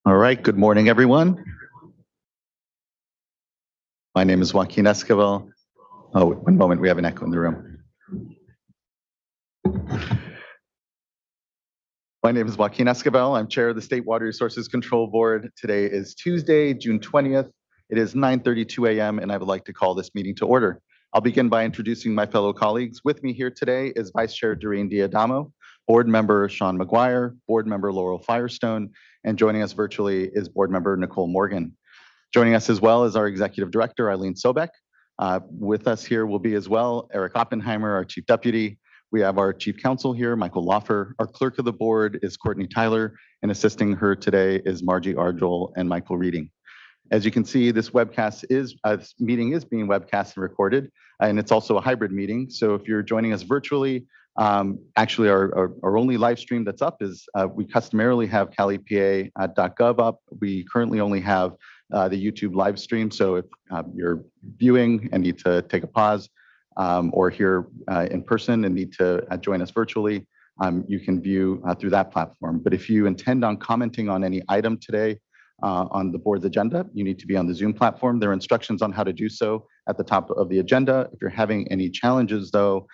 All right, good morning, everyone. My name is Joaquin Esquivel. Oh, one moment, we have an echo in the room. My name is Joaquin Esquivel. I'm chair of the State Water Resources Control Board. Today is Tuesday, June 20th. It is 9:32 a.m. and I would like to call this meeting to order. I'll begin by introducing my fellow colleagues. With me here today is Vice Chair Doreen Diadamo, Board Member Sean McGuire, Board Member Laurel Firestone, and joining us virtually is Board Member Nicole Morgan. Joining us as well is our Executive Director, Eileen Sobek. With us here will be as well Eric Oppenheimer, our Chief Deputy. We have our Chief Counsel here, Michael Loffer. Our Clerk of the Board is Courtney Tyler, and assisting her today is Margie Argel and Michael Reading. As you can see, this meeting is being webcast and recorded, and it's also a hybrid meeting. So if you're joining us virtually, actually our only live stream that's up is we customarily have calipa.gov up. We currently only have the YouTube live stream. So if you're viewing and need to take a pause or here in person and need to join us virtually, you can view through that platform. But if you intend on commenting on any item today on the board's agenda, you need to be on the Zoom platform. There are instructions on how to do so at the top of the agenda. If you're having any challenges though,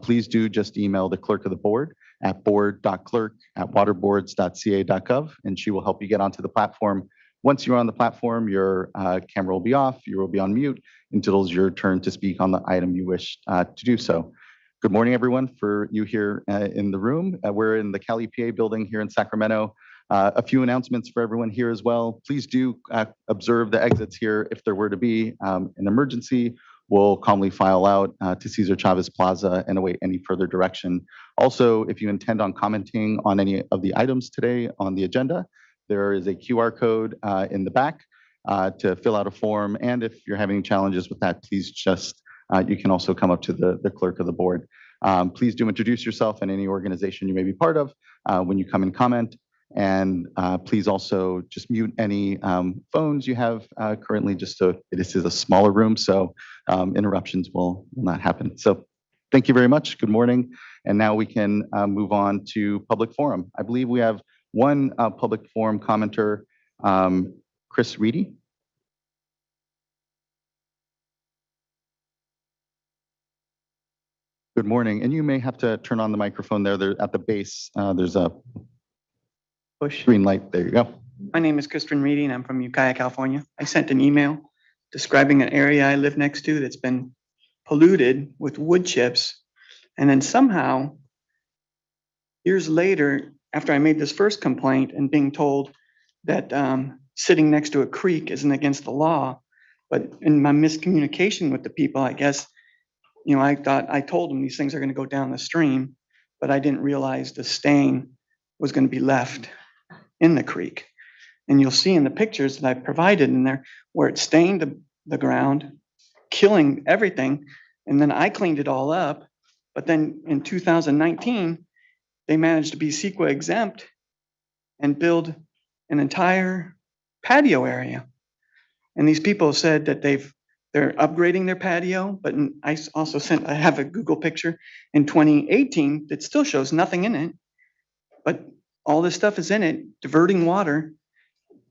please do just email the clerk of the board at board.clerk@waterboards.ca.gov and she will help you get onto the platform. Once you're on the platform, your camera will be off, you will be on mute until it's your turn to speak on the item you wish to do so. Good morning, everyone. For you here in the room, we're in the CaliPA building here in Sacramento. A few announcements for everyone here as well. Please do observe the exits here. If there were to be an emergency, we'll calmly file out to Cesar Chavez Plaza and await any further direction. Also, if you intend on commenting on any of the items today on the agenda, there is a QR code in the back to fill out a form. And if you're having challenges with that, please just, you can also come up to the clerk of the board. Please do introduce yourself and any organization you may be part of when you come and comment. And please also just mute any phones you have currently, just so this is a smaller room, so interruptions will not happen. So thank you very much. Good morning. And now we can move on to public forum. I believe we have one public forum commenter, Chris Reedy. Good morning. And you may have to turn on the microphone there. At the base, there's a push green light. There you go. My name is Christian Reedy and I'm from Ukiah, California. I sent an email describing an area I live next to that's been polluted with wood chips. And then somehow, years later, after I made this first complaint and being told that sitting next to a creek isn't against the law, but in my miscommunication with the people, I guess, you know, I told them these things are going to go down the stream, but I didn't realize the stain was going to be left in the creek. And you'll see in the pictures that I provided in there where it stained the ground, killing everything. And then I cleaned it all up. But then in 2019, they managed to be CEQA exempt and build an entire patio area. And these people said that they're upgrading their patio, but I also I have a Google picture in 2018 that still shows nothing in it, but all this stuff is in it, diverting water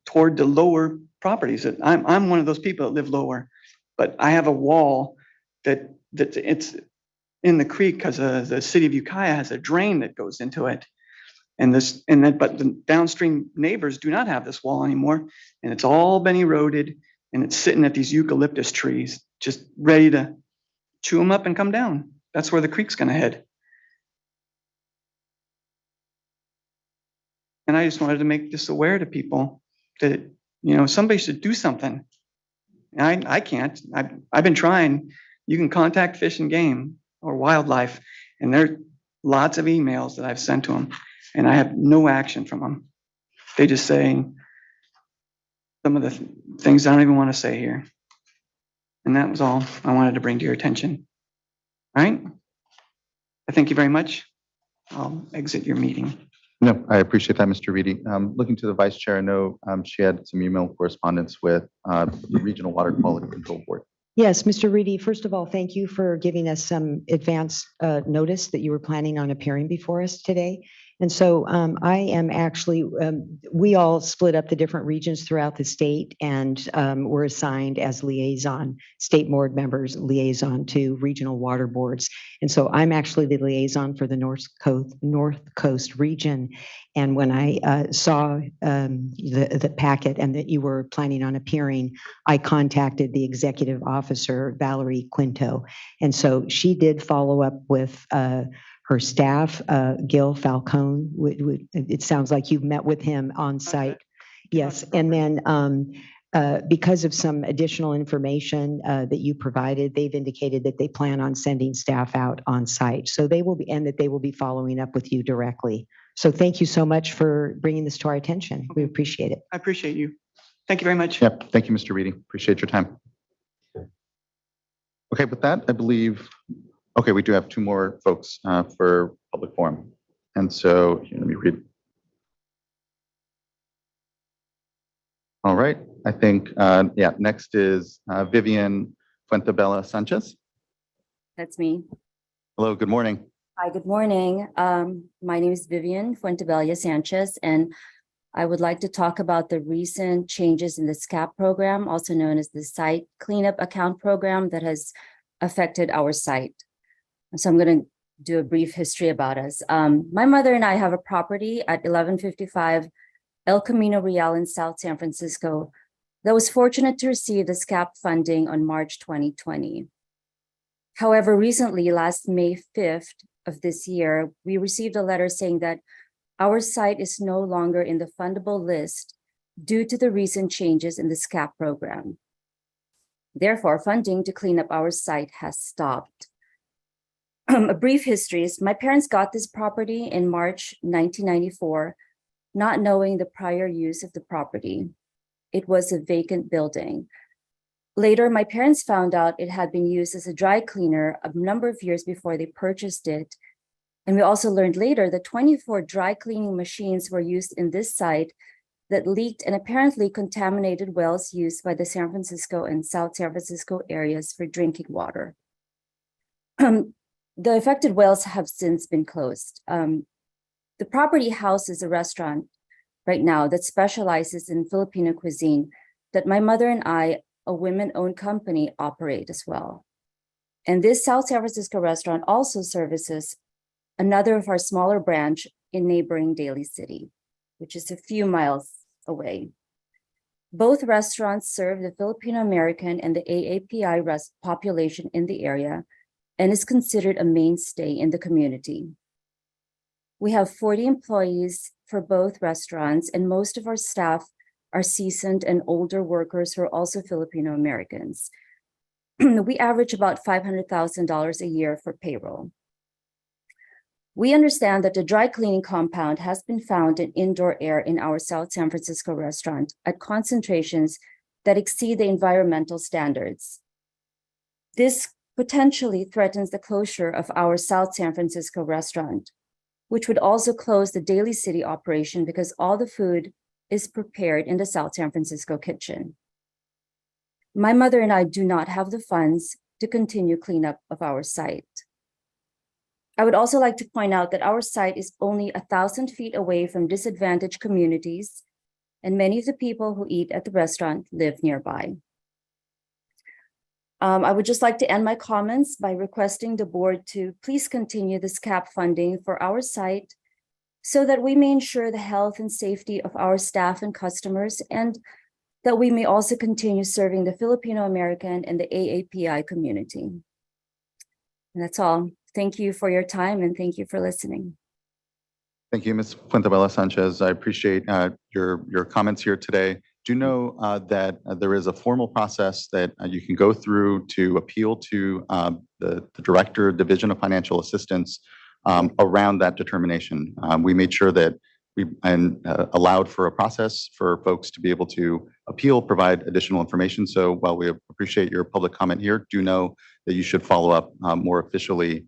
toward the lower properties. I'm one of those people that live lower, but I have a wall that it's in the creek because the city of Ukiah has a drain that goes into it. But the downstream neighbors do not have this wall anymore, and it's all been eroded, and it's sitting at these eucalyptus trees, just ready to chew them up and come down. That's where the creek's gonna head. And I just wanted to make this aware to people that, you know, somebody should do something. I can't. I've been trying. You can contact Fish and Game or Wildlife, and there are lots of emails that I've sent to them, and I have no action from them. They just say some of the things I don't even want to say here. And that was all I wanted to bring to your attention. All right? I thank you very much. I'll exit your meeting. No, I appreciate that, Mr. Reedy. Looking to the Vice Chair, I know she had some email correspondence with the Regional Water Quality Control Board. Yes, Mr. Reedy, first of all, thank you for giving us some advance notice that you were planning on appearing before us today. And so I am actually, we all split up the different regions throughout the state and were assigned as liaison, state board members, liaison to regional water boards. And so I'm actually the liaison for the North Coast region. And when I saw the packet and that you were planning on appearing, I contacted the executive officer, Valerie Quinto. And so she did follow up with her staff, Gil Falcone. It sounds like you've met with him on site. Yes, and then because of some additional information that you provided, they've indicated that they plan on sending staff out on site. So they will be, and that they will be following up with you directly. So thank you so much for bringing this to our attention. We appreciate it. I appreciate you. Thank you very much. Yep. Thank you, Mr. Reedy. Appreciate your time. Okay, with that, I believe, okay, we do have two more folks for public forum. And so here, let me read. All right, I think, yeah, next is Vivian Fuentebella Sanchez. That's me. Hello, good morning. Hi, good morning. My name is Vivian Fuentebella Sanchez, and I would like to talk about the recent changes in the SCAP program, also known as the Site Cleanup Account Program, that has affected our site. So I'm going to do a brief history about us. My mother and I have a property at 1155 El Camino Real in South San Francisco that was fortunate to receive the SCAP funding on March 2020. However, recently, last May 5th of this year, we received a letter saying that our site is no longer in the fundable list due to the recent changes in the SCAP program. Therefore, funding to clean up our site has stopped. A brief history is my parents got this property in March 1994, not knowing the prior use of the property. It was a vacant building. Later, my parents found out it had been used as a dry cleaner a number of years before they purchased it. And we also learned later that 24 dry cleaning machines were used in this site that leaked and apparently contaminated wells used by the San Francisco and South San Francisco areas for drinking water. The affected wells have since been closed. The property houses a restaurant right now that specializes in Filipino cuisine that my mother and I, a women-owned company, operate as well. And this South San Francisco restaurant also services another of our smaller branch in neighboring Daly City, which is a few miles away. Both restaurants serve the Filipino American and the AAPI population in the area and is considered a mainstay in the community. We have 40 employees for both restaurants, and most of our staff are seasoned and older workers who are also Filipino Americans. We average about $500,000 a year for payroll. We understand that the dry cleaning compound has been found in indoor air in our South San Francisco restaurant at concentrations that exceed the environmental standards. This potentially threatens the closure of our South San Francisco restaurant, which would also close the Daly City operation because all the food is prepared in the South San Francisco kitchen. My mother and I do not have the funds to continue cleanup of our site. I would also like to point out that our site is only 1,000 feet away from disadvantaged communities, and many of the people who eat at the restaurant live nearby. I would just like to end my comments by requesting the board to please continue this SCAP funding for our site so that we may ensure the health and safety of our staff and customers, and that we may also continue serving the Filipino American and the AAPI community. And that's all. Thank you for your time and thank you for listening. Thank you, Ms. Fuentebella Sanchez. I appreciate your comments here today. Do know that there is a formal process that you can go through to appeal to the Director, Division of Financial Assistance around that determination. We made sure that we allowed for a process for folks to be able to appeal, provide additional information. So while we appreciate your public comment here, do know that you should follow up more officially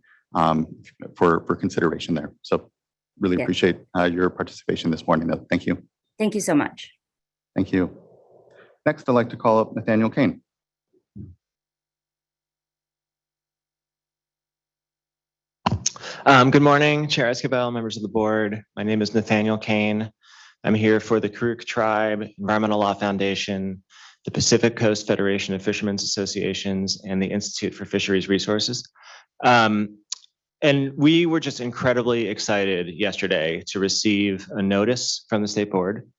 for consideration there. So really appreciate your participation this morning. Thank you. Thank you so much. Thank you. Next, I'd like to call up Nathaniel Kane. Good morning, Chair Escabel, members of the board. My name is Nathaniel Kane. I'm here for the Karuk Tribe, Environmental Law Foundation, the Pacific Coast Federation of Fishermen's Associations, and the Institute for Fisheries Resources. And we were just incredibly excited yesterday to receive a notice from the state board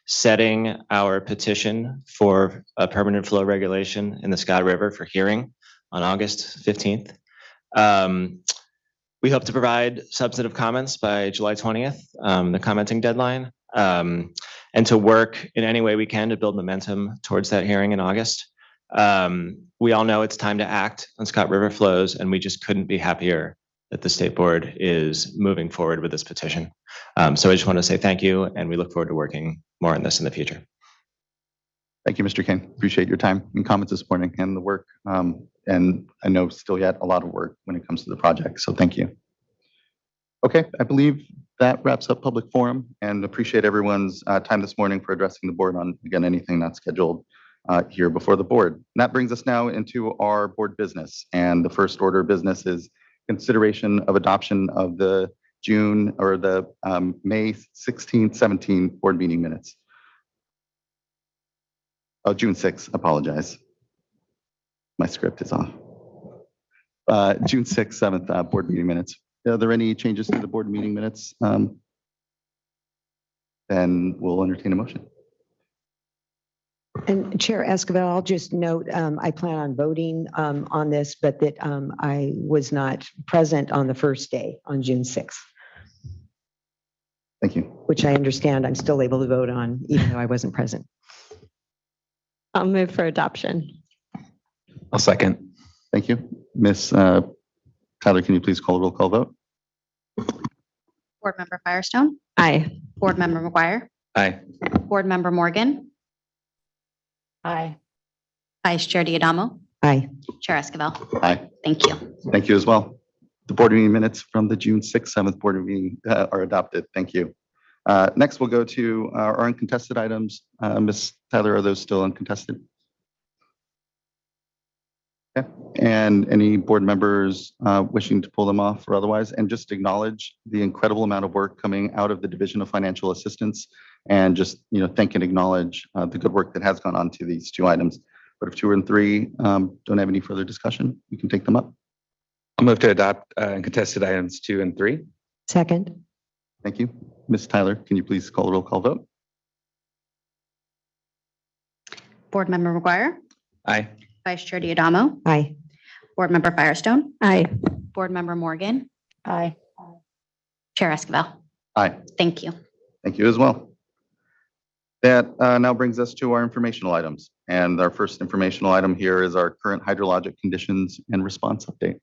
setting our petition for a permanent flow regulation in the Scott River for hearing on August 15th. We hope to provide substantive comments by July 20th, the commenting deadline, and to work in any way we can to build momentum towards that hearing in August. We all know it's time to act on Scott River flows, and we just couldn't be happier that the state board is moving forward with this petition. So I just want to say thank you, and we look forward to working more on this in the future. Thank you, Mr. Kane. Appreciate your time and comments this morning and the work. And I know still yet a lot of work when it comes to the project. So thank you. Okay, I believe that wraps up public forum, and appreciate everyone's time this morning for addressing the board on, again, anything not scheduled here before the board. And that brings us now into our board business. And the first order of business is consideration of adoption of the June or the May 16th, 17th board meeting minutes. Oh, June 6th, apologize. My script is off. June 6th, 7th board meeting minutes. Are there any changes to the board meeting minutes? Then we'll entertain a motion. And Chair Escobar, I'll just note, I plan on voting on this, but that I was not present on the first day on June 6th. Thank you. Which I understand I'm still able to vote on, even though I wasn't present. I'll move for adoption. I'll second. Thank you. Ms. Tyler, can you please call a roll call vote? Board Member Firestone. Aye. Board Member McGuire. Aye. Board Member Morgan. Aye. Vice Chair Diadamo. Aye. Chair Escobar. Aye. Thank you. Thank you as well. The board meeting minutes from the June 6th, 7th board meeting are adopted. Thank you. Next, we'll go to our uncontested items. Ms. Tyler, are those still uncontested? Okay. And any board members wishing to pull them off or otherwise, and just acknowledge the incredible amount of work coming out of the Division of Financial Assistance, and just thank and acknowledge the good work that has gone on to these two items. But if 2 and 3 don't have any further discussion, we can take them up. I'll move to adopt uncontested items 2 and 3. Second. Thank you. Ms. Tyler, can you please call the roll call vote? Board Member McGuire. Aye. Vice Chair Diadamo. Aye. Board Member Firestone. Aye. Board Member Morgan. Aye. Chair Escobar. Aye. Thank you. Thank you as well. That now brings us to our informational items. And our first informational item here is our current hydrologic conditions and response update.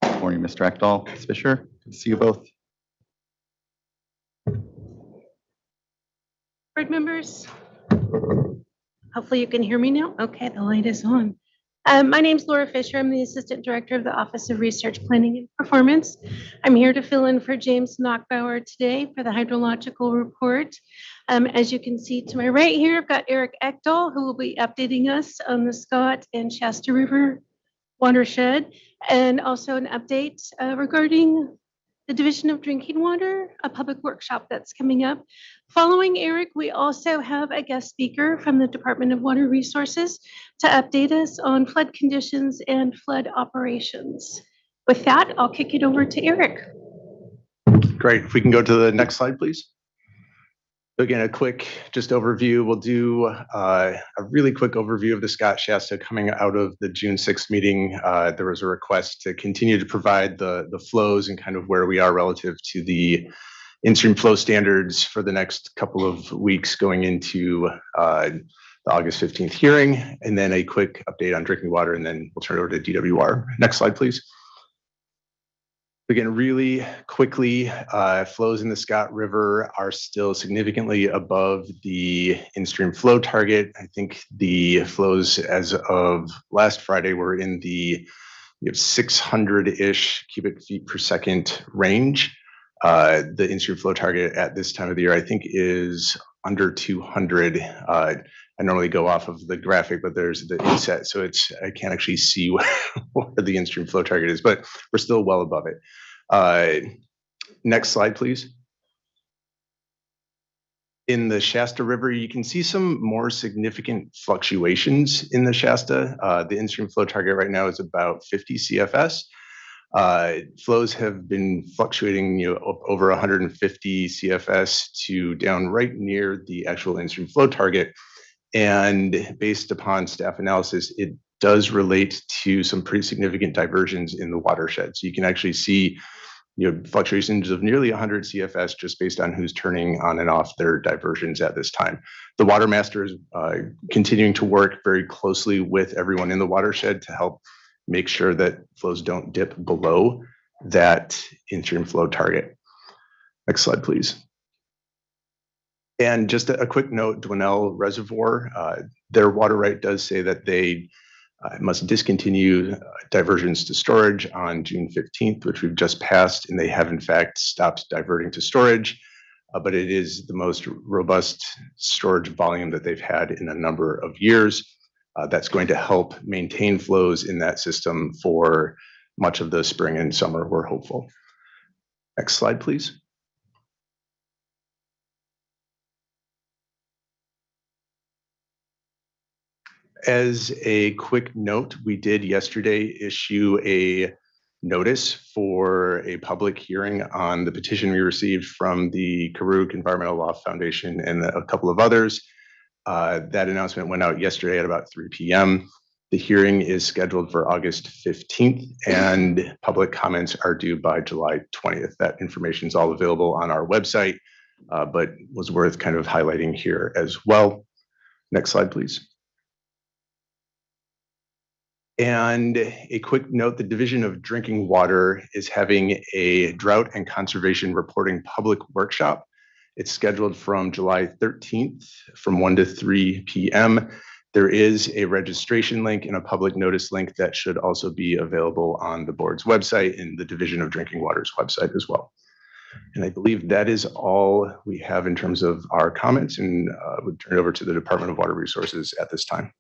Good morning, Mr. Ekdahl, Ms. Fisher. Good to see you both. Board members, hopefully you can hear me now. Okay, the light is on. My name is Laura Fisher. I'm the Assistant Director of the Office of Research Planning and Performance. I'm here to fill in for James Knockbauer today for the hydrological report. As you can see to my right here, I've got Eric Ekdahl, who will be updating us on the Scott and Shasta River watershed, and also an update regarding the Division of Drinking Water, a public workshop that's coming up. Following Eric, we also have a guest speaker from the Department of Water Resources to update us on flood conditions and flood operations. With that, I'll kick it over to Eric. Great. If we can go to the next slide, please. Again, a quick just overview. We'll do a really quick overview of the Scott Shasta coming out of the June 6th meeting. There was a request to continue to provide the flows and kind of where we are relative to the in-stream flow standards for the next couple of weeks going into the August 15th hearing, and then a quick update on drinking water, and then we'll turn it over to DWR. Next slide, please. Again, really quickly, flows in the Scott River are still significantly above the in-stream flow target. I think the flows as of last Friday were in the 600-ish cubic feet per second range. The in-stream flow target at this time of the year, I think, is under 200. I normally go off of the graphic, but there's the inset, so I can't actually see where the in-stream flow target is, but we're still well above it. Next slide, please. In the Shasta River, you can see some more significant fluctuations in the Shasta. The in-stream flow target right now is about 50 CFS. Flows have been fluctuating, over 150 CFS to down right near the actual in-stream flow target. And based upon staff analysis, it does relate to some pretty significant diversions in the watershed. So you can actually see fluctuations of nearly 100 CFS just based on who's turning on and off their diversions at this time. The Water Master is continuing to work very closely with everyone in the watershed to help make sure that flows don't dip below that in-stream flow target. Next slide, please. And just a quick note, Dwinelle Reservoir, their water right does say that they must discontinue diversions to storage on June 15th, which we've just passed, and they have in fact stopped diverting to storage, but it is the most robust storage volume that they've had in a number of years. That's going to help maintain flows in that system for much of the spring and summer, we're hopeful. Next slide, please. As a quick note, we did yesterday issue a notice for a public hearing on the petition we received from the Karuk Environmental Law Foundation and a couple of others. That announcement went out yesterday at about 3 p.m. The hearing is scheduled for August 15th, and public comments are due by July 20th. That information is all available on our website, but was worth kind of highlighting here as well. Next slide, please. And a quick note, the Division of Drinking Water is having a drought and conservation reporting public workshop. It's scheduled from July 13th from 1 to 3 p.m. There is a registration link and a public notice link that should also be available on the board's website and the Division of Drinking Water's website as well. And I believe that is all we have in terms of our comments, and would turn it over to the Department of Water Resources at this time.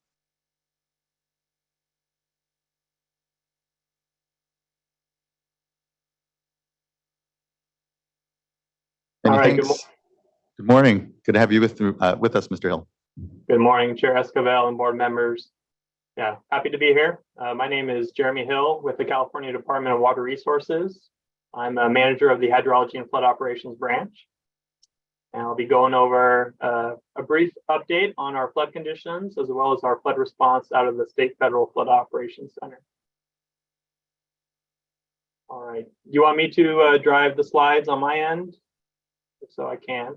Many All right, thanks. Good morning. Good to have you with us, Mr. Hill. Good morning, Chair Esquivel and board members. Yeah, happy to be here. My name is Jeremy Hill with the California Department of Water Resources. I'm a manager of the Hydrology and Flood Operations branch. And I'll be going over a brief update on our flood conditions, as well as our flood response out of the State Federal Flood Operations Center. All right, you want me to drive the slides on my end? So I can.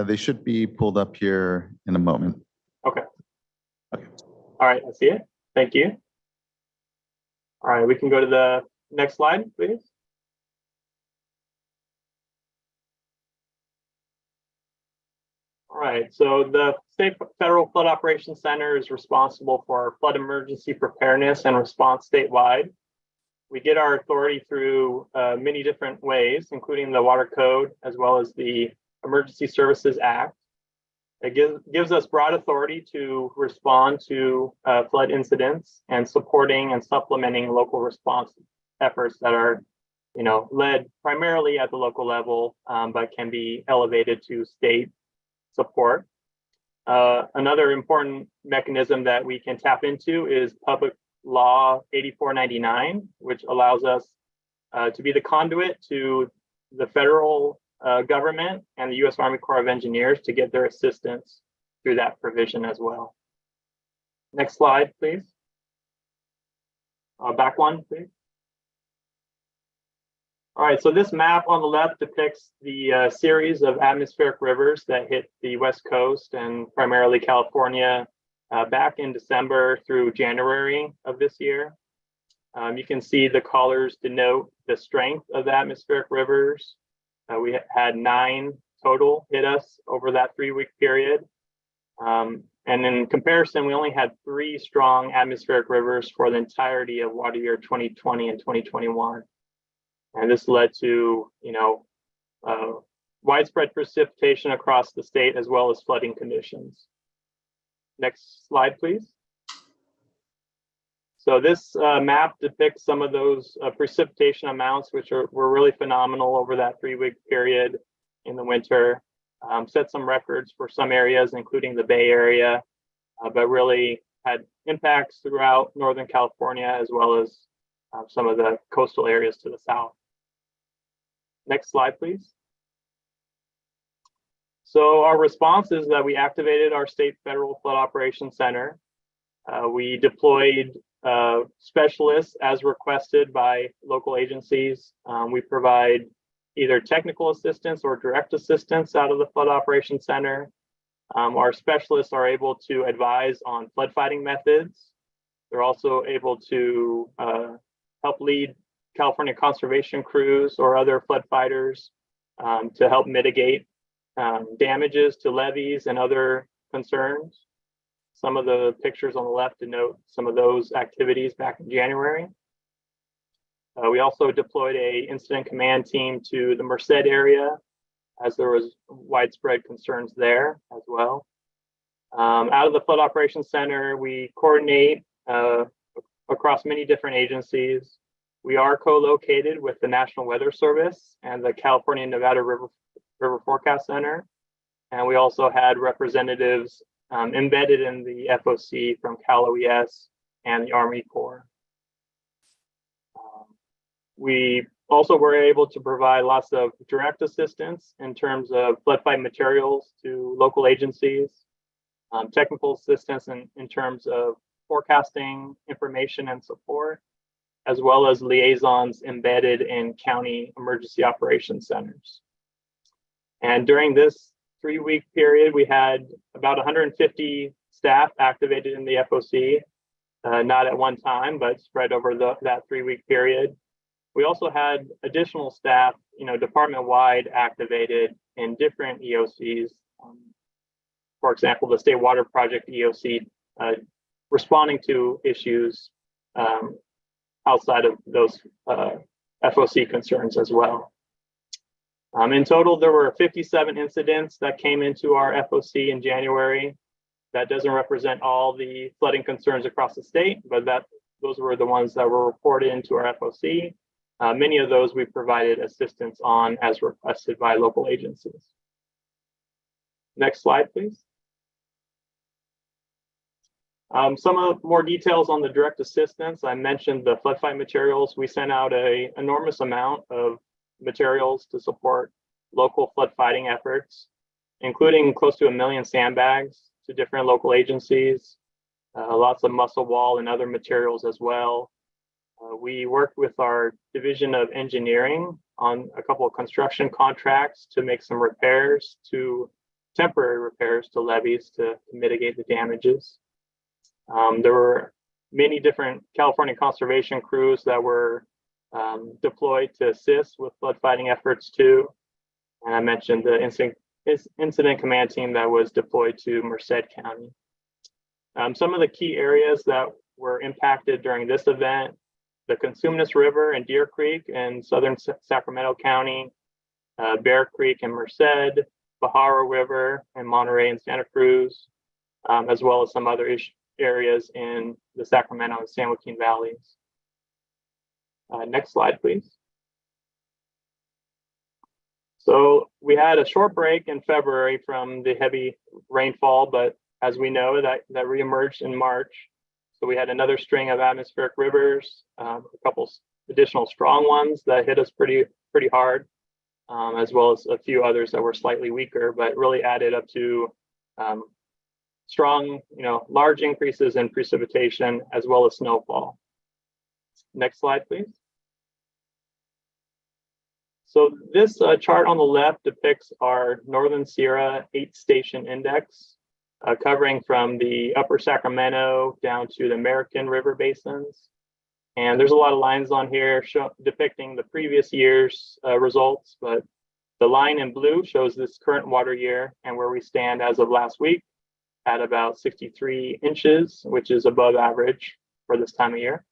They should be pulled up here in a moment. Okay. Okay. All right, I see it. Thank you. All right, we can go to the next slide, please. All right, so the State Federal Flood Operations Center is responsible for flood emergency preparedness and response statewide. We get our authority through many different ways, including the Water Code, as well as the Emergency Services Act. It gives us broad authority to respond to flood incidents and supporting and supplementing local response efforts that are, led primarily at the local level, but can be elevated to state support. Another important mechanism that we can tap into is Public Law 8499, which allows us to be the conduit to the federal government and the U.S. Army Corps of Engineers to get their assistance through that provision as well. Next slide, please. Back one, please. All right, so this map on the left depicts the series of atmospheric rivers that hit the West Coast and primarily California back in December through January of this year. You can see the colors denote the strength of the atmospheric rivers. We had 9 total hit us over that 3-week period. And in comparison, we only had 3 strong atmospheric rivers for the entirety of water year 2020 and 2021. And this led to, widespread precipitation across the state as well as flooding conditions. Next slide, please. So this map depicts some of those precipitation amounts, which were really phenomenal over that 3-week period in the winter. Set some records for some areas, including the Bay Area, but really had impacts throughout Northern California, as well as some of the coastal areas to the south. Next slide, please. So our response is that we activated our State Federal Flood Operations Center. We deployed specialists as requested by local agencies. We provide either technical assistance or direct assistance out of the Flood Operations Center. Our specialists are able to advise on flood fighting methods. They're also able to help lead California conservation crews or other flood fighters to help mitigate damages to levees and other concerns. Some of the pictures on the left denote some of those activities back in January. We also deployed an incident command team to the Merced area, as there was widespread concerns there as well. Out of the Flood Operations Center, we coordinate across many different agencies. We are co-located with the National Weather Service and the California and Nevada River Forecast Center. And we also had representatives embedded in the FOC from Cal OES and the Army Corps. We also were able to provide lots of direct assistance in terms of flood fight materials to local agencies, technical assistance in terms of forecasting information and support, as well as liaisons embedded in county emergency operations centers. And during this 3-week period, we had about 150 staff activated in the FOC, not at one time, but spread over that 3-week period. We also had additional staff, department-wide activated in different EOCs. For example, the State Water Project EOC responding to issues outside of those FOC concerns as well. In total, there were 57 incidents that came into our FOC in January. That doesn't represent all the flooding concerns across the state, but those were the ones that were reported into our FOC. Many of those we provided assistance on as requested by local agencies. Next slide, please. Some more details on the direct assistance. I mentioned the flood fight materials. We sent out an enormous amount of materials to support local flood fighting efforts, including close to 1 million sandbags to different local agencies, lots of muscle wall and other materials as well. We worked with our Division of Engineering on a couple of construction contracts to make some temporary repairs to levees to mitigate the damages. There were many different California conservation crews that were deployed to assist with flood fighting efforts too. And I mentioned the incident command team that was deployed to Merced County. Some of the key areas that were impacted during this event: the Cosumnes River and Deer Creek in southern Sacramento County, Bear Creek and Merced, Pajaro River and Monterey and Santa Cruz, as well as some other areas in the Sacramento and San Joaquin valleys. Next slide, please. So we had a short break in February from the heavy rainfall, but as we know, that reemerged in March. So we had another string of atmospheric rivers, a couple additional strong ones that hit us pretty hard, as well as a few others that were slightly weaker, but really added up to strong, large increases in precipitation as well as snowfall. Next slide, please. So this chart on the left depicts our Northern Sierra 8-station index, covering from the upper Sacramento down to the American River basins. And there's a lot of lines on here depicting the previous year's results, but the line in blue shows this current water year and where we stand as of last week at about 63 inches, which is above average for this time of year.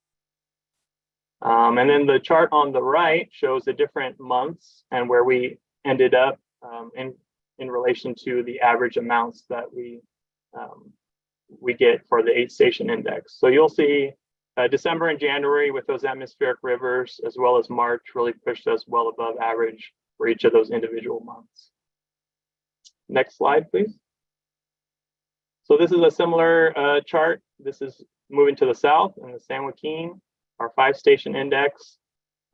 And then the chart on the right shows the different months and where we ended up in relation to the average amounts that we get for the 8-station index. So you'll see December and January with those atmospheric rivers, as well as March, really pushed us well above average for each of those individual months. Next slide, please. So this is a similar chart. This is moving to the south in the San Joaquin, our 5-station index.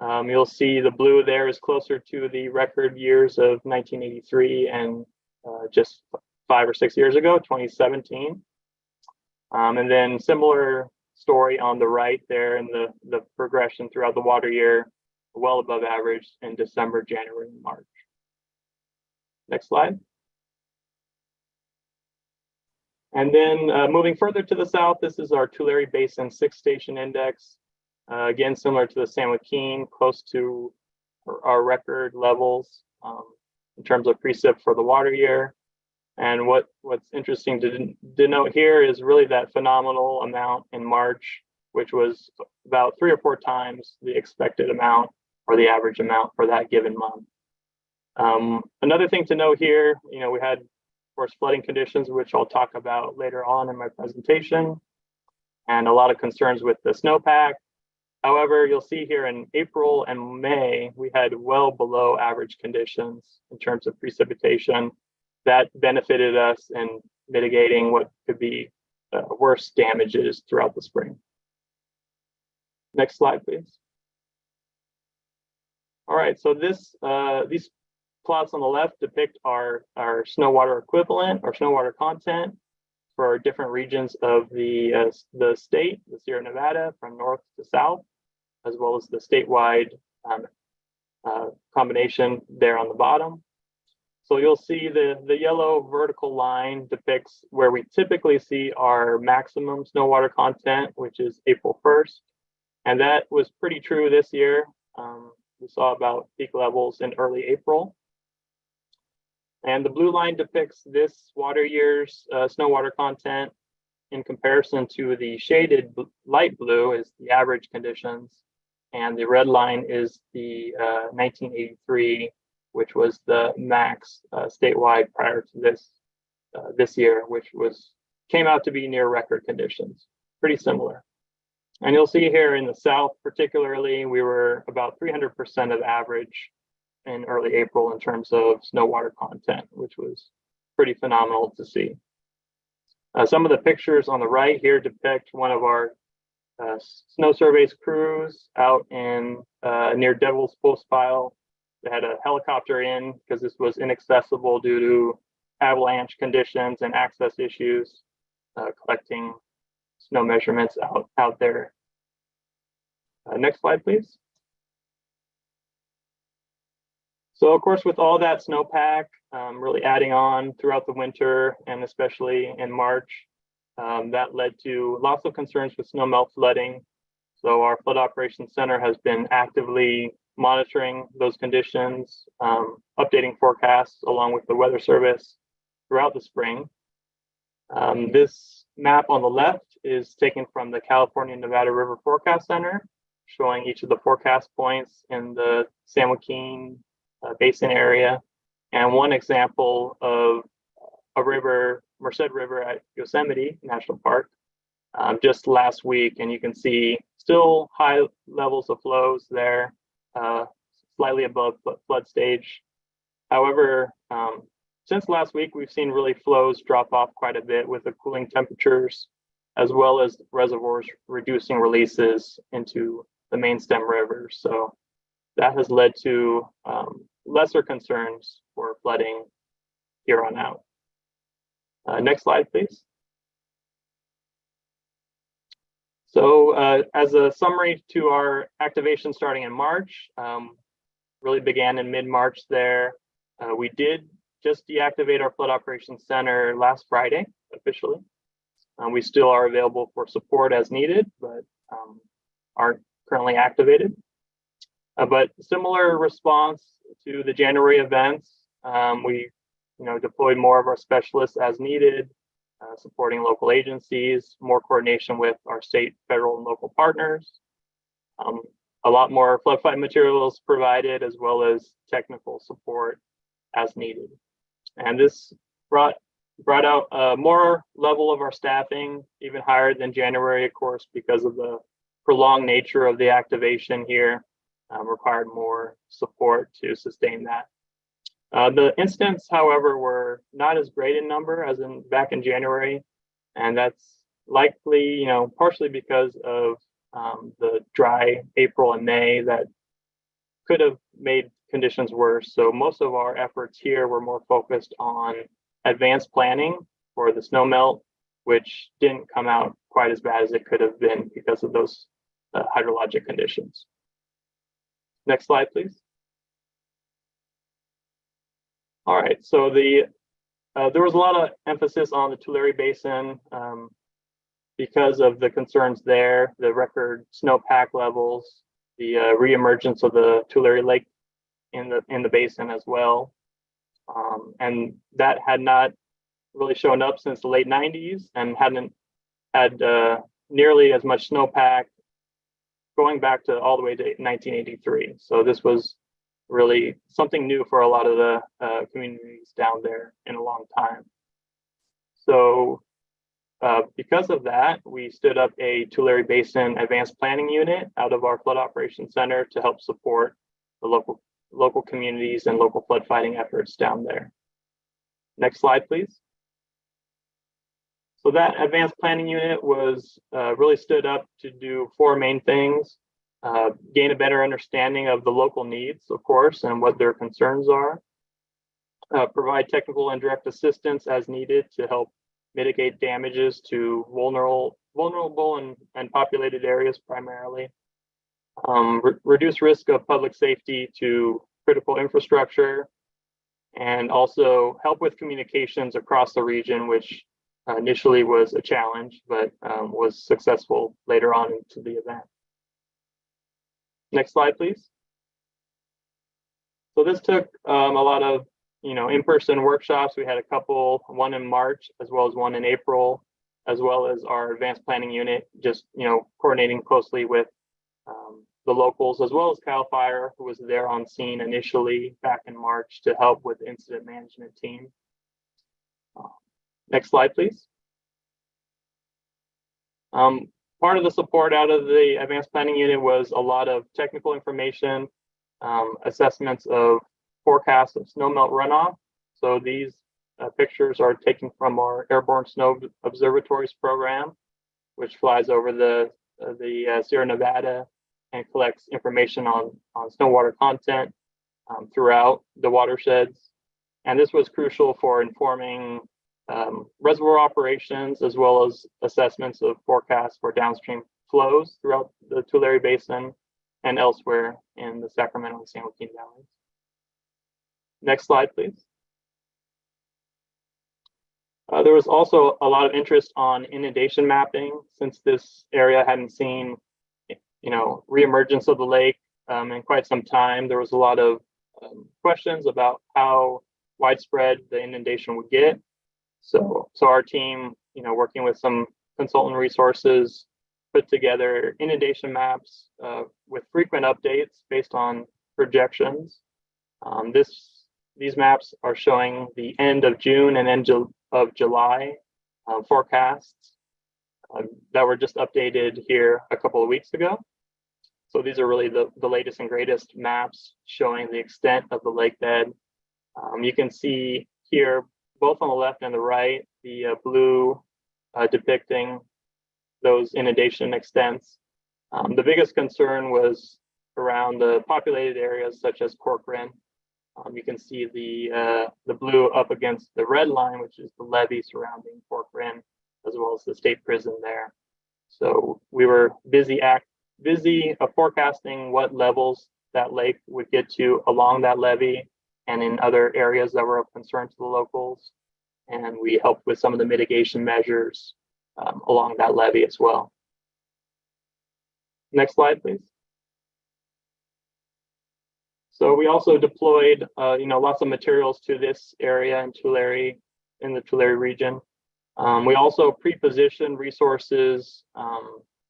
You'll see the blue there is closer to the record years of 1983 and just 5 or 6 years ago, 2017. And then similar story on the right there in the progression throughout the water year, well above average in December, January, and March. Next slide. And then moving further to the south, this is our Tulare Basin 6-station index. Again, similar to the San Joaquin, close to our record levels in terms of precip for the water year. And what's interesting to denote here is really that phenomenal amount in March, which was about 3 or 4 times the expected amount or the average amount for that given month. Another thing to note here, we had, of course, flooding conditions, which I'll talk about later on in my presentation, and a lot of concerns with the snowpack. However, you'll see here in April and May, we had well below average conditions in terms of precipitation. That benefited us in mitigating what could be worse damages throughout the spring. Next slide, please. All right, so these plots on the left depict our snow water equivalent or snow water content for different regions of the state, the Sierra Nevada, from north to south, as well as the statewide combination there on the bottom. So you'll see the yellow vertical line depicts where we typically see our maximum snow water content, which is April 1st. And that was pretty true this year. We saw about peak levels in early April. And the blue line depicts this water year's snow water content in comparison to the shaded light blue is the average conditions. And the red line is the 1983, which was the max statewide prior to this year, which came out to be near record conditions, pretty similar. And you'll see here in the south, particularly, we were about 300% of average in early April in terms of snow water content, which was pretty phenomenal to see. Some of the pictures on the right here depict one of our snow surveys crews out in near Devil's Postpile. They had a helicopter in because this was inaccessible due to avalanche conditions and access issues, collecting snow measurements out there. Next slide, please. So of course, with all that snowpack really adding on throughout the winter and especially in March, that led to lots of concerns with snowmelt flooding. So our Flood Operations Center has been actively monitoring those conditions, updating forecasts along with the Weather Service throughout the spring. This map on the left is taken from the California Nevada River Forecast Center, showing each of the forecast points in the San Joaquin Basin area. And one example of a river, Merced River at Yosemite National Park, just last week. And you can see still high levels of flows there, slightly above flood stage. However, since last week, we've seen really flows drop off quite a bit with the cooling temperatures, as well as reservoirs reducing releases into the main stem rivers. So that has led to lesser concerns for flooding here on out. Next slide, please. So as a summary to our activation starting in March, really began in mid-March there. We did just deactivate our Flood Operations Center last Friday, officially. We still are available for support as needed, but aren't currently activated. But similar response to the January events, we deployed more of our specialists as needed, supporting local agencies, more coordination with our state, federal, and local partners. a lot more flood fight materials provided, as well as technical support as needed. And this brought out more level of our staffing, even higher than January, of course, because of the prolonged nature of the activation here, required more support to sustain that. The incidents, however, were not as great in number as back in January, and that's likely, partially because of the dry April and May that could have made conditions worse. So most of our efforts here were more focused on advanced planning for the snow melt, which didn't come out quite as bad as it could have been because of those hydrologic conditions. Next slide, please. All right, so there was a lot of emphasis on the Tulare Basin because of the concerns there, the record snowpack levels, the reemergence of the Tulare Lake in the basin as well. And that had not really shown up since the late 90s and hadn't had nearly as much snowpack going back to all the way to 1983. So this was really something new for a lot of the communities down there in a long time. So because of that, we stood up a Tulare Basin Advanced Planning Unit out of our Flood Operations Center to help support the local communities and local flood fighting efforts down there. Next slide, please. So that Advanced Planning Unit was really stood up to do four main things. Gain a better understanding of the local needs, of course, and what their concerns are. Provide technical and direct assistance as needed to help mitigate damages to vulnerable and populated areas primarily. Reduce risk of public safety to critical infrastructure, and also help with communications across the region, which initially was a challenge, but was successful later on into the event. Next slide, please. So this took a lot of in-person workshops. We had a couple, one in March as well as one in April, as well as our advanced planning unit, just coordinating closely with the locals, as well as CAL FIRE, who was there on scene initially back in March to help with the incident management team. Next slide, please. Part of the support out of the advanced planning unit was a lot of technical information, assessments of forecasts of snowmelt runoff. So these pictures are taken from our Airborne Snow Observatories program, which flies over the Sierra Nevada and collects information on snow water content throughout the watersheds. And this was crucial for informing reservoir operations, as well as assessments of forecasts for downstream flows throughout the Tulare Basin and elsewhere in the Sacramento and San Joaquin valleys. Next slide, please. There was also a lot of interest on inundation mapping, since this area hadn't seen, reemergence of the lake in quite some time. There was a lot of questions about how widespread the inundation would get. So our team, working with some consultant resources, put together inundation maps with frequent updates based on projections. These maps are showing the end of June and end of July forecasts that were just updated here a couple of weeks ago. So these are really the latest and greatest maps showing the extent of the lake bed. You can see here, both on the left and the right, the blue depicting those inundation extents. The biggest concern was around the populated areas such as Corcoran. You can see the blue up against the red line, which is the levee surrounding Corcoran, as well as the state prison there. So we were busy forecasting what levels that lake would get to along that levee and in other areas that were of concern to the locals. And we helped with some of the mitigation measures along that levee as well. Next slide, please. So we also deployed, lots of materials to this area in the Tulare region. We also pre-positioned resources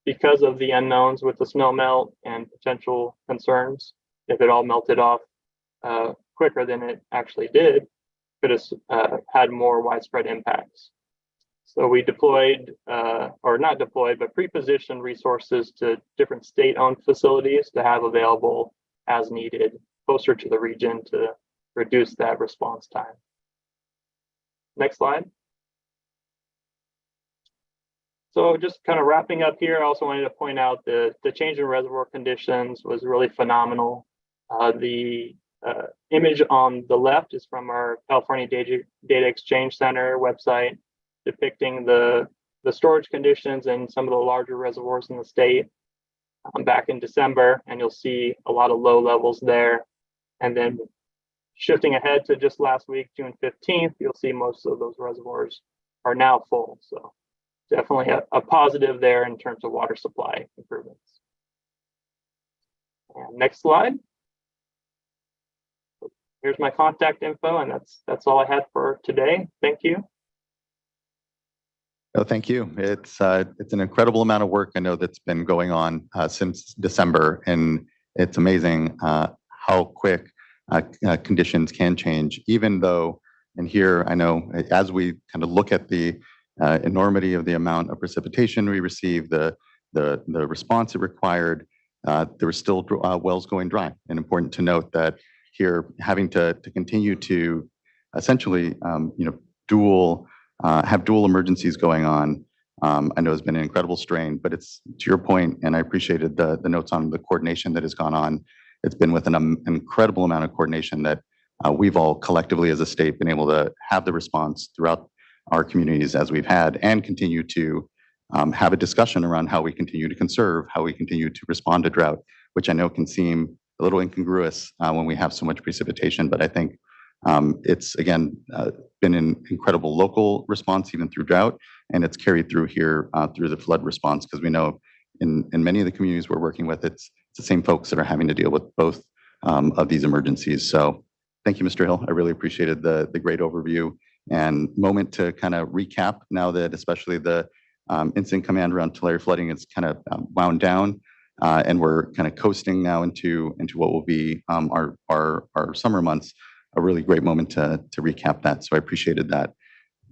because of the unknowns with the snow melt and potential concerns, if it all melted off quicker than it actually did, could have had more widespread impacts. So we deployed, or not deployed, but pre-positioned resources to different state-owned facilities to have available as needed closer to the region to reduce that response time. Next slide. So just kind of wrapping up here, I also wanted to point out the change in reservoir conditions was really phenomenal. The image on the left is from our California Data Exchange Center website, depicting the storage conditions in some of the larger reservoirs in the state back in December, and you'll see a lot of low levels there. And then shifting ahead to just last week, June 15th, you'll see most of those reservoirs are now full. So definitely a positive there in terms of water supply improvements. And next slide. Here's my contact info, and that's all I had for today. Thank you. No, thank you. It's an incredible amount of work I know that's been going on since December, and it's amazing how quick conditions can change. Even though, and here I know as we kind of look at the enormity of the amount of precipitation we received, the response it required, there were still wells going dry. And important to note that here having to continue to essentially have dual emergencies going on. I know it's been an incredible strain, but it's to your point, and I appreciated the notes on the coordination that has gone on. It's been with an incredible amount of coordination that we've all collectively as a state been able to have the response throughout our communities as we've had, and continue to have a discussion around how we continue to conserve, how we continue to respond to drought, which I know can seem a little incongruous when we have so much precipitation, but I think it's again been an incredible local response even through drought, and it's carried through here through the flood response, because we know in many of the communities we're working with, it's the same folks that are having to deal with both of these emergencies. So thank you, Mr. Hill. I really appreciated the great overview and moment to kind of recap now that especially the incident command around Tulare flooding is kind of wound down. And we're kind of coasting now into what will be our summer months. A really great moment to recap that. So I appreciated that.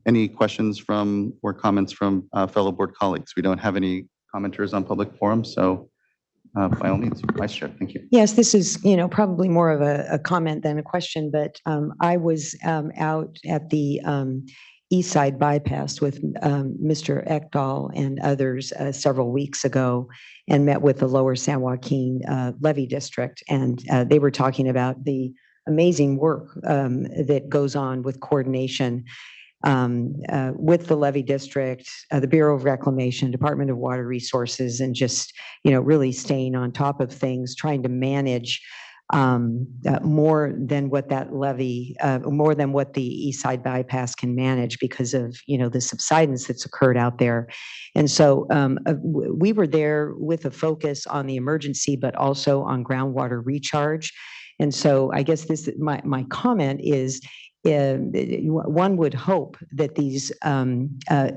Any questions from or comments from fellow board colleagues? We don't have any commenters on public forum, so by all means, Vice Chair, thank you. Yes, this is, probably more of a comment than a question, but I was out at the East Side bypass with Mr. Ekdahl and others several weeks ago, and met with the Lower San Joaquin Levee District, and they were talking about the amazing work that goes on with coordination with the Levee District, the Bureau of Reclamation, Department of Water Resources, and just, really staying on top of things, trying to manage more than what that levee, more than what the East Side bypass can manage because of, the subsidence that's occurred out there. And so we were there with a focus on the emergency, but also on groundwater recharge. And so I guess my comment is, one would hope that these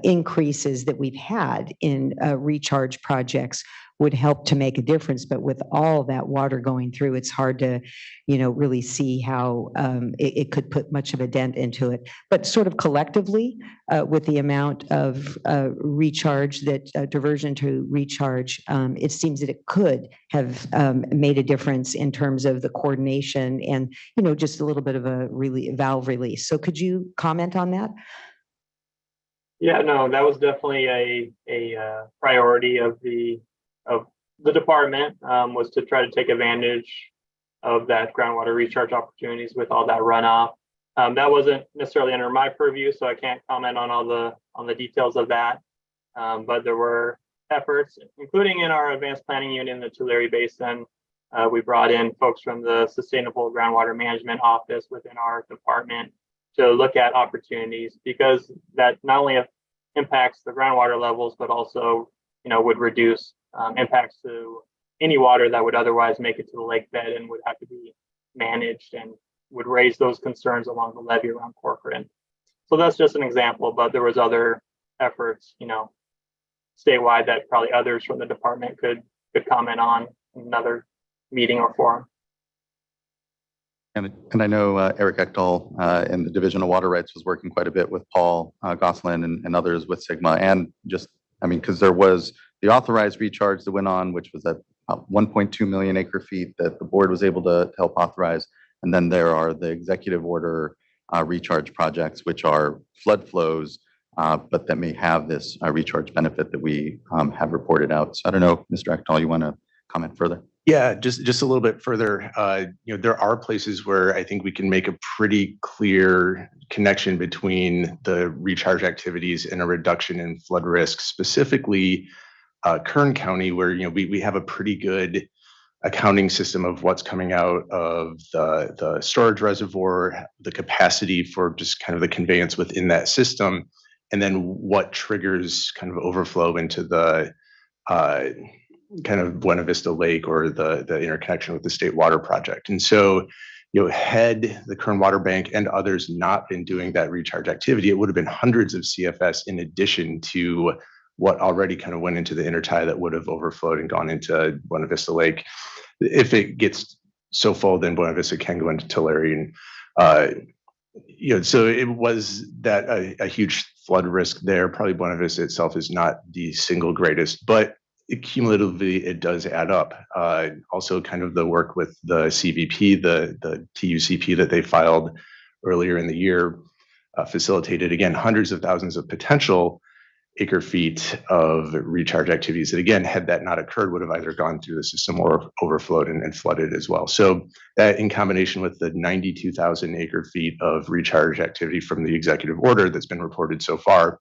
increases that we've had in recharge projects would help to make a difference. But with all that water going through, it's hard to, really see how it could put much of a dent into it. But sort of collectively, with the amount of recharge diversion to recharge, it seems that it could have made a difference in terms of the coordination and, just a little bit of a valve release. So could you comment on that? Yeah, no, that was definitely a priority of the department, was to try to take advantage of that groundwater recharge opportunities with all that runoff. That wasn't necessarily under my purview, so I can't comment on the details of that. But there were efforts, including in our advanced planning unit in the Tulare Basin. We brought in folks from the Sustainable Groundwater Management Office within our department to look at opportunities, because that not only impacts the groundwater levels, but also, would reduce impacts to any water that would otherwise make it to the lake bed and would have to be managed, and would raise those concerns along the levee around Corcoran. So that's just an example, but there was other efforts, statewide that probably others from the department could comment on in another meeting or forum. And I know Eric Ekdahl in the Division of Water Rights was working quite a bit with Paul Gosselin and others with Sigma, and just, I mean, because there was the authorized recharge that went on, which was at 1.2 million acre feet that the board was able to help authorize. And then there are the executive order recharge projects, which are flood flows, but that may have this recharge benefit that we have reported out. So I don't know, Mr. Ekdahl, you want to comment further? Yeah, just a little bit further. There are places where I think we can make a pretty clear connection between the recharge activities and a reduction in flood risk, specifically Kern County, where we have a pretty good accounting system of what's coming out of the storage reservoir, the capacity for just kind of the conveyance within that system, and then what triggers kind of overflow into the kind of Buena Vista Lake or the interconnection with the State Water Project. And so, had the Kern Water Bank and others not been doing that recharge activity, it would have been hundreds of CFS in addition to what already kind of went into the intertie that would have overflowed and gone into Buena Vista Lake. If it gets so full, then Buena Vista can go into Tulare. And, so it was that a huge flood risk there. Probably Buena Vista itself is not the single greatest, but cumulatively it does add up. Also kind of the work with the CVP, the TUCP that they filed earlier in the year, facilitated, again, hundreds of thousands of potential acre feet of recharge activities that, again, had that not occurred, would have either gone through the system or overflowed and flooded as well. So that, in combination with the 92,000 acre feet of recharge activity from the executive order that's been reported so far,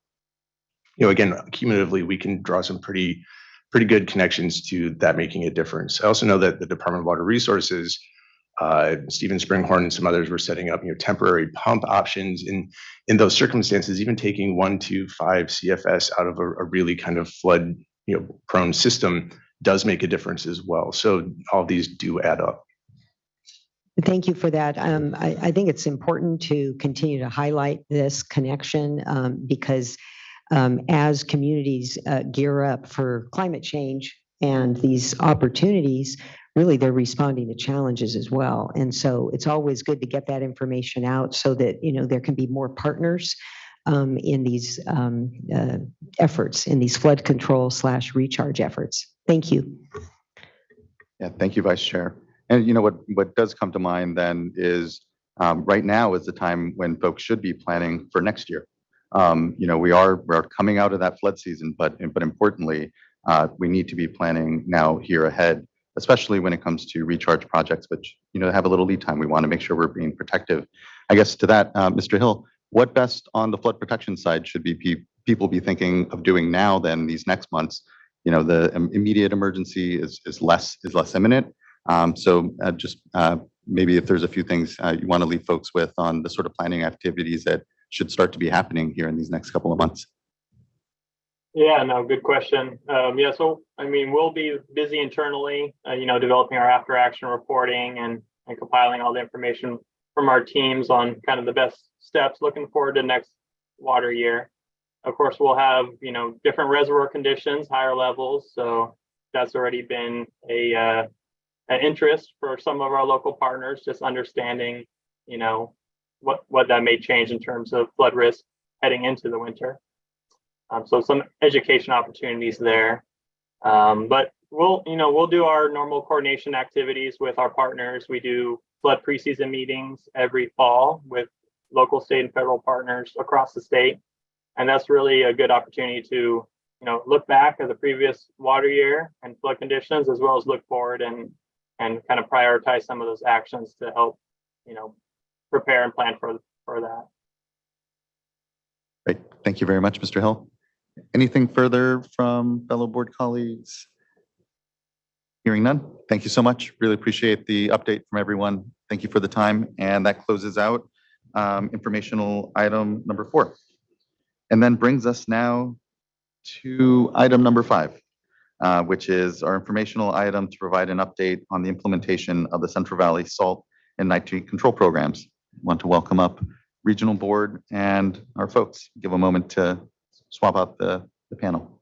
again, cumulatively, we can draw some pretty good connections to that making a difference. I also know that the Department of Water Resources, Stephen Springhorn and some others were setting up, temporary pump options in those circumstances. Even taking 1 to 5 CFS out of a really kind of flood, prone system does make a difference as well. So all these do add up. Thank you for that. I think it's important to continue to highlight this connection because as communities gear up for climate change and these opportunities, really they're responding to challenges as well. And so it's always good to get that information out so that, there can be more partners in these efforts, in these flood control / recharge efforts. Thank you. Yeah, thank you, Vice Chair. And what does come to mind then is right now is the time when folks should be planning for next year. We're coming out of that flood season, but importantly, we need to be planning now here ahead, especially when it comes to recharge projects, which, have a little lead time. We want to make sure we're being protective. I guess to that, Mr. Hill, what best on the flood protection side should people be thinking of doing now than these next months? The immediate emergency is less imminent. So just maybe if there's a few things you want to leave folks with on the sort of planning activities that should start to be happening here in these next couple of months. Yeah, no, good question. So, we'll be busy internally, developing our after action reporting and compiling all the information from our teams on kind of the best steps looking forward to next water year. Of course, we'll have, different reservoir conditions, higher levels. So that's already been an interest for some of our local partners, just understanding, what that may change in terms of flood risk heading into the winter. So some education opportunities there. But we'll do our normal coordination activities with our partners. We do flood preseason meetings every fall with local, state, and federal partners across the state. And that's really a good opportunity to, look back at the previous water year and flood conditions, as well as look forward and kind of prioritize some of those actions to help, prepare and plan for that. Great. Thank you very much, Mr. Hill. Anything further from fellow board colleagues? Hearing none. Thank you so much. Really appreciate the update from everyone. Thank you for the time. And that closes out informational item number 4. And then brings us now to item number 5, which is our informational item to provide an update on the implementation of the Central Valley Salt and Nitrate Control Programs. I want to welcome up Regional Board and our folks. Give a moment to swap out the panel.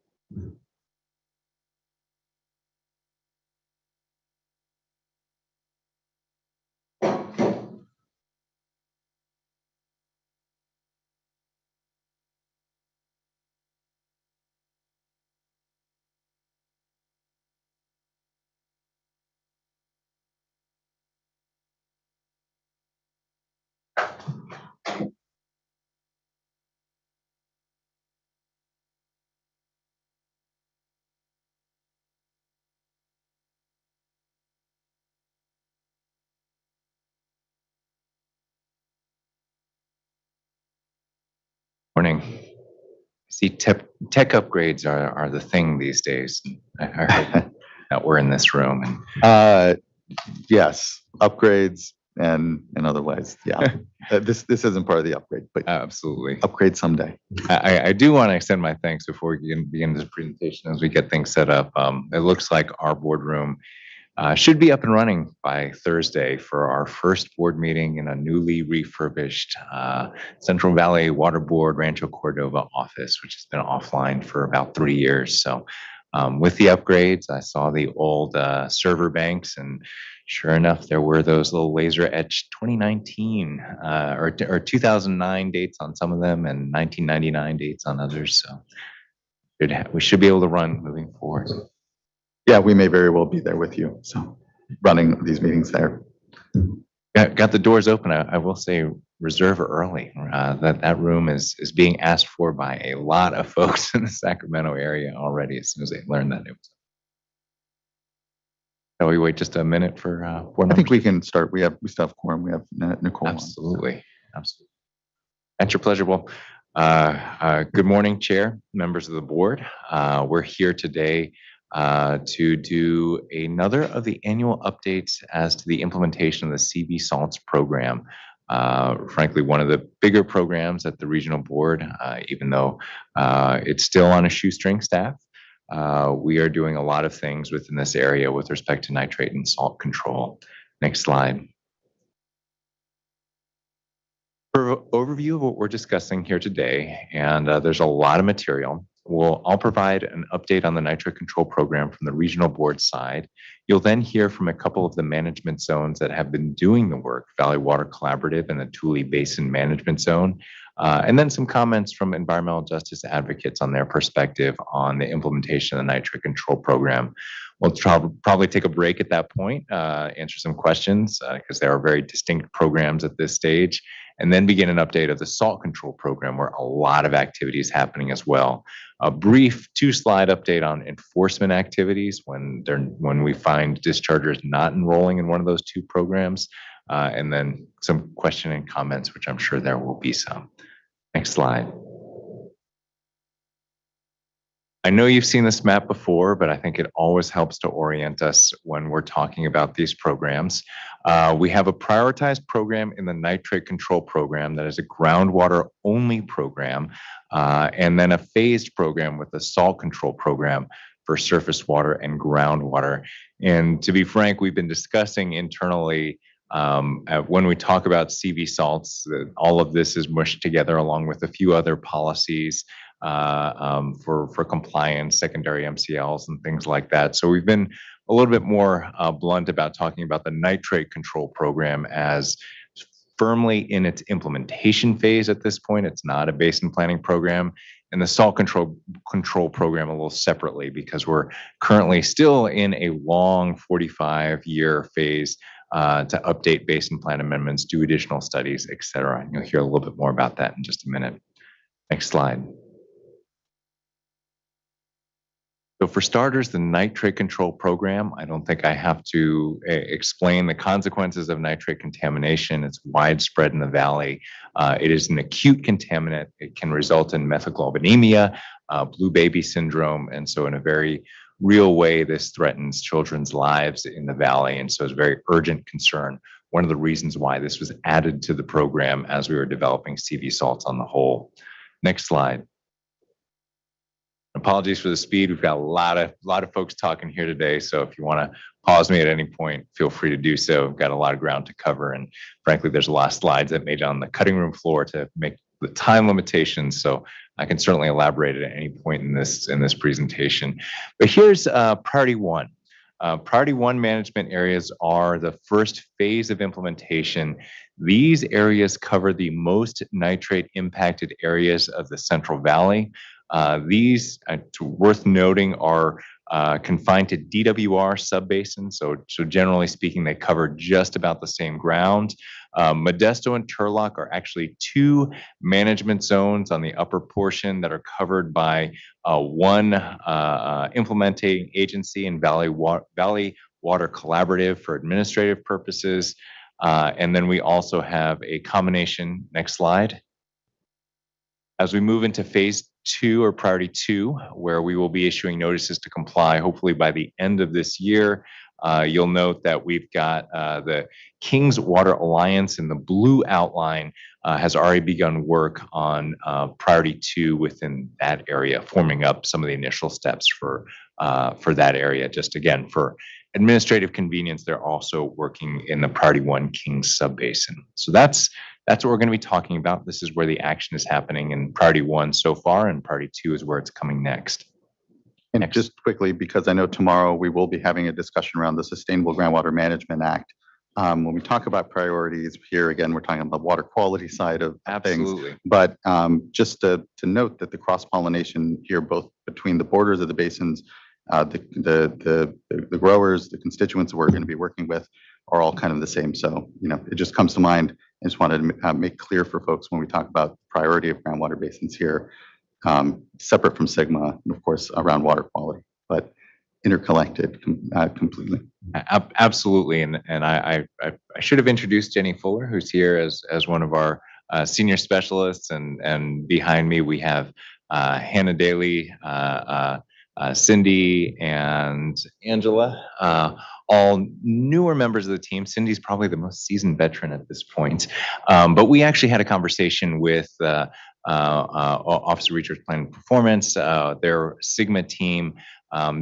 Morning. See, tech upgrades are the thing these days. I heard that we're in this room. Yes, upgrades and otherwise, yeah. This isn't part of the upgrade, but Absolutely. upgrade someday. I do want to extend my thanks before we begin this presentation as we get things set up. It looks like our boardroom should be up and running by Thursday for our first board meeting in a newly refurbished Central Valley Water Board Rancho Cordova office, which has been offline for about 3 years. So with the upgrades, I saw the old server banks, and sure enough, there were those little laser etched 2019 or 2009 dates on some of them and 1999 dates on others. So we should be able to run moving forward. Yeah, we may very well be there with you. So running these meetings there. Got the doors open. I will say reserve early. That room is being asked for by a lot of folks in the Sacramento area already as soon as they learn that news. Shall we wait just a minute for board I think members? we can start. We still have quorum. We have Nicole. on. Absolutely. Absolutely. At your pleasure. Well, good morning, Chair, members of the board. We're here today to do another of the annual updates as to the implementation of the CV Salts program. Frankly, one of the bigger programs at the regional board, even though it's still on a shoestring staff. We are doing a lot of things within this area with respect to nitrate and salt control. Next slide. For overview of what we're discussing here today, and there's a lot of material. I'll provide an update on the nitrate control program from the regional board side. You'll then hear from a couple of the management zones that have been doing the work, Valley Water Collaborative and the Tule Basin Management Zone, and then some comments from environmental justice advocates on their perspective on the implementation of the nitrate control program. We'll probably take a break at that point, answer some questions, because there are very distinct programs at this stage, and then begin an update of the salt control program, where a lot of activity is happening as well. A brief 2-slide update on enforcement activities when we find dischargers not enrolling in one of those 2 programs, and then some question and comments, which I'm sure there will be some. Next slide. I know you've seen this map before, but I think it always helps to orient us when we're talking about these programs. We have a prioritized program in the nitrate control program that is a groundwater only program, and then a phased program with a salt control program for surface water and groundwater. And to be frank, we've been discussing internally when we talk about CV salts, all of this is mushed together along with a few other policies for compliance, secondary MCLs and things like that. So we've been a little bit more blunt about talking about the nitrate control program as firmly in its implementation phase at this point. It's not a basin planning program, and the salt control program a little separately, because we're currently still in a long 45-year phase to update basin plan amendments, do additional studies, et cetera. And you'll hear a little bit more about that in just a minute. Next slide. So for starters, the nitrate control program, I don't think I have to explain the consequences of nitrate contamination. It's widespread in the valley. It is an acute contaminant. It can result in methylglobinemia, blue baby syndrome. And so in a very real way, this threatens children's lives in the valley. And so it's a very urgent concern. One of the reasons why this was added to the program as we were developing CV salts on the whole. Next slide. Apologies for the speed. We've got a lot of folks talking here today. So if you want to pause me at any point, feel free to do so. We've got a lot of ground to cover. And frankly, there's a lot of slides that made on the cutting room floor to make the time limitations. So I can certainly elaborate at any point in this presentation. But here's priority 1. Priority 1 management areas are the first phase of implementation. These areas cover the most nitrate impacted areas of the Central Valley. These, worth noting, are confined to DWR subbasins. So generally speaking, they cover just about the same ground. Modesto and Turlock are actually 2 management zones on the upper portion that are covered by one implementing agency in Valley Water Collaborative for administrative purposes. And then we also have a combination, next slide, As we move into phase 2 or priority 2, where we will be issuing notices to comply, hopefully by the end of this year, you'll note that we've got the Kings Water Alliance in the blue outline has already begun work on priority 2 within that area, forming up some of the initial steps for that area. Just again, for administrative convenience, they're also working in the priority 1 Kings subbasin. So that's what we're going to be talking about. This is where the action is happening in priority 1 so far, and priority 2 is where it's coming next. And just quickly, because I know tomorrow we will be having a discussion around the Sustainable Groundwater Management Act. When we talk about priorities here, again, we're talking about water quality side of things. Absolutely. But just to note that the cross-pollination here, both between the borders of the basins, the growers, the constituents that we're going to be working with are all kind of the same. So, it just comes to mind. I just wanted to make clear for folks when we talk about priority of groundwater basins here, separate from SGMA, and of course, around water quality, but interconnected completely. Absolutely. And I should have introduced Jenny Fuller, who's here as one of our senior specialists. And behind me, we have Hannah Daly, Cindy, and Angela, all newer members of the team. Cindy's probably the most seasoned veteran at this point. But we actually had a conversation with Office of Research Planning and Performance, their SGMA team.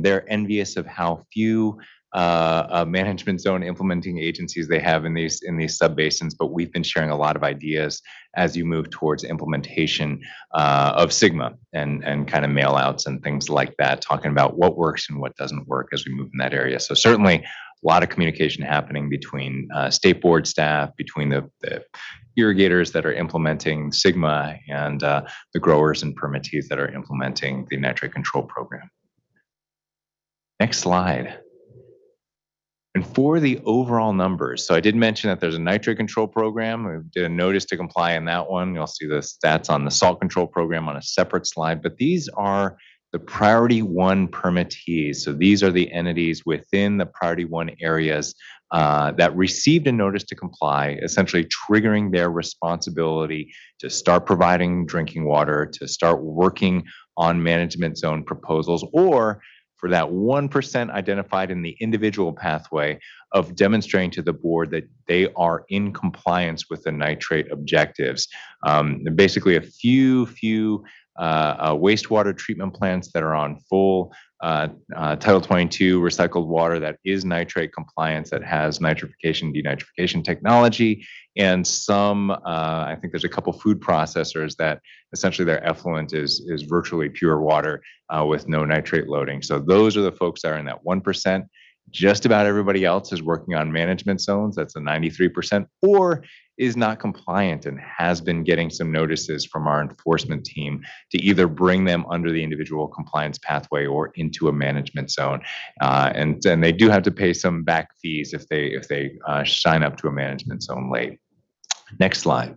They're envious of how few management zone implementing agencies they have in these subbasins, but we've been sharing a lot of ideas as you move towards implementation of SGMA and kind of mail outs and things like that, talking about what works and what doesn't work as we move in that area. So certainly a lot of communication happening between state board staff, between the irrigators that are implementing SGMA and the growers and permittees that are implementing the nitrate control program. Next slide. And for the overall numbers, so I did mention that there's a nitrate control program. We did a notice to comply in that one. You'll see the stats on the salt control program on a separate slide, but these are the priority 1 permittees. So these are the entities within the priority 1 areas that received a notice to comply, essentially triggering their responsibility to start providing drinking water, to start working on management zone proposals, or for that 1% identified in the individual pathway of demonstrating to the board that they are in compliance with the nitrate objectives. Basically a few wastewater treatment plants that are on full Title 22 recycled water that is nitrate compliance, that has nitrification, denitrification technology, and some, I think there's a couple food processors that essentially their effluent is virtually pure water with no nitrate loading. So those are the folks that are in that 1%. Just about everybody else is working on management zones. That's a 93%, or is not compliant and has been getting some notices from our enforcement team to either bring them under the individual compliance pathway or into a management zone. And they do have to pay some back fees if they sign up to a management zone late. Next slide.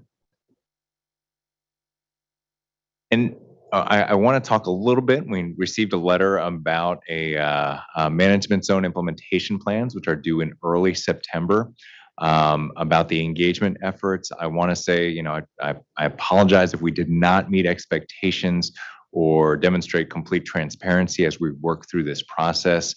And I want to talk a little bit. We received a letter about a management zone implementation plans, which are due in early September. About the engagement efforts, I want to say, I apologize if we did not meet expectations or demonstrate complete transparency as we work through this process.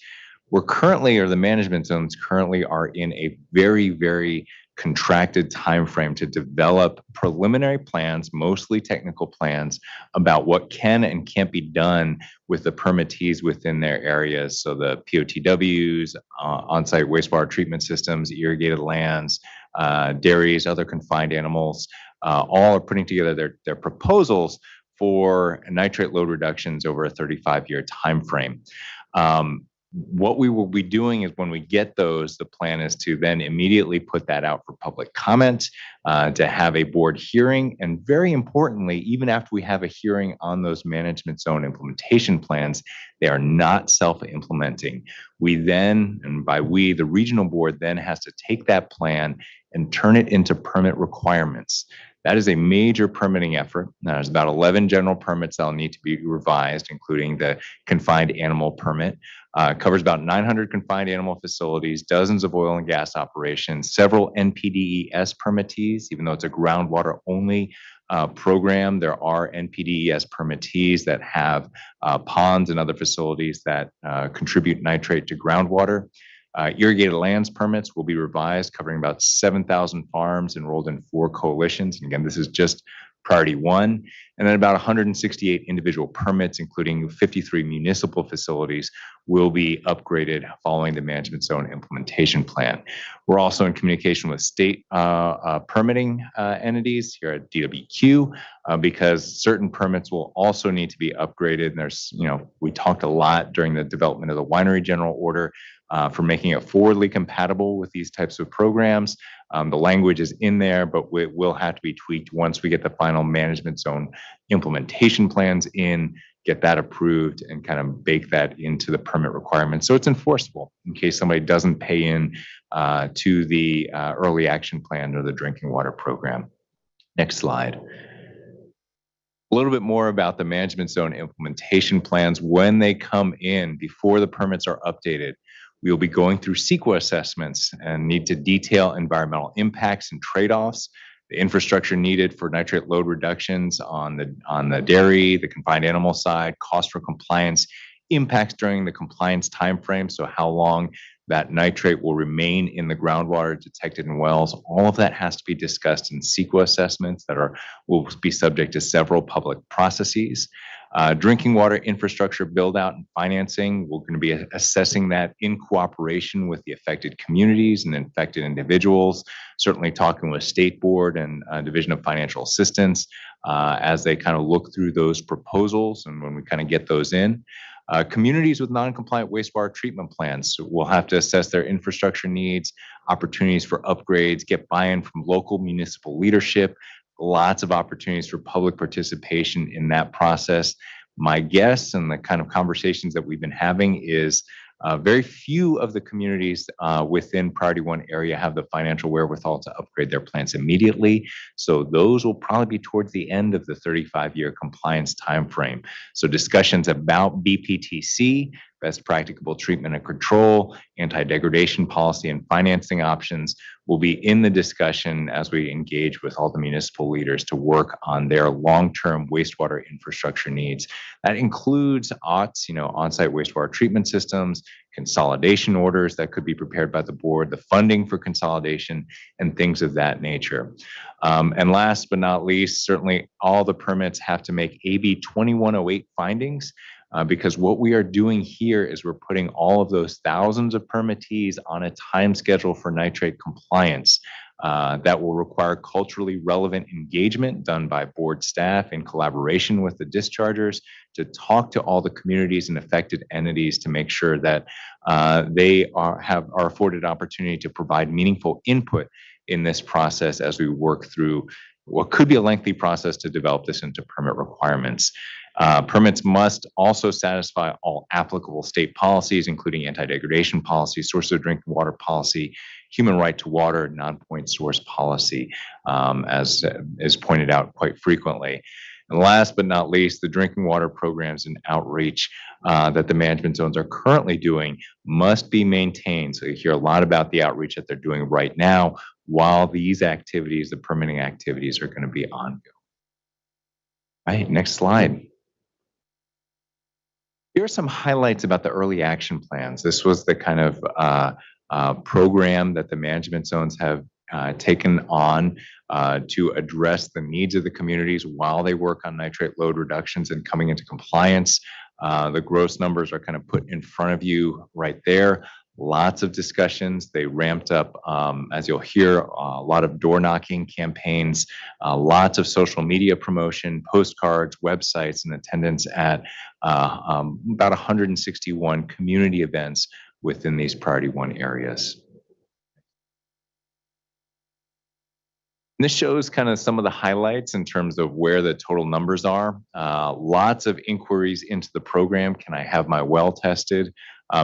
The management zones currently are in a very, very contracted timeframe to develop preliminary plans, mostly technical plans, about what can and can't be done with the permittees within their areas. So the POTWs, on-site wastewater treatment systems, irrigated lands, dairies, other confined animals, all are putting together their proposals for nitrate load reductions over a 35-year timeframe. What we will be doing is when we get those, the plan is to then immediately put that out for public comment, to have a board hearing. And very importantly, even after we have a hearing on those management zone implementation plans, they are not self-implementing. We then, and by we, the regional board then has to take that plan and turn it into permit requirements. That is a major permitting effort. There's about 11 general permits that'll need to be revised, including the confined animal permit. Covers about 900 confined animal facilities, dozens of oil and gas operations, several NPDES permittees, even though it's a groundwater only program. There are NPDES permittees that have ponds and other facilities that contribute nitrate to groundwater. Irrigated lands permits will be revised, covering about 7,000 farms enrolled in 4 coalitions. And again, this is just priority 1. And then about 168 individual permits, including 53 municipal facilities, will be upgraded following the management zone implementation plan. We're also in communication with state permitting entities here at DWQ because certain permits will also need to be upgraded. And there's, we talked a lot during the development of the winery general order for making it forwardly compatible with these types of programs. The language is in there, but it will have to be tweaked once we get the final management zone implementation plans in, get that approved, and kind of bake that into the permit requirements. So it's enforceable in case somebody doesn't pay in to the early action plan or the drinking water program. Next slide. A little bit more about the management zone implementation plans. When they come in, before the permits are updated, we will be going through CEQA assessments and need to detail environmental impacts and trade-offs, the infrastructure needed for nitrate load reductions on the dairy, the confined animal side, cost for compliance, impacts during the compliance timeframe, so how long that nitrate will remain in the groundwater detected in wells. All of that has to be discussed in CEQA assessments that will be subject to several public processes. Drinking water infrastructure build out and financing, we're going to be assessing that in cooperation with the affected communities and infected individuals, certainly talking with State Board and Division of Financial Assistance as they kind of look through those proposals and when we kind of get those in. Communities with non-compliant wastewater treatment plants will have to assess their infrastructure needs, opportunities for upgrades, get buy-in from local municipal leadership, lots of opportunities for public participation in that process. My guess and the kind of conversations that we've been having is very few of the communities within Priority 1 area have the financial wherewithal to upgrade their plants immediately. So those will probably be towards the end of the 35-year compliance timeframe. So discussions about BPTC, best practicable treatment and control, anti-degradation policy and financing options will be in the discussion as we engage with all the municipal leaders to work on their long-term wastewater infrastructure needs. That includes OTS, on-site wastewater treatment systems, consolidation orders that could be prepared by the board, the funding for consolidation, and things of that nature. And last but not least, certainly all the permits have to make AB 2108 findings. Because what we are doing here is we're putting all of those thousands of permittees on a time schedule for nitrate compliance that will require culturally relevant engagement done by board staff in collaboration with the dischargers to talk to all the communities and affected entities to make sure that they are afforded opportunity to provide meaningful input in this process as we work through what could be a lengthy process to develop this into permit requirements. Permits must also satisfy all applicable state policies, including anti-degradation policy, source of drinking water policy, human right to water, non-point source policy, as is pointed out quite frequently. And last but not least, the drinking water programs and outreach that the management zones are currently doing must be maintained. So you hear a lot about the outreach that they're doing right now, while these activities, the permitting activities, are going to be ongoing. All right, next slide. Here are some highlights about the early action plans. This was the kind of program that the management zones have taken on to address the needs of the communities while they work on nitrate load reductions and coming into compliance. The gross numbers are kind of put in front of you right there. Lots of discussions. They ramped up, as you'll hear, a lot of door knocking campaigns, lots of social media promotion, postcards, websites, and attendance at about 161 community events within these Priority 1 areas. And this shows kind of some of the highlights in terms of where the total numbers are. Lots of inquiries into the program. Can I have my well tested?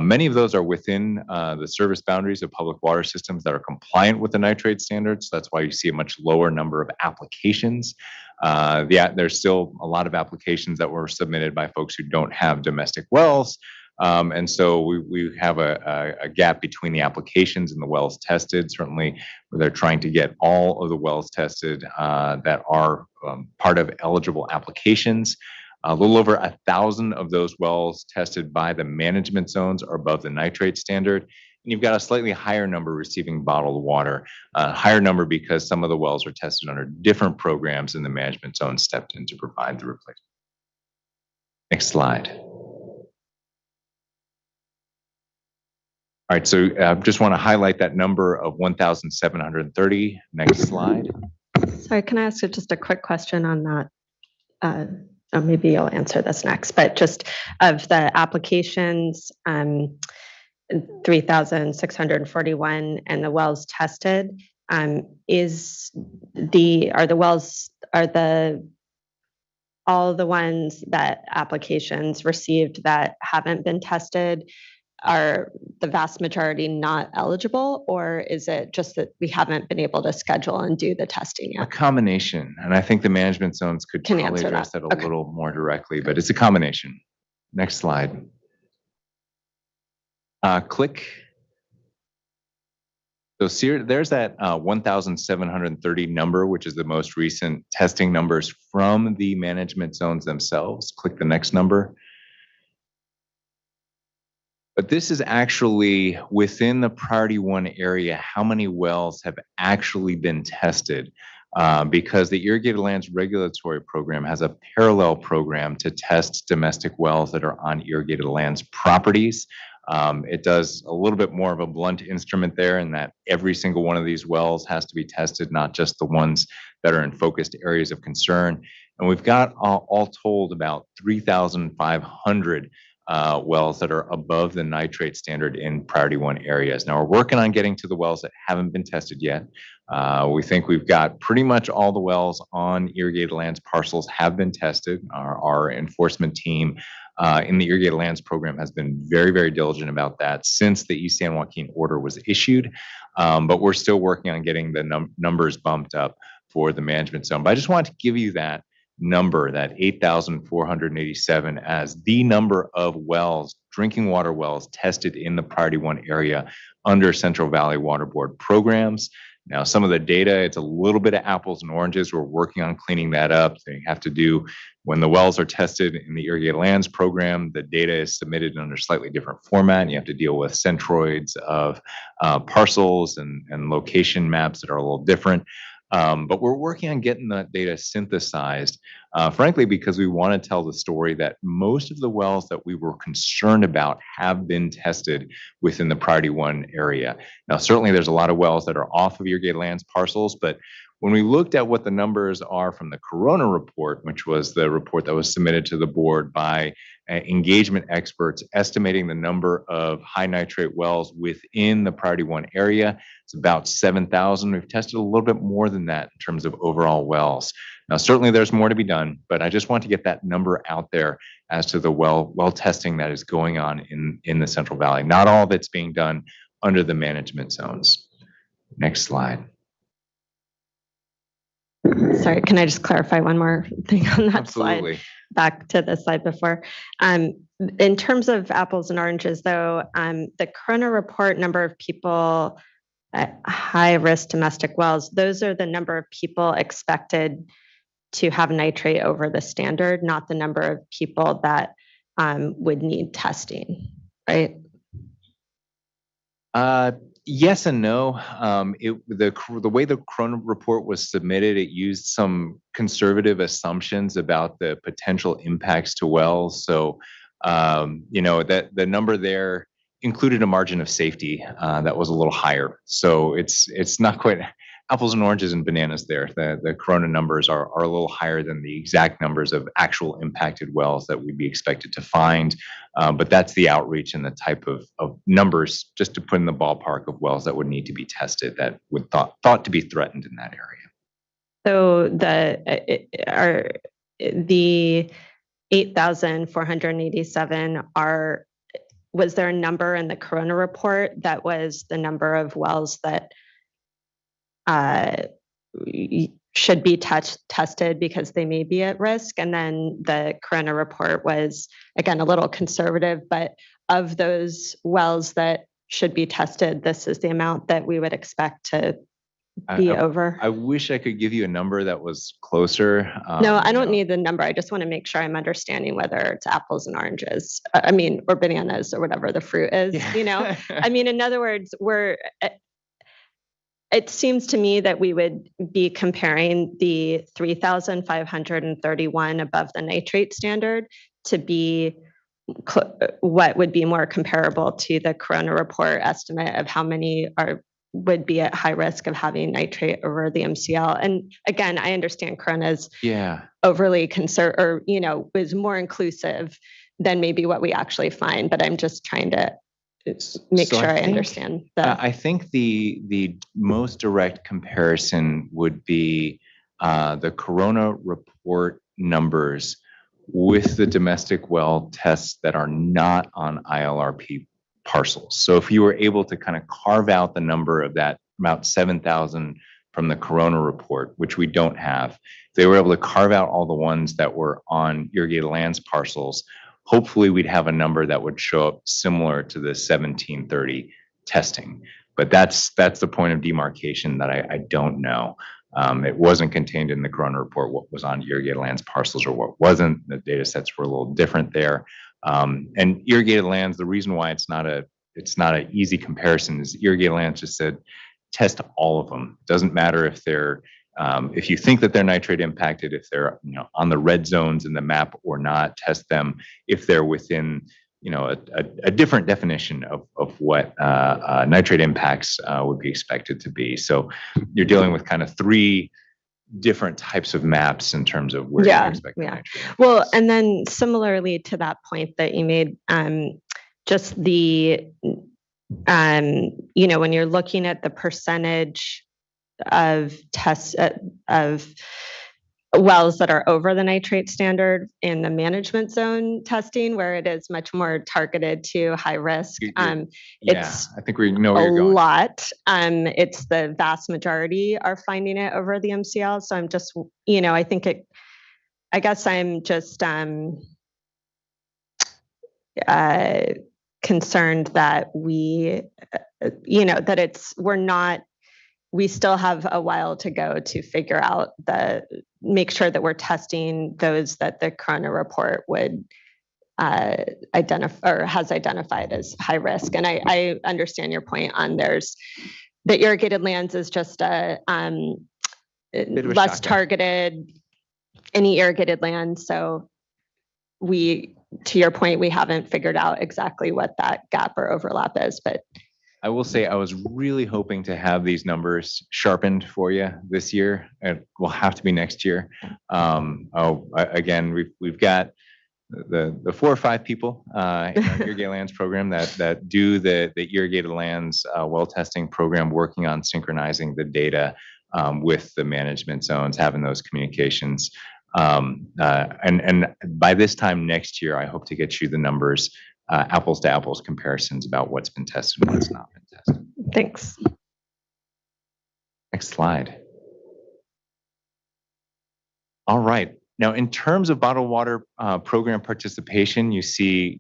Many of those are within the service boundaries of public water systems that are compliant with the nitrate standards. That's why you see a much lower number of applications. There's still a lot of applications that were submitted by folks who don't have domestic wells, And so we have a gap between the applications and the wells tested. Certainly, they're trying to get all of the wells tested that are part of eligible applications. A little over 1,000 of those wells tested by the management zones are above the nitrate standard. And you've got a slightly higher number receiving bottled water, a higher number because some of the wells are tested under different programs and the management zone stepped in to provide the replacement. Next slide. All right, so just want to highlight that number of 1,730. Next slide. Sorry, can I ask you just a quick question on that? Or maybe you'll answer this next, but just of the applications, 3,641 and the wells tested, all the ones that applications received that haven't been tested, are the vast majority not eligible, or is it just that we haven't been able to schedule and do the testing A yet? combination, and I think the management zones could Can probably answer address that. that a Okay. little more directly, but it's a combination. Next slide. Click. So there's that 1,730 number, which is the most recent testing numbers from the management zones themselves. Click the next number. But this is actually within the priority 1 area, how many wells have actually been tested, because the Irrigated Lands Regulatory Program has a parallel program to test domestic wells that are on irrigated lands properties. It does a little bit more of a blunt instrument there in that every single one of these wells has to be tested, not just the ones that are in focused areas of concern. And we've got all told about 3,500 wells that are above the nitrate standard in priority 1 areas. Now we're working on getting to the wells that haven't been tested yet. We think we've got pretty much all the wells on irrigated lands parcels have been tested. Our enforcement team in the Irrigated Lands Program has been very, very diligent about that since the East San Joaquin order was issued. But we're still working on getting the numbers bumped up for the management zone. But I just wanted to give you that number, that 8,487, as the number of wells, drinking water wells tested in the priority 1 area under Central Valley Water Board programs. Now, some of the data, it's a little bit of apples and oranges. We're working on cleaning that up. So you have to do, when the wells are tested in the Irrigated Lands Program, the data is submitted under slightly different format. And you have to deal with centroids of parcels and location maps that are a little different. But we're working on getting that data synthesized, frankly, because we want to tell the story that most of the wells that we were concerned about have been tested within the priority 1 area. Now, certainly there's a lot of wells that are off of irrigated lands parcels, but when we looked at what the numbers are from the Corona report, which was the report that was submitted to the board by engagement experts estimating the number of high nitrate wells within the priority 1 area, it's about 7,000. We've tested a little bit more than that in terms of overall wells. Now, certainly there's more to be done, but I just want to get that number out there as to the well testing that is going on in the Central Valley. Not all of it's being done under the management zones. Next slide. Sorry, can I just clarify one more thing on that Absolutely. slide? Back to the slide before. In terms of apples and oranges, though, the Corona report number of people at high-risk domestic wells, those are the number of people expected to have nitrate over the standard, not the number of people that would need testing, right? Yes and no. The way the Corona report was submitted, it used some conservative assumptions about the potential impacts to wells. So, that the number there included a margin of safety that was a little higher. So it's not quite apples and oranges and bananas there. The Corona numbers are a little higher than the exact numbers of actual impacted wells that we'd be expected to find. But that's the outreach and the type of numbers just to put in the ballpark of wells that would need to be tested that would thought to be threatened in that area. So the 8,487 was there a number in the Corona report that was the number of wells that should be tested because they may be at risk? And then the Corona report was, again, a little conservative, but of those wells that should be tested, this is the amount that we would expect to be over? I wish I could give you a number that was closer. No, I don't No. need the number. I just want to make sure I'm understanding whether it's apples and oranges. I mean, or bananas or whatever the fruit is, you know? I mean, in other words, it seems to me that we would be comparing the 3,531 above the nitrate standard to be what would be more comparable to the Corona report estimate of how many would be at high risk of having nitrate over the MCL. And again, I understand Corona's overly concerned, or, you know, is more inclusive than maybe what we actually find, but I'm just trying to make sure I understand that. I think the most direct comparison would be the Corona report numbers with the domestic well tests that are not on ILRP parcels. So if you were able to kind of carve out the number of that about 7,000 from the Corona report, which we don't have, if they were able to carve out all the ones that were on irrigated lands parcels, hopefully we'd have a number that would show up similar to the 1730 testing. But that's the point of demarcation that I don't know. It wasn't contained in the Corona report what was on irrigated lands parcels or what wasn't. The data sets were a little different there. And irrigated lands, the reason why it's not an easy comparison is irrigated lands just said test all of them. Doesn't matter if they're if you think that they're nitrate impacted, if they're on the red zones in the map or not, test them if they're within a different definition of what nitrate impacts would be expected to be. So you're dealing with kind of three different types of maps in terms of where you're expecting nitrate. Well, and then similarly to that point that you made, just the when you're looking at the percentage of tests of wells that are over the nitrate standard in the management zone testing, where it is much more targeted to high risk. It's I think we know where you're going. A lot. It's the vast majority are finding it over the MCL. So I'm just, I guess I'm just concerned that we still have a while to go to figure out make sure that we're testing those that the Corona report would identify or has identified as high risk. And I understand your point on the irrigated lands is just a less targeted, any irrigated land. So to your point, we haven't figured out exactly what that gap or overlap is, but I will say I was really hoping to have these numbers sharpened for you this year. It will have to be next year. Again, we've got the 4 or 5 people in our irrigated lands program that do the irrigated lands well testing program, working on synchronizing the data with the management zones, having those communications. And by this time next year, I hope to get you the numbers, apples to apples comparisons about what's been tested and what's not been tested. Thanks. Next slide. All right. Now, in terms of bottled water program participation, you see,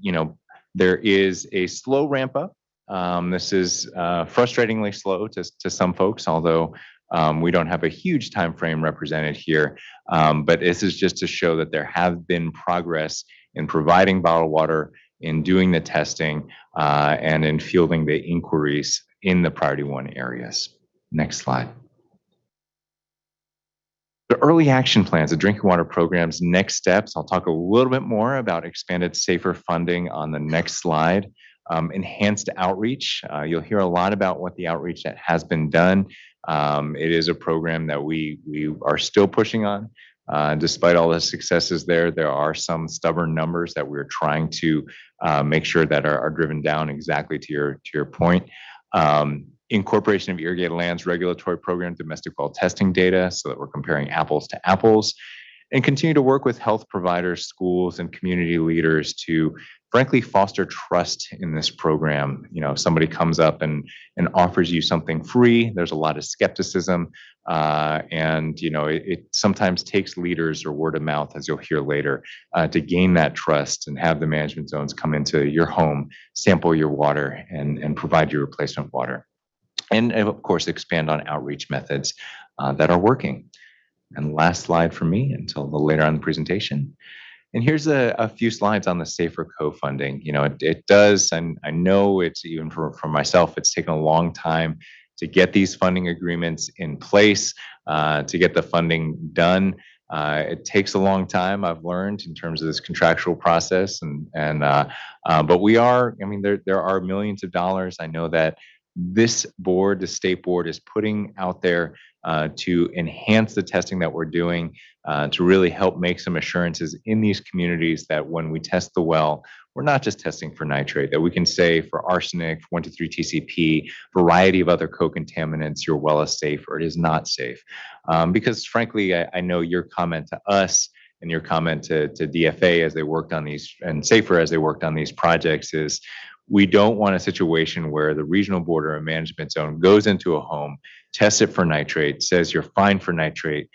there is a slow ramp up. This is frustratingly slow to some folks, although we don't have a huge time frame represented here. But this is just to show that there have been progress in providing bottled water, in doing the testing, and in fielding the inquiries in the priority 1 areas. Next slide. The early action plans, the drinking water program's next steps. I'll talk a little bit more about expanded SAFER funding on the next slide. Enhanced outreach. You'll hear a lot about what the outreach that has been done. It is a program that we are still pushing on. Despite all the successes there are some stubborn numbers that we're trying to make sure that are driven down exactly to your point. Incorporation of irrigated lands regulatory program, domestic well testing data, so that we're comparing apples to apples, and continue to work with health providers, schools, and community leaders to frankly, foster trust in this program. You know, if somebody comes up and offers you something free, there's a lot of skepticism. And, you know, it sometimes takes leaders or word of mouth, as you'll hear later, to gain that trust and have the management zones come into your home, sample your water, and provide you replacement water. And of course, expand on outreach methods that are working. And last slide for me until a little later on in the presentation. And here's a few slides on the safer co-funding. You know, it does, and I know it's even for myself, it's taken a long time to get these funding agreements in place, to get the funding done. It takes a long time, I've learned, in terms of this contractual process. But we are, I mean, there are millions of dollars. I know that this board, the state board, is putting out there to enhance the testing that we're doing, to really help make some assurances in these communities that when we test the well, we're not just testing for nitrate, that we can say for arsenic, 123 TCP, variety of other co-contaminants, your well is safe or it is not safe. Because frankly, I know your comment to us and your comment to DFA as they worked on these, and SAFER as they worked on these projects, is we don't want a situation where the regional board or a management zone goes into a home, tests it for nitrate, says you're fine for nitrate,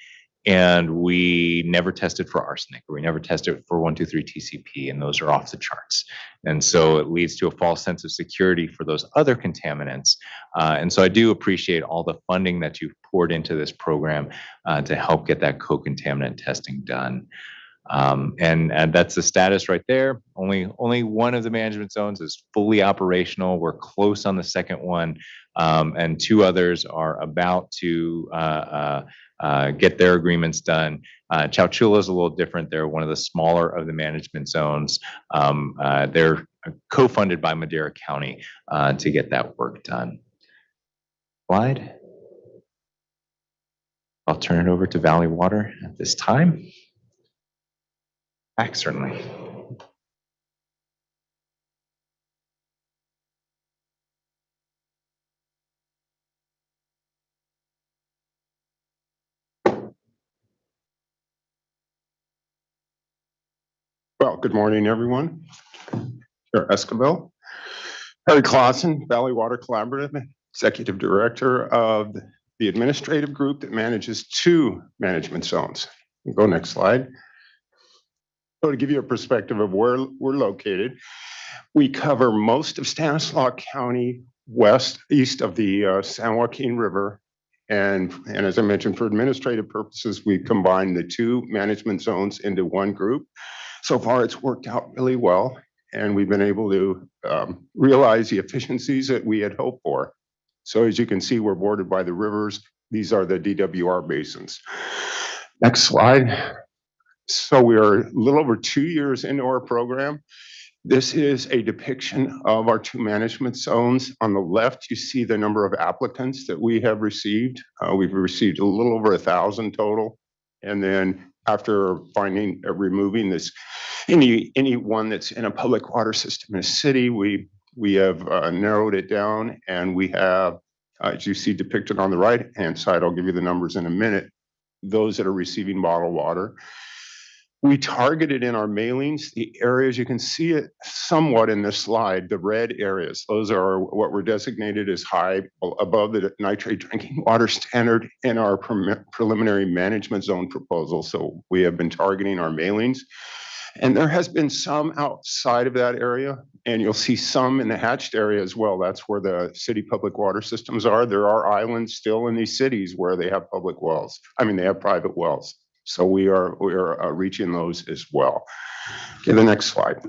and we never tested for arsenic, or we never tested for 123 TCP, and those are off the charts. And so it leads to a false sense of security for those other contaminants. And so I do appreciate all the funding that you've poured into this program to help get that co-contaminant testing done. And that's the status right there. Only one of the management zones is fully operational. We're close on the second one, and two others are about to get their agreements done. Chowchilla is a little different. They're one of the smaller of the management zones. They're co-funded by Madera County to get that work done. Slide. I'll turn it over to Valley Water at this time. Back, certainly. Well, good morning, everyone. Chair Esquivel. Harry Clausen, Valley Water Collaborative, Executive Director of the administrative group that manages 2 management zones. Go next slide. So to give you a perspective of where we're located, we cover most of Stanislaus County east of the San Joaquin River. And as I mentioned, for administrative purposes, we combined the 2 management zones into one group. So far, it's worked out really well, and we've been able to realize the efficiencies that we had hoped for. So as you can see, we're bordered by the rivers. These are the DWR basins. Next slide. So we are a little over 2 years into our program. This is a depiction of our 2 management zones. On the left, you see the number of applicants that we have received. We've received a little over 1,000 total. And then after removing this, any one that's in a public water system in a city, we have narrowed it down, and we have, as you see depicted on the right-hand side, I'll give you the numbers in a minute, those that are receiving bottled water. We targeted in our mailings the areas, you can see it somewhat in this slide, the red areas. Those are what were designated as high above the nitrate drinking water standard in our preliminary management zone proposal. So we have been targeting our mailings. And there has been some outside of that area, and you'll see some in the hatched area as well. That's where the city public water systems are. There are islands still in these cities where they have public wells. I mean, they have private wells. So we are reaching those as well. Okay, the next slide.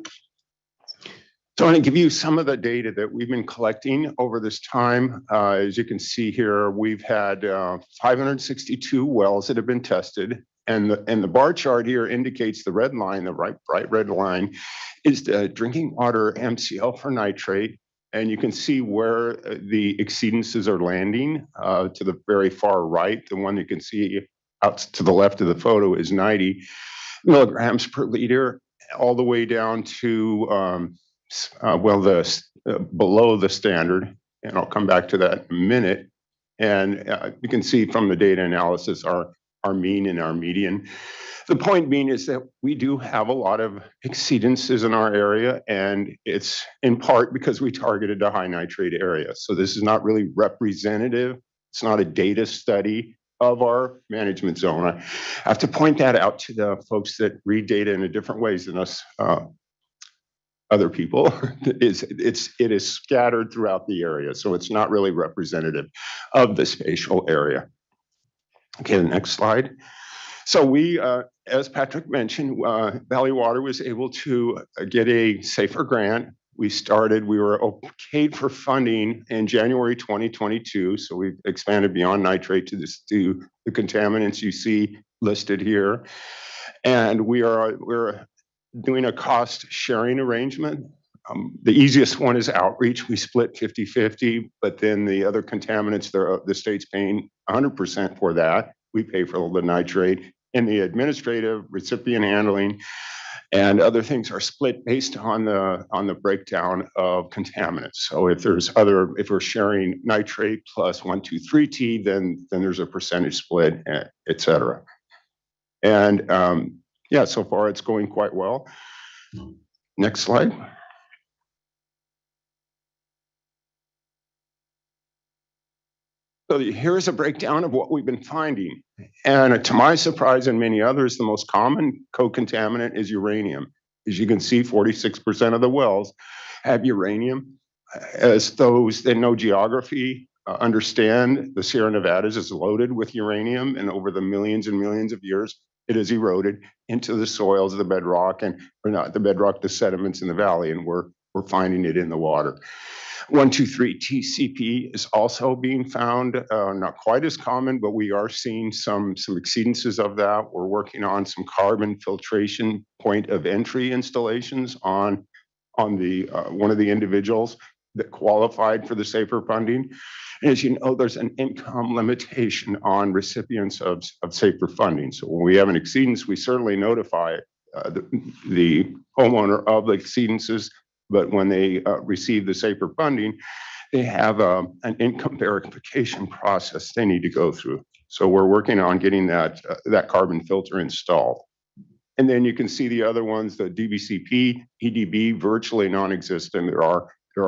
So I'm going to give you some of the data that we've been collecting over this time. As you can see here, we've had 562 wells that have been tested. And the bar chart here indicates the red line, the bright red line, is the drinking water MCL for nitrate. And you can see where the exceedances are landing to the very far right. The one you can see out to the left of the photo is 90 milligrams per liter, all the way down to, below the standard. And I'll come back to that in a minute. And you can see from the data analysis, our our mean and our median. The point being is that we do have a lot of exceedances in our area, and it's in part because we targeted a high nitrate area. So this is not really representative. It's not a data study of our management zone. I have to point that out to the folks that read data in a different ways than us other people. It is scattered throughout the area, so it's not really representative of the spatial area. Okay, the next slide. So we, as Patrick mentioned, Valley Water was able to get a SAFER grant. We were okayed for funding in January 2022. So we've expanded beyond nitrate to the contaminants you see listed here. And we're doing a cost sharing arrangement. The easiest one is outreach. We split 50-50, but then the other contaminants, the state's paying 100% for that. We pay for the nitrate, and the administrative recipient handling and other things are split based on the breakdown of contaminants. So if we're sharing nitrate plus 1,2,3-T, then there's a percentage split, et cetera. And yeah, so far it's going quite well. Next slide. So here's a breakdown of what we've been finding. And to my surprise and many others, the most common co-contaminant is uranium. As you can see, 46% of the wells have uranium. As those that know geography understand, the Sierra Nevadas is loaded with uranium, and over the millions and millions of years, it has eroded into the soils of the bedrock, or not the bedrock, the sediments in the valley, and we're finding it in the water. 1,2,3-TCP is also being found, not quite as common, but we are seeing some exceedances of that. We're working on some carbon filtration point of entry installations on the one of the individuals that qualified for the SAFER funding. And as you know, there's an income limitation on recipients of SAFER funding. So when we have an exceedance, we certainly notify the homeowner of the exceedances. But when they receive the SAFER funding, they have an income verification process they need to go through. So we're working on getting that carbon filter installed. And then you can see the other ones, the DBCP, EDB, virtually non-existent. There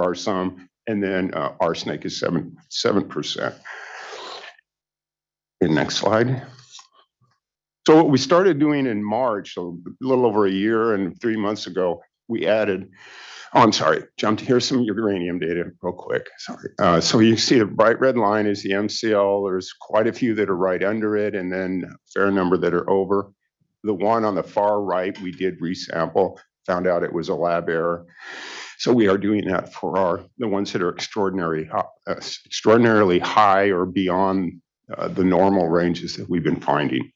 are some, and then arsenic is 7%. Okay, next slide. So what we started doing in March, so a little over a year and 3 months ago, we added. Oh, I'm sorry, jumped. Here's some uranium data real quick, sorry. So you see the bright red line is the MCL. There's quite a few that are right under it, and then a fair number that are over. The one on the far right, we did resample, found out it was a lab error. So we are doing that for the ones that are extraordinarily high or beyond the normal ranges that we've been finding.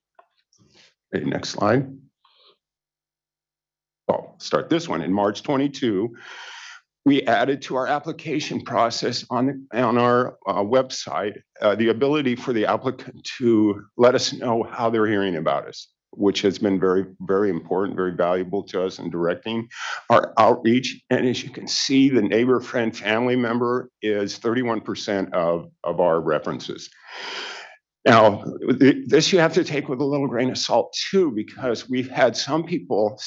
Okay, next slide. I'll start this one. In March 22, we added to our application process on our website the ability for the applicant to let us know how they're hearing about us, which has been very, very important, very valuable to us in directing our outreach. And as you can see, the neighbor, friend, family member is 31% of our references. Now, this you have to take with a little grain of salt too, because we've had some people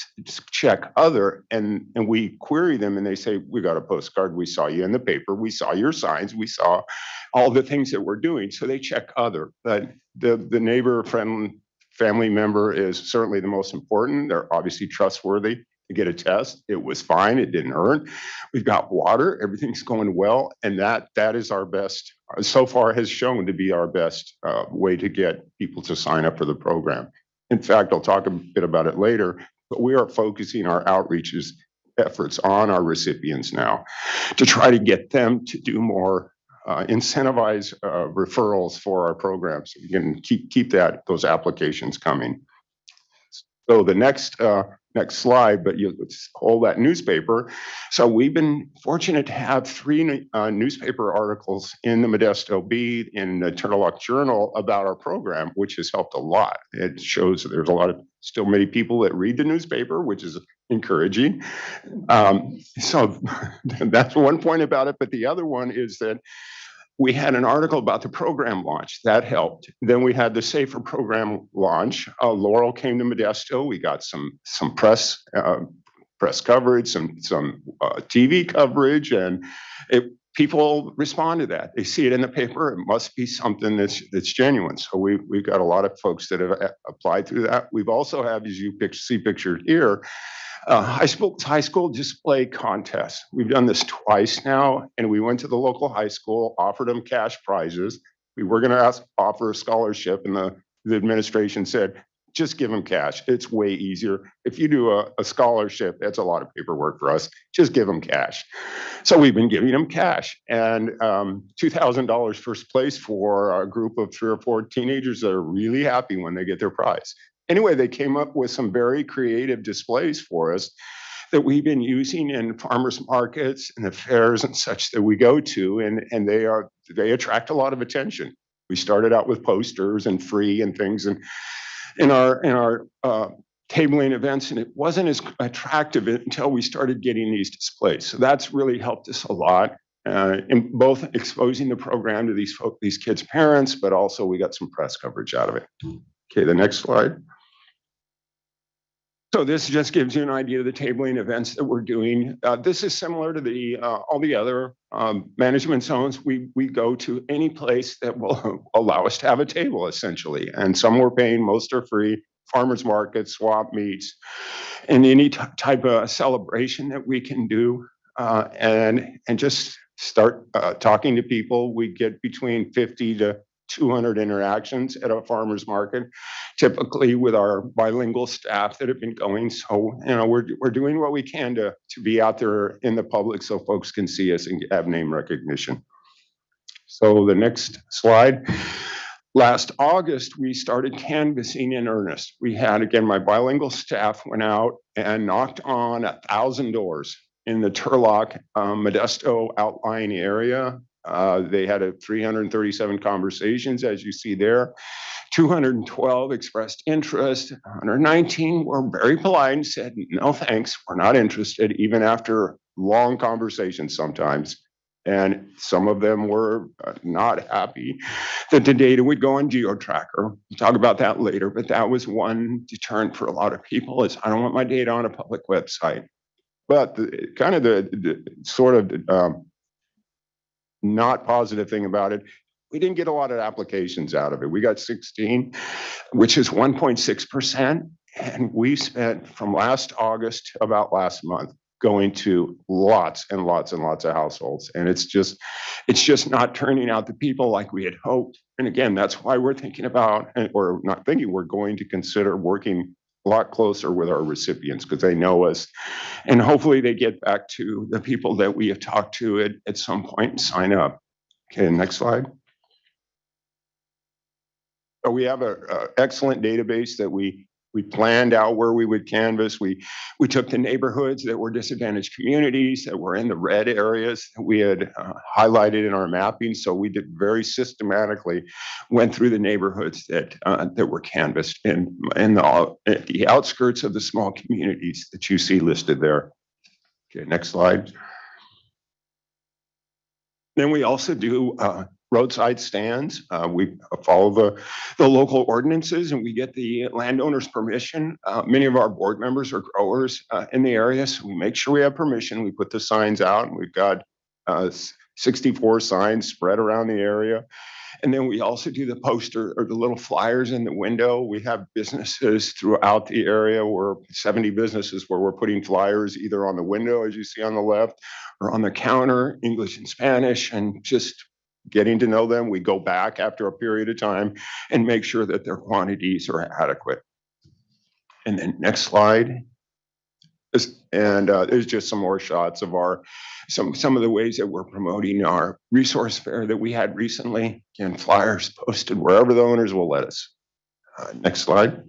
check other, and we query them and they say, we got a postcard, we saw you in the paper, we saw your signs, we saw all the things that we're doing. So they check other, but the neighbor, friend, family member is certainly the most important. They're obviously trustworthy. To get a test, it was fine, it didn't hurt. We've got water, everything's going well, and that is our best, so far has shown to be our best way to get people to sign up for the program. In fact, I'll talk a bit about it later, but we are focusing our outreaches efforts on our recipients now to try to get them to do more incentivize referrals for our programs. So we can keep those applications coming. So the next slide, but you hold that newspaper. So we've been fortunate to have 3 newspaper articles in the Modesto Bee, in the Turtle Rock Journal about our program, which has helped a lot. It shows that there's still many people that read the newspaper, which is encouraging. So that's one point about it. But the other one is that We had an article about the program launch. That helped. Then we had the Safer program launch. Laurel came to Modesto. We got some press coverage, some TV coverage, and people respond to that. They see it in the paper. It must be something that's genuine. So we've got a lot of folks that have applied through that. We've also had, as you see pictured here, high school display contest. We've done this twice now, and we went to the local high school, offered them cash prizes. We were going to offer a scholarship, and the administration said, just give them cash. It's way easier. If you do a scholarship, that's a lot of paperwork for us. Just give them cash. So we've been giving them cash, and $2,000 first place for a group of 3 or 4 teenagers that are really happy when they get their prize. Anyway, they came up with some very creative displays for us that we've been using in farmers markets and the fairs and such that we go to, and they attract a lot of attention. We started out with posters and free and things, and in our tabling events, and it wasn't as attractive until we started getting these displays. So that's really helped us a lot in both exposing the program to these kids' parents, but also we got some press coverage out of it. Okay, the next slide. So this just gives you an idea of the tabling events that we're doing. This is similar to all the other management zones. We go to any place that will allow us to have a table, essentially. And some we're paying, most are free. Farmers markets, swap meets, and any type of celebration that we can do, and just start talking to people. We get between 50 to 200 interactions at a farmer's market, typically with our bilingual staff that have been going. So, we're doing what we can to be out there in the public so folks can see us and have name recognition. So the next slide. Last August, we started canvassing in earnest. We had, again, my bilingual staff went out and knocked on 1,000 doors in the Turlock, Modesto outlying area. They had 337 conversations, as you see there. 212 expressed interest. 119 were very polite and said, no thanks, we're not interested, even after long conversations sometimes. And some of them were not happy that the data would go on GeoTracker. We'll talk about that later, but that was one deterrent for a lot of people is I don't want my data on a public website. But the sort of not positive thing about it, we didn't get a lot of applications out of it. We got 16, which is 1.6%. And we spent from last August to about last month going to lots and lots and lots of households. And it's just not turning out the people like we had hoped. And again, that's why we're thinking about, or not thinking, we're going to consider working a lot closer with our recipients because they know us. And hopefully they get back to the people that we have talked to at some point and sign up. Okay, next slide. So we have an excellent database that we planned out where we would canvass. We took the neighborhoods that were disadvantaged communities that were in the red areas that we had highlighted in our mapping. So we did very systematically went through the neighborhoods that were canvassed at the outskirts of the small communities that you see listed there. Okay, next slide. Then we also do roadside stands. We follow the local ordinances and we get the landowner's permission. Many of our board members are growers in the area, so we make sure we have permission. We put the signs out and we've got 64 signs spread around the area. And then we also do the poster or the little flyers in the window. We have businesses throughout the area. We're 70 businesses where we're putting flyers either on the window, as you see on the left, or on the counter, English and Spanish, and just getting to know them. We go back after a period of time and make sure that their quantities are adequate. And then next slide. There's just some more shots of some of the ways that we're promoting our resource fair that we had recently. Again, flyers posted wherever the owners will let us. Next slide.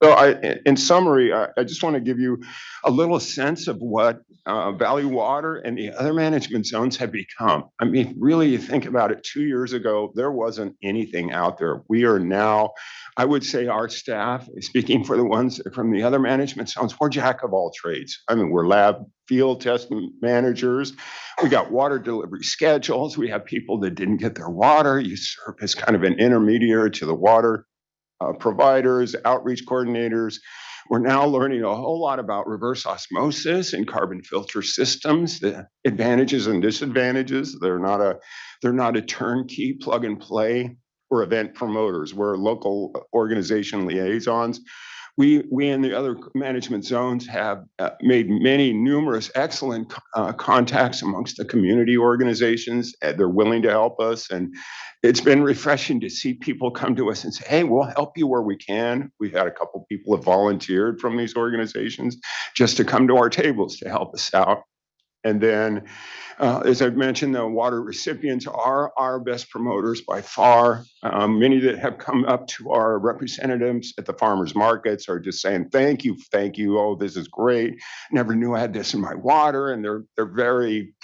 So in summary, I just want to give you a little sense of what Valley Water and the other management zones have become. I mean, really, you think about it, 2 years ago, there wasn't anything out there. We are now, I would say our staff, speaking for the ones from the other management zones, we're jack of all trades. I mean, we're lab field test managers. We got water delivery schedules. We have people that didn't get their water. You serve as kind of an intermediary to the water providers, outreach coordinators. We're now learning a whole lot about reverse osmosis and carbon filter systems, the advantages and disadvantages. They're not a turnkey plug and play. We're event promoters. We're local organization liaisons. We in the other management zones have made numerous excellent contacts amongst the community organizations. They're willing to help us, and it's been refreshing to see people come to us and say, "Hey, we'll help you where we can." We've had a couple people have volunteered from these organizations just to come to our tables to help us out. And then, as I've mentioned, the water recipients are our best promoters by far. Many that have come up to our representatives at the farmers markets are just saying, thank you. Oh, this is great. Never knew I had this in my water. And they're very,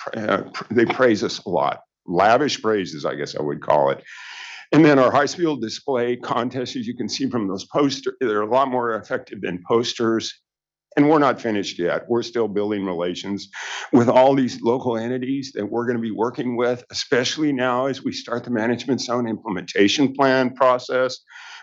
they praise us a lot. Lavish praises, I guess I would call it. And then our high-speed display contests, as you can see from those posters, they're a lot more effective than posters. And we're not finished yet. We're still building relations with all these local entities that we're going to be working with, especially now as we start the management zone implementation plan process.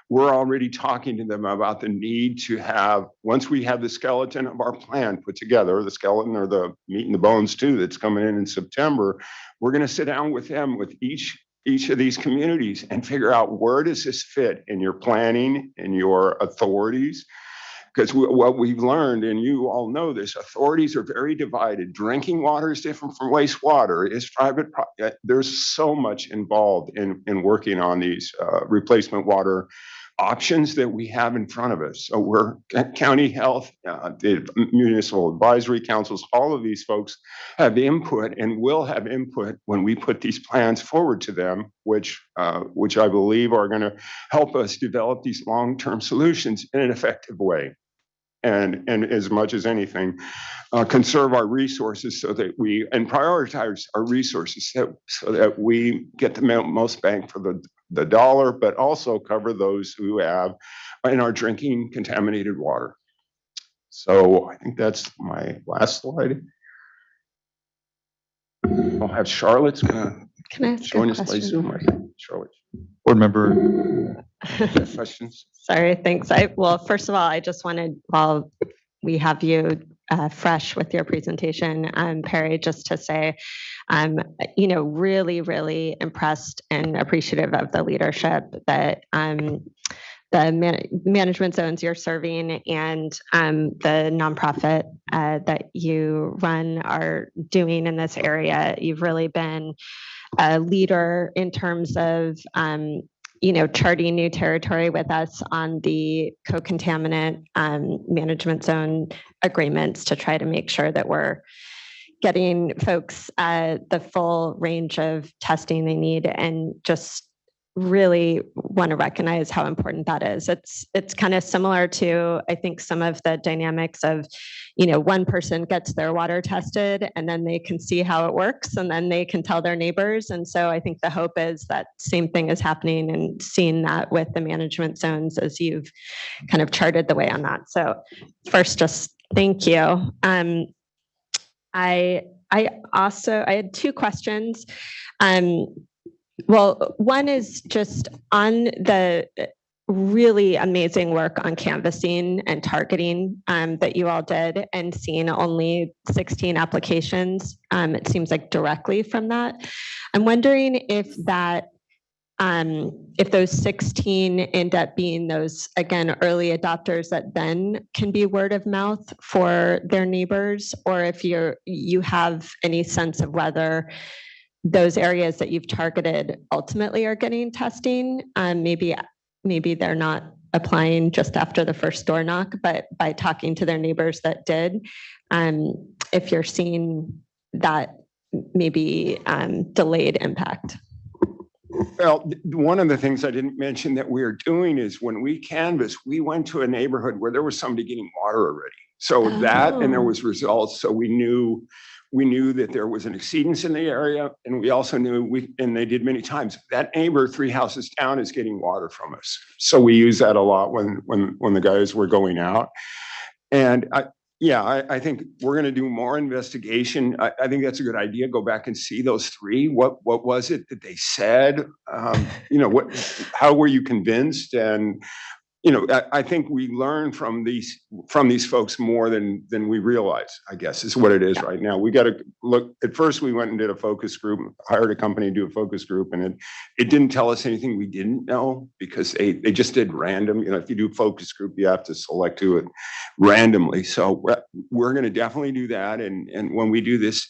We're already talking to them about the need to have, once we have the skeleton of our plan put together, the skeleton or the meat and the bones too, that's coming in September, we're going to sit down with them with each of these communities and figure out where does this fit in your planning and your authorities. Because what we've learned, and you all know this, authorities are very divided. Drinking water is different from wastewater. It's private. There's so much involved in working on these replacement water options that we have in front of us. So we're county health, the municipal advisory councils, all of these folks have input and will have input when we put these plans forward to them, which I believe are going to help us develop these long-term solutions in an effective way. And as much as anything, conserve our resources so that we, and prioritize our resources so that we get the most bang for the dollar, but also cover those who have in our drinking contaminated water. So I think that's my last slide. I'll have Charlotte's gonna join us by Zoom. Charlotte. Board member. Questions? Sorry, thanks. Well, first of all, I just wanted, while we have you fresh with your presentation, Perry, just to say, really, really impressed and appreciative of the leadership that the management zones you're serving and the nonprofit that you run are doing in this area. You've really been a leader in terms of charting new territory with us on the co-contaminant management zone agreements to try to make sure that we're getting folks the full range of testing they need, and just really want to recognize how important that is. It's kind of similar to, I think, some of the dynamics of, one person gets their water tested and then they can see how it works and then they can tell their neighbors. And so I think the hope is that same thing is happening, and seeing that with the management zones as you've kind of charted the way on that. So first, just thank you. I had two questions. Well, one is just on the really amazing work on canvassing and targeting that you all did, and seeing only 16 applications. It seems like directly from that. I'm wondering if those 16 end up being those, again, early adopters that then can be word of mouth for their neighbors, or if you have any sense of whether those areas that you've targeted ultimately are getting testing. Maybe they're not applying just after the first door knock, but by talking to their neighbors that did, if you're seeing that maybe delayed impact. Well, one of the things I didn't mention that we are doing is when we canvassed, we went to a neighborhood where there was somebody getting water already. So that, and there was results. So we knew that there was an exceedance in the area, and we also knew and they did many times, that neighbor 3 houses down is getting water from us. So we use that a lot when the guys were going out. And I think we're going to do more investigation. I think that's a good idea. Go back and see those 3. What was it that they said? How were you convinced? And I think we learn from these folks more than we realize, I guess, is what it is right now. We got to look. At first, we went and did a focus group, hired a company to do a focus group, and it didn't tell us anything we didn't know because they just did random. If you do focus group, you have to select to it randomly. So we're going to definitely do that. And when we do this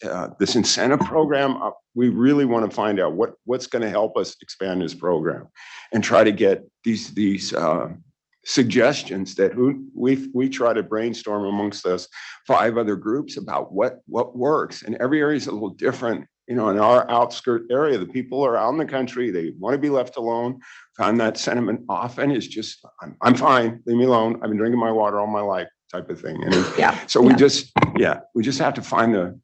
incentive program, we really want to find out what's going to help us expand this program and try to get these suggestions that we try to brainstorm amongst us 5 other groups about what works. And every area is a little different. In our outskirt area, the people are out in the country. They want to be left alone. Found that sentiment often is just, I'm fine, leave me alone. I've been drinking my water all my life type of thing. And so we just have to find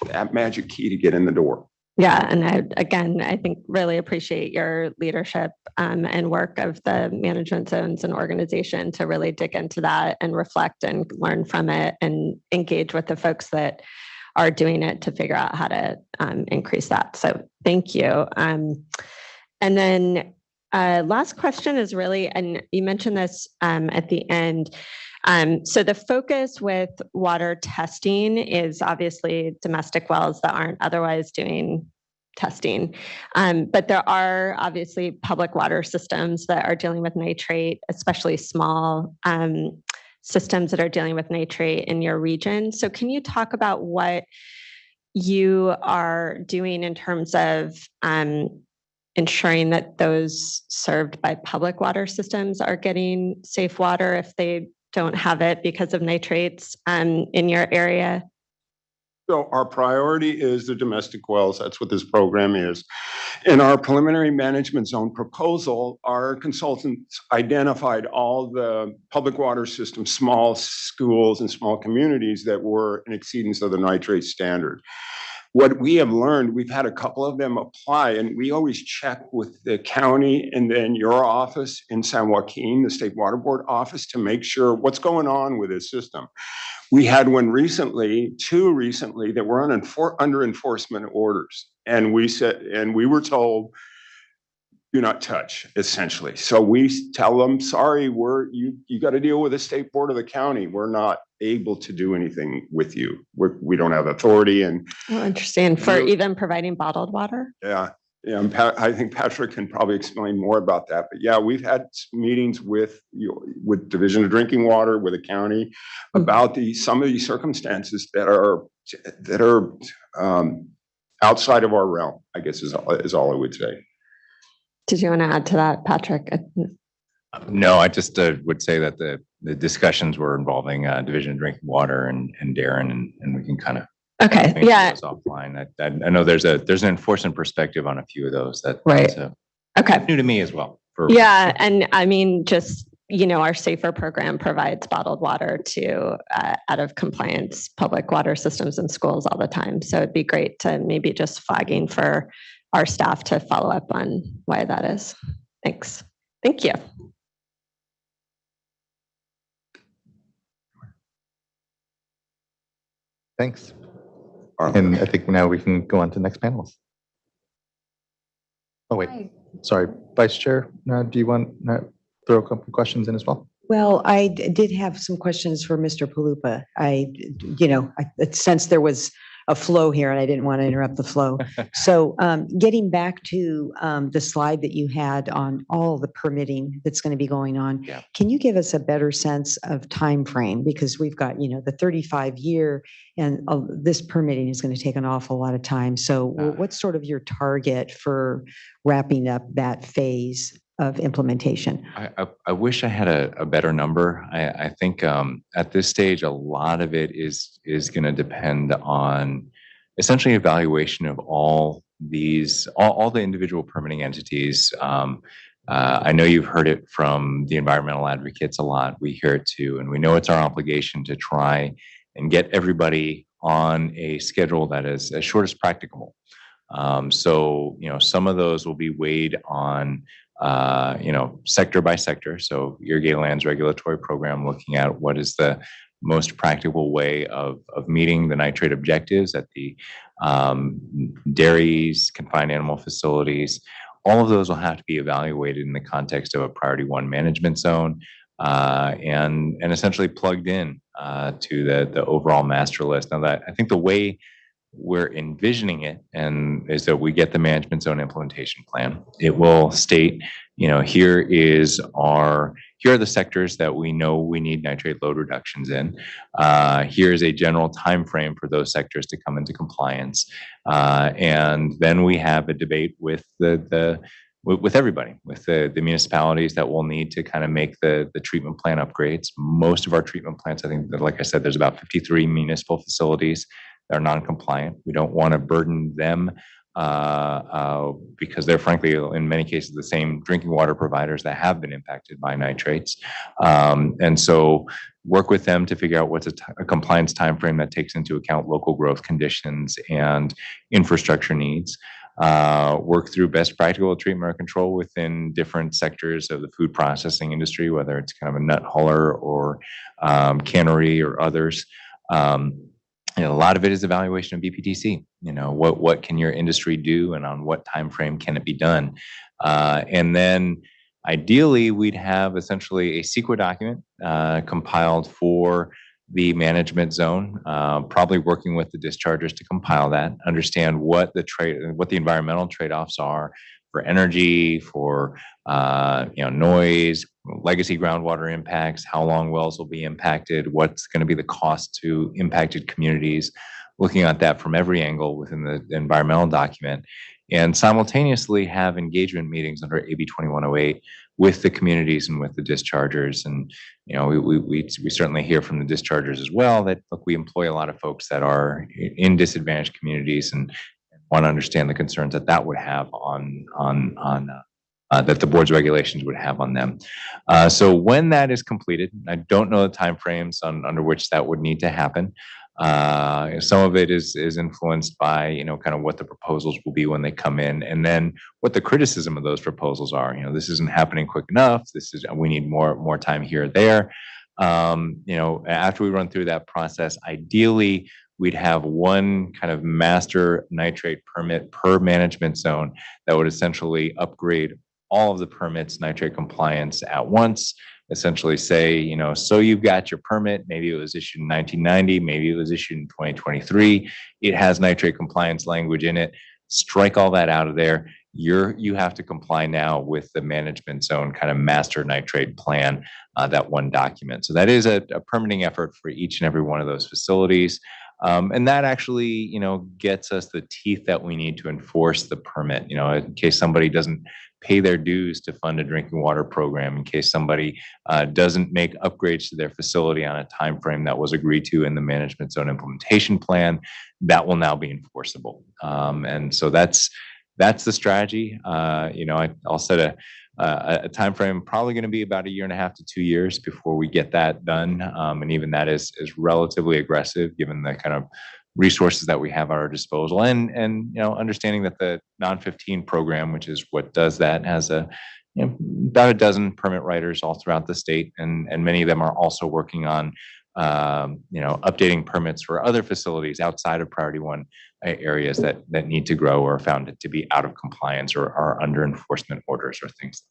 that magic key to get in the door. Yeah, and I think really appreciate your leadership and work of the management zones and organization to really dig into that and reflect and learn from it and engage with the folks that are doing it to figure out how to increase that. So thank you. And then last question is really, and you mentioned this at the end, so the focus with water testing is obviously domestic wells that aren't otherwise doing testing. But there are obviously public water systems that are dealing with nitrate, especially small systems that are dealing with nitrate in your region. So can you talk about what you are doing in terms of ensuring that those served by public water systems are getting safe water if they don't have it because of nitrates in your area? So our priority is the domestic wells. That's what this program is. In our preliminary management zone proposal, our consultants identified all the public water systems, small schools and small communities that were in exceedance of the nitrate standard. What we have learned, we've had a couple of them apply, and we always check with the county and then your office in San Joaquin, the State Water Board office, to make sure what's going on with this system. We had one recently, 2 recently, that were under enforcement orders. And we were told, do not touch, essentially. So we tell them, sorry, you got to deal with the state board of the county. We're not able to do anything with you. We don't have authority. And interesting. For even providing bottled water? Yeah. I think Patrick can probably explain more about that. But yeah, we've had meetings with Division of Drinking Water, with the county, about some of these circumstances that are outside of our realm, I guess is all I would say. Did you want to add to that, Patrick? No, I just would say that the discussions were involving Division of Drinking Water and Darren, and we can kind of offline. I know there's an enforcement perspective on a few of those that's new to me as well. And I mean, just our SAFER program provides bottled water to out of compliance public water systems in schools all the time. So it'd be great to maybe just flagging for our staff to follow up on why that is. Thanks. Thank you. Thanks. And I think now we can go on to the next panelist. Oh, wait. Hi. Sorry. Vice Chair, do you want to throw a couple of questions in as well? Well, I did have some questions for Mr. Palupa. I sensed there was a flow here and I didn't want to interrupt the flow. So getting back to the slide that you had on all the permitting that's going to be going on, can you give us a better sense of time frame? Because we've got, the 35-year and this permitting is going to take an awful lot of time. So what's sort of your target for wrapping up that phase of implementation? I wish I had a better number. I think at this stage, a lot of it is going to depend on essentially evaluation of all all the individual permitting entities. I know you've heard it from the environmental advocates a lot. We hear it too, and we know it's our obligation to try and get everybody on a schedule that is as short as practicable. So, some of those will be weighed on, sector by sector. So Irrigated Lands Regulatory Program, looking at what is the most practical way of meeting the nitrate objectives at the dairies, confined animal facilities. All of those will have to be evaluated in the context of a priority 1 management zone, and essentially plugged in to the overall master list. Now, that I think the way we're envisioning it and is that we get the management zone implementation plan. It will state, here are the sectors that we know we need nitrate load reductions in. Here's a general time frame for those sectors to come into compliance. And then we have a debate with with everybody, with the municipalities that will need to kind of make the treatment plan upgrades. Most of our treatment plants, I think, like I said, there's about 53 municipal facilities that are non-compliant. We don't want to burden them because they're frankly, in many cases, the same drinking water providers that have been impacted by nitrates. And so work with them to figure out what's a compliance timeframe that takes into account local growth conditions and infrastructure needs. Work through best practical treatment or control within different sectors of the food processing industry, whether it's kind of a nut huller or cannery or others. A lot of it is evaluation of BPTC. What can your industry do, and on what time frame can it be done? And then ideally, we'd have essentially a CEQA document compiled for the management zone, probably working with the dischargers to compile that, understand what the environmental trade-offs are for energy, for noise, legacy groundwater impacts, how long wells will be impacted, what's going to be the cost to impacted communities, looking at that from every angle within the environmental document, and simultaneously have engagement meetings under AB 2108 with the communities and with the dischargers. And we certainly hear from the dischargers as well that, look, we employ a lot of folks that are in disadvantaged communities and want to understand the concerns that would have that the board's regulations would have on them. So when that is completed, I don't know the timeframes under which that would need to happen. Some of it is influenced by, kind of what the proposals will be when they come in, and then what the criticism of those proposals are. This isn't happening quick enough. We need more time here or there. After we run through that process, ideally, we'd have one kind of master nitrate permit per management zone that would essentially upgrade all of the permits nitrate compliance at once. Essentially say, so you've got your permit, maybe it was issued in 1990, maybe it was issued in 2023. It has nitrate compliance language in it. Strike all that out of there. You have to comply now with the management zone kind of master nitrate plan, that one document. So that is a permitting effort for each and every one of those facilities. And that actually, gets us the teeth that we need to enforce the permit, in case somebody doesn't pay their dues to fund a drinking water program, in case somebody doesn't make upgrades to their facility on a time frame that was agreed to in the management zone implementation plan, that will now be enforceable. And so that's the strategy. I'll set a time frame, probably going to be about 1.5 to 2 years before we get that done. And even that is relatively aggressive given the kind of resources that we have at our disposal, and understanding that the non-15 program, which is what does that, has about a dozen permit writers all throughout the state, and many of them are also working on updating permits for other facilities outside of priority 1 areas that need to grow or found to be out of compliance or are under enforcement orders or things.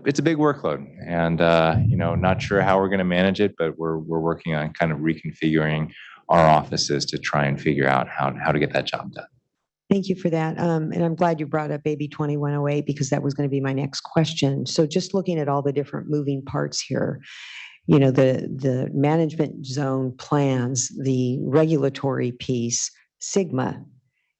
It's a big workload, and not sure how we're going to manage it, but we're working on kind of reconfiguring our offices to try and figure out how to get that job done. Thank you for that. And I'm glad you brought up AB 2108 because that was going to be my next question. So just looking at all the different moving parts here, the management zone plans, the regulatory piece, SGMA,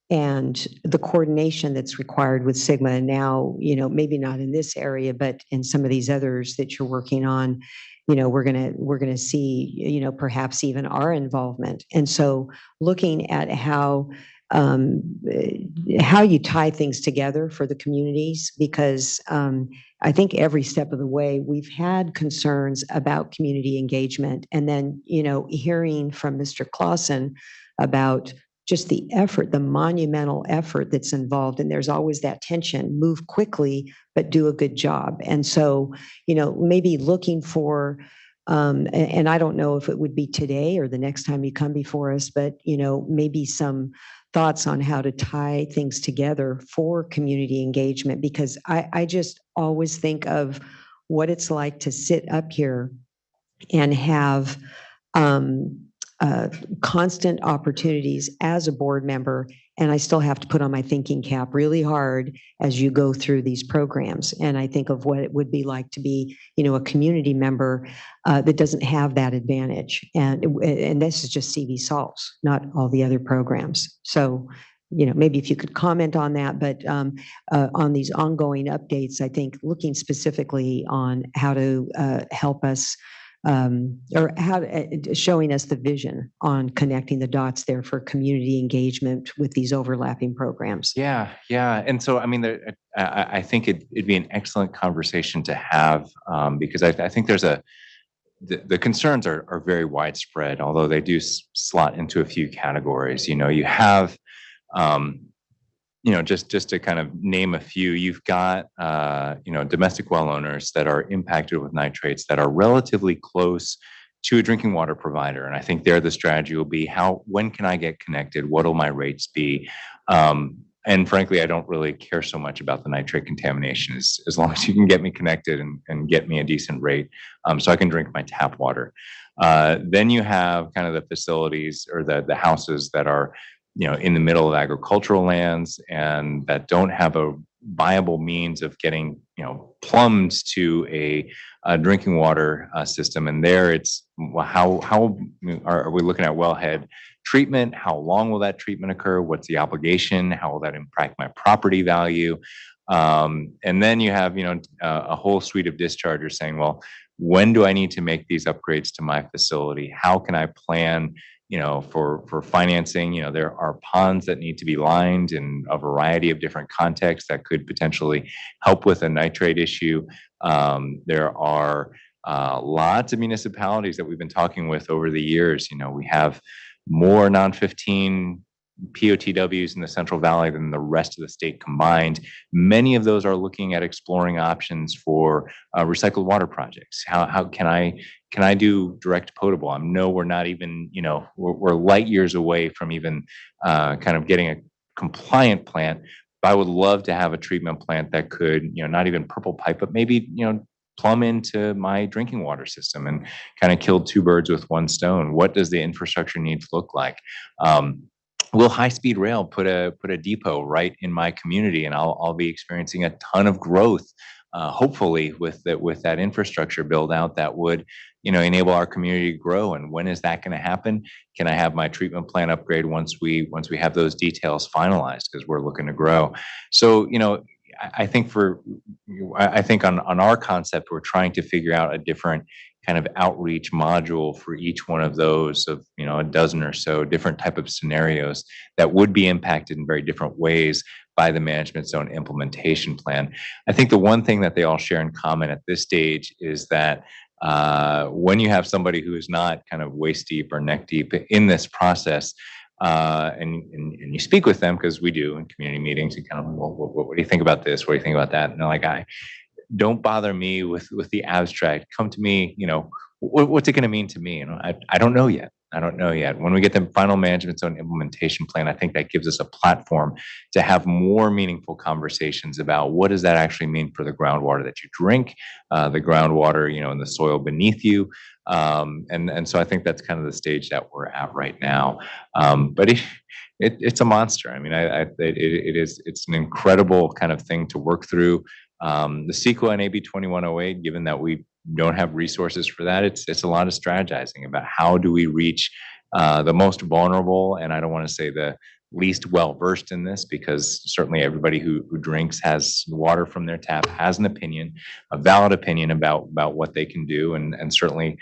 and the coordination that's required with SGMA. And now, maybe not in this area, but in some of these others that you're working on, we're gonna see, perhaps even our involvement. And so looking at how how you tie things together for the communities, because I think every step of the way we've had concerns about community engagement. And then, hearing from Mr. Clausen about just the effort, the monumental effort that's involved. And there's always that tension, move quickly, but do a good job. And so, maybe looking for, and I don't know if it would be today or the next time you come before us, but, maybe some thoughts on how to tie things together for community engagement, because I just always think of what it's like to sit up here and have constant opportunities as a board member, and I still have to put on my thinking cap really hard as you go through these programs. And I think of what it would be like to be, a community member that doesn't have that advantage. And this is just CV Solves, not all the other programs. So, maybe if you could comment on that, but on these ongoing updates, I think looking specifically on how to help us or how showing us the vision on connecting the dots there for community engagement with these overlapping programs. Yeah. And so, I think it'd be an excellent conversation to have, because I think there's the concerns are very widespread, although they do slot into a few categories. You have, just to kind of name a few, you've got, domestic well owners that are impacted with nitrates that are relatively close to a drinking water provider. And I think there the strategy will be when can I get connected? What will my rates be? And frankly, I don't really care so much about the nitrate contamination as long as you can get me connected and get me a decent rate, so I can drink my tap water. Then you have kind of the facilities or the houses that are in the middle of agricultural lands and that don't have a viable means of getting, plumbed to a drinking water system. And there it's, how are we looking at wellhead treatment? How long will that treatment occur? What's the obligation? How will that impact my property value? And then you have, a whole suite of dischargers saying, well, when do I need to make these upgrades to my facility? How can I plan for financing? There are ponds that need to be lined in a variety of different contexts that could potentially help with a nitrate issue. There are lots of municipalities that we've been talking with over the years. We have more non-15 POTWs in the Central Valley than the rest of the state combined. Many of those are looking at exploring options for recycled water projects. How can I do direct potable? No, we're not even, we're light years away from even kind of getting a compliant plant. But I would love to have a treatment plant that could, not even purple pipe, but maybe, plumb into my drinking water system and kind of kill two birds with one stone. What does the infrastructure need to look like? Will high-speed rail put a depot right in my community, and I'll be experiencing a ton of growth, hopefully with that infrastructure build out that would enable our community to grow. And when is that going to happen? Can I have my treatment plant upgrade once we have those details finalized, because we're looking to grow? So I think on our concept, we're trying to figure out a different kind of outreach module for each one of those of, a dozen or so different type of scenarios that would be impacted in very different ways by the management zone implementation plan. I think the one thing that they all share in common at this stage is that when you have somebody who is not kind of waist deep or neck deep in this process, and you speak with them, because we do in community meetings, and kind of, well, what do you think about this? What do you think about that? And they're like, don't bother me with the abstract. Come to me, what's it going to mean to me? I don't know yet. When we get the final management zone implementation plan, I think that gives us a platform to have more meaningful conversations about what does that actually mean for the groundwater that you drink, the groundwater, in the soil beneath you. And so I think that's kind of the stage that we're at right now. But it's a monster. It's an incredible kind of thing to work through. The CEQA and AB 2108, given that we don't have resources for that, it's a lot of strategizing about how do we reach the most vulnerable, and I don't want to say the least well-versed in this, because certainly everybody who drinks has water from their tap has an opinion, a valid opinion about what they can do, and certainly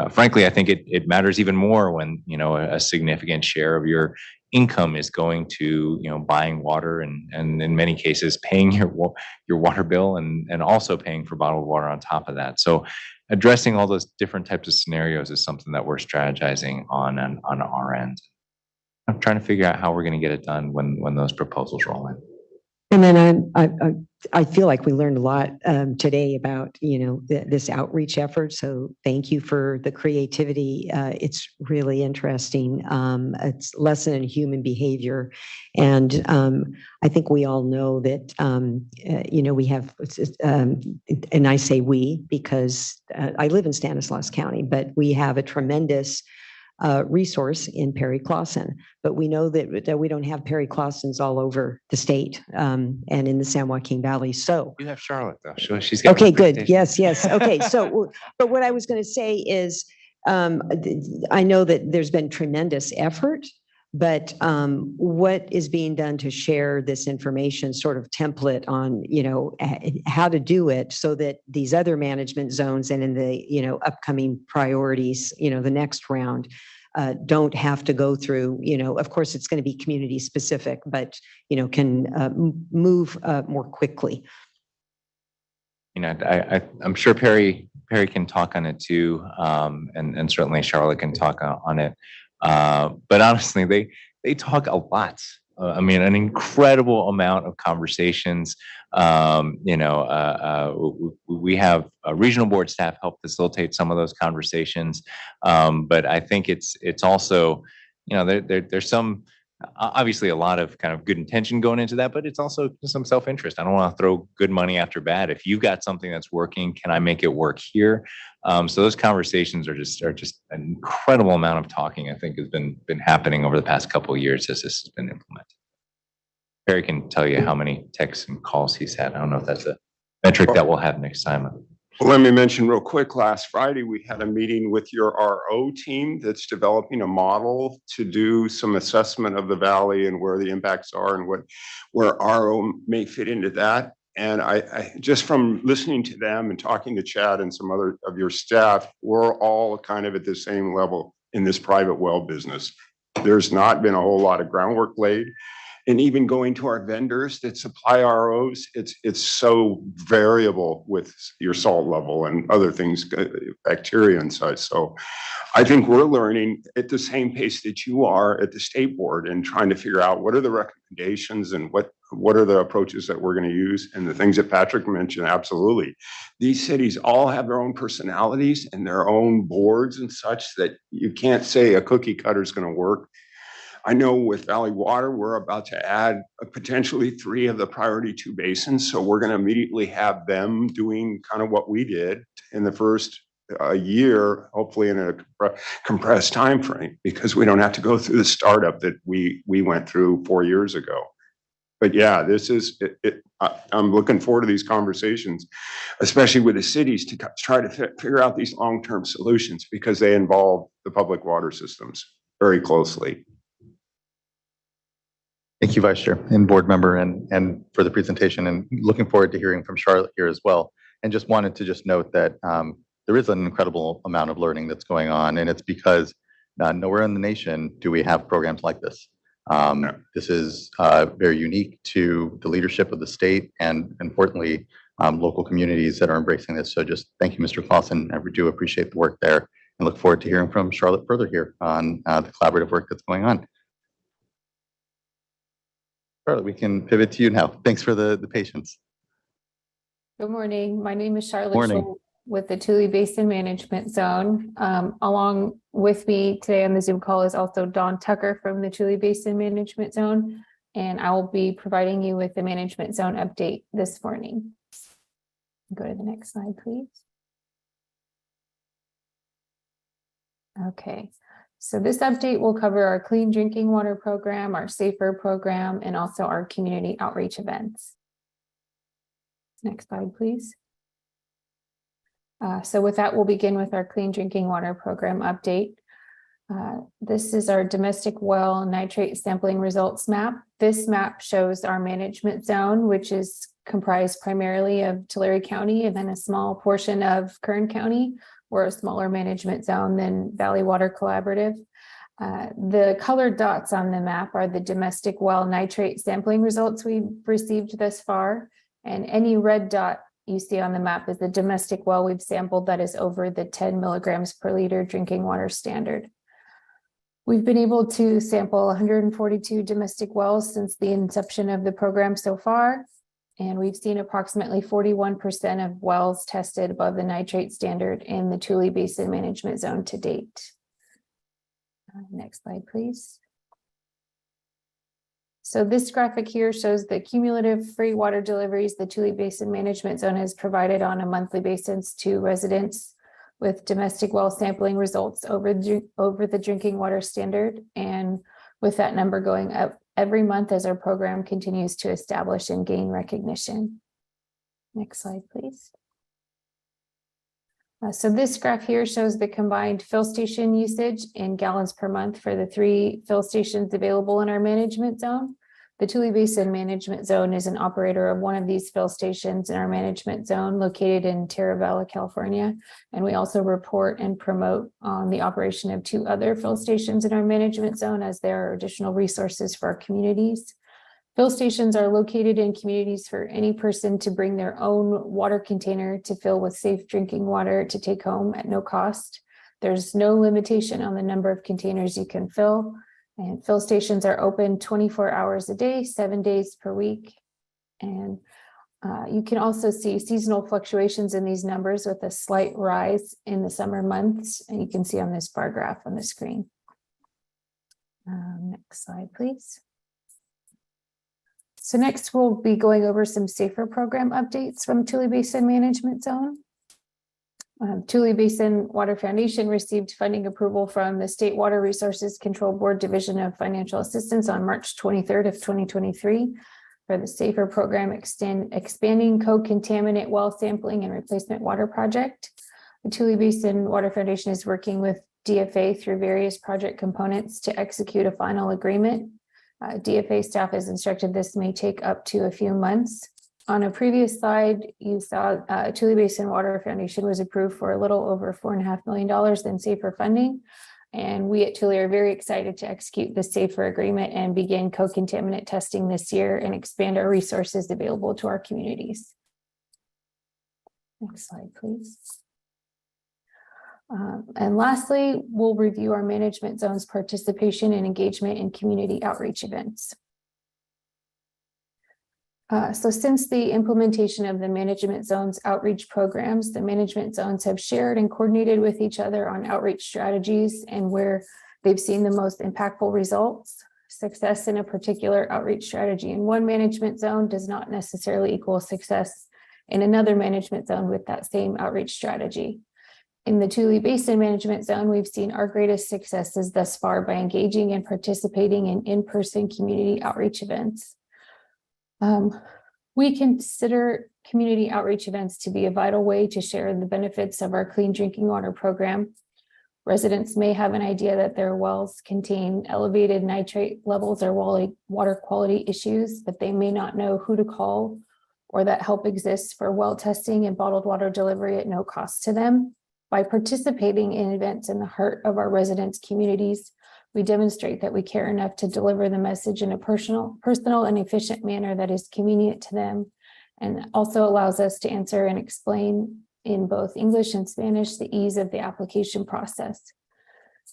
frankly, I think it matters even more when a significant share of your income is going to, buying water and in many cases paying your water bill and also paying for bottled water on top of that. So addressing all those different types of scenarios is something that we're strategizing on our end. I'm trying to figure out how we're going to get it done when those proposals roll in. And then I feel like we learned a lot today about, this outreach effort. So thank you for the creativity. It's really interesting. It's lesson in human behavior. And I think we all know that, we have, and I say we because I live in Stanislaus County, but we have a tremendous resource in Perry Clausen, but we know that we don't have Perry Clausens all over the state and in the San Joaquin Valley. So you have Charlotte though. She's got okay, good. Yes. Okay. So, but what I was going to say is, I know that there's been tremendous effort, but what is being done to share this information, sort of template on, how to do it so that these other management zones and in the, upcoming priorities, the next round, don't have to go through, of course it's going to be community specific, but, can move more quickly. I'm sure Perry can talk on it too. And certainly Charlotte can talk on it. But honestly, they talk a lot. An incredible amount of conversations. We have regional board staff help facilitate some of those conversations. But I think it's also, there's some, obviously a lot of kind of good intention going into that, but it's also some self-interest. I don't want to throw good money after bad. If you've got something that's working, can I make it work here? So those conversations are just an incredible amount of talking, I think, has been happening over the past couple of years as this has been implemented. Perry can tell you how many texts and calls he's had. I don't know if that's a metric that we'll have next time. Well, let me mention real quick, last Friday, we had a meeting with your RO team that's developing a model to do some assessment of the valley and where the impacts are and where RO may fit into that. And I just from listening to them and talking to Chad and some other of your staff, we're all kind of at the same level in this private well business. There's not been a whole lot of groundwork laid. And even going to our vendors that supply ROs, it's so variable with your salt level and other things, bacteria and such. So I think we're learning at the same pace that you are at the state board and trying to figure out what are the recommendations and what are the approaches that we're going to use. And the things that Patrick mentioned, absolutely. These cities all have their own personalities and their own boards and such that you can't say a cookie cutter is going to work. I know with Valley Water, we're about to add potentially 3 of the priority 2 basins. So we're going to immediately have them doing kind of what we did in the first year, hopefully in a compressed time frame, because we don't have to go through the startup that we went through 4 years ago. But yeah, this is it. I'm looking forward to these conversations, especially with the cities, to try to figure out these long-term solutions because they involve the public water systems very closely. Thank you, Vice Chair and Board Member, and for the presentation, and looking forward to hearing from Charlotte here as well. And just wanted to note that there is an incredible amount of learning that's going on, and it's because nowhere in the nation do we have programs like this. This is very unique to the leadership of the state and importantly, local communities that are embracing this. So just thank you, Mr. Clausen. I do appreciate the work there and look forward to hearing from Charlotte further here on the collaborative work that's going on. Charlotte, we can pivot to you now. Thanks for the patience. Good morning. My name is Charlotte Morning. Scholl with the Tule Basin Management Zone. Along with me today on the Zoom call is also Dawn Tucker from the Tule Basin Management Zone, and I will be providing you with the Management Zone update this morning. Go to the next slide, please. Okay. So this update will cover our clean drinking water program, our safer program, and also our community outreach events. Next slide, please. So with that, we'll begin with our clean drinking water program update. This is our domestic well nitrate sampling results map. This map shows our management zone, which is comprised primarily of Tulare County and then a small portion of Kern County. We're a smaller management zone than Valley Water Collaborative. The colored dots on the map are the domestic well nitrate sampling results we've received thus far. And any red dot you see on the map is the domestic well we've sampled that is over the 10 milligrams per liter drinking water standard. We've been able to sample 142 domestic wells since the inception of the program so far. And we've seen approximately 41% of wells tested above the nitrate standard in the Tule Basin Management Zone to date. Next slide, please. So this graphic here shows the cumulative free water deliveries the Tule Basin Management Zone has provided on a monthly basis to residents, with domestic well sampling results over the drinking water standard, and with that number going up every month as our program continues to establish and gain recognition. Next slide, please. So this graph here shows the combined fill station usage in gallons per month for the 3 fill stations available in our management zone. The Tule Basin Management Zone is an operator of one of these fill stations in our management zone located in Terravella, California. And we also report and promote on the operation of 2 other fill stations in our management zone, as there are additional resources for our communities. Fill stations are located in communities for any person to bring their own water container to fill with safe drinking water to take home at no cost. There's no limitation on the number of containers you can fill. And fill stations are open 24 hours a day, 7 days per week. And you can also see seasonal fluctuations in these numbers with a slight rise in the summer months. And you can see on this bar graph on the screen. Next slide, please. So next we'll be going over some SAFER program updates from Tule Basin Management Zone. Tule Basin Water Foundation received funding approval from the State Water Resources Control Board Division of Financial Assistance on March 23rd of 2023 for the SAFER program expanding co-contaminant well sampling and replacement water project. The Tule Basin Water Foundation is working with DFA through various project components to execute a final agreement. DFA staff has instructed this may take up to a few months. On a previous slide, you saw Tule Basin Water Foundation was approved for a little over $4.5 million in SAFER funding. And we at Tule are very excited to execute the SAFER agreement and begin co-contaminant testing this year and expand our resources available to our communities. Next slide, please. And lastly, we'll review our management zone's participation and engagement in community outreach events. So since the implementation of the management zone's outreach programs, the management zones have shared and coordinated with each other on outreach strategies and where they've seen the most impactful results. Success in a particular outreach strategy in one management zone does not necessarily equal success in another management zone with that same outreach strategy. In the Tule Basin Management Zone, we've seen our greatest successes thus far by engaging and participating in in-person community outreach events. We consider community outreach events to be a vital way to share the benefits of our clean drinking water program. Residents may have an idea that their wells contain elevated nitrate levels or water quality issues, but they may not know who to call or that help exists for well testing and bottled water delivery at no cost to them. By participating in events in the heart of our residents' communities, we demonstrate that we care enough to deliver the message in a personal and efficient manner that is convenient to them, and also allows us to answer and explain in both English and Spanish the ease of the application process.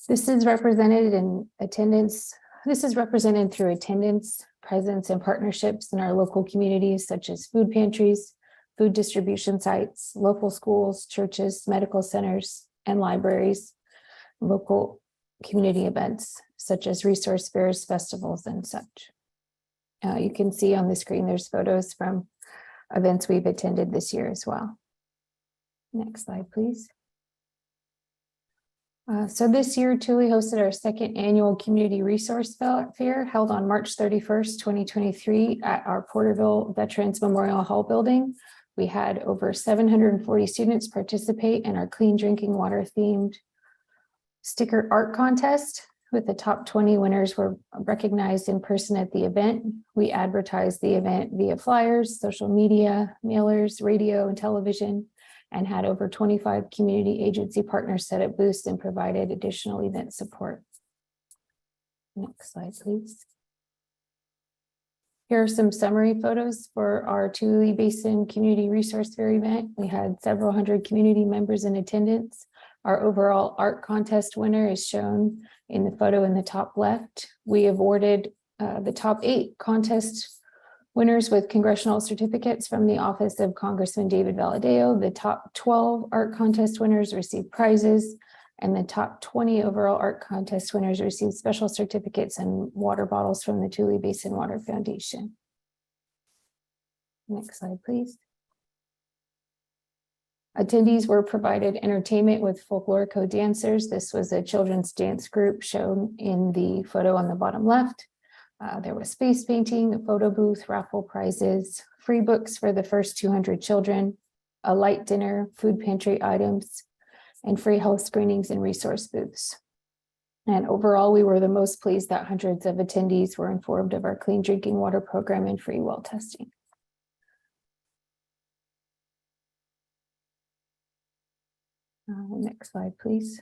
This is represented in attendance. This is represented through attendance, presence, and partnerships in our local communities, such as food pantries, food distribution sites, local schools, churches, medical centers, and libraries, local community events such as resource fairs, festivals, and such. You can see on the screen there's photos from events we've attended this year as well. Next slide, please. So this year, Tule hosted our second annual Community Resource Fair held on March 31st, 2023 at our Porterville Veterans Memorial Hall building. We had over 740 students participate in our clean drinking water themed sticker art contest, with the top 20 winners were recognized in person at the event. We advertised the event via flyers, social media, mailers, radio, and television, and had over 25 community agency partners set up booths and provided additional event support. Next slide, please. Here are some summary photos for our Tule Basin Community Resource Fair event. We had several hundred community members in attendance. Our overall art contest winner is shown in the photo in the top left. We awarded the top 8 contest winners with congressional certificates from the Office of Congressman David Valadao. The top 12 art contest winners received prizes, and the top 20 overall art contest winners received special certificates and water bottles from the Tule Basin Water Foundation. Next slide, please. Attendees were provided entertainment with folklorico dancers. This was a children's dance group shown in the photo on the bottom left. There was space painting, a photo booth, raffle prizes, free books for the first 200 children, a light dinner, food pantry items, and free health screenings and resource booths. And overall, we were the most pleased that hundreds of attendees were informed of our clean drinking water program and free well testing. Next slide, please.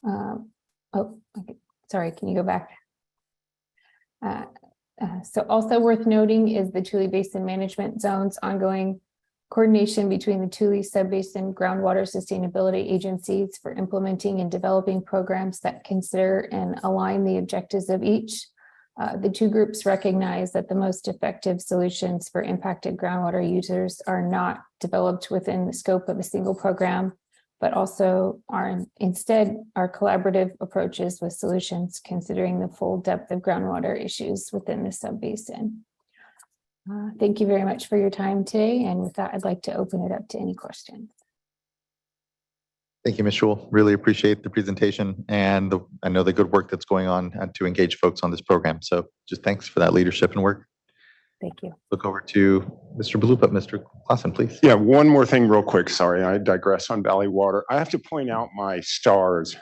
Okay. Sorry, can you go back? So also worth noting is the Tule Basin Management Zone's ongoing coordination between the Tule Subbasin groundwater sustainability agencies for implementing and developing programs that consider and align the objectives of each. The two groups recognize that the most effective solutions for impacted groundwater users are not developed within the scope of a single program, but also are instead are collaborative approaches with solutions considering the full depth of groundwater issues within the subbasin. Thank you very much for your time today. And with that, I'd like to open it up to any questions. Thank you, Ms. Schul. Really appreciate the presentation and I know the good work that's going on to engage folks on this program. So just thanks for that leadership and work. Thank you. Look over to Mr. Blue, but Mr. Clausen, please. Yeah, one more thing real quick. Sorry, I digress on Valley Water. I have to point out my stars,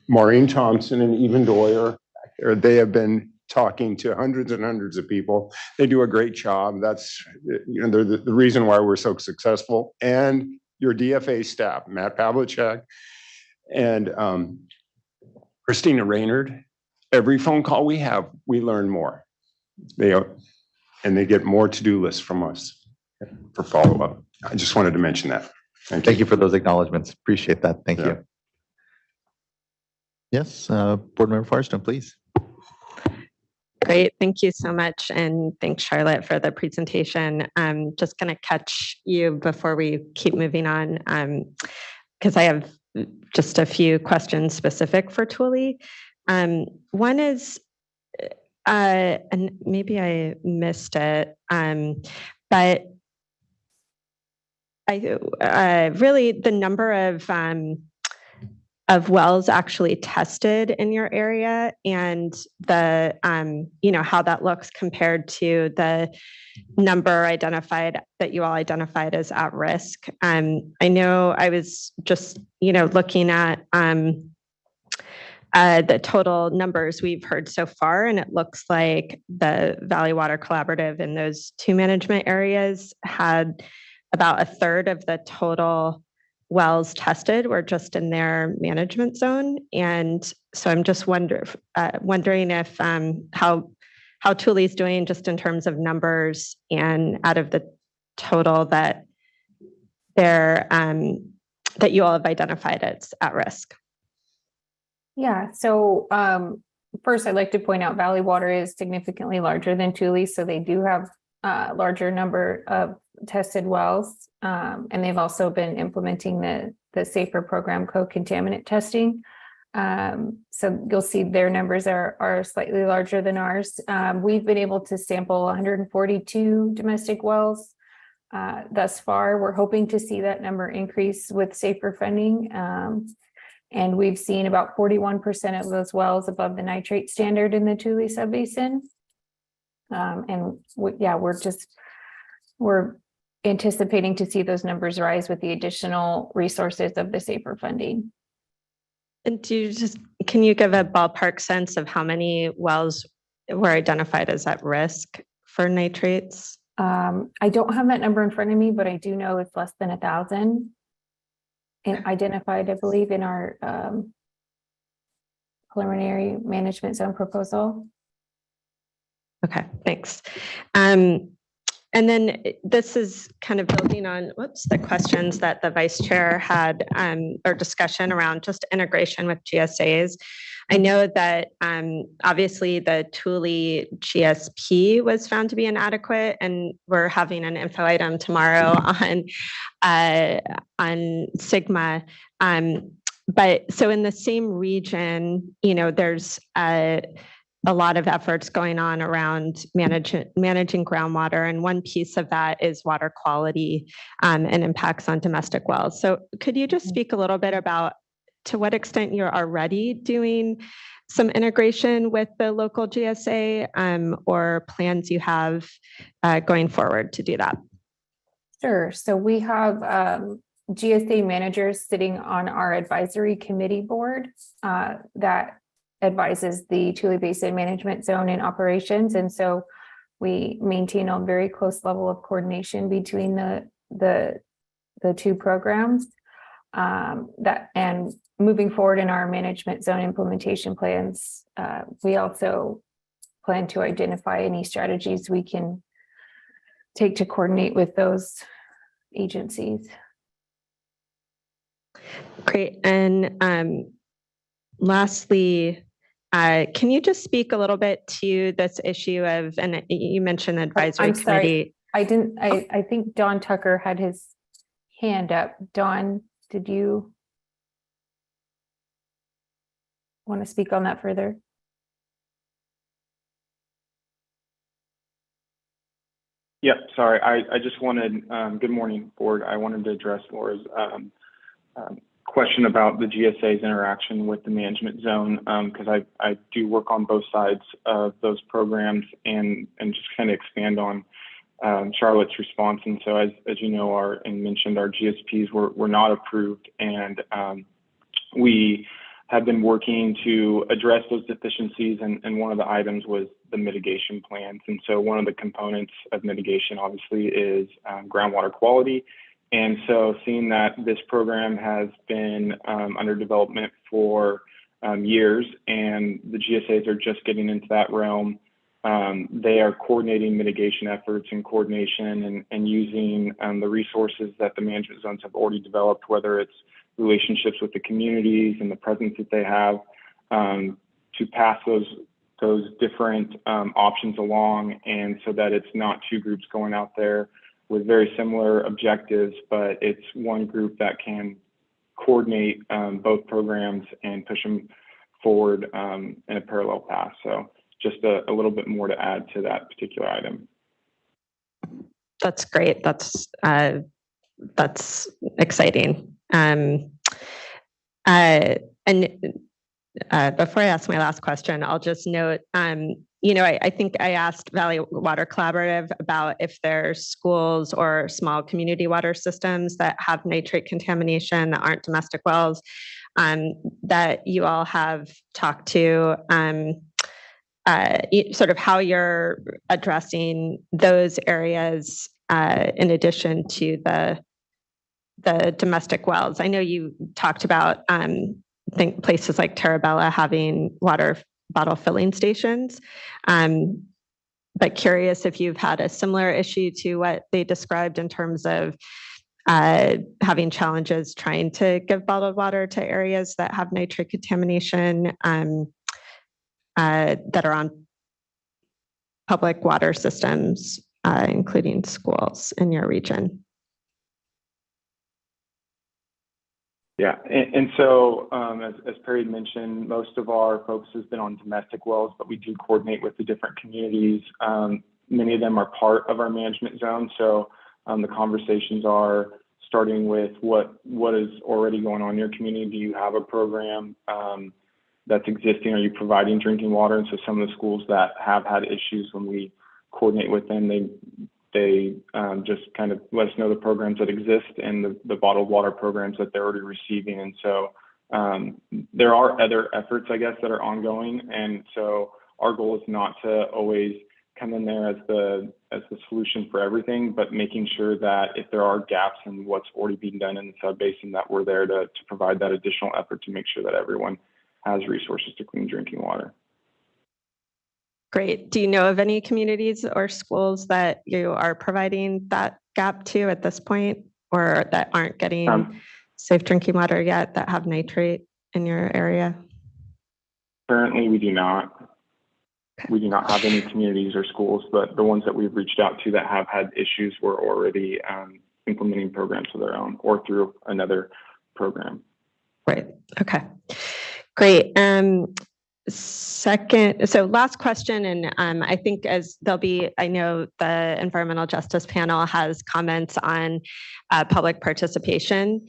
Maureen Thompson and Even Doyer. They have been talking to hundreds and hundreds of people. They do a great job. That's, you know, they're the reason why we're so successful. And your DFA staff, Matt Pavlicek and Christina Raynard. Every phone call we have, we learn more. And they get more to-do lists from us for follow-up. I just wanted to mention that. Thank you for those acknowledgements. Appreciate that. Thank you. Yes, Board Member Firestone, please. Great, thank you so much. And thanks, Charlotte, for the presentation. I'm just going to catch you before we keep moving on, because I have just a few questions specific for Tule. One is, and maybe I missed it, but I really the number of wells actually tested in your area and the you know how that looks compared to the number identified that you all identified as at risk. I know I was just looking at the total numbers we've heard so far, and it looks like the Valley Water Collaborative in those two management areas had about a third of the total wells tested were just in their management zone. And so I'm just wondering if how Tule is doing just in terms of numbers, and out of the total that they're that you all have identified as at risk. Yeah, so first I'd like to point out Valley Water is significantly larger than Tule, so they do have a larger number of tested wells, and they've also been implementing the safer program co-contaminant testing. So you'll see their numbers are slightly larger than ours. We've been able to sample 142 domestic wells thus far. We're hoping to see that number increase with safer funding. And we've seen about 41% of those wells above the nitrate standard in the Tule subbasin. And we're anticipating to see those numbers rise with the additional resources of the safer funding. And can you give a ballpark sense of how many wells were identified as at risk for nitrates? I don't have that number in front of me, but I do know it's less than 1,000 and identified, I believe, in our preliminary management zone proposal. Okay, thanks. And then this is kind of building on, the questions that the vice chair had, or discussion around just integration with GSAs. I know that obviously the Thule GSP was found to be inadequate, and we're having an info item tomorrow on Sigma. But so in the same region, there's a lot of efforts going on around managing groundwater, and one piece of that is water quality and impacts on domestic wells. So could you just speak a little bit about to what extent you're already doing some integration with the local GSA or plans you have going forward to do that? Sure. So we have GSA managers sitting on our advisory committee board that advises the Thule Basin Management Zone in operations. And so we maintain a very close level of coordination between the two programs. And moving forward in our management zone implementation plans, we also plan to identify any strategies we can take to coordinate with those agencies. Great. And lastly, can you just speak a little bit to this issue of, and you mentioned advisory committee. Sorry, I think Don Tucker had his hand up. Don, did you want to speak on that further? Yeah, sorry. I just wanted, good morning, board. I wanted to address Laura's question about the GSA's interaction with the management zone, because I do work on both sides of those programs and just kind of expand on Charlotte's response. And so as you know, and mentioned, our GSPs were not approved, and we have been working to address those deficiencies, and one of the items was the mitigation plans. And so one of the components of mitigation obviously is groundwater quality. And so seeing that this program has been under development for years, and the GSAs are just getting into that realm, they are coordinating mitigation efforts and coordination and using the resources that the management zones have already developed, whether it's relationships with the communities and the presence that they have, to pass those different options along, and so that it's not two groups going out there with very similar objectives, but it's one group that can coordinate both programs and push them forward in a parallel path. So just a little bit more to add to that particular item. That's great. That's exciting. And before I ask my last question, I'll just note, I think I asked Valley Water Collaborative about if there's schools or small community water systems that have nitrate contamination that aren't domestic wells, that you all have talked to, sort of how you're addressing those areas in addition to the domestic wells. I know you talked about I think places like Terabella having water bottle filling stations, but curious if you've had a similar issue to what they described in terms of having challenges trying to give bottled water to areas that have nitrate contamination that are on public water systems, including schools in your region. Yeah, and so as Perry mentioned, most of our focus has been on domestic wells, but we do coordinate with the different communities. Many of them are part of our management zone, so the conversations are starting with what is already going on in your community. Do you have a program that's existing? Are you providing drinking water? And so some of the schools that have had issues, when we coordinate with them, they just kind of let us know the programs that exist and the bottled water programs that they're already receiving. And so there are other efforts, I guess, that are ongoing. And so our goal is not to always come in there as the solution for everything, but making sure that if there are gaps in what's already being done in the sub-basin, that we're there to provide that additional effort to make sure that everyone has resources to clean drinking water. Great. Do you know of any communities or schools that you are providing that gap to at this point, or that aren't getting safe drinking water yet that have nitrate in your area? Currently, we do not. We do not have any communities or schools, but the ones that we've reached out to that have had issues were already implementing programs of their own or through another program. Right. Okay. Great. Second, so last question, and I think as there'll be, I know the environmental justice panel has comments on public participation.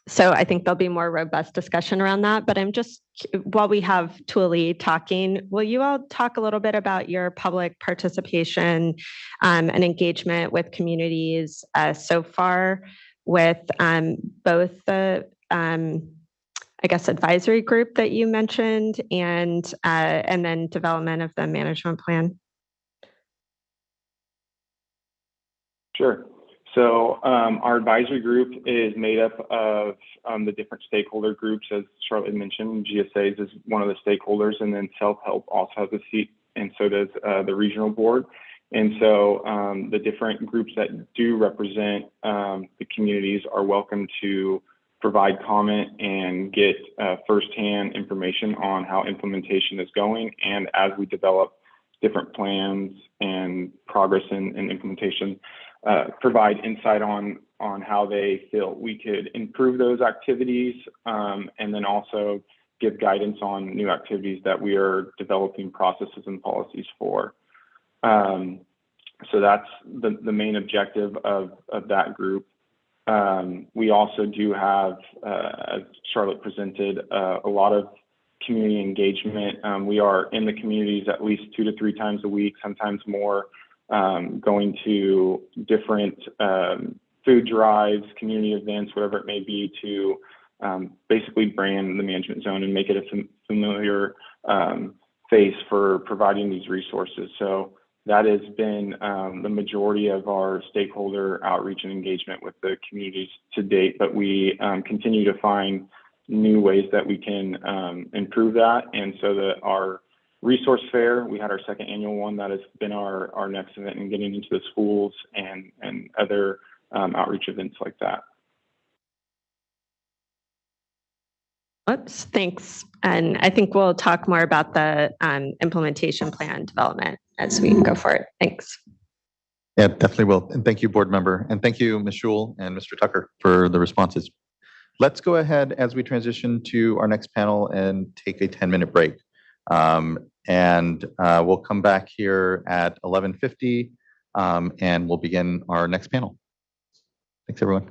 So I think there'll be more robust discussion around that, but I'm just, while we have Tuli talking, will you all talk a little bit about your public participation and engagement with communities so far with both the I guess advisory group that you mentioned and then development of the management plan? Sure. So our advisory group is made up of the different stakeholder groups, as Charlotte mentioned. GSAs is one of the stakeholders, and then self-help also has a seat, and so does the regional board. And so the different groups that do represent the communities are welcome to provide comment and get firsthand information on how implementation is going. And as we develop different plans and progress in implementation, provide insight on how they feel we could improve those activities, and then also give guidance on new activities that we are developing processes and policies for. So that's the main objective of that group. We also do have, as Charlotte presented, a lot of community engagement. We are in the communities at least 2 to 3 times a week, sometimes more, going to different food drives, community events, whatever it may be, to basically brand the management zone and make it a familiar face for providing these resources. So that has been the majority of our stakeholder outreach and engagement with the communities to date, but we continue to find new ways that we can improve that. And so that our resource fair, we had our second annual one, that has been our next event, in getting into the schools and other outreach events like that. Oops, thanks. And I think we'll talk more about the implementation plan development as we go forward. Thanks. Yeah, definitely will. And thank you, board member. And thank you, Ms. Schul and Mr. Tucker, for the responses. Let's go ahead as we transition to our next panel and take a 10-minute break. We'll come back here at 11:50 and we'll begin our next panel. Thanks, everyone.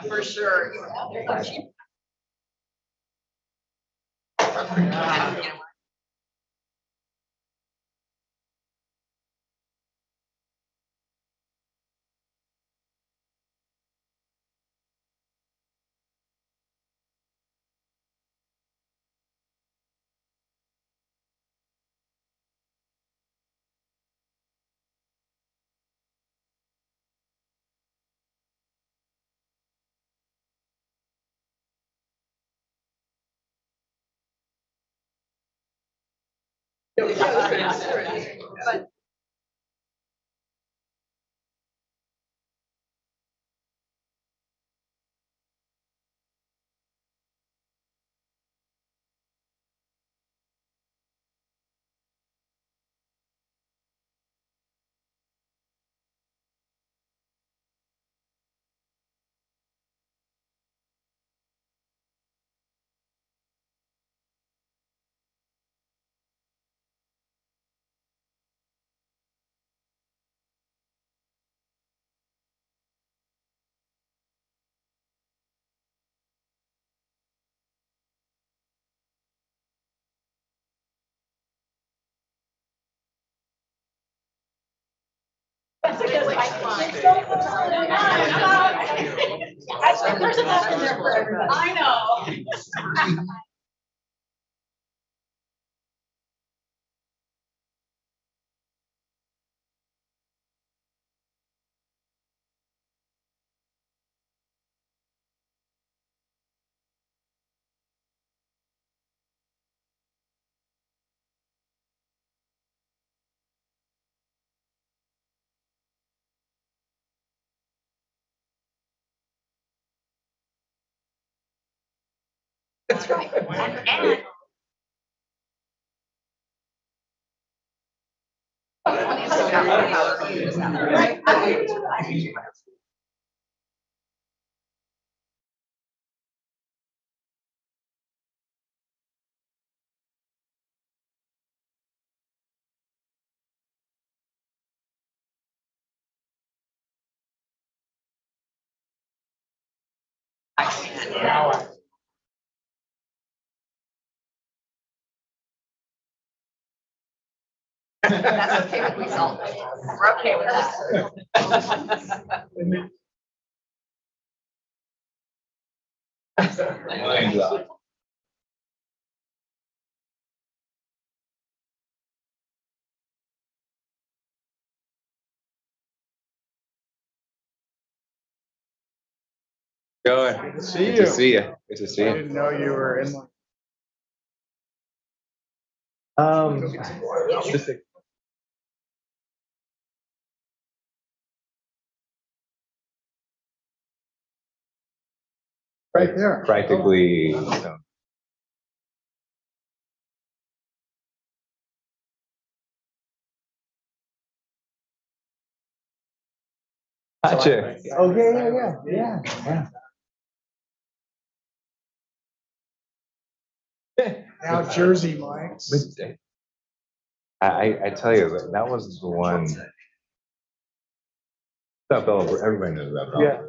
For sure. But there's enough in there for everybody. I know. That's right. And that's okay with result. We're okay with that. Going. Good to see Good you. to see you. Good to see I you. didn't know you were in. Just a- Right there. Practically. Gotcha. Oh, yeah. Now Jersey Mike's. I tell you, that was the one. That Bella, everybody knows that. Bella. Yeah.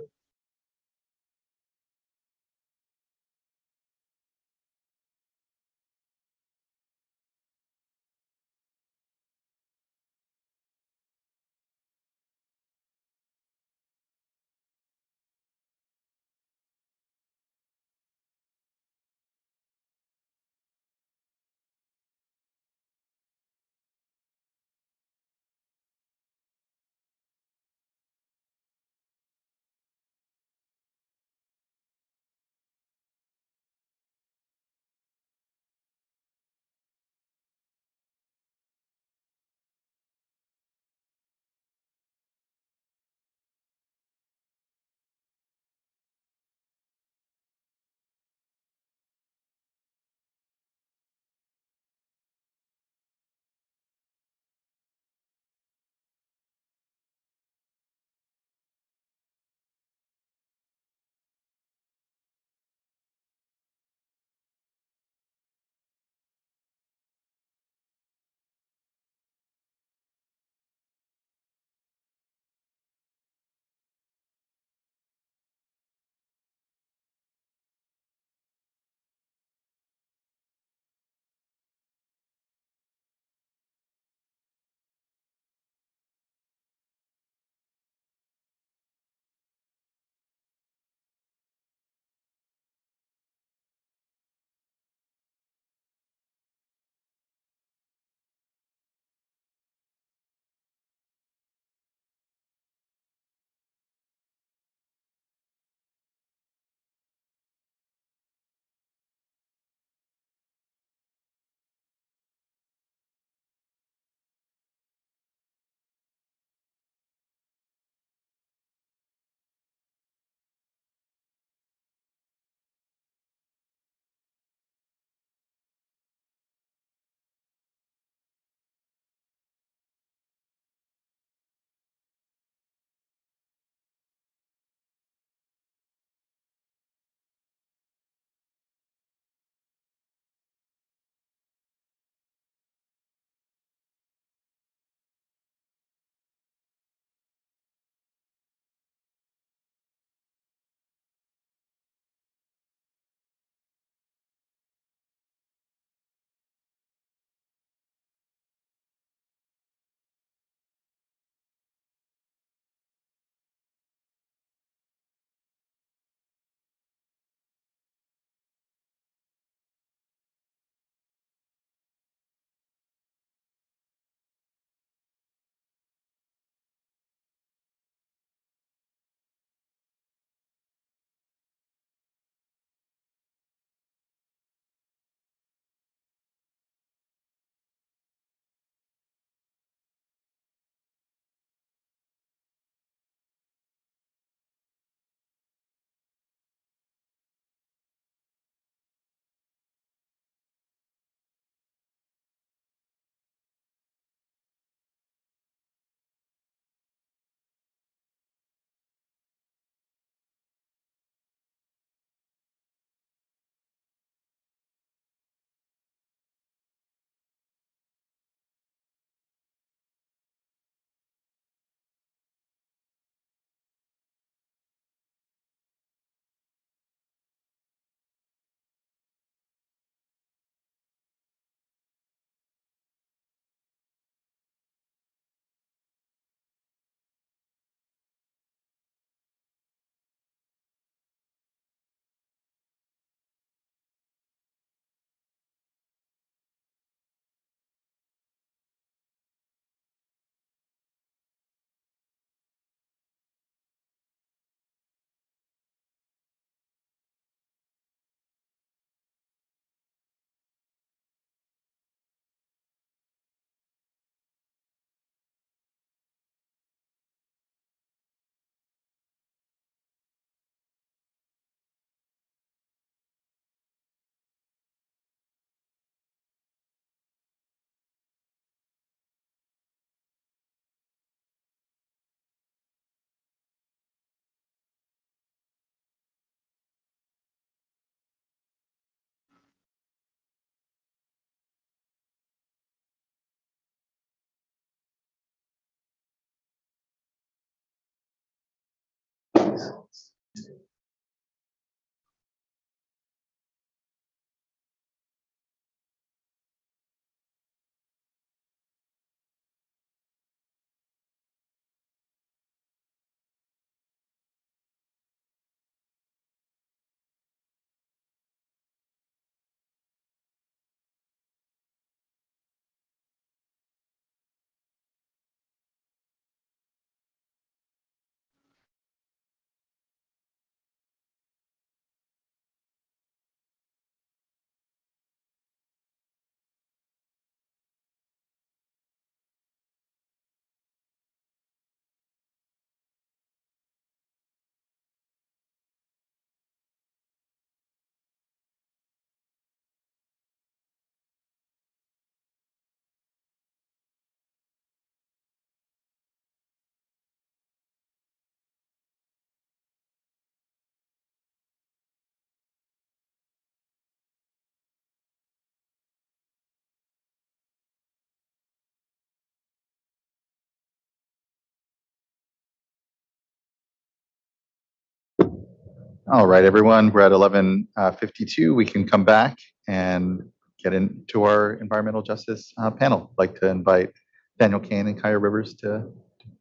All right, everyone, we're at 11:52. We can come back and get into our environmental justice panel. I'd like to invite Daniel Kane and Kaya Rivers to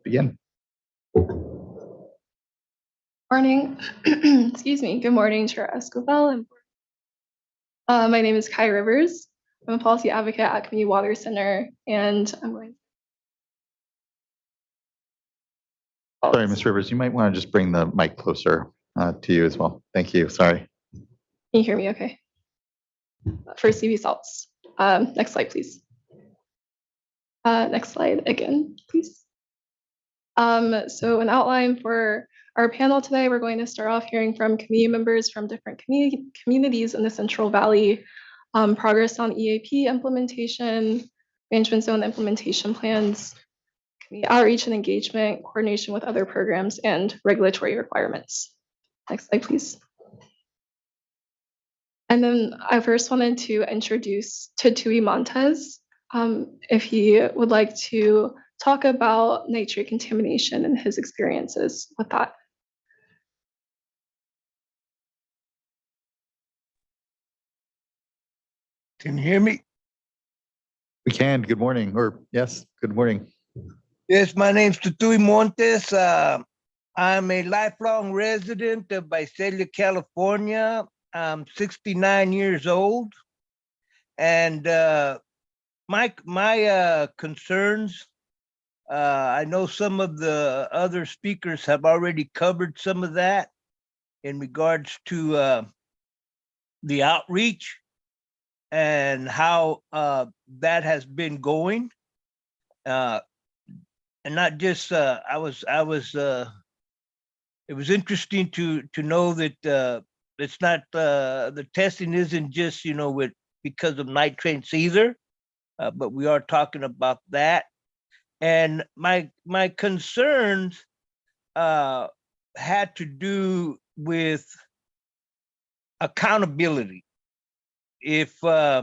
begin. Morning. Excuse me. Good morning, Chair Escobar. My name is Kaya Rivers. I'm a policy advocate at Community Water Center, and I'm going. Sorry, Ms. Rivers, you might want to just bring the mic closer to you as well. Thank you. Sorry. Can you hear me okay? For CV salts. Next slide, please. Next slide again, please. So an outline for our panel today, we're going to start off hearing from community members from different communities in the Central Valley, progress on EAP implementation, management zone implementation plans, community outreach and engagement, coordination with other programs, and regulatory requirements. Next slide, please. And then I first wanted to introduce Tui Montez, if he would like to talk about nitrate contamination and his experiences with that. Can you hear me? We can. Good morning. Or yes, good morning. Yes, my name's Tui Montes. I'm a lifelong resident of Visalia, California. I'm 69 years old. And my concerns, I know some of the other speakers have already covered some of that in regards to the outreach and how that has been going. And not just it was interesting to know that it's not the testing isn't just with because of nitrates either, but we are talking about that. And my concerns had to do with accountability. If I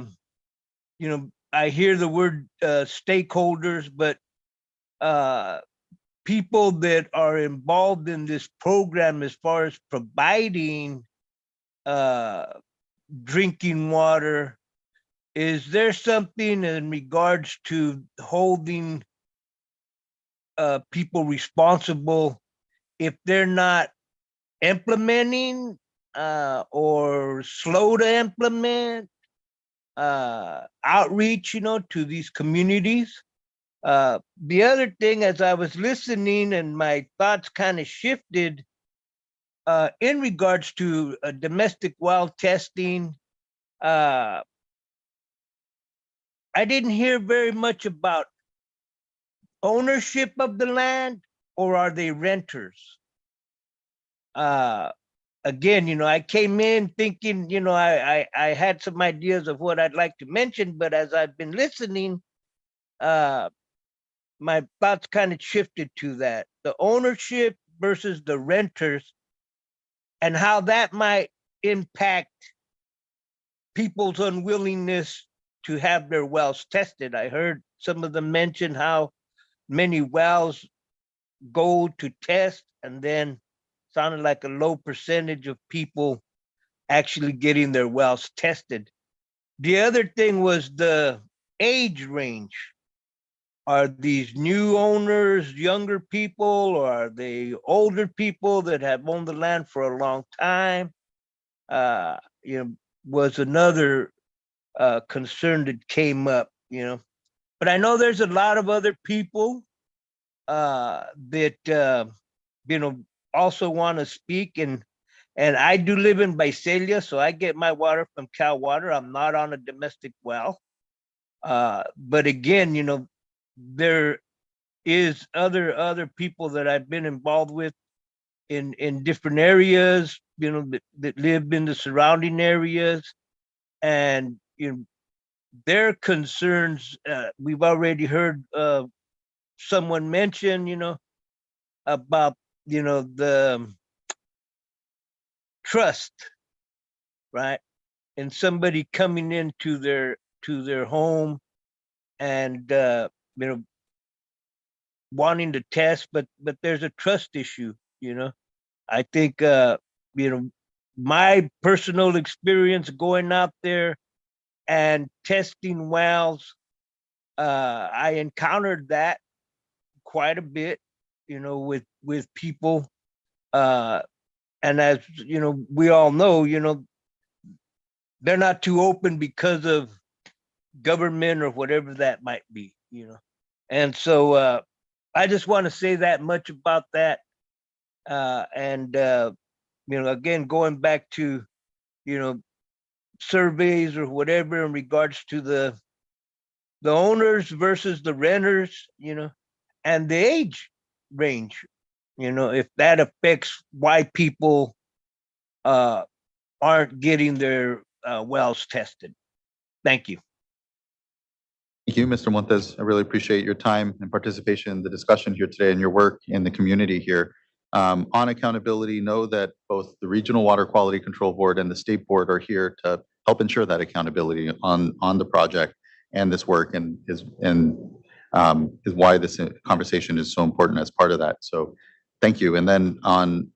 hear the word stakeholders, but people that are involved in this program as far as providing drinking water, is there something in regards to holding people responsible if they're not implementing or slow to implement outreach, to these communities? The other thing, as I was listening and my thoughts kind of shifted in regards to domestic well testing, I didn't hear very much about ownership of the land, or are they renters? Again, I came in thinking, I had some ideas of what I'd like to mention, but as I've been listening, my thoughts kind of shifted to that, the ownership versus the renters, and how that might impact people's unwillingness to have their wells tested. I heard some of them mention how many wells go to test and then sounded like a low percentage of people actually getting their wells tested. The other thing was the age range. Are these new owners younger people, or are they older people that have owned the land for a long time? Was another concern that came up, But I know there's a lot of other people that also want to speak, and I do live in Visalia, so I get my water from Cal Water. I'm not on a domestic well. But again, there is other people that I've been involved with in different areas, that live in the surrounding areas, and their concerns. We've already heard someone mention, about the trust, right? And somebody coming into their home and wanting to test, but there's a trust issue. I think my personal experience going out there and testing wells, I encountered that quite a bit, with people. And as we all know, they're not too open because of government or whatever that might be. And so I just want to say that much about that. And again, going back to surveys or whatever in regards to the owners versus the renters, and the age range, if that affects why people aren't getting their wells tested. Thank you. Thank you, Mr. Montes. I really appreciate your time and participation in the discussion here today and your work in the community here. On accountability, know that both the Regional Water Quality Control Board and the State Board are here to help ensure that accountability on the project and this work, and is why this conversation is so important as part of that. So thank you. And then on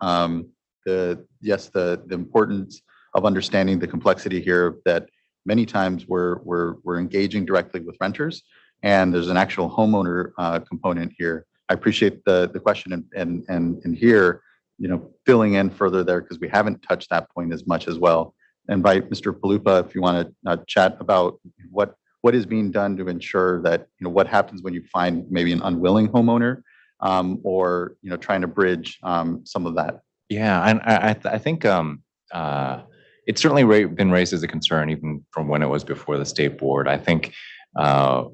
the importance of understanding the complexity here, that many times we're engaging directly with renters, and there's an actual homeowner component here. I appreciate the question and here, filling in further there, because we haven't touched that point as much as well. Invite Mr. Palupa if you want to chat about what is being done to ensure that, what happens when you find maybe an unwilling homeowner, or trying to bridge some of that. Yeah, and I think it's certainly been raised as a concern even from when it was before the state board. I think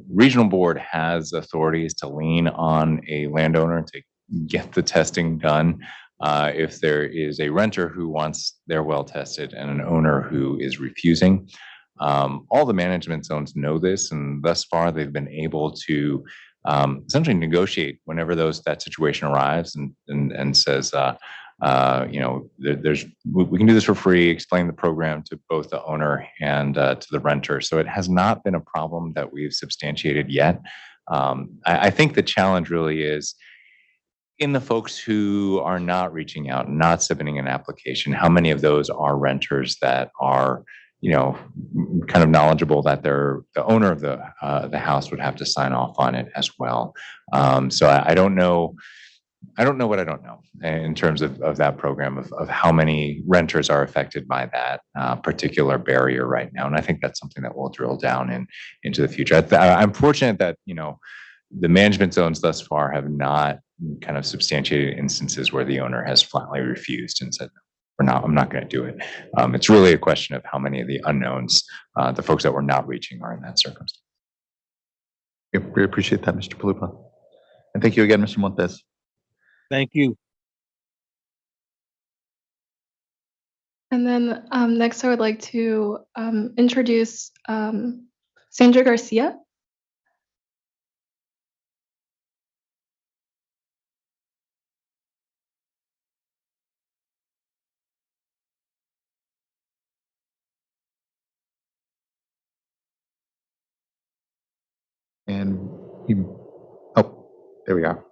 regional board has authorities to lean on a landowner to get the testing done. If there is a renter who wants their well tested and an owner who is refusing, all the management zones know this, and thus far they've been able to essentially negotiate whenever that situation arrives and says, we can do this for free, explain the program to both the owner and to the renter. So it has not been a problem that we've substantiated yet. I think the challenge really is in the folks who are not reaching out, not submitting an application. How many of those are renters that are kind of knowledgeable that the owner of the house would have to sign off on it as well. So I don't know. I don't know what I don't know in terms of that program of how many renters are affected by that particular barrier right now. And I think that's something that we'll drill down into the future. I'm fortunate that, the management zones thus far have not kind of substantiated instances where the owner has flatly refused and said, I'm not going to do it. It's really a question of how many of the unknowns, the folks that we're not reaching, are in that circumstance. We appreciate that, Mr. Palupa. And thank you again, Mr. Montes. Thank you. And then next, I would like to introduce Sandra Garcia. And there we are.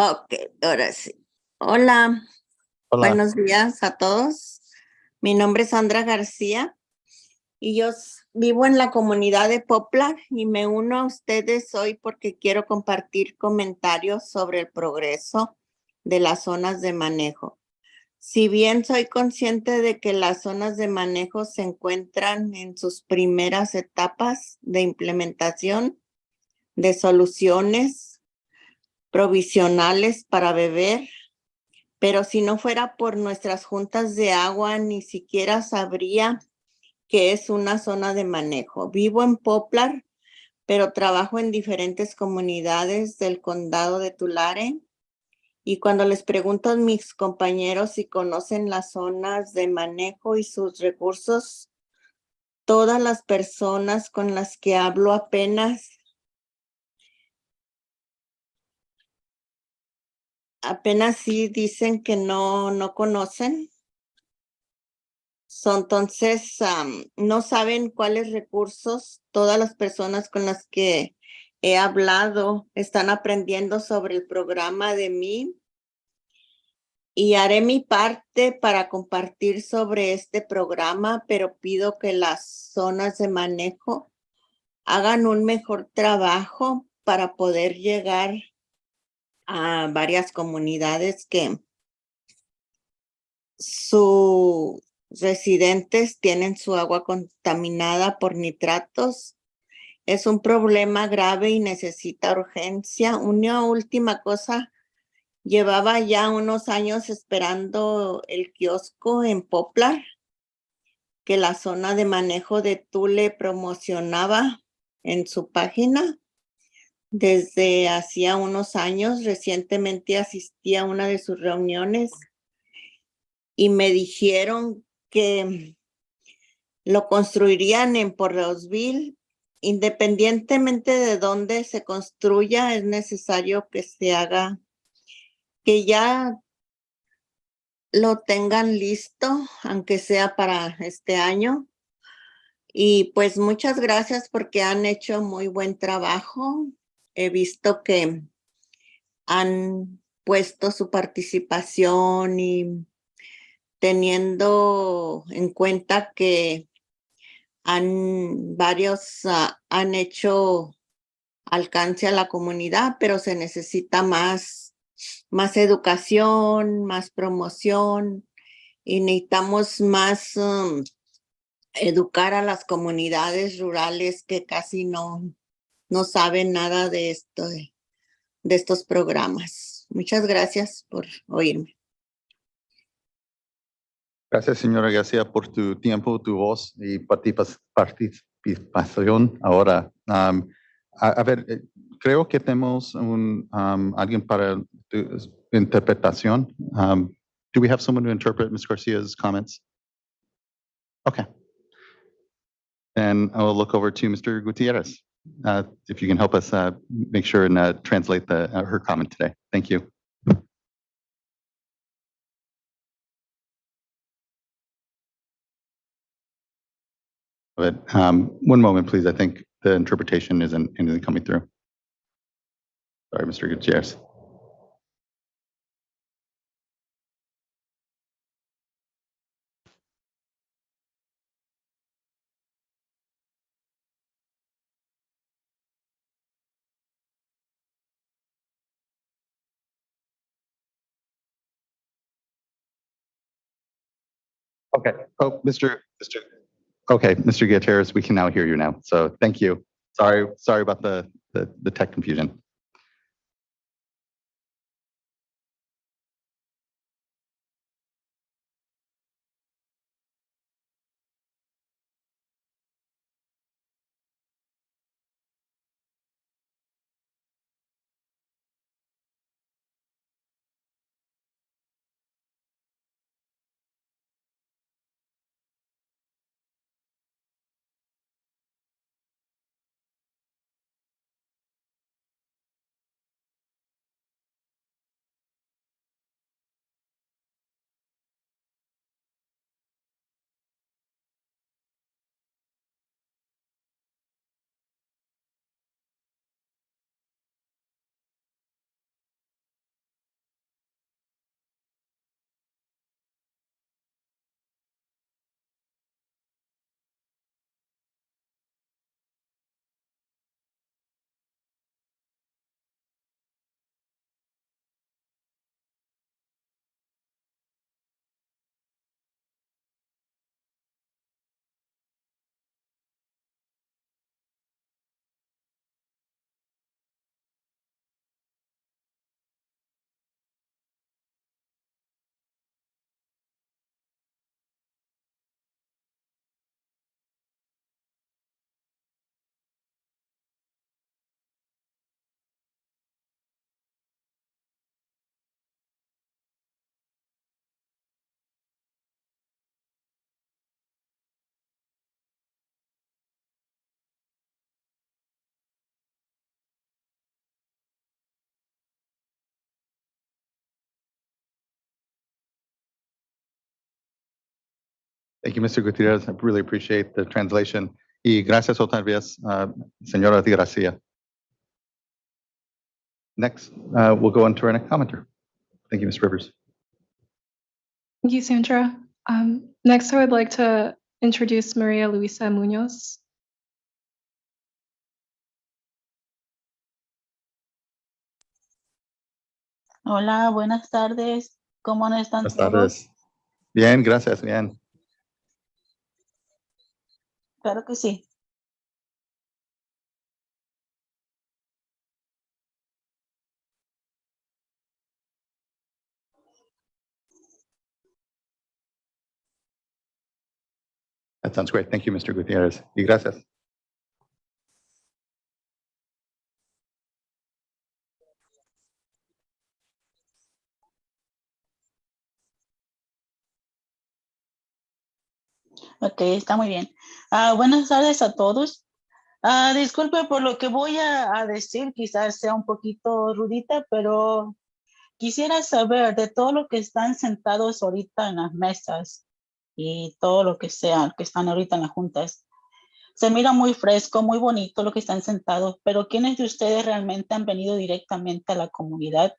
Ok, ahora sí. Hola, Hola. buenos días a todos. Mi nombre es Sandra García y yo vivo en la comunidad de Poplar y me uno a ustedes hoy porque quiero compartir comentarios sobre el progreso de las zonas de manejo. Si bien soy consciente de que las zonas de manejo se encuentran en sus primeras etapas de implementación de soluciones provisionales para beber, pero si no fuera por nuestras juntas de agua, ni siquiera sabría qué es una zona de manejo. Vivo en Poplar, pero trabajo en diferentes comunidades del condado de Tulare. Y cuando les pregunto a mis compañeros si conocen las zonas de manejo y sus recursos, todas las personas con las que hablo apenas sí dicen que no conocen. Entonces, no saben cuáles recursos todas las personas con las que he hablado están aprendiendo sobre el programa de mí. Y haré mi parte para compartir sobre este programa, pero pido que las zonas de manejo hagan un mejor trabajo para poder llegar a varias comunidades que sus residentes tienen su agua contaminada por nitratos. Es un problema grave y necesita urgencia. Una última cosa, llevaba ya unos años esperando el kiosco en Poplar que la zona de manejo de Tule promocionaba en su página. Desde hacía unos años, recientemente asistí a una de sus reuniones y me dijeron que lo construirían en Porrosville. Independientemente de dónde se construya, es necesario que se haga, que ya lo tengan listo, aunque sea para este año. Y pues muchas gracias porque han hecho muy buen trabajo. He visto que han puesto su participación y teniendo en cuenta que varios han hecho alcance a la comunidad, pero se necesita más educación, más promoción y necesitamos más educar a las comunidades rurales que casi no saben nada de esto, de estos programas. Muchas gracias por oírme. Gracias, señora García, por tu tiempo, tu voz y participación. Ahora, a ver, creo que tenemos alguien para tu interpretación. Do we have someone to interpret Ms. Garcia's comments? Okay. And I will look over to Mr. Gutierrez, if you can help us make sure and translate her comment today. Thank you. But one moment, please. I think the interpretation isn't coming through. Sorry, Mr. Gutierrez. Okay. Oh, Okay, Mr. Gutierrez, we can now hear you now. So thank you. Sorry about the tech confusion. Thank you, Mr. Gutierrez. I really appreciate the translation. Y gracias otra vez, señora Garcia. Next, we'll go on to our next commenter. Thank you, Ms. Rivers. Thank you, Sandra. Next, I would like to introduce Maria Luisa Munoz. Hola, buenas tardes. ¿Cómo están Buenas todos? tardes. Bien, gracias, bien. Claro que sí. That sounds great. Thank you, Mr. Gutierrez. Y gracias. Ok, está muy bien. Buenas tardes a todos. Disculpe por lo que voy a decir, quizás sea un poquito rudita, pero quisiera saber de todo lo que están sentados ahorita en las mesas y todo lo que sea, que están ahorita en las juntas. Se mira muy fresco, muy bonito lo que están sentados, pero ¿quiénes de ustedes realmente han venido directamente a la comunidad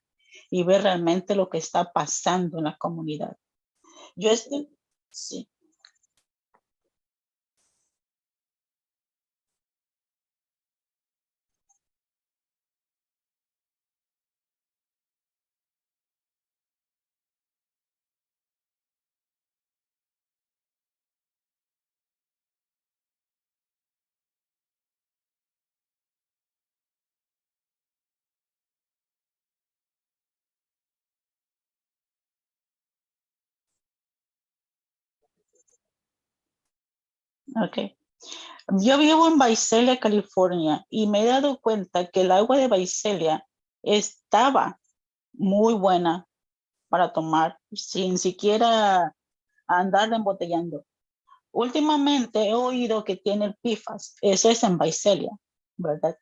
y ver realmente lo que está pasando en la comunidad? Yo estoy, sí. Ok. Yo vivo en Visalia, California, y me he dado cuenta que el agua de Visalia estaba muy buena para tomar, sin siquiera andar embotellando. Últimamente he oído que tiene PFAS, eso es en Visalia, ¿verdad?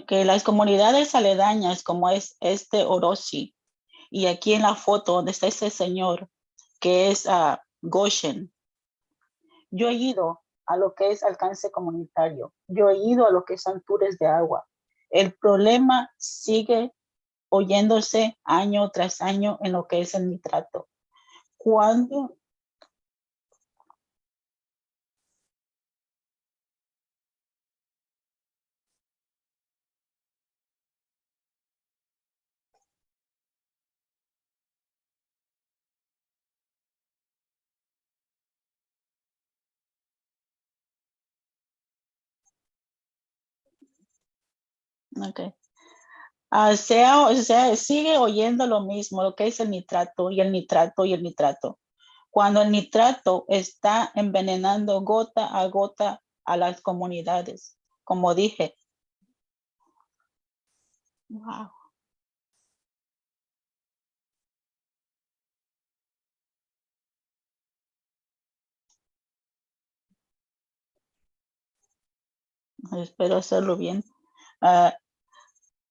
Que las comunidades aledañas como es Orosi, y aquí en la foto donde está ese señor que es Goshen, yo he ido a lo que es alcance comunitario, yo he ido a lo que son tours de agua. El problema sigue oyéndose año tras año en lo que es el nitrato. ¿Cuándo? Okay. Sigue oyendo lo mismo, lo que es el nitrato y el nitrato y el nitrato. Cuando el nitrato está envenenando gota a las comunidades, como dije. Wow. Espero hacerlo bien.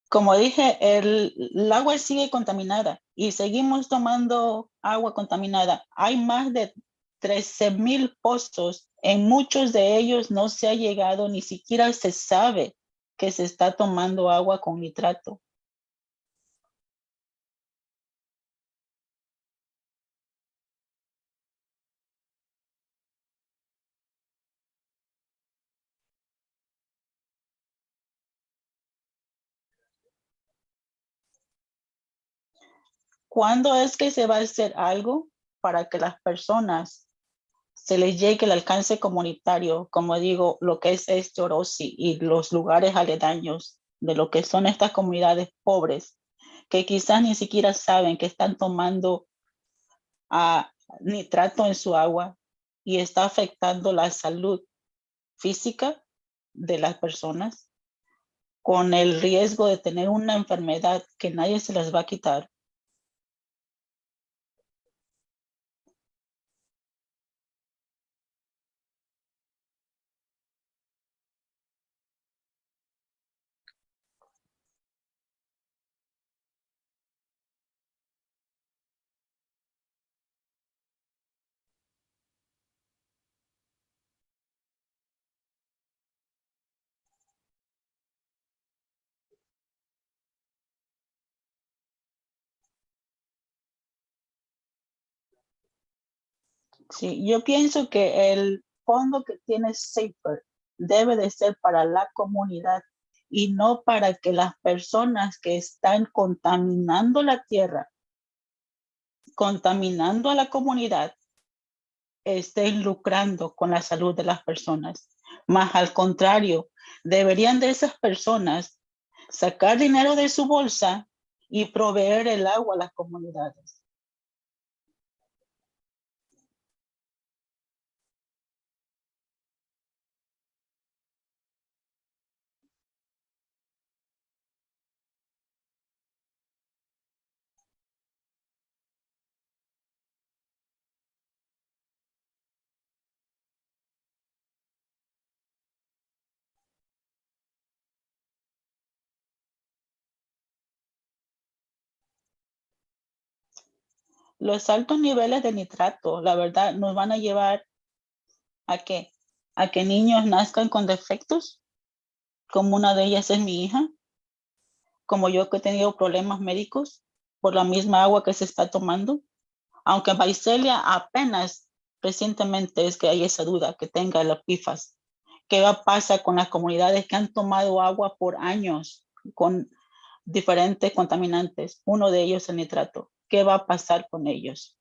Como dije, el agua sigue contaminada y seguimos tomando agua contaminada. Hay más de 13,000 pozos. En muchos de ellos no se ha llegado, ni siquiera se sabe que se está tomando agua con nitrato. ¿Cuándo es que se va a hacer algo para que las personas se les llegue el alcance comunitario, como digo, lo que es Orosi y los lugares aledaños de lo que son estas comunidades pobres, que quizás ni siquiera saben que están tomando nitrato en su agua y está afectando la salud física de las personas con el riesgo de tener una enfermedad que nadie se las va a quitar, Sí, yo pienso que el fondo que tiene SAFER debe de ser para la comunidad y no para que las personas que están contaminando la tierra, contaminando a la comunidad, estén lucrando con la salud de las personas. Más al contrario, deberían de esas personas sacar dinero de su bolsa y proveer el agua a las comunidades. Los altos niveles de nitrato, la verdad, nos van a llevar ¿a qué? A que niños nazcan con defectos, como una de ellas es mi hija, como yo que he tenido problemas médicos por la misma agua que se está tomando. Aunque en Vaiselia apenas recientemente es que hay esa duda que tenga la PFAS. ¿Qué va a pasar con las comunidades que han tomado agua por años con diferentes contaminantes? Uno de ellos el nitrato. ¿Qué va a pasar con ellos?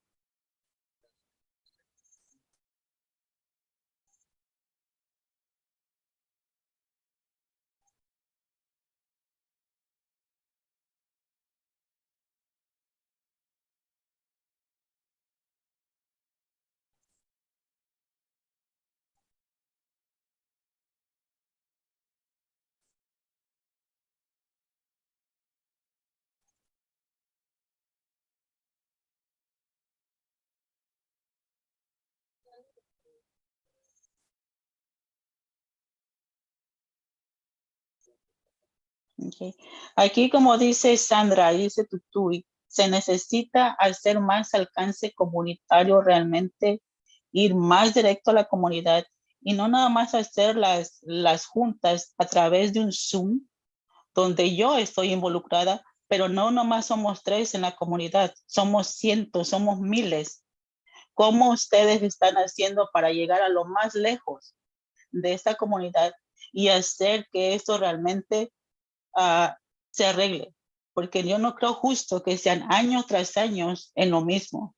Okay. Aquí, como dice Sandra, dice Tutui, se necesita hacer más alcance comunitario realmente, ir más directo a la comunidad y no nada más hacer las juntas a través de un Zoom, donde yo estoy involucrada, pero no nomás somos 3 en la comunidad, somos cientos, somos miles. ¿Cómo ustedes están haciendo para llegar a lo más lejos de esta comunidad y hacer que esto realmente se arregle? Porque yo no creo justo que sean años tras años en lo mismo.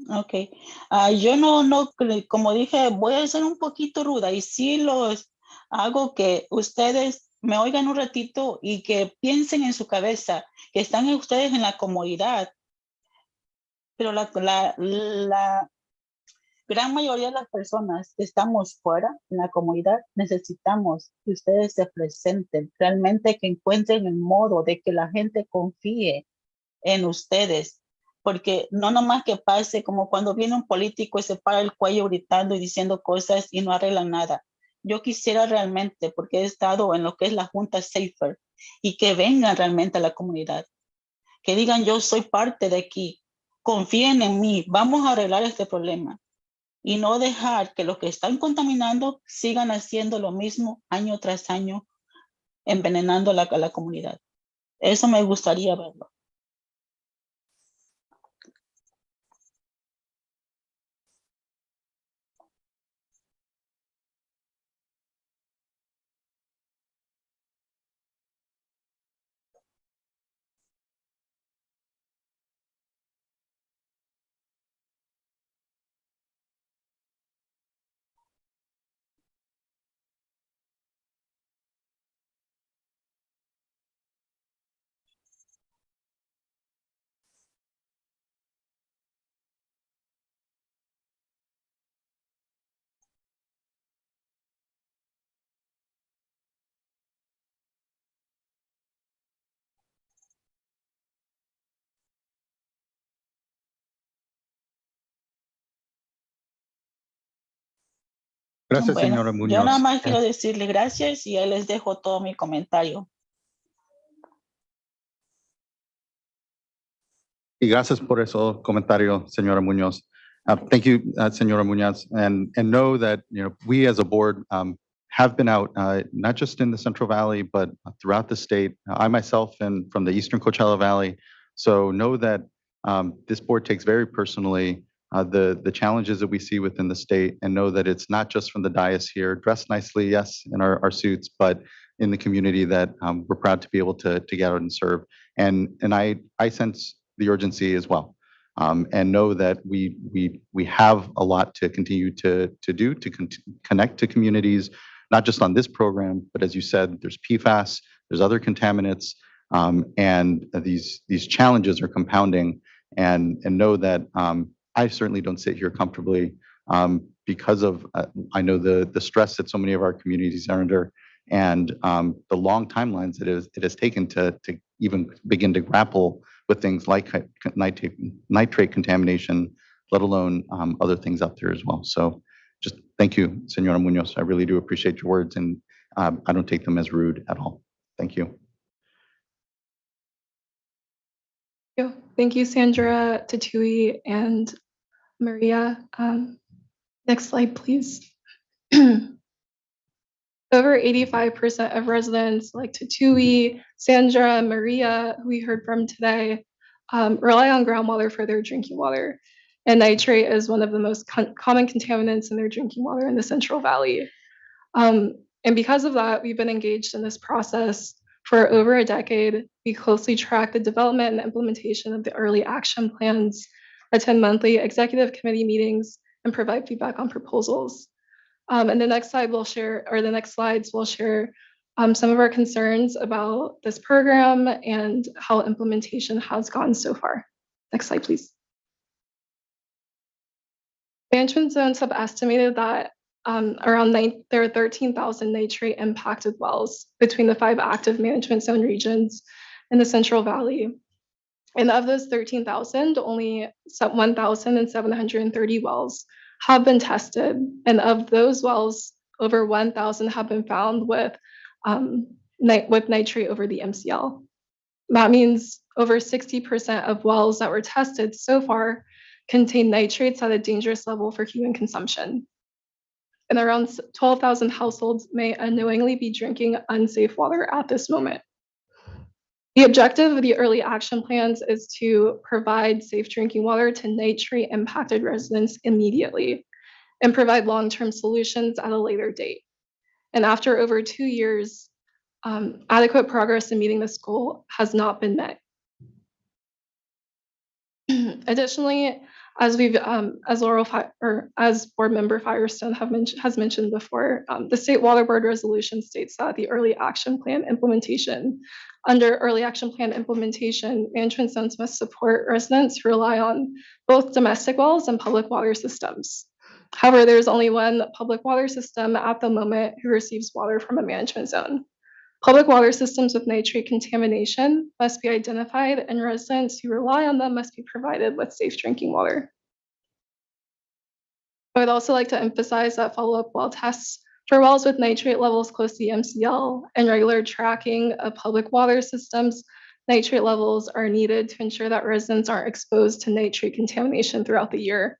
Ok, yo como dije, voy a ser un poquito ruda y sí los hago que ustedes me oigan un ratito y que piensen en su cabeza que están ustedes en la comodidad, pero la gran mayoría de las personas que estamos fuera en la comunidad necesitamos que ustedes se presenten, realmente que encuentren el modo de que la gente confíe en ustedes, porque no nomás que pase como cuando viene un político y se para el cuello gritando y diciendo cosas y no arreglan nada. Yo quisiera realmente, porque he estado en lo que es la Junta Safer, y que vengan realmente a la comunidad, que digan yo soy parte de aquí, confíen en mí, vamos a arreglar este problema y no dejar que los que están contaminando sigan haciendo lo mismo año tras año, envenenando a la comunidad. Eso me gustaría verlo. Gracias, Bueno, señora yo nada Muñoz. más quiero decirle gracias y ya les dejo todo mi comentario. Y gracias por eso comentario, señora Muñoz. Thank you, Senora Muñoz, and know that we as a board have been out not just in the Central Valley but throughout the state. I myself am from the Eastern Coachella Valley, so know that this board takes very personally the challenges that we see within the state, and know that it's not just from the dais here, dressed nicely, yes, in our suits, but in the community that we're proud to be able to get out and serve. And I sense the urgency as well. And know that we have a lot to continue to do to connect to communities, not just on this program, but as you said, there's PFAS, there's other contaminants, and these challenges are compounding. And know that I certainly don't sit here comfortably because of I know the stress that so many of our communities are under, and the long timelines that it has taken to even begin to grapple with things like nitrate contamination, let alone other things out there as well. So just thank you, Senora Munoz. I really do appreciate your words, and I don't take them as rude at all. Thank you. Thank you, Sandra, Tatui, and Maria. Next slide, please. Over 85% of residents like Tatui, Sandra, Maria, who we heard from today, rely on groundwater for their drinking water. And nitrate is one of the most common contaminants in their drinking water in the Central Valley. And because of that, we've been engaged in this process for over a decade. We closely track the development and implementation of the early action plans, attend monthly executive committee meetings, and provide feedback on proposals. And the next slide we'll share, or the next slides will share some of our concerns about this program and how implementation has gone so far. Next slide, please. Management zones have estimated that there are 13,000 nitrate impacted wells between the 5 active management zone regions in the Central Valley. And of those 13,000, only 1,730 wells have been tested. And of those wells, over 1,000 have been found with nitrate over the MCL. That means over 60% of wells that were tested so far contain nitrates at a dangerous level for human consumption. And around 12,000 households may unknowingly be drinking unsafe water at this moment. The objective of the early action plans is to provide safe drinking water to nitrate impacted residents immediately and provide long-term solutions at a later date. And after over 2 years, adequate progress in meeting this goal has not been met. Additionally, as Board Member Firestone has mentioned before, the State Water Board resolution states that the early action plan implementation, under early action plan implementation, management zones must support residents who rely on both domestic wells and public water systems. However, there's only one public water system at the moment who receives water from a management zone. Public water systems with nitrate contamination must be identified, and residents who rely on them must be provided with safe drinking water. I would also like to emphasize that follow-up well tests for wells with nitrate levels close to the MCL and regular tracking of public water systems nitrate levels are needed to ensure that residents aren't exposed to nitrate contamination throughout the year.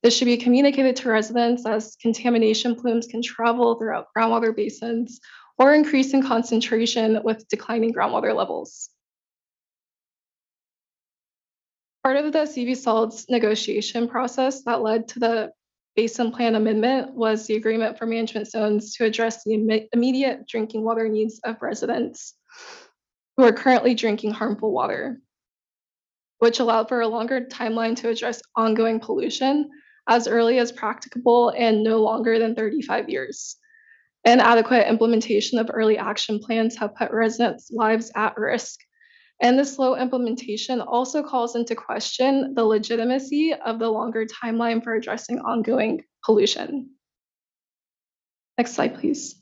This should be communicated to residents as contamination plumes can travel throughout groundwater basins or increase in concentration with declining groundwater levels. Part of the CV Solids negotiation process that led to the Basin Plan Amendment was the agreement for management zones to address the immediate drinking water needs of residents who are currently drinking harmful water, which allowed for a longer timeline to address ongoing pollution as early as practicable and no longer than 35 years. And adequate implementation of early action plans have put residents' lives at risk. And the slow implementation also calls into question the legitimacy of the longer timeline for addressing ongoing pollution. Next slide, please.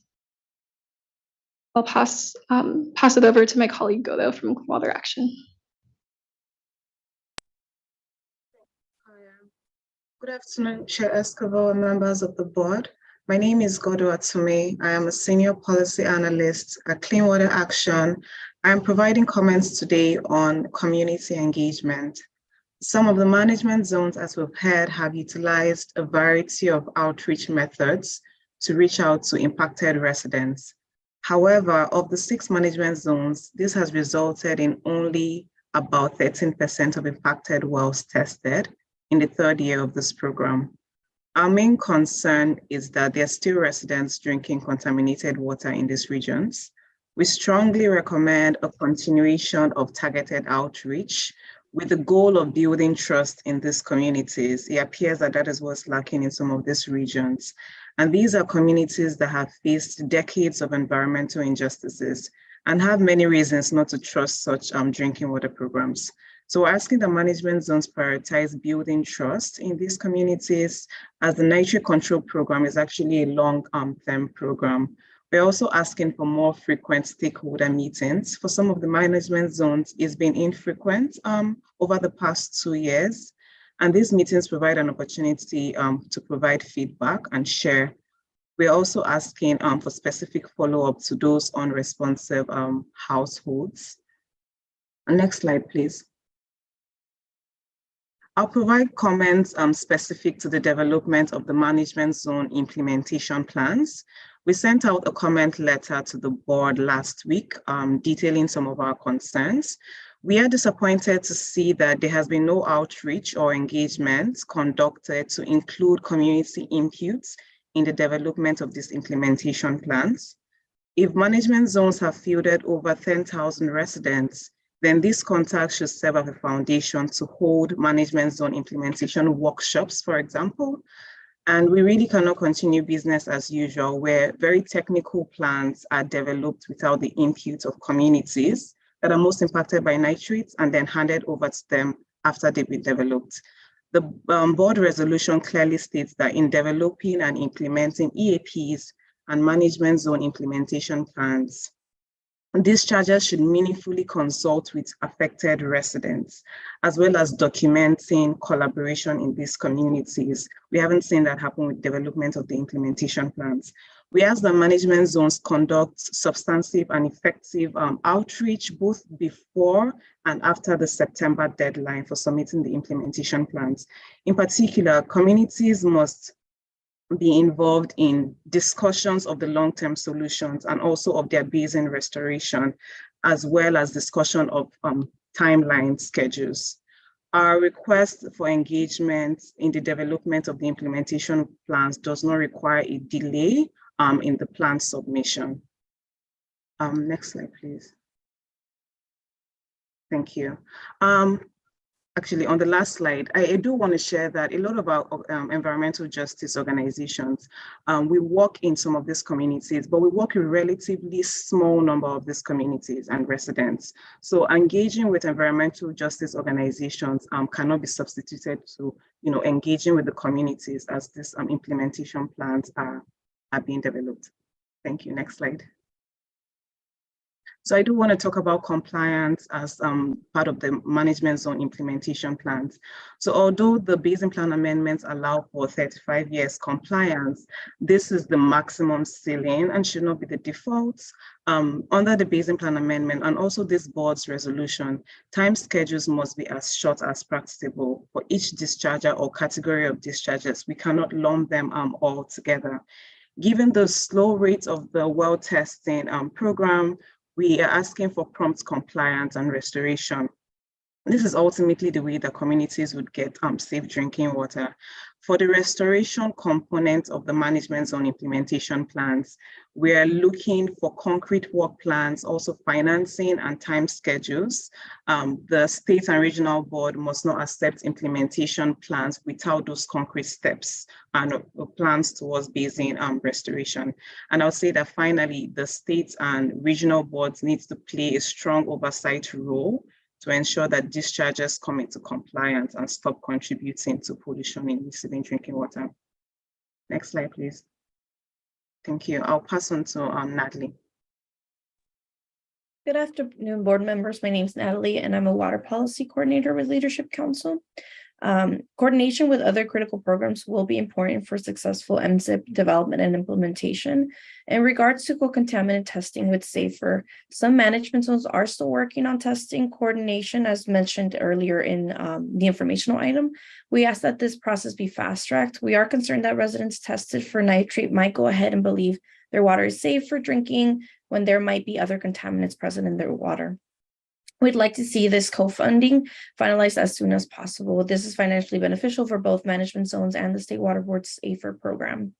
I'll pass it over to my colleague Godo from Clean Water Action. Good afternoon, Chair Escobar and members of the board. My name is Godo Atume. I am a senior policy analyst at Clean Water Action. I am providing comments today on community engagement. Some of the management zones, as we've heard, have utilized a variety of outreach methods to reach out to impacted residents. However, of the 6 management zones, this has resulted in only about 13% of impacted wells tested in the 3rd year of this program. Our main concern is that there are still residents drinking contaminated water in these regions. We strongly recommend a continuation of targeted outreach with the goal of building trust in these communities. It appears that that is what's lacking in some of these regions. And these are communities that have faced decades of environmental injustices and have many reasons not to trust such drinking water programs. So we're asking the management zones prioritize building trust in these communities, as the nitrate control program is actually a long-term program. We're also asking for more frequent stakeholder meetings. For some of the management zones, it's been infrequent over the past 2 years. And these meetings provide an opportunity to provide feedback and share. We're also asking for specific follow-up to those unresponsive households. Next slide, please. I'll provide comments specific to the development of the management zone implementation plans. We sent out a comment letter to the board last week detailing some of our concerns. We are disappointed to see that there has been no outreach or engagement conducted to include community inputs in the development of these implementation plans. If management zones have fielded over 10,000 residents, then this contact should serve as a foundation to hold management zone implementation workshops, for example. And we really cannot continue business as usual, where very technical plans are developed without the input of communities that are most impacted by nitrates and then handed over to them after they've been developed. The board resolution clearly states that in developing and implementing EAPs and management zone implementation plans, dischargers should meaningfully consult with affected residents, as well as documenting collaboration in these communities. We haven't seen that happen with development of the implementation plans. We ask that management zones conduct substantive and effective outreach both before and after the September deadline for submitting the implementation plans. In particular, communities must be involved in discussions of the long-term solutions and also of their basin restoration, as well as discussion of timeline schedules. Our request for engagement in the development of the implementation plans does not require a delay in the plan submission. Next slide, please. Thank you. Actually, on the last slide, I do want to share that a lot of our environmental justice organizations, we work in some of these communities, but we work in a relatively small number of these communities and residents. So engaging with environmental justice organizations cannot be substituted to engaging with the communities as these implementation plans are being developed. Thank you. Next slide. So I do want to talk about compliance as part of the management zone implementation plans. So although the basin plan amendments allow for 35 years compliance, this is the maximum ceiling and should not be the default. Under the basin plan amendment and also this board's resolution, time schedules must be as short as practicable for each discharger or category of discharges. We cannot lump them all together. Given the slow rate of the well testing program, we are asking for prompt compliance and restoration. This is ultimately the way that communities would get safe drinking water. For the restoration component of the management zone implementation plans, we are looking for concrete work plans, also financing and time schedules. The state and regional board must not accept implementation plans without those concrete steps and plans towards basin restoration. And I'll say that finally, the state and regional boards need to play a strong oversight role to ensure that discharges come into compliance and stop contributing to pollution in receiving drinking water. Next slide, please. Thank you. I'll pass on to Natalie. Good afternoon, board members. My name is Natalie, and I'm a water policy coordinator with Leadership Council. Coordination with other critical programs will be important for successful MZIP development and implementation. In regards to co-contaminant testing with SAFER, some management zones are still working on testing coordination, as mentioned earlier in the informational item. We ask that this process be fast-tracked. We are concerned that residents tested for nitrate might go ahead and believe their water is safe for drinking when there might be other contaminants present in their water. We'd like to see this co-funding finalized as soon as possible. This is financially beneficial for both management zones and the State Water Board's SAFER program.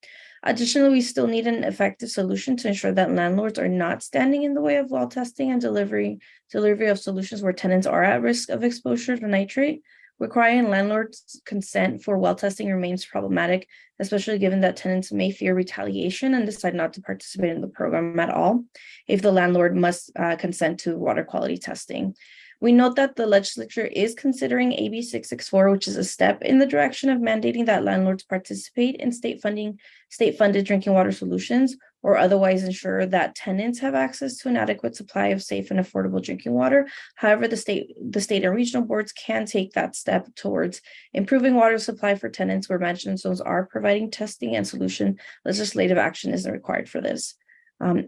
Additionally, we still need an effective solution to ensure that landlords are not standing in the way of well testing and delivery of solutions where tenants are at risk of exposure to nitrate. Requiring landlords' consent for well testing remains problematic, especially given that tenants may fear retaliation and decide not to participate in the program at all if the landlord must consent to water quality testing. We note that the legislature is considering AB 664, which is a step in the direction of mandating that landlords participate in state-funded drinking water solutions, or otherwise ensure that tenants have access to an adequate supply of safe and affordable drinking water. However, the state and regional boards can take that step towards improving water supply for tenants where management zones are providing testing and solution. Legislative action isn't required for this.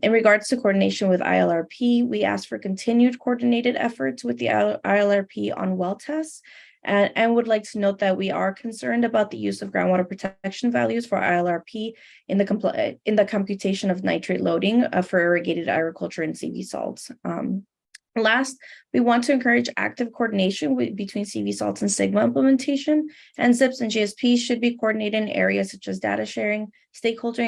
In regards to coordination with ILRP, we ask for continued coordinated efforts with the ILRP on well tests, and would like to note that we are concerned about the use of groundwater protection values for ILRP in the computation of nitrate loading for irrigated agriculture and CV salts. Last, we want to encourage active coordination between CV salts and SGMA implementation, and ZIPs and GSPs should be coordinated in areas such as data sharing, stakeholder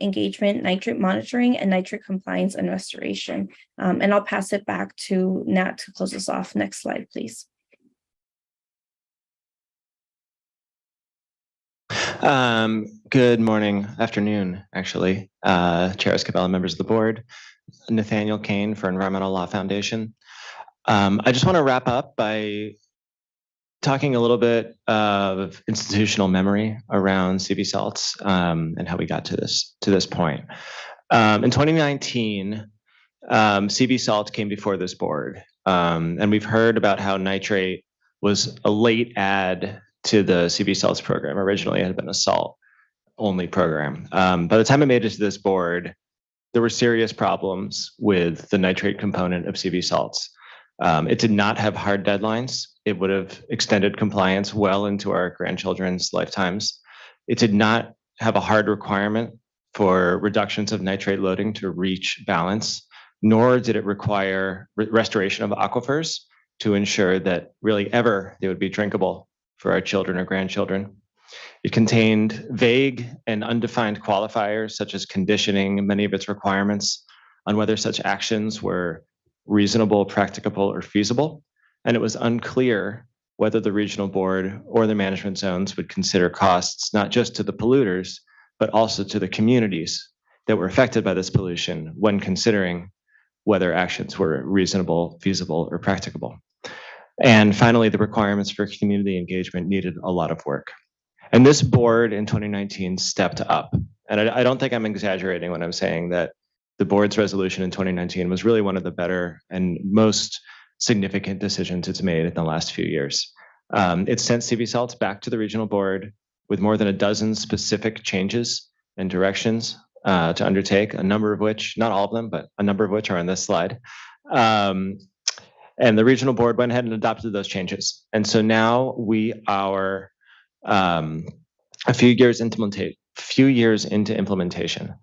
engagement, nitrate monitoring, and nitrate compliance and restoration. And I'll pass it back to Nat to close us off. Next slide, please. Good morning, afternoon, actually. Chair Escabel, members of the board. Nathaniel Kane for Environmental Law Foundation. I just want to wrap up by talking a little bit of institutional memory around CV salts and how we got to this point. In 2019, CV salt came before this board, and we've heard about how nitrate was a late add to the CV salts program. Originally, it had been a salt-only program. By the time it made it to this board, there were serious problems with the nitrate component of CV salts. It did not have hard deadlines. It would have extended compliance well into our grandchildren's lifetimes. It did not have a hard requirement for reductions of nitrate loading to reach balance, nor did it require restoration of aquifers to ensure that really ever they would be drinkable for our children or grandchildren. It contained vague and undefined qualifiers, such as conditioning many of its requirements on whether such actions were reasonable, practicable, or feasible. And it was unclear whether the regional board or the management zones would consider costs not just to the polluters, but also to the communities that were affected by this pollution when considering whether actions were reasonable, feasible, or practicable. And finally, the requirements for community engagement needed a lot of work. And this board in 2019 stepped up. And I don't think I'm exaggerating when I'm saying that the board's resolution in 2019 was really one of the better and most significant decisions it's made in the last few years. It sent CV salts back to the regional board with more than a dozen specific changes and directions to undertake, a number of which, not all of them, but a number of which are on this slide. And the regional board went ahead and adopted those changes. And so now we are a few years into implementation,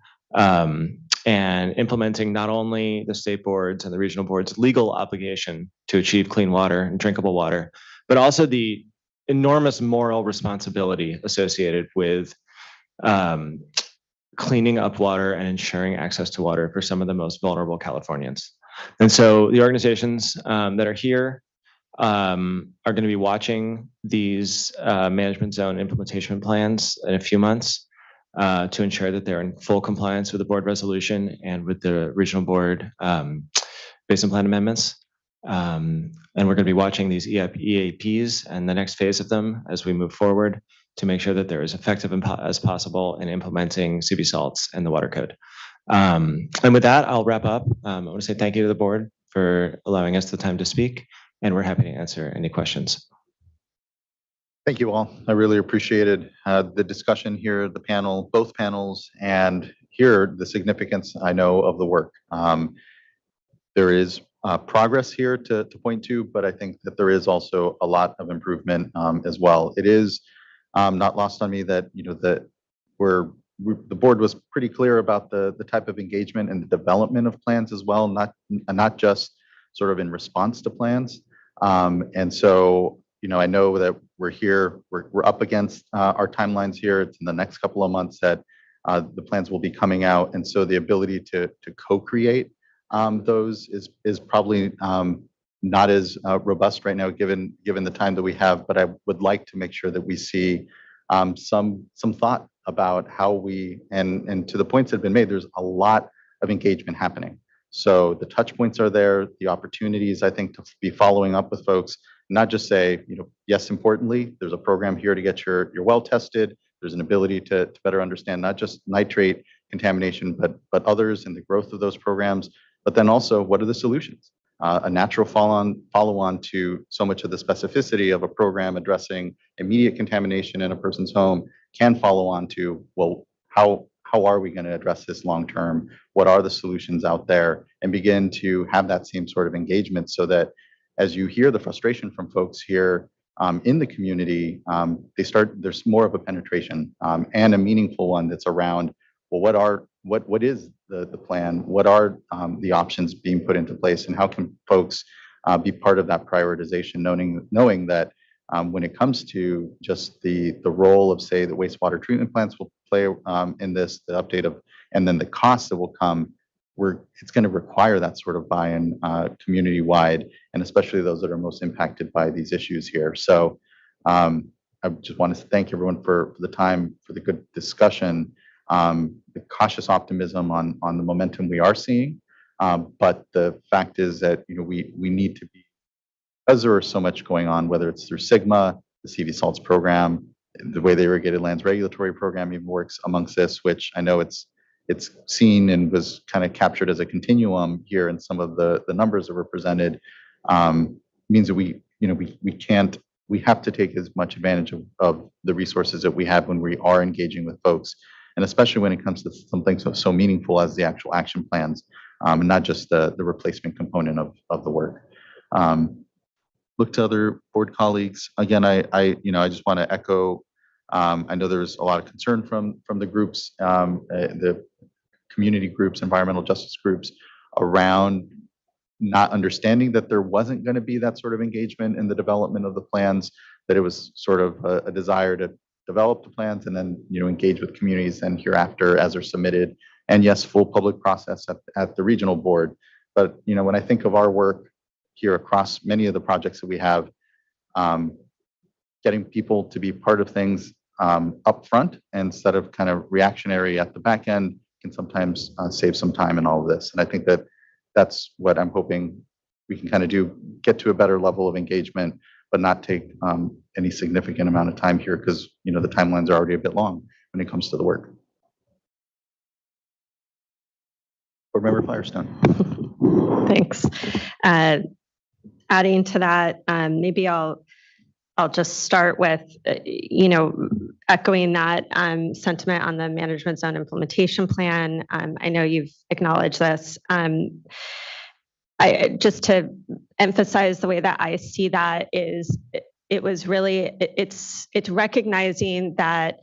and implementing not only the state boards and the regional boards' legal obligation to achieve clean water and drinkable water, but also the enormous moral responsibility associated with cleaning up water and ensuring access to water for some of the most vulnerable Californians. And so the organizations that are here are going to be watching these management zone implementation plans in a few months to ensure that they're in full compliance with the board resolution and with the regional board basin plan amendments. And we're going to be watching these EAPs and the next phase of them as we move forward to make sure that they're as effective as possible in implementing CV salts and the water code. And with that, I'll wrap up. I want to say thank you to the board for allowing us the time to speak, and we're happy to answer any questions. Thank you all. I really appreciated the discussion here, the panel, both panels, and hear the significance I know of the work. There is progress here to point to, but I think that there is also a lot of improvement as well. It is not lost on me that that the board was pretty clear about the type of engagement and the development of plans as well, not just sort of in response to plans. And so I know that we're up against our timelines here. It's in the next couple of months that the plans will be coming out, and so the ability to co-create those is probably not as robust right now, given the time that we have. But I would like to make sure that we see some thought about how we and to the points that have been made. There's a lot of engagement happening. So the touch points are there, the opportunities, I think, to be following up with folks, not just say, yes, importantly, there's a program here to get your well tested. There's an ability to better understand not just nitrate contamination, but others and the growth of those programs. But then also, what are the solutions? A natural follow-on to so much of the specificity of a program addressing immediate contamination in a person's home can follow on to, well, how are we going to address this long term? What are the solutions out there? And begin to have that same sort of engagement so that as you hear the frustration from folks here in the community, there's more of a penetration and a meaningful one that's around, well, what is the plan? What are the options being put into place, and how can folks be part of that prioritization, knowing that when it comes to just the role of, say, the wastewater treatment plants will play in this, the update of, and then the costs that will come, it's going to require that sort of buy-in community-wide, and especially those that are most impacted by these issues here. So I just want to thank everyone for the time, for the good discussion, the cautious optimism on the momentum we are seeing. But the fact is that we need to be, because there is so much going on, whether it's through SGMA, the CV Salts program, the way the Irrigated Lands Regulatory Program even works amongst this, which I know it's seen and was kind of captured as a continuum here in some of the numbers that were presented, means that we have to take as much advantage of the resources that we have when we are engaging with folks, and especially when it comes to something so meaningful as the actual action plans, and not just the replacement component of the work. Look to other board colleagues. Again, I just want to echo. I know there's a lot of concern from the groups, the community groups, environmental justice groups, around not understanding that there wasn't going to be that sort of engagement in the development of the plans, that it was sort of a desire to develop the plans and then engage with communities and hereafter as they're submitted. And yes, full public process at the regional board. But when I think of our work here across many of the projects that we have, getting people to be part of things up front instead of kind of reactionary at the back end can sometimes save some time in all of this. And I think that's what I'm hoping we can kind of do, get to a better level of engagement, but not take any significant amount of time here, because the timelines are already a bit long when it comes to the work. Board Member Firestone. Thanks. Adding to that, maybe I'll just start with, echoing that sentiment on the management zone implementation plan. I know you've acknowledged this. Just to emphasize the way that I see that is, it's recognizing that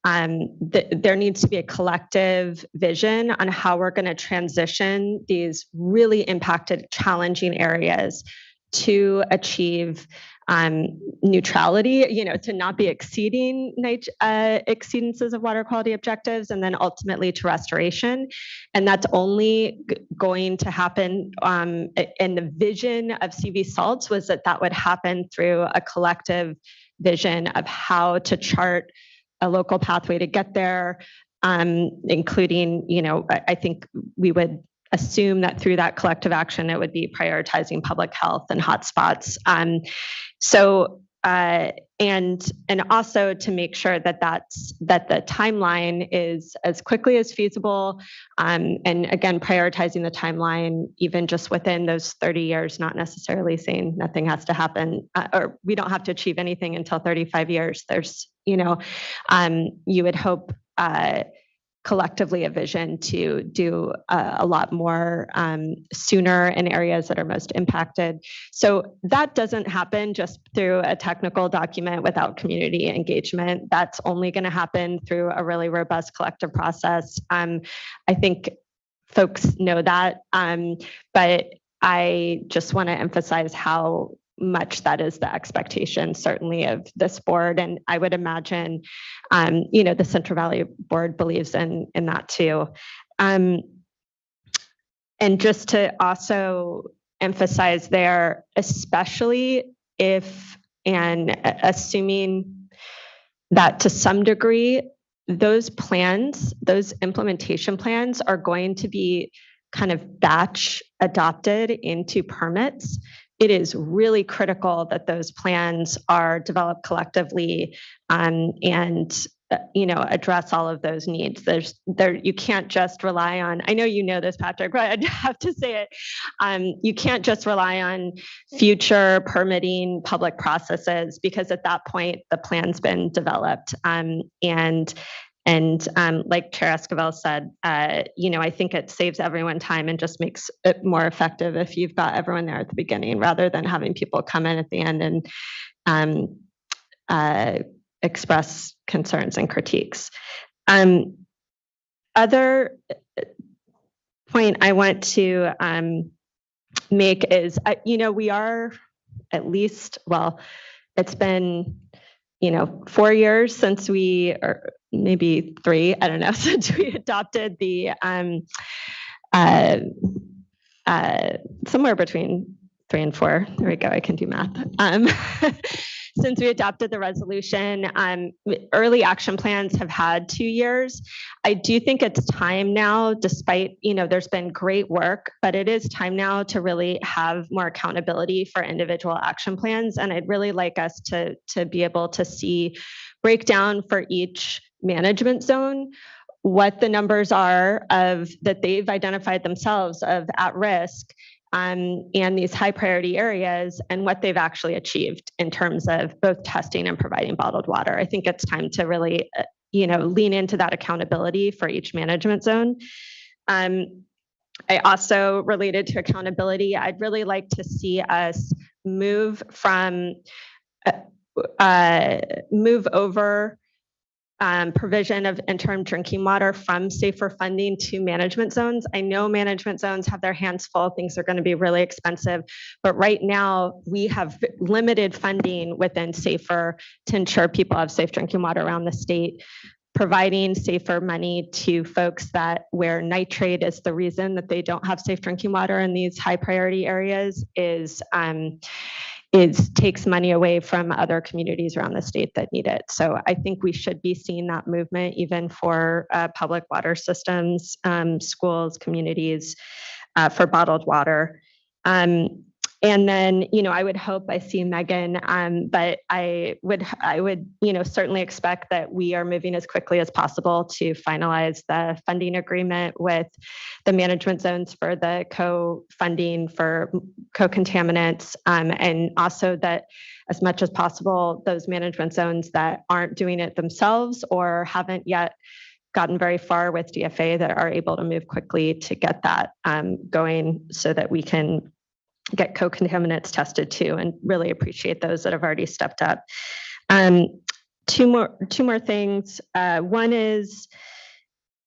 there needs to be a collective vision on how we're going to transition these really impacted, challenging areas to achieve neutrality, to not be exceeding exceedances of water quality objectives, and then ultimately to restoration. And that's only going to happen, and the vision of CV Salts was that would happen through a collective vision of how to chart a local pathway to get there, including, I think we would assume that through that collective action, it would be prioritizing public health and hotspots. So and also to make sure that the timeline is as quickly as feasible, and again prioritizing the timeline even just within those 30 years, not necessarily saying nothing has to happen or we don't have to achieve anything until 35 years. There's, you would hope collectively a vision to do a lot more sooner in areas that are most impacted. So that doesn't happen just through a technical document without community engagement. That's only going to happen through a really robust collective process. I think folks know that, but I just want to emphasize how much that is the expectation, certainly of this board. And I would imagine, the Central Valley Board believes in that too. And just to also emphasize there, especially if, and assuming that to some degree, those plans, those implementation plans are going to be kind of batch adopted into permits. It is really critical that those plans are developed collectively and address all of those needs. You can't just rely on, I know you know this, Patrick, but I'd have to say it. You can't just rely on future permitting public processes, because at that point the plan's been developed. And like Chair Esquivel said, I think it saves everyone time and just makes it more effective if you've got everyone there at the beginning, rather than having people come in at the end and express concerns and critiques. Other point I want to make is, we are at least, well, it's been 4 years since we, or maybe 3, I don't know, since we adopted the somewhere between 3 and 4. There we go. I can do math. Since we adopted the resolution, early action plans have had 2 years. I do think it's time now, despite, there's been great work, but it is time now to really have more accountability for individual action plans. And I'd really like us to be able to see breakdown for each management zone, what the numbers are of that they've identified themselves of at risk, and these high priority areas, and what they've actually achieved in terms of both testing and providing bottled water. I think it's time to really, lean into that accountability for each management zone. I also, related to accountability, I'd really like to see us move over provision of interim drinking water from safer funding to management zones. I know management zones have their hands full, things are going to be really expensive, but right now we have limited funding within safer to ensure people have safe drinking water around the state. Providing safer money to folks where nitrate is the reason that they don't have safe drinking water in these high priority areas takes money away from other communities around the state that need it. So I think we should be seeing that movement even for public water systems, schools, communities, for bottled water. And then, I would hope I see Megan, but I would, certainly expect that we are moving as quickly as possible to finalize the funding agreement with the management zones for the co-funding for co-contaminants, and also that as much as possible, those management zones that aren't doing it themselves or haven't yet gotten very far with DFA that are able to move quickly to get that going so that we can get co-contaminants tested too, and really appreciate those that have already stepped up. Two more things. One is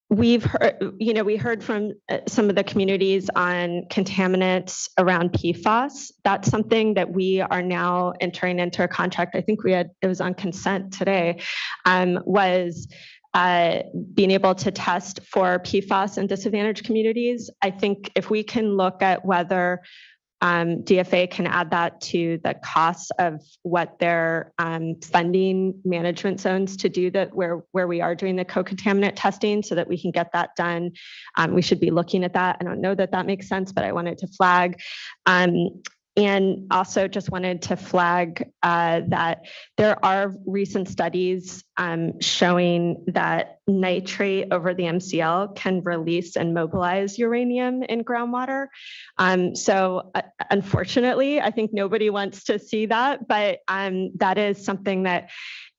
we heard from some of the communities on contaminants around PFAS. That's something that we are now entering into a contract. I think it was on consent today, was being able to test for PFAS in disadvantaged communities. I think if we can look at whether DFA can add that to the costs of what they're funding management zones to do that, where we are doing the co-contaminant testing, so that we can get that done. We should be looking at that. I don't know that makes sense, but I wanted to flag. And also just wanted to flag that there are recent studies showing that nitrate over the MCL can release and mobilize uranium in groundwater. So unfortunately, I think nobody wants to see that, but that is something that,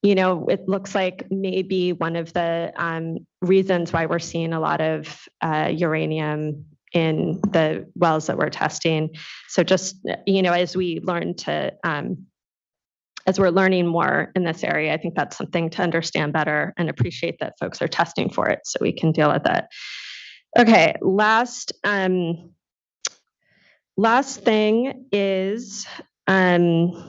you know, it looks like maybe one of the reasons why we're seeing a lot of uranium in the wells that we're testing. So just, you know, as we learn to, as we're learning more in this area, I think that's something to understand better and appreciate that folks are testing for it so we can deal with it. Okay, last thing is, no,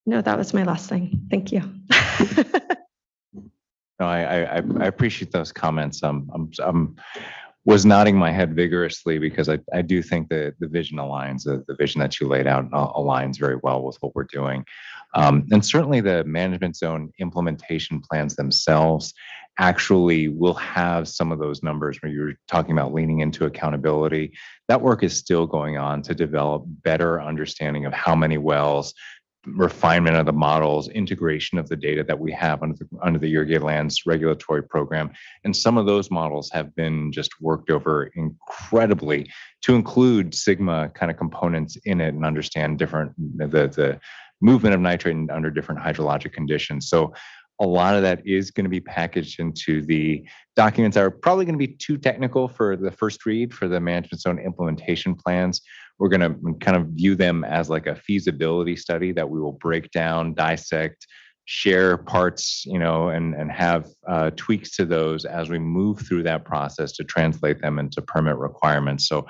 that was my last thing. Thank you. No, I appreciate those comments. Was nodding my head vigorously because I do think that the vision aligns, the vision that you laid out aligns very well with what we're doing. And certainly the management zone implementation plans themselves actually will have some of those numbers where you're talking about leaning into accountability. That work is still going on to develop better understanding of how many wells, refinement of the models, integration of the data that we have under the Irrigated Lands Regulatory Program. And some of those models have been just worked over incredibly to include sigma kind of components in it and understand different, the movement of nitrate under different hydrologic conditions. So a lot of that is going to be packaged into the documents that are probably going to be too technical for the first read for the management zone implementation plans. We're going to kind of view them as like a feasibility study that we will break down, dissect, share parts, you know, and have tweaks to those as we move through that process to translate them into permit requirements. So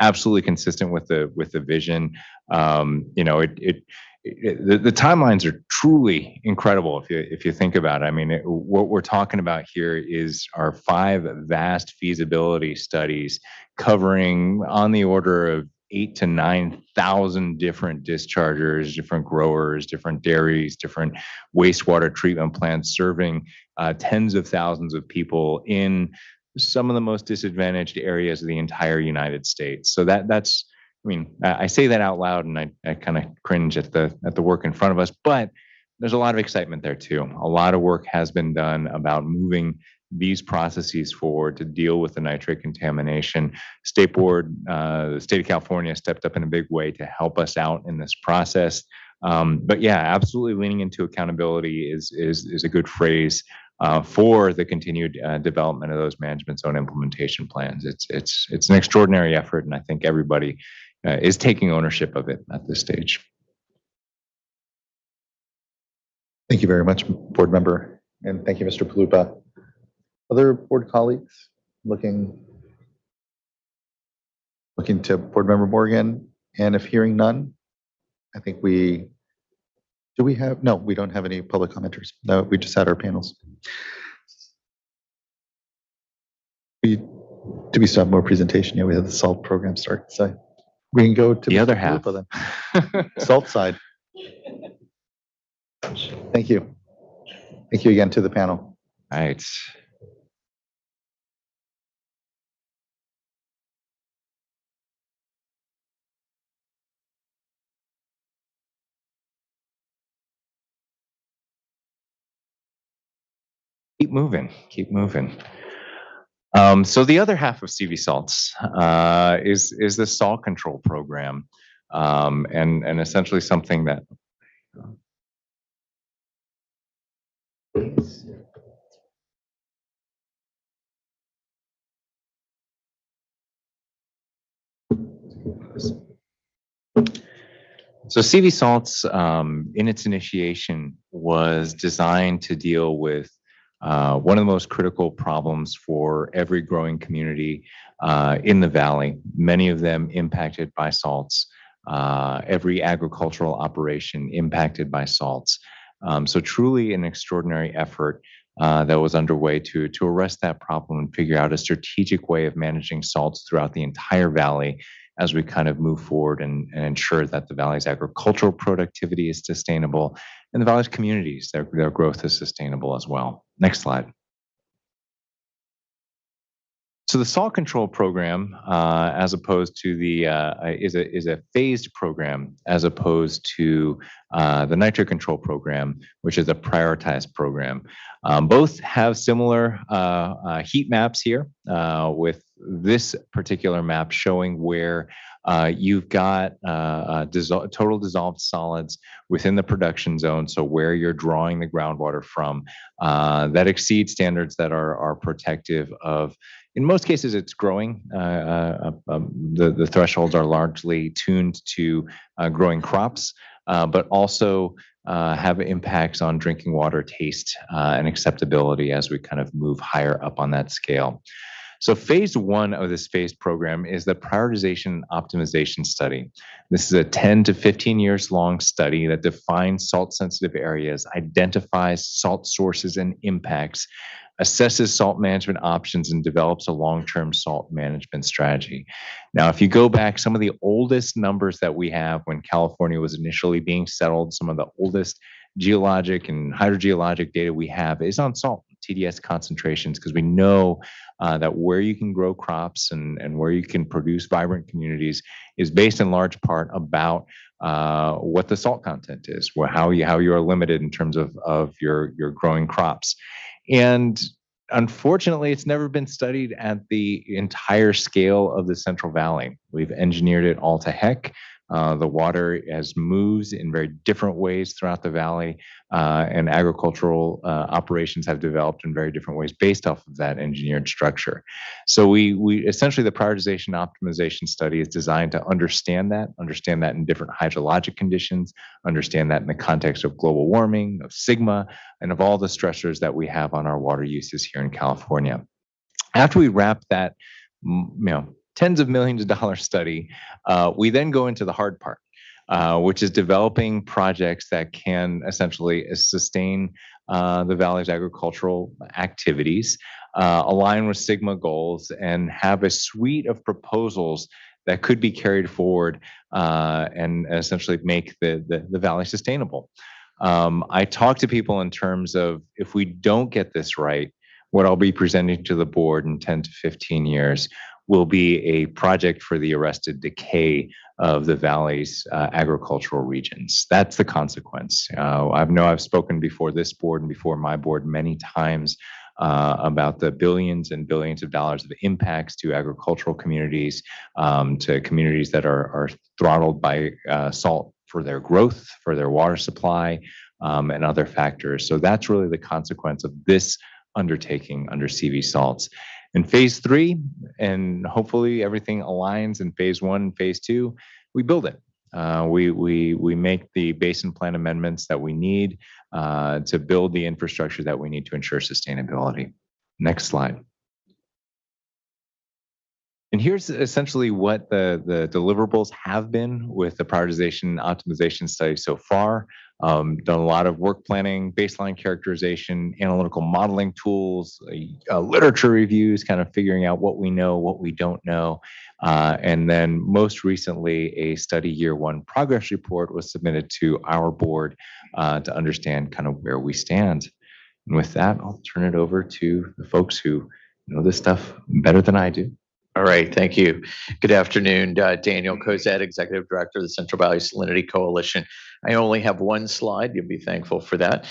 absolutely consistent with the vision. You know, the timelines are truly incredible if you think about it. I mean, what we're talking about here is our 5 vast feasibility studies covering on the order of 8,000 to 9,000 different dischargers, different growers, different dairies, different wastewater treatment plants, serving tens of thousands of people in some of the most disadvantaged areas of the entire United States. So that's, I mean, I say that out loud and I kind of cringe at the work in front of us, but there's a lot of excitement there too. A lot of work has been done about moving these processes forward to deal with the nitrate contamination. State Board, the state of California stepped up in a big way to help us out in this process. But yeah, absolutely leaning into accountability is a good phrase for the continued development of those management zone implementation plans. It's an extraordinary effort, and I think everybody is taking ownership of it at this stage. Thank you very much, board member, and thank you, Mr. Palupa. Other board colleagues looking to board member Morgan, and if hearing none, I think we don't have any public commenters. No, we just had our panels. Do we still have more presentation? Yeah, we have the SALT program start. So we can go to the other Mr. half. Palupa then. SALT side. Thank you. Thank you again to the panel. All right. Keep moving. So the other half of CV salts is the salt control program, and essentially something that. So CV salts, in its initiation, was designed to deal with one of the most critical problems for every growing community in the valley, many of them impacted by salts, every agricultural operation impacted by salts. So truly an extraordinary effort that was underway to arrest that problem and figure out a strategic way of managing salts throughout the entire valley as we kind of move forward and ensure that the valley's agricultural productivity is sustainable and the valley's communities, their growth is sustainable as well. Next slide. So the salt control program, as opposed to the is a phased program, as opposed to the nitrate control program, which is a prioritized program. Both have similar heat maps here, with this particular map showing where you've got total dissolved solids within the production zone, so where you're drawing the groundwater from, that exceed standards that are protective of. In most cases, it's growing. The thresholds are largely tuned to growing crops, but also have impacts on drinking water taste and acceptability as we kind of move higher up on that scale. So phase one of this phased program is the prioritization optimization study. This is a 10 to 15 years long study that defines salt sensitive areas, identifies salt sources and impacts, assesses salt management options, and develops a long-term salt management strategy. Now, if you go back, some of the oldest numbers that we have when California was initially being settled, some of the oldest geologic and hydrogeologic data we have is on salt, TDS concentrations, because we know that where you can grow crops and where you can produce vibrant communities is based in large part about what the salt content is, how you are limited in terms of your growing crops. And unfortunately, it's never been studied at the entire scale of the Central Valley. We've engineered it all to heck. The water has moves in very different ways throughout the valley, and agricultural operations have developed in very different ways based off of that engineered structure. So we essentially, the prioritization optimization study is designed to understand that in different hydrologic conditions, understand that in the context of global warming, of sigma, and of all the stressors that we have on our water uses here in California. After we wrap that, tens of millions of dollars study, we then go into the hard part, which is developing projects that can essentially sustain the valley's agricultural activities, align with Sigma goals, and have a suite of proposals that could be carried forward and essentially make the valley sustainable. I talk to people in terms of, if we don't get this right, what I'll be presenting to the board in 10 to 15 years will be a project for the arrested decay of the valley's agricultural regions. That's the consequence. I've spoken before this board and before my board many times about the billions and billions of dollars of impacts to agricultural communities, to communities that are throttled by salt for their growth, for their water supply, and other factors. So that's really the consequence of this undertaking under CV salts. In phase three, and hopefully everything aligns in phase one and phase two, we build it. We make the basin plan amendments that we need to build the infrastructure that we need to ensure sustainability. Next slide. And here's essentially what the deliverables have been with the prioritization optimization study so far. Done a lot of work planning, baseline characterization, analytical modeling tools, literature reviews, kind of figuring out what we know, what we don't know. And then most recently, a study year one progress report was submitted to our board to understand kind of where we stand. And with that, I'll turn it over to the folks who know this stuff better than I do. All right, thank you. Good afternoon, Daniel Kozad, Executive Director of the Central Valley Salinity Coalition. I only have one slide. You'll be thankful for that.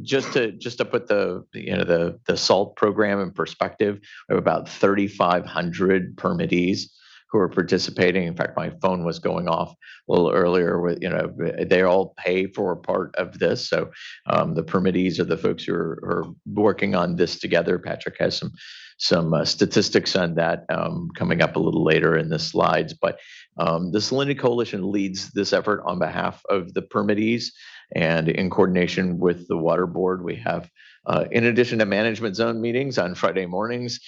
Just to put the SALT program in perspective, we have about 3,500 permittees who are participating. In fact, my phone was going off a little earlier with, they all pay for a part of this. So the permittees are the folks who are working on this together. Patrick has some statistics on that coming up a little later in the slides. But the Salinity Coalition leads this effort on behalf of the permittees, and in coordination with the Water Board. We have, in addition to management zone meetings on Friday mornings,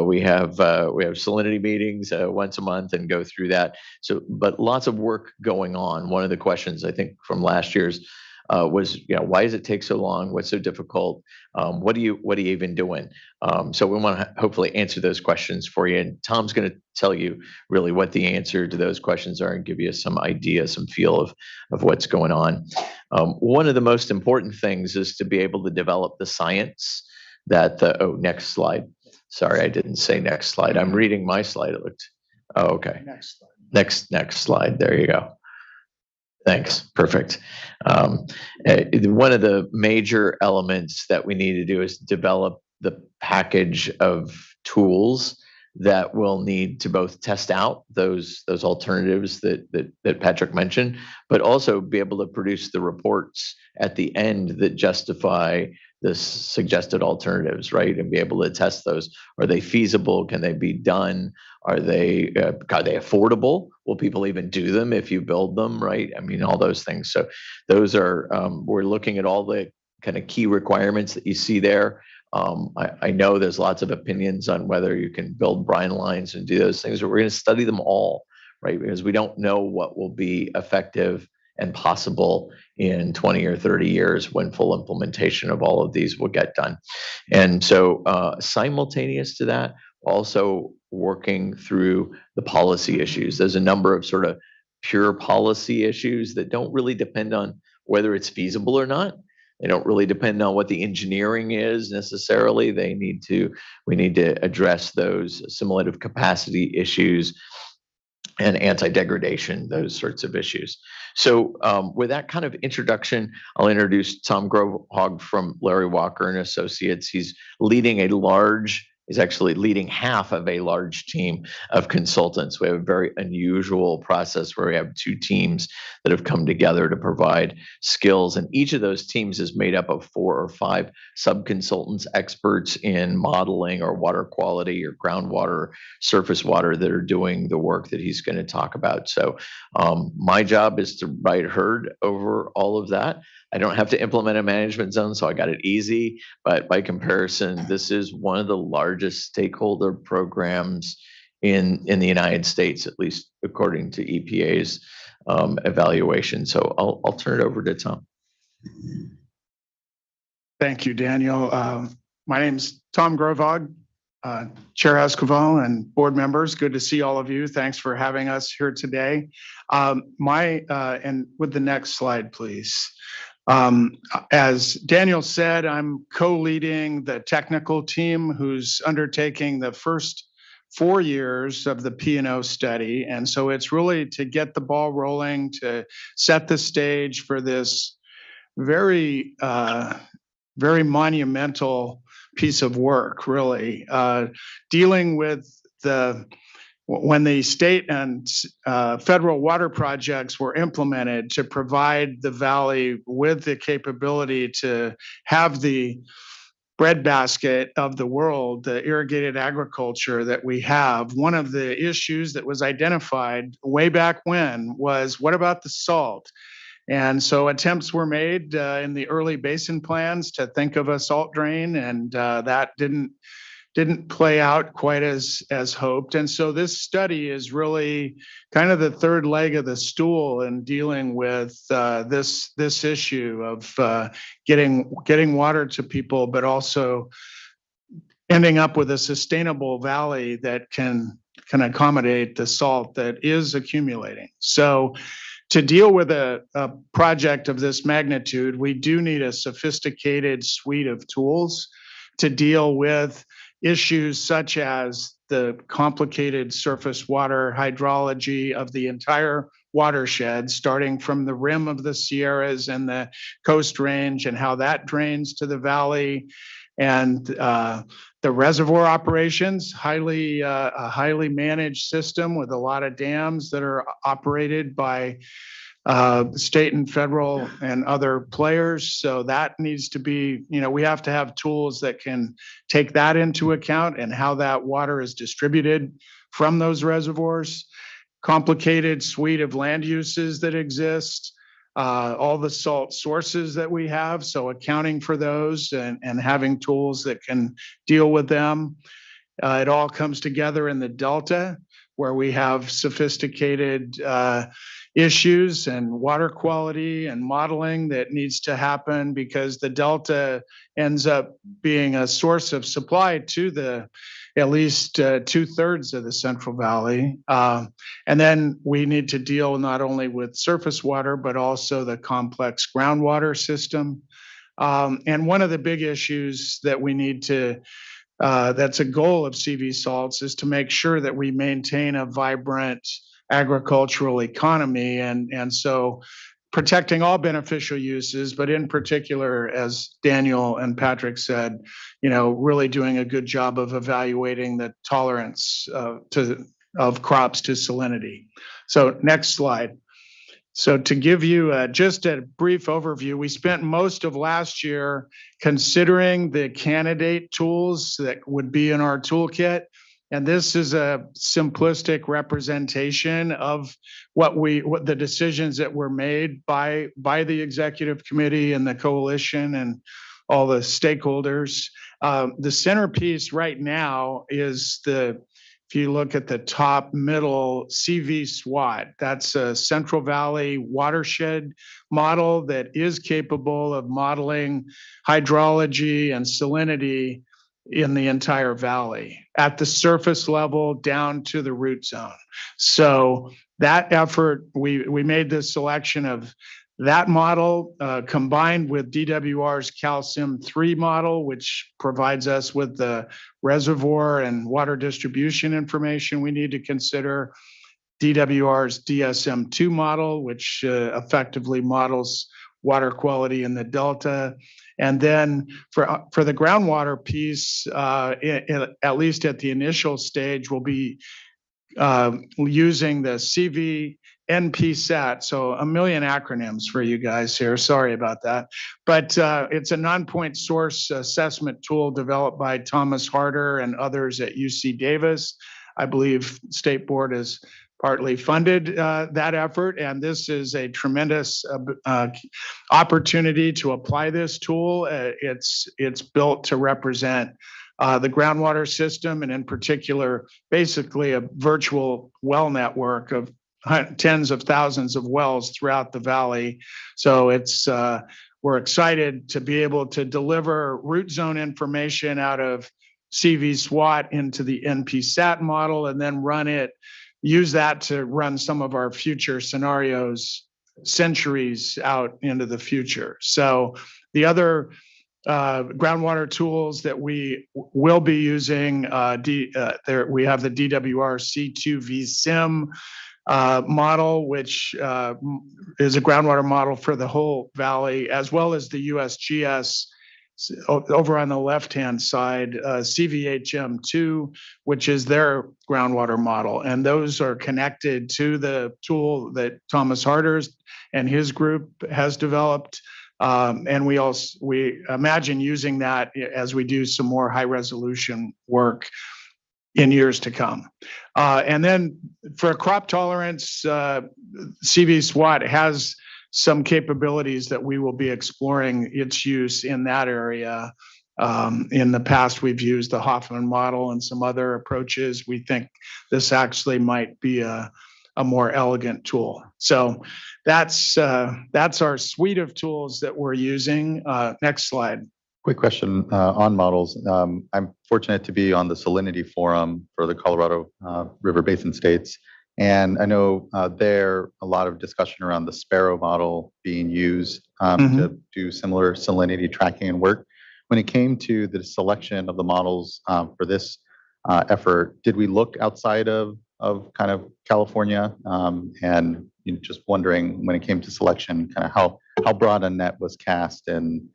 we have salinity meetings once a month and go through that. So, but lots of work going on. One of the questions I think from last year's was, why does it take so long? What's so difficult? What are you even doing? So we want to hopefully answer those questions for you. And Tom's going to tell you really what the answer to those questions are and give you some idea, some feel of what's going on. One of the most important things is to be able to develop the science that next slide. Sorry, I didn't say next slide. I'm reading my slide. It looked, oh, okay. Next slide. Next slide. There you go. Thanks. Perfect. One of the major elements that we need to do is develop the package of tools that will need to both test out those alternatives that Patrick mentioned, but also be able to produce the reports at the end that justify the suggested alternatives, right? And be able to test those. Are they feasible? Can they be done? Are they affordable? Will people even do them if you build them, right? I mean, all those things. So those are, we're looking at all the kind of key requirements that you see there. I know there's lots of opinions on whether you can build brine lines and do those things, but we're going to study them all, right? Because we don't know what will be effective and possible in 20 or 30 years when full implementation of all of these will get done. And so simultaneous to that, also working through the policy issues. There's a number of sort of pure policy issues that don't really depend on whether it's feasible or not. They don't really depend on what the engineering is necessarily. We need to address those assimilative capacity issues and anti-degradation, those sorts of issues. So with that kind of introduction, I'll introduce Tom Grovehog from Larry Walker and Associates. He's actually leading half of a large team of consultants. We have a very unusual process where we have two teams that have come together to provide skills. And each of those teams is made up of 4 or 5 sub-consultants, experts in modeling or water quality or groundwater, surface water that are doing the work that he's going to talk about. So my job is to ride herd over all of that. I don't have to implement a management zone, so I got it easy. But by comparison, this is one of the largest stakeholder programs in the United States, at least according to EPA's evaluation. So I'll turn it over to Tom. Thank you, Daniel. My name's Tom Grovehog, Chair Esquivel and board members. Good to see all of you. Thanks for having us here today. And with the next slide, please. As Daniel said, I'm co-leading the technical team who's undertaking the first 4 years of the P&O study. And so it's really to get the ball rolling, to set the stage for this very, very monumental piece of work, really. Dealing with when the state and federal water projects were implemented to provide the valley with the capability to have the breadbasket of the world, the irrigated agriculture that we have, one of the issues that was identified way back when was, what about the salt? And so attempts were made in the early basin plans to think of a salt drain, and that didn't play out quite as hoped. And so this study is really kind of the third leg of the stool in dealing with this issue of getting water to people, but also ending up with a sustainable valley that can accommodate the salt that is accumulating. So to deal with a project of this magnitude, we do need a sophisticated suite of tools to deal with issues such as the complicated surface water hydrology of the entire watershed, starting from the rim of the Sierras and the Coast Range and how that drains to the valley, and the reservoir operations, a highly managed system with a lot of dams that are operated by state and federal and other players. So that needs to be, we have to have tools that can take that into account and how that water is distributed from those reservoirs. Complicated suite of land uses that exist, all the salt sources that we have. So accounting for those and having tools that can deal with them. It all comes together in the Delta, where we have sophisticated issues and water quality and modeling that needs to happen, because the Delta ends up being a source of supply to at least 2/3 of the Central Valley. And then we need to deal not only with surface water, but also the complex groundwater system. And one of the big issues that we need to that's a goal of CV salts, is to make sure that we maintain a vibrant agricultural economy. And so protecting all beneficial uses, but in particular, as Daniel and Patrick said, really doing a good job of evaluating the tolerance of crops to salinity. So next slide. So to give you just a brief overview, we spent most of last year considering the candidate tools that would be in our toolkit. And this is a simplistic representation of what the decisions that were made by the executive committee and the coalition and all the stakeholders. The centerpiece right now is if you look at the top middle, CV SWAT, that's a Central Valley watershed model that is capable of modeling hydrology and salinity in the entire valley at the surface level down to the root zone. So that effort, we made the selection of that model combined with DWR's Calcium 3 model, which provides us with the reservoir and water distribution information we need to consider. DWR's DSM-2 model, which effectively models water quality in the Delta. And then for the groundwater piece, at least at the initial stage, we'll be using the CV NPSAT, so a million acronyms for you guys here. Sorry about that. But it's a non-point source assessment tool developed by Thomas Harder and others at UC Davis. I believe State Board has partly funded that effort, and this is a tremendous opportunity to apply this tool. It's built to represent the groundwater system, and in particular, basically a virtual well network of tens of thousands of wells throughout the valley. So we're excited to be able to deliver root zone information out of CV SWAT into the NPSAT model, and then use that to run some of our future scenarios centuries out into the future. So the other groundwater tools that we will be using, we have the DWR C2V SIM model, which is a groundwater model for the whole valley, as well as the USGS over on the left-hand side, CVHM2, which is their groundwater model. And those are connected to the tool that Thomas Harder's and his group has developed. And we imagine using that as we do some more high resolution work in years to come. And then for crop tolerance, CV SWAT has some capabilities that we will be exploring its use in that area. In the past, we've used the Hoffman model and some other approaches. We think this actually might be a more elegant tool. So that's our suite of tools that we're using. Next slide. Quick question on models. I'm fortunate to be on the Salinity Forum for the Colorado River Basin states. And I know there a lot of discussion around the Sparrow model being used to do similar salinity tracking and work. When it came to the selection of the models for this effort, did we look outside of kind of California? And just wondering when it came to selection, kind of how broad a net was cast and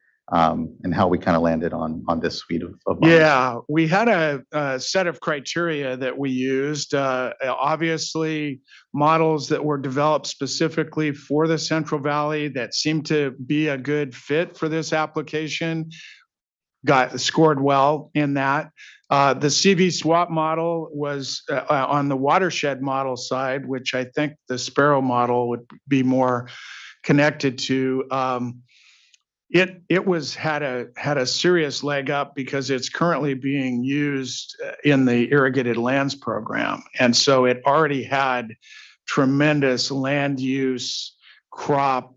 how we kind of landed on this suite of models. Yeah, we had a set of criteria that we used. Obviously, models that were developed specifically for the Central Valley that seemed to be a good fit for this application scored well in that. The CV SWAT model was on the watershed model side, which I think the Sparrow model would be more connected to. It had a serious leg up because it's currently being used in the irrigated lands program. And so it already had tremendous land use crop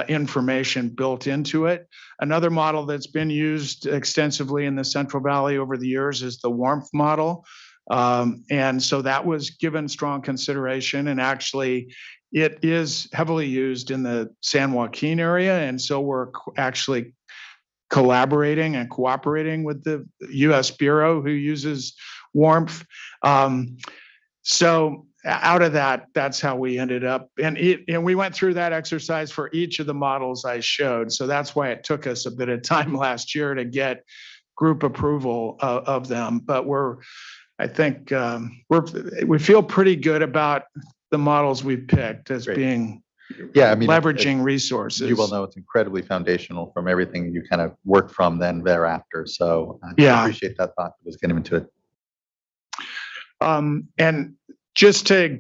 information built into it. Another model that's been used extensively in the Central Valley over the years is the warmth model. And so that was given strong consideration, and actually it is heavily used in the San Joaquin area. And so we're actually collaborating and cooperating with the US Bureau who uses WRMF. So out of that, that's how we ended up. And we went through that exercise for each of the models I showed. So that's why it took us a bit of time last year to get group approval of them. But I think we feel pretty good about the models we picked as being leveraging resources. You will know it's incredibly foundational from everything you kind of work from then thereafter. So I appreciate that thought that was getting into it. And just to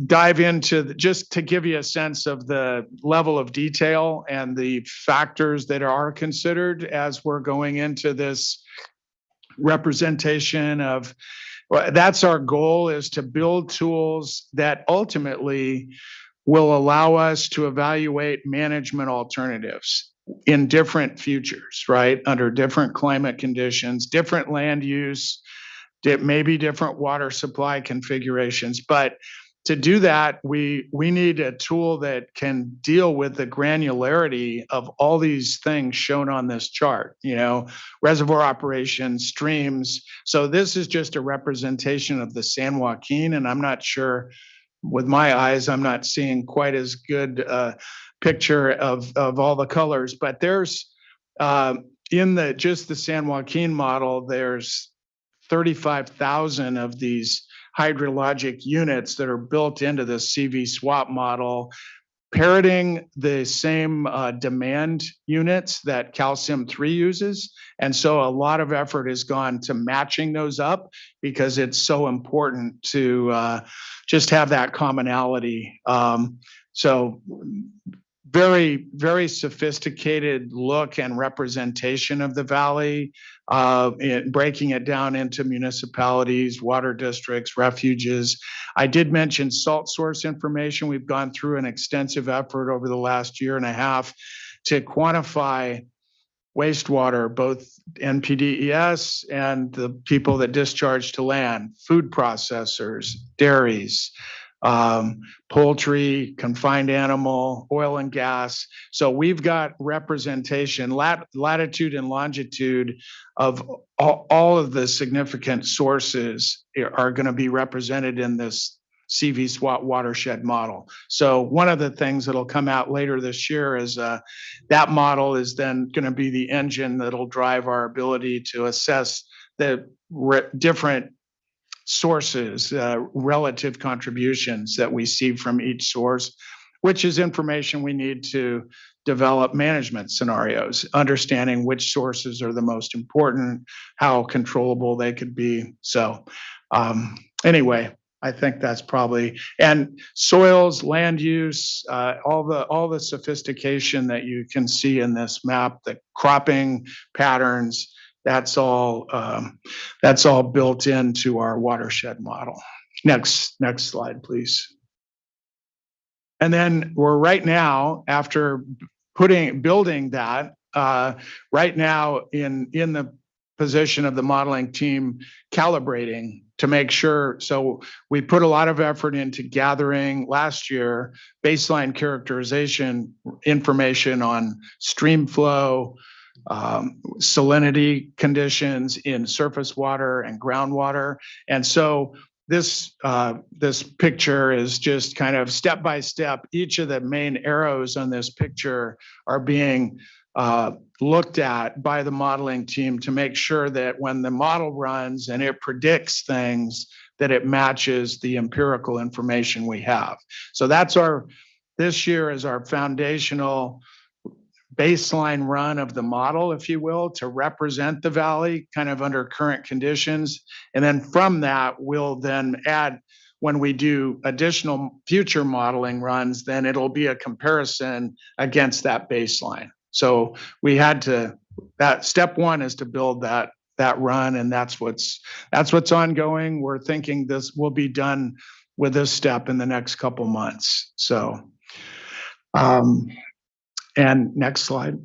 dive into, just to give you a sense of the level of detail and the factors that are considered as we're going into this representation of, that's our goal, is to build tools that ultimately will allow us to evaluate management alternatives in different futures, right? Under different climate conditions, different land use, maybe different water supply configurations. But to do that, we need a tool that can deal with the granularity of all these things shown on this chart, reservoir operations, streams. So this is just a representation of the San Joaquin, and I'm not sure, with my eyes, I'm not seeing quite as good picture of all the colors, but there's in just the San Joaquin model, there's 35,000 of these hydrologic units that are built into the CV swap model, parroting the same demand units that Calcium 3 uses. And so a lot of effort has gone to matching those up because it's so important to just have that commonality. So very, very sophisticated look and representation of the valley, breaking it down into municipalities, water districts, refuges. I did mention salt source information. We've gone through an extensive effort over the last year and a half to quantify wastewater, both NPDES and the people that discharge to land, food processors, dairies, poultry, confined animal, oil and gas. So we've got representation, latitude and longitude of all of the significant sources are going to be represented in this CV SWAT watershed model. So one of the things that'll come out later this year is that model is then going to be the engine that'll drive our ability to assess the different sources, relative contributions that we see from each source, which is information we need to develop management scenarios, understanding which sources are the most important, how controllable they could be. So anyway, I think that's probably, and soils, land use, all the sophistication that you can see in this map, the cropping patterns, that's all built into our watershed model. Next slide, please. And then we're right now, after building that, right now in the position of the modeling team, calibrating to make sure. So we put a lot of effort into gathering last year baseline characterization information on stream flow, salinity conditions in surface water and groundwater. And so this picture is just kind of step by step. Each of the main arrows on this picture are being looked at by the modeling team to make sure that when the model runs and it predicts things, that it matches the empirical information we have. So that's this year is our foundational baseline run of the model, if you will, to represent the valley kind of under current conditions. And then from that, we'll then add, when we do additional future modeling runs, then it'll be a comparison against that baseline. So we had to, that step one is to build that run, and that's what's ongoing. We're thinking this will be done with this step in the next couple months. So, and next slide.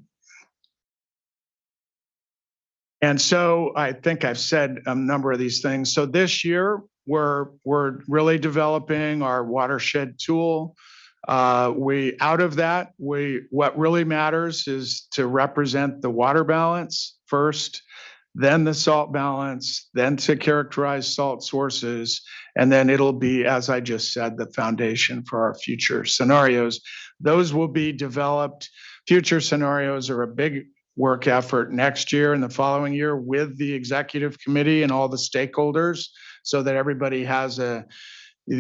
And so I think I've said a number of these things. So this year, we're really developing our watershed tool. What really matters is to represent the water balance first, then the salt balance, then to characterize salt sources, and then it'll be, as I just said, the foundation for our future scenarios. Those will be developed. Future scenarios are a big work effort next year and the following year with the executive committee and all the stakeholders so that everybody has the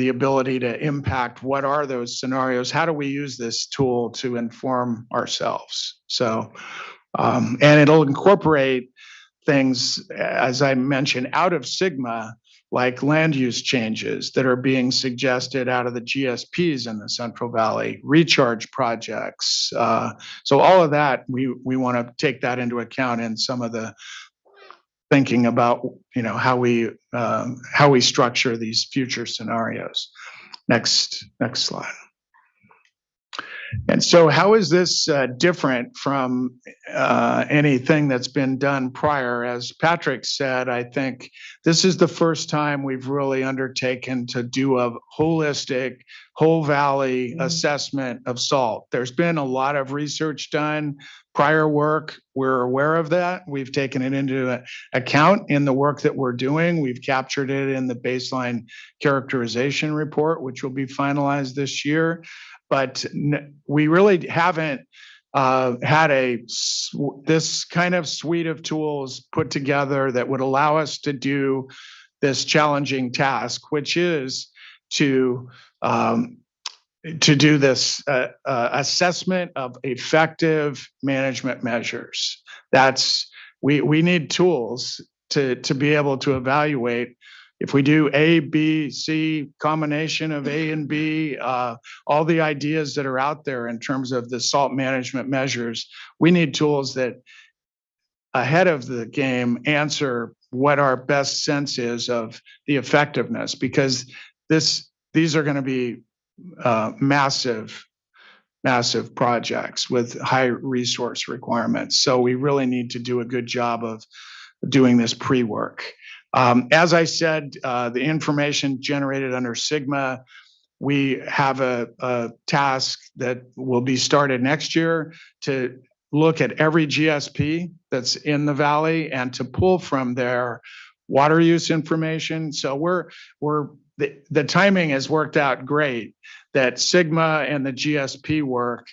ability to impact what are those scenarios, how do we use this tool to inform ourselves. So, and it'll incorporate things, as I mentioned, out of SGMA, like land use changes that are being suggested out of the GSPs in the Central Valley, recharge projects. So all of that, we want to take that into account in some of the thinking about, how we structure these future scenarios. Next slide. And so how is this different from anything that's been done prior? As Patrick said, I think this is the first time we've really undertaken to do a holistic, whole valley assessment of salt. There's been a lot of research done, prior work. We're aware of that. We've taken it into account in the work that we're doing. We've captured it in the baseline characterization report, which will be finalized this year. But we really haven't had this kind of suite of tools put together that would allow us to do this challenging task, which is to do this assessment of effective management measures. We need tools to be able to evaluate. If we do A, B, C, combination of A and B, all the ideas that are out there in terms of the salt management measures, we need tools that ahead of the game answer what our best sense is of the effectiveness, because these are going to be massive projects with high resource requirements. So we really need to do a good job of doing this pre-work. As I said, the information generated under SGMA, we have a task that will be started next year to look at every GSP that's in the valley and to pull from their water use information. So the timing has worked out great that SGMA and the GSP work,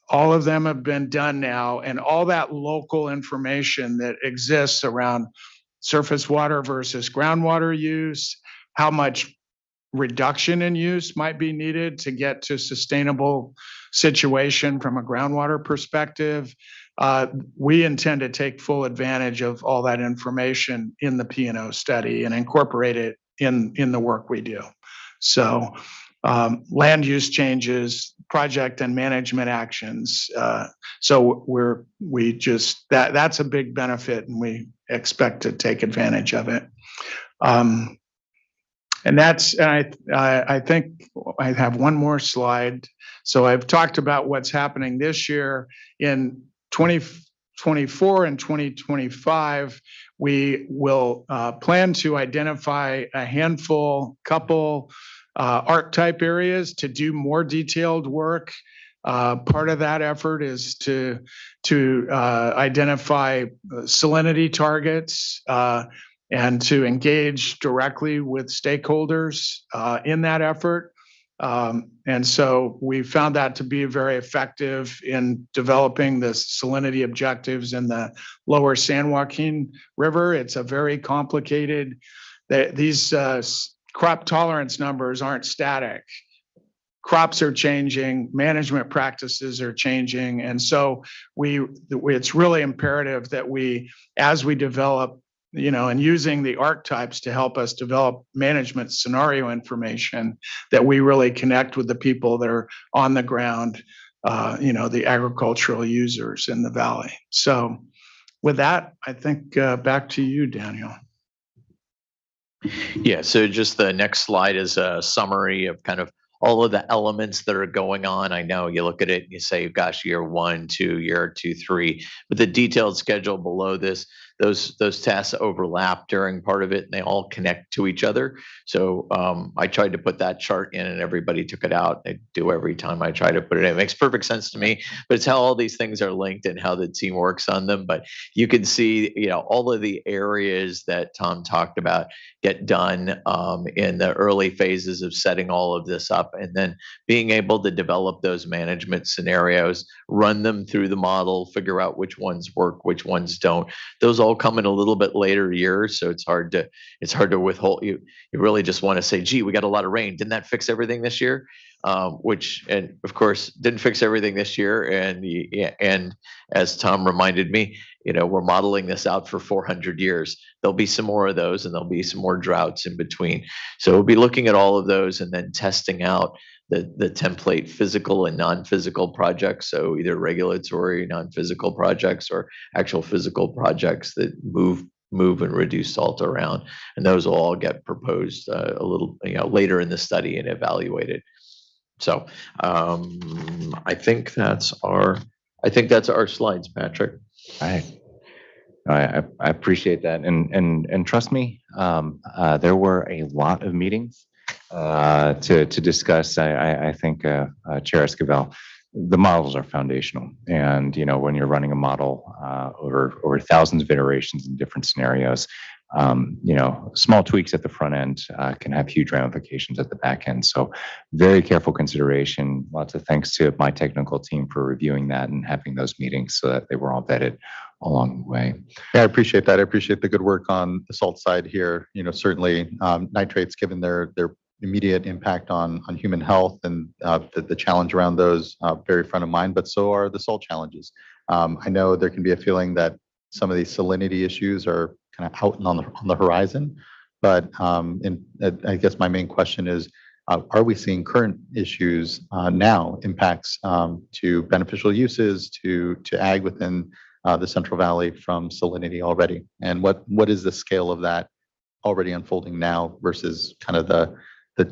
all of them have been done now, and all that local information that exists around surface water versus groundwater use, how much reduction in use might be needed to get to sustainable situation from a groundwater perspective. We intend to take full advantage of all that information in the P&O study and incorporate it in the work we do. So land use changes, project and management actions. So that's a big benefit, and we expect to take advantage of it. And I think I have one more slide. So I've talked about what's happening this year. In 2024 and 2025, we will plan to identify a couple archetype areas to do more detailed work. Part of that effort is to identify salinity targets and to engage directly with stakeholders in that effort. And so we found that to be very effective in developing the salinity objectives in the lower San Joaquin River. It's a very complicated, these crop tolerance numbers aren't static. Crops are changing, management practices are changing. And so it's really imperative that as we develop, and using the archetypes to help us develop management scenario information, that we really connect with the people that are on the ground, the agricultural users in the valley. So with that, I think back to you, Daniel. Yeah, so just the next slide is a summary of kind of all of the elements that are going on. I know you look at it and you say, gosh, year 1, 2, year 2, 3, but the detailed schedule below this those tasks overlap during part of it, and they all connect to each other. So I tried to put that chart in, and everybody took it out. I do every time I try to put it in. It makes perfect sense to me, but it's how all these things are linked and how the team works on them. But you can see, all of the areas that Tom talked about get done in the early phases of setting all of this up, and then being able to develop those management scenarios, run them through the model, figure out which ones work, which ones don't. Those all come in a little bit later years, so it's hard to withhold. You really just want to say, gee, we got a lot of rain. Didn't that fix everything this year? Which, and of course, didn't fix everything this year. And as Tom reminded me, we're modeling this out for 400 years. There'll be some more of those, and there'll be some more droughts in between. So we'll be looking at all of those and then testing out the template physical and non-physical projects. So either regulatory non-physical projects or actual physical projects that move and reduce salt around. And those will all get proposed a little later in the study and evaluated. So I think that's our slides, Patrick. All right. I appreciate that. And trust me, there were a lot of meetings to discuss. I think Chair Esquivel, the models are foundational. And, when you're running a model over thousands of iterations in different scenarios, small tweaks at the front end can have huge ramifications at the back end. So very careful consideration. Lots of thanks to my technical team for reviewing that and having those meetings so that they were all vetted along the way. Yeah, I appreciate that. I appreciate the good work on the salt side here. Certainly nitrates, given their immediate impact on human health and the challenge around those, very front of mind, but so are the salt challenges. I know there can be a feeling that some of these salinity issues are kind of out on the horizon, but I guess my main question is, are we seeing current issues now, impacts to beneficial uses, to ag within the Central Valley from salinity already? And what is the scale of that already unfolding now versus kind of the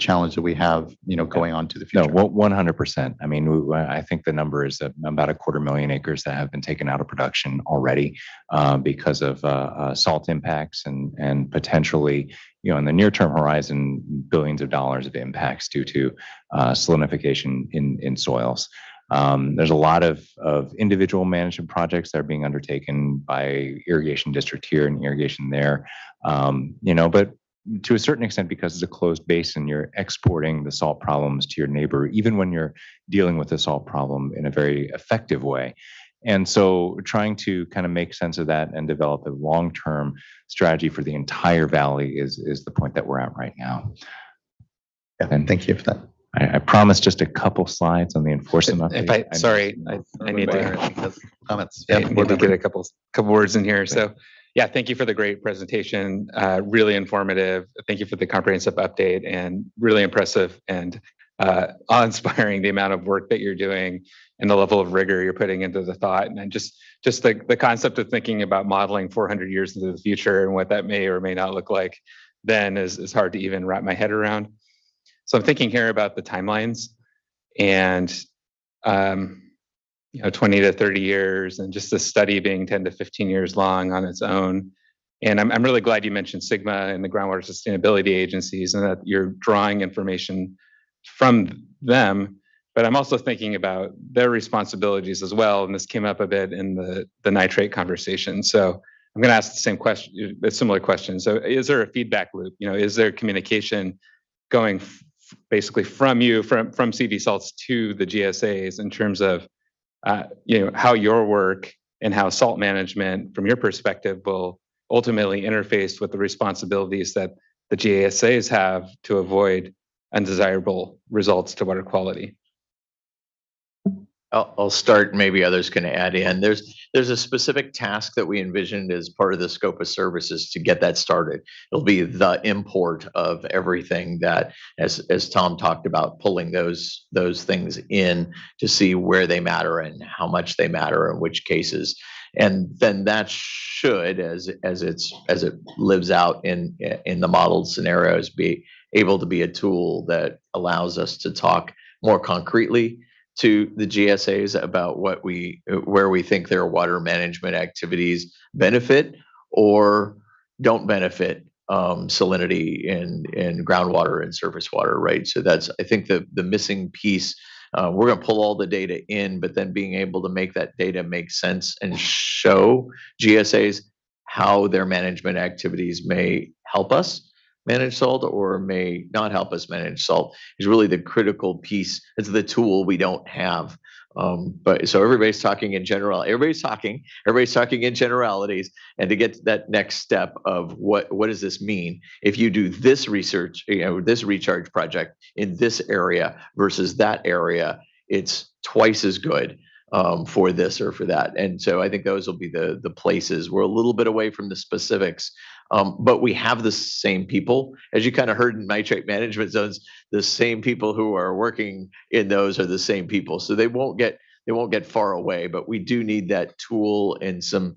challenge that we have, going on to the future? No, 100%. I mean, I think the number is about 250,000 acres that have been taken out of production already because of salt impacts and potentially, in the near-term horizon, billions of dollars of impacts due to salinification in soils. There's a lot of individual management projects that are being undertaken by irrigation district here and irrigation there, but to a certain extent, because it's a closed basin, you're exporting the salt problems to your neighbor, even when you're dealing with the salt problem in a very effective way. And so trying to kind of make sense of that and develop a long-term strategy for the entire valley is the point that we're at right now. Yeah, and thank you for that. I promised just a couple slides on the enforcement update. I need to comments. Yeah, need to get a couple words in here. So yeah, thank you for the great presentation. Really informative. Thank you for the comprehensive update, and really impressive and awe-inspiring the amount of work that you're doing and the level of rigor you're putting into the thought. And just the concept of thinking about modeling 400 years into the future and what that may or may not look like then is hard to even wrap my head around. So I'm thinking here about the timelines and 20 to 30 years, and just the study being 10 to 15 years long on its own. And I'm really glad you mentioned SGMA and the groundwater sustainability agencies, and that you're drawing information from them. But I'm also thinking about their responsibilities as well. And this came up a bit in the nitrate conversation. So I'm going to ask the same question, a similar question. So is there a feedback loop? Is there communication going basically from you, from CV Salts to the GSAs in terms of how your work and how salt management, from your perspective, will ultimately interface with the responsibilities that the GSAs have to avoid undesirable results to water quality? I'll start, maybe others can add in. There's a specific task that we envisioned as part of the scope of services to get that started. It'll be the import of everything that, as Tom talked about, pulling those things in to see where they matter and how much they matter in which cases. And then that should, as it lives out in the modeled scenarios, be able to be a tool that allows us to talk more concretely to the GSAs about where we think their water management activities benefit, or don't benefit salinity in groundwater and surface water, right? So that's, I think, the missing piece. We're going to pull all the data in, but then being able to make that data make sense and show GSAs how their management activities may help us manage salt or may not help us manage salt is really the critical piece. It's the tool we don't have. But so everybody's talking in general, everybody's talking in generalities, and to get to that next step of what does this mean if you do this research, this recharge project in this area versus that area, it's twice as good for this or for that. And so I think those will be the places. We're a little bit away from the specifics, but we have the same people, as you kind of heard in nitrate management zones. The same people who are working in those are the same people, so they won't get far away. But we do need that tool and some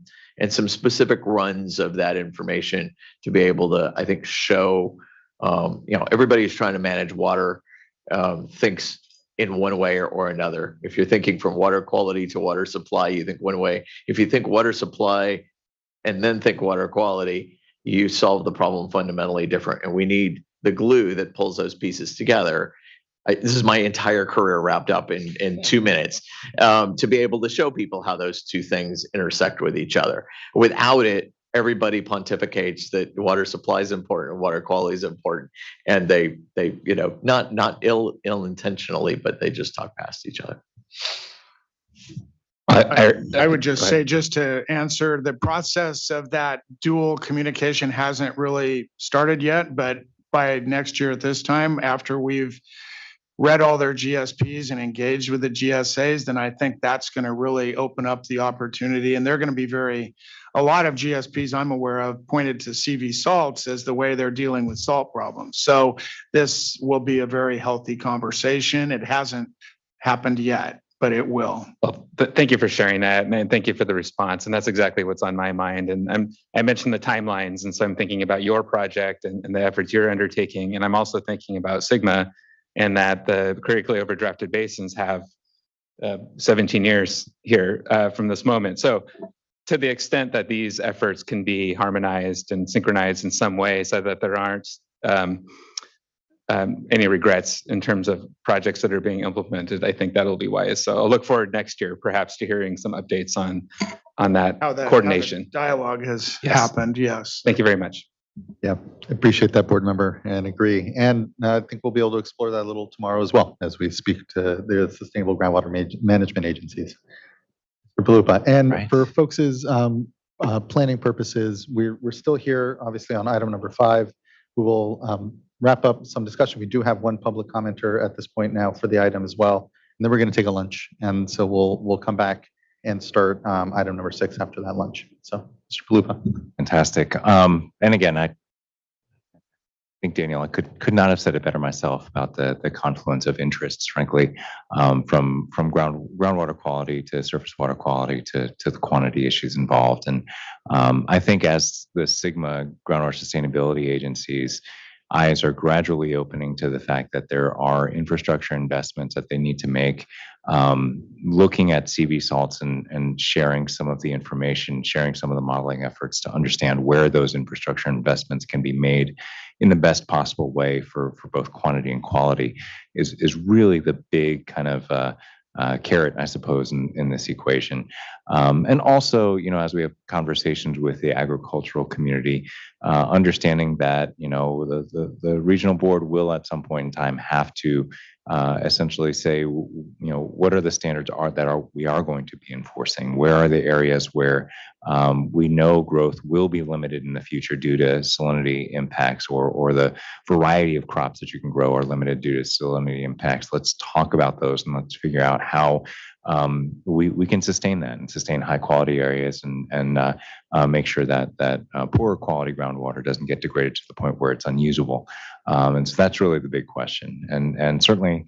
specific runs of that information to be able to, I think, show. Everybody who's trying to manage water thinks in one way or another. If you're thinking from water quality to water supply, you think one way. If you think water supply and then think water quality, you solve the problem fundamentally different. And we need the glue that pulls those pieces together. This is my entire career wrapped up in 2 minutes, to be able to show people how those two things intersect with each other. Without it, everybody pontificates that water supply is important and water quality is important, and they not ill intentionally, but they just talk past each other. I would just say, just to answer, the process of that dual communication hasn't really started yet, but by next year at this time, after we've read all their GSPs and engaged with the GSAs, then I think that's going to really open up the opportunity. And they're going to be a lot of GSPs I'm aware of pointed to CV salts as the way they're dealing with salt problems. So this will be a very healthy conversation. It hasn't happened yet, but it will. Well, thank you for sharing that, and thank you for the response. And that's exactly what's on my mind. And I mentioned the timelines, and so I'm thinking about your project and the efforts you're undertaking. And I'm also thinking about SWRCB, and that the critically overdrafted basins have 17 years here from this moment. So to the extent that these efforts can be harmonized and synchronized in some way so that there aren't any regrets in terms of projects that are being implemented, I think that'll be wise. So I'll look forward next year perhaps to hearing some updates on that coordination. How the dialogue has happened, yes. Thank you very much. Yeah, I appreciate that, board member, and agree. And I think we'll be able to explore that a little tomorrow as well as we speak to the sustainable groundwater management agencies. For Palupa. And for folks' planning purposes, we're still here, obviously, on item number 5. We will wrap up some discussion. We do have one public commenter at this point now for the item as well. And then we're going to take a lunch. And so we'll come back and start item number 6 after that lunch. So, Mr. Palupa. Fantastic. And again, I think, Daniel, I could not have said it better myself about the confluence of interests, frankly, from groundwater quality to surface water quality to the quantity issues involved. And I think as the SWRCB groundwater sustainability agencies eyes are gradually opening to the fact that there are infrastructure investments that they need to make, looking at CV salts and sharing some of the information, sharing some of the modeling efforts to understand where those infrastructure investments can be made in the best possible way for both quantity and quality is really the big kind of carrot, I suppose, in this equation. And also, as we have conversations with the agricultural community, understanding that, the regional board will at some point in time have to essentially say, what are the standards we are going to be enforcing? Where are the areas where we know growth will be limited in the future due to salinity impacts, or the variety of crops that you can grow are limited due to salinity impacts? Let's talk about those and let's figure out how we can sustain that and sustain high quality areas and make sure that poorer quality groundwater doesn't get degraded to the point where it's unusable. And so that's really the big question. And certainly,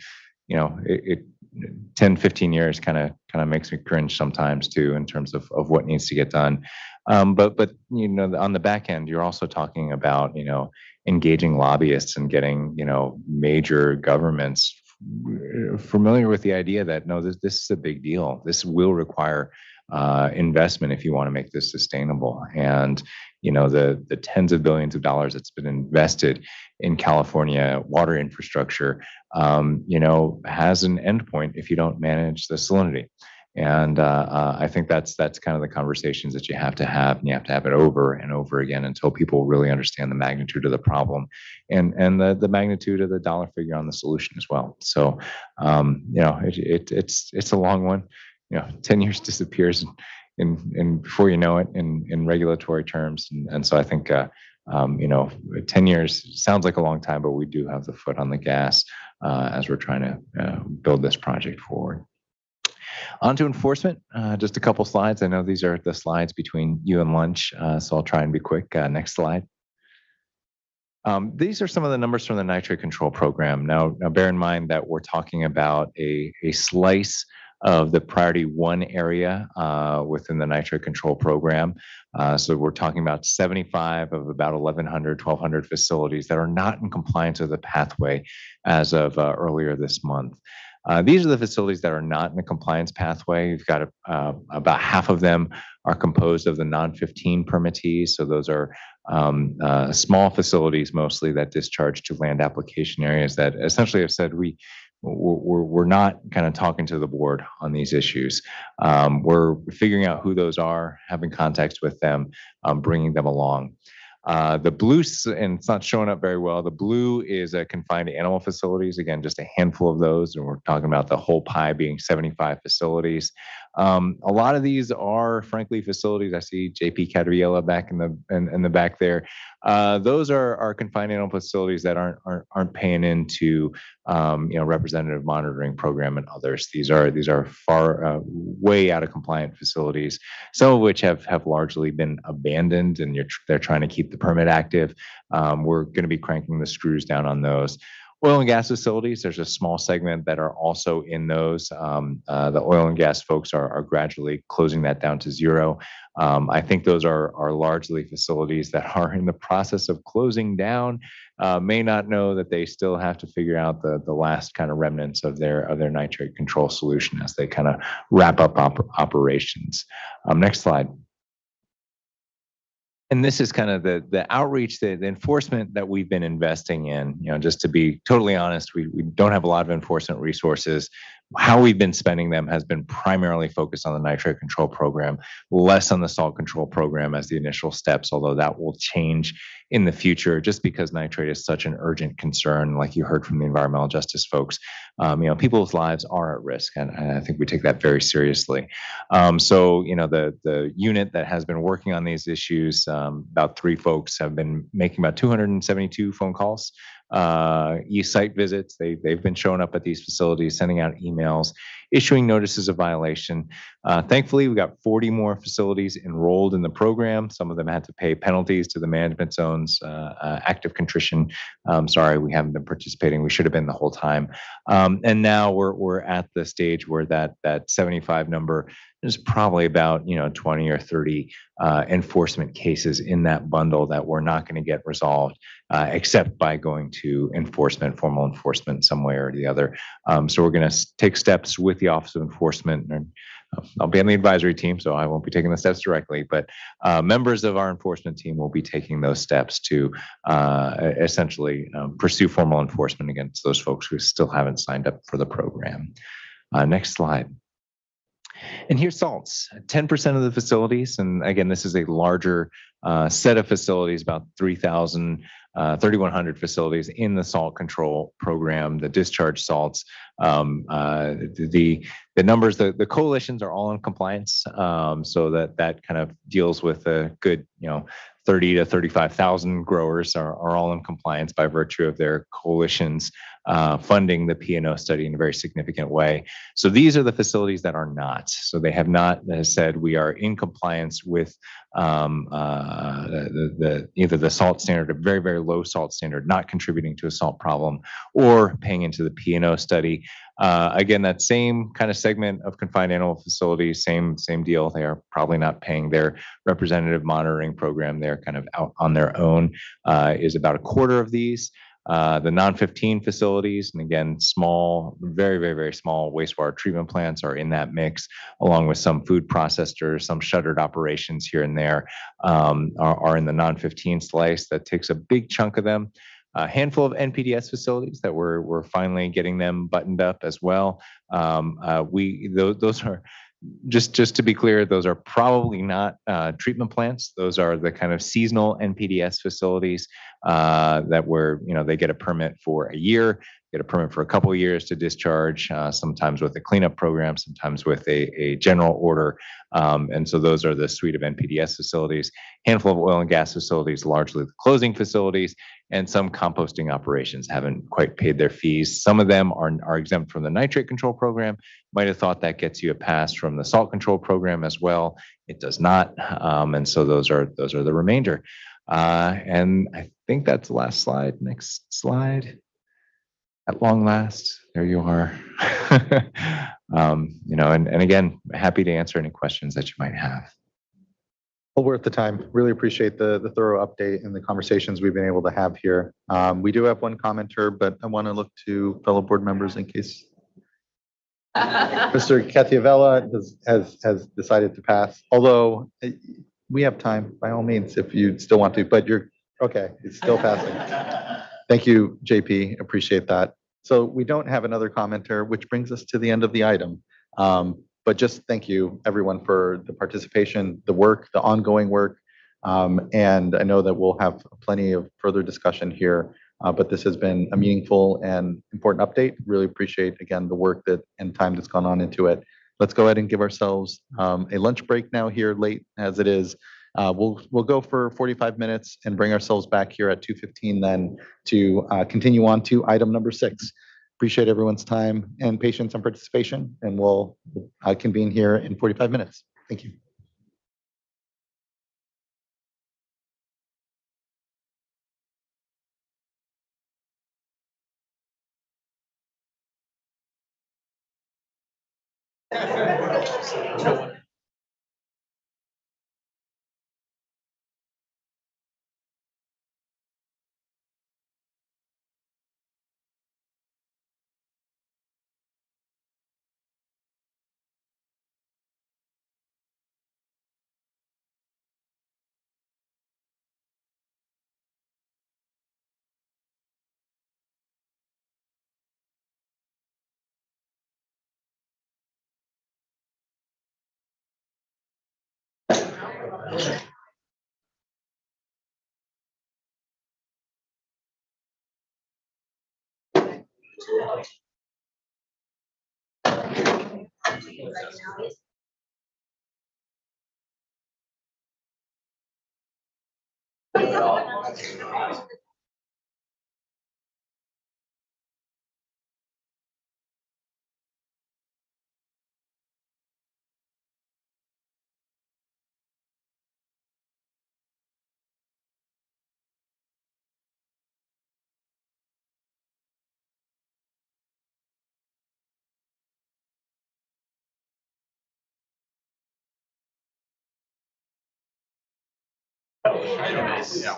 10, 15 years kind of makes me cringe sometimes too, in terms of what needs to get done. But on the back end, you're also talking about, engaging lobbyists and getting, major governments familiar with the idea that, no, this is a big deal. This will require investment if you want to make this sustainable. And the tens of billions of dollars that's been invested in California water infrastructure, has an endpoint if you don't manage the salinity. And I think that's kind of the conversations that you have to have, and you have to have it over and over again until people really understand the magnitude of the problem and the magnitude of the dollar figure on the solution as well. So, it's a long one. 10 years disappears in before you know it in regulatory terms, and so I think 10 years sounds like a long time, but we do have the foot on the gas as we're trying to build this project forward. On to enforcement, just a couple slides. I know these are the slides between you and lunch, so I'll try and be quick. Next slide. These are some of the numbers from the nitrate control program. Now bear in mind that we're talking about a slice of the priority 1 area within the nitrate control program. So we're talking about 75 of about 1,100 facilities that are not in compliance with the pathway as of earlier this month. These are the facilities that are not in the compliance pathway. You've got about half of them are composed of the non-15 permittees. So those are small facilities mostly that discharge to land application areas that essentially have said we're not kind of talking to the board on these issues. We're figuring out who those are, having contacts with them, bringing them along. The blue, and it's not showing up very well, the blue is confined animal facilities. Again, just a handful of those, and we're talking about the whole pie being 75 facilities. A lot of these are, frankly, facilities. I see JP Cadriella back in the back there. Those are confined animal facilities that aren't paying into representative monitoring program and others. These are far way out of compliant facilities, some of which have largely been abandoned, and they're trying to keep the permit active. We're going to be cranking the screws down on those. Oil and gas facilities, there's a small segment that are also in those. The oil and gas folks are gradually closing that down to zero. I think those are largely facilities that are in the process of closing down, may not know that they still have to figure out the last kind of remnants of their nitrate control solution as they kind of wrap up operations. Next slide. And this is kind of the outreach, the enforcement that we've been investing in. Just to be totally honest, we don't have a lot of enforcement resources. How we've been spending them has been primarily focused on the nitrate control program, less on the salt control program as the initial steps, although that will change in the future just because nitrate is such an urgent concern, like you heard from the environmental justice folks. People's lives are at risk, and I think we take that very seriously. So, the unit that has been working on these issues, about 3 folks have been making about 272 phone calls, site visits. They've been showing up at these facilities, sending out emails, issuing notices of violation. Thankfully, we got 40 more facilities enrolled in the program. Some of them had to pay penalties to the management zones, active contrition. Sorry, we haven't been participating. We should have been the whole time. And now we're at the stage where that 75 number is probably about 20 or 30 enforcement cases in that bundle that we're not going to get resolved, except by going to formal enforcement some way or the other. So we're going to take steps with the Office of Enforcement, and I'll be on the advisory team, so I won't be taking the steps directly, but members of our enforcement team will be taking those steps to essentially pursue formal enforcement against those folks who still haven't signed up for the program. Next slide. And here's salts, 10% of the facilities. And again, this is a larger set of facilities, about 3,100 facilities in the salt control program, the discharge salts. The numbers, the coalitions are all in compliance. So that kind of deals with a good, 30 to 35,000 growers are all in compliance by virtue of their coalitions funding the P&O study in a very significant way. So these are the facilities that are not. So they have not said we are in compliance with either the salt standard, a very, very low salt standard, not contributing to a salt problem, or paying into the P&O study. Again, that same kind of segment of confined animal facilities, same deal. They are probably not paying their representative monitoring program. They're kind of out on their own, is about a quarter of these. The non-15 facilities, and again, small, very, very, very small wastewater treatment plants are in that mix, along with some food processors, some shuttered operations here and there are in the non-15 slice. That takes a big chunk of them. A handful of NPDS facilities that we're finally getting them buttoned up as well. Those are just to be clear, those are probably not treatment plants. Those are the kind of seasonal NPDS facilities that they get a permit for a year, get a permit for a couple of years to discharge, sometimes with a cleanup program, sometimes with a general order. And so those are the suite of NPDS facilities, handful of oil and gas facilities, largely the closing facilities, and some composting operations haven't quite paid their fees. Some of them are exempt from the nitrate control program. Might have thought that gets you a pass from the salt control program as well. It does not. And so those are the remainder. And I think that's the last slide. Next slide. At long last, there you are. And again, happy to answer any questions that you might have. Well, worth the time. Really appreciate the thorough update and the conversations we've been able to have here. We do have one commenter, but I want to look to fellow board members in case Mr. Cathiavella has decided to pass. Although we have time, by all means, if you still want to, but you're okay. It's still passing. Thank you, JP. Appreciate that. So we don't have another commenter, which brings us to the end of the item. But just thank you, everyone, for the participation, the work, the ongoing work. And I know that we'll have plenty of further discussion here, but this has been a meaningful and important update. Really appreciate, again, the work and time that's gone on into it. Let's go ahead and give ourselves a lunch break now here, late as it is. We'll go for 45 minutes and bring ourselves back here at 2:15 then to continue on to item number 6. Appreciate everyone's time and patience and participation, and we'll convene here in 45 minutes. Thank you. Yeah.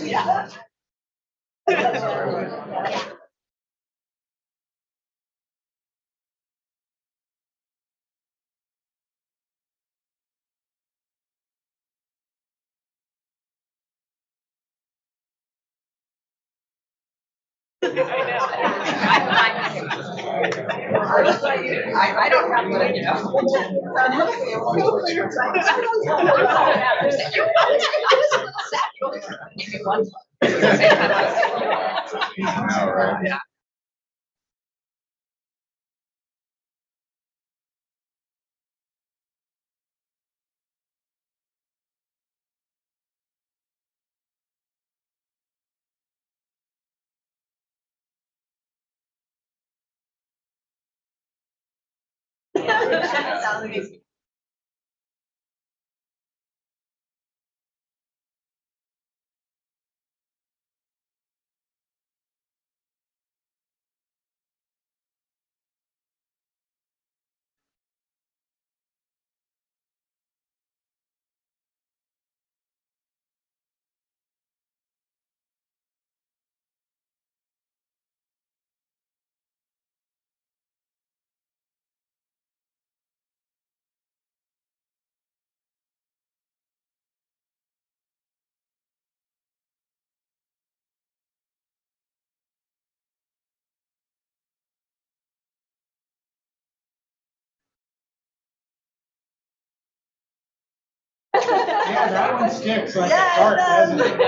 Yeah. I don't have to, you know. Yeah, that one sticks like a dart, doesn't it?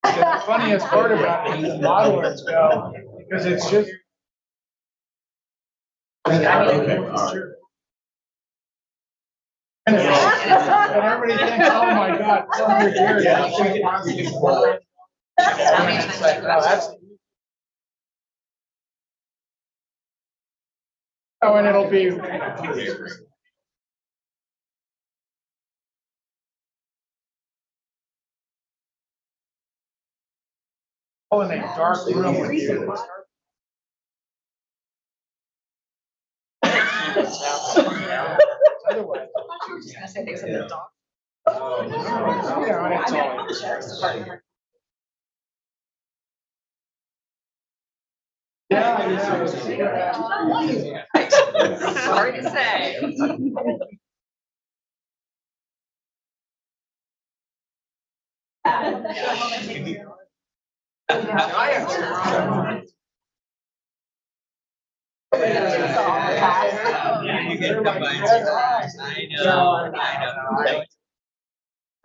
The funniest part about it is the modelers go, because it's just. And everybody thinks, oh my God, 400 years. That's. Oh, and it'll be. Oh, in a dark room with you. Otherwise. Hard to say.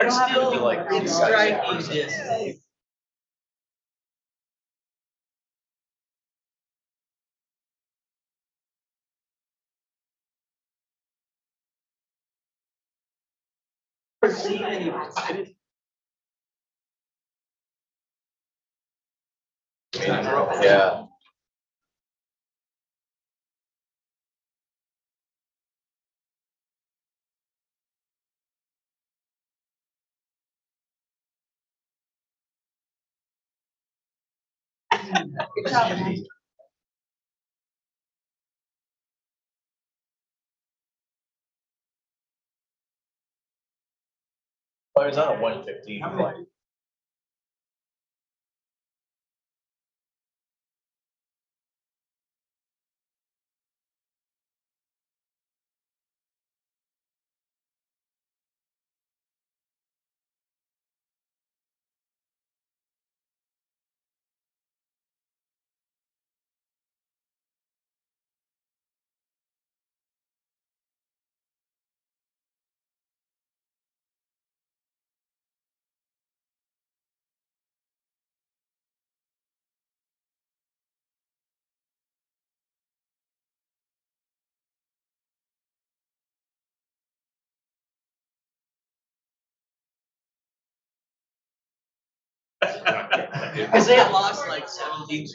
I'm still like striking this. Yeah. Good job. Well, I was on a 115 flight. Because they had lost like 17.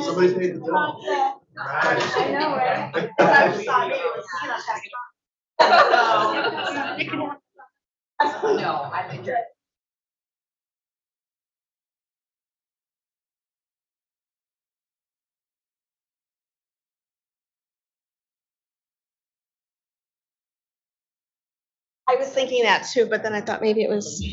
Somebody's paid the bill. I know, right? I'm sorry. No, I think you're. I was thinking that too, but then I thought maybe it was.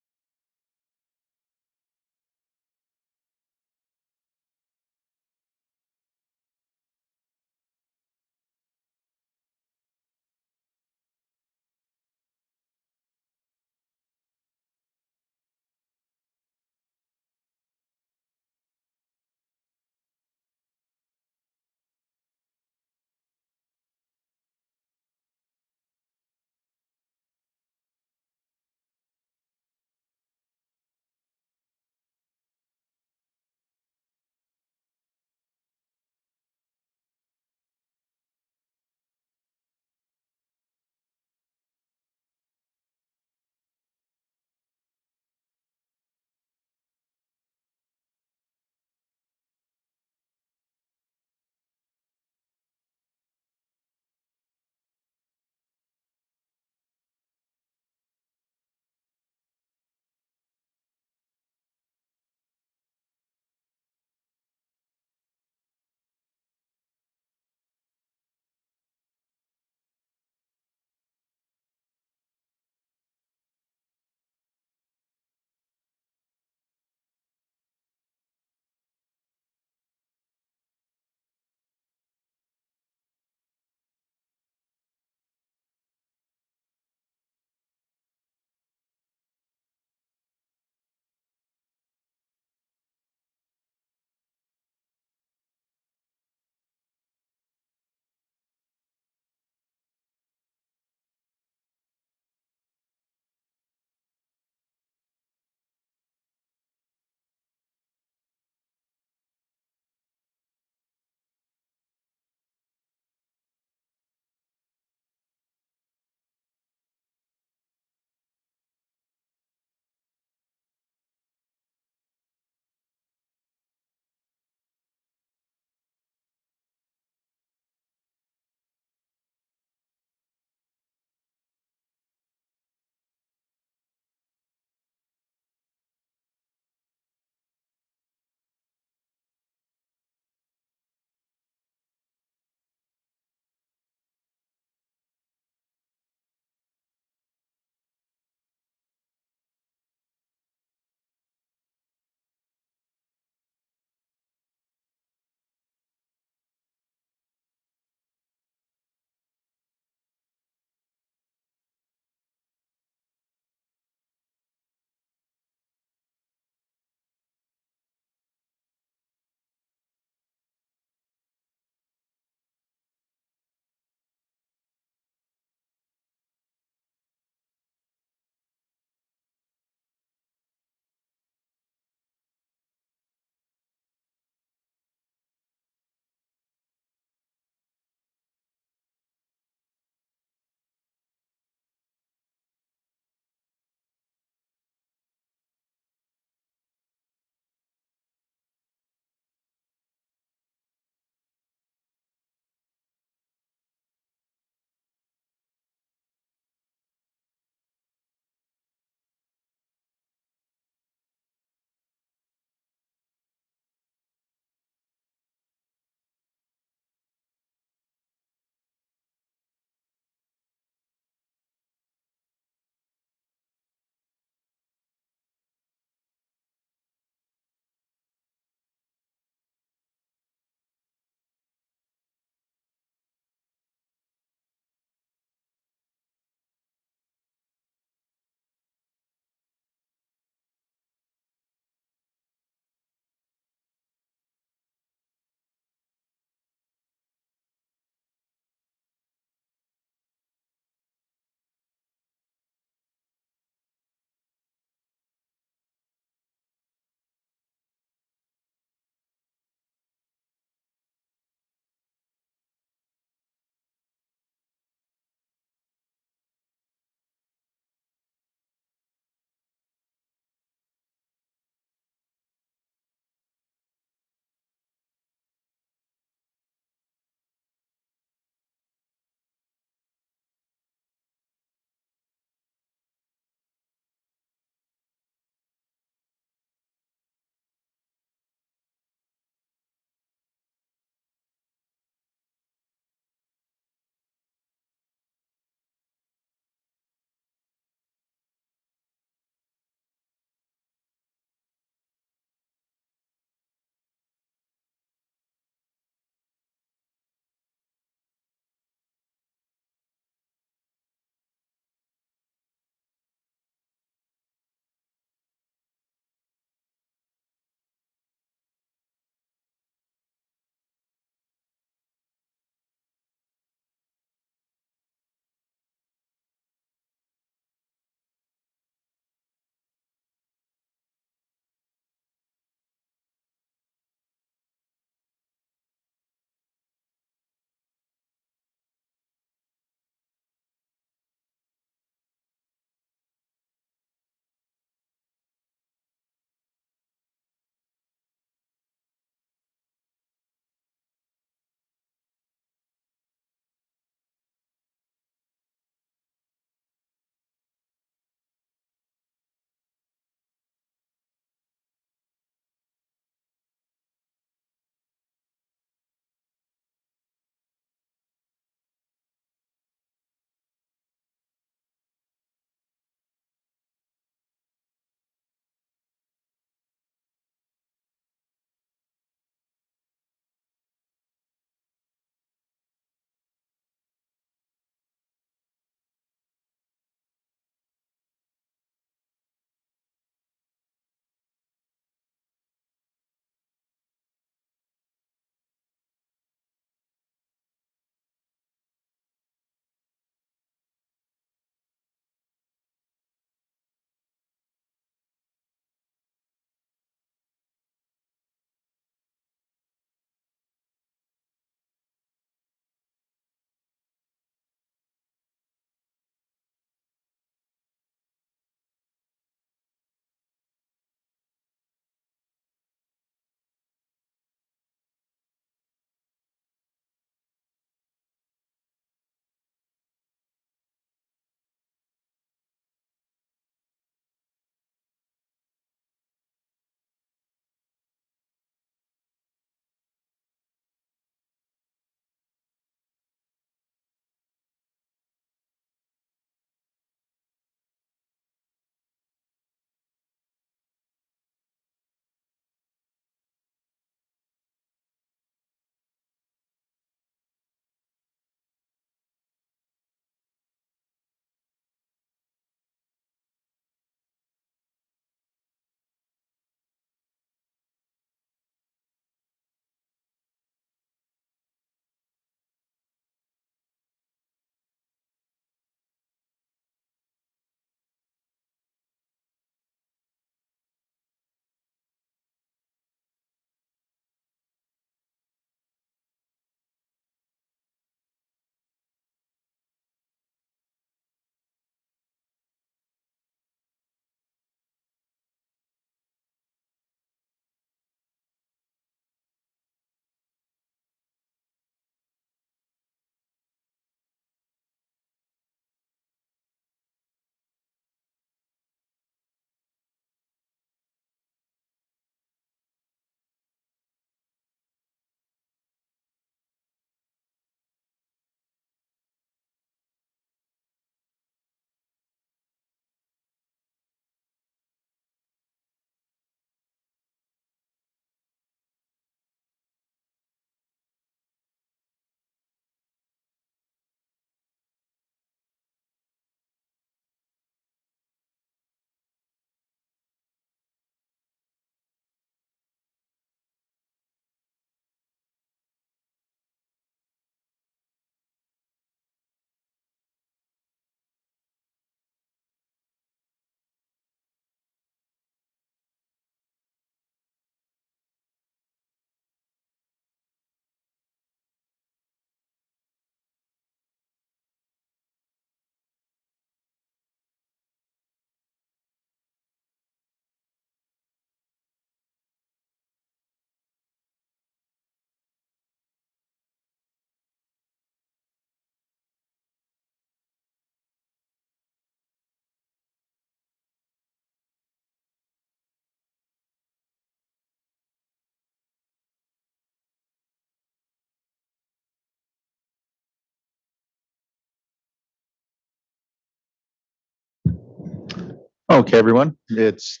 Okay, everyone, it's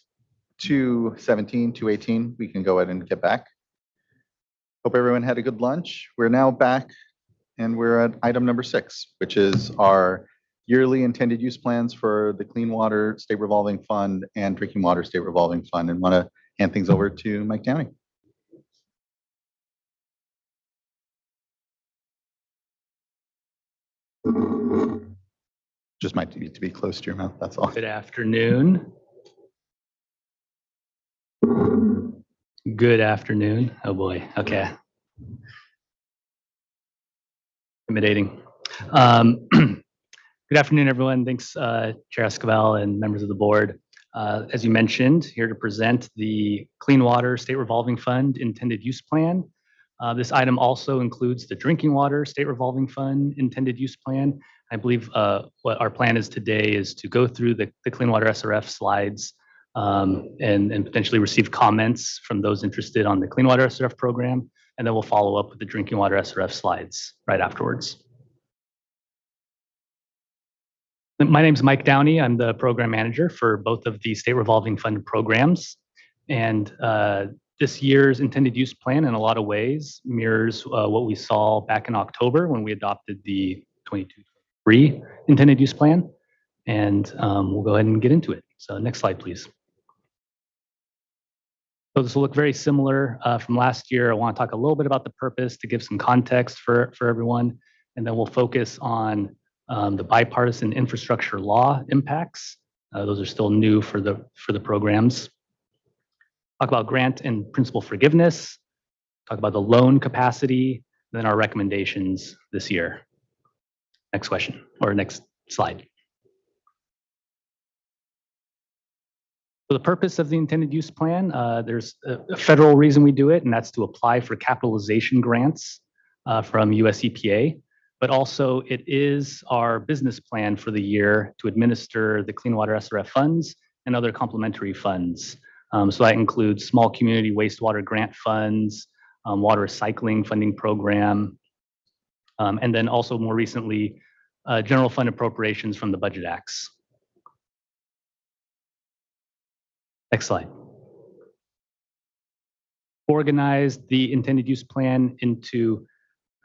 2:17, 2:18. We can go ahead and get back. Hope everyone had a good lunch. We're now back and we're at item number 6, which is our yearly intended use plans for the Clean Water State Revolving Fund and Drinking Water State Revolving Fund, and want to hand things over to Mike Downey. Just might need to be close to your mouth, that's all. Good afternoon. Good afternoon. Oh boy, okay. Intimidating. Good afternoon, everyone. Thanks, Chair Escobar and members of the board. As you mentioned, here to present the Clean Water State Revolving Fund Intended Use Plan. This item also includes the Drinking Water State Revolving Fund Intended Use Plan. I believe what our plan is today is to go through the Clean Water SRF slides and potentially receive comments from those interested on the Clean Water SRF program, and then we'll follow up with the Drinking Water SRF slides right afterwards. My name is Mike Downey. I'm the program manager for both of the State Revolving Fund programs. And this year's intended use plan in a lot of ways mirrors what we saw back in October when we adopted the 22-23 intended use plan. And we'll go ahead and get into it. So next slide, please. So this will look very similar from last year. I want to talk a little bit about the purpose to give some context for everyone. And then we'll focus on the bipartisan infrastructure law impacts. Those are still new for the programs. Talk about grant and principal forgiveness. Talk about the loan capacity, then our recommendations this year. Next question, or next slide. For the purpose of the intended use plan, there's a federal reason we do it, and that's to apply for capitalization grants from US EPA. But also it is our business plan for the year to administer the Clean Water SRF funds and other complementary funds. So that includes small community wastewater grant funds, water recycling funding program, and then also more recently, general fund appropriations from the budget acts. Next slide. Organized the intended use plan into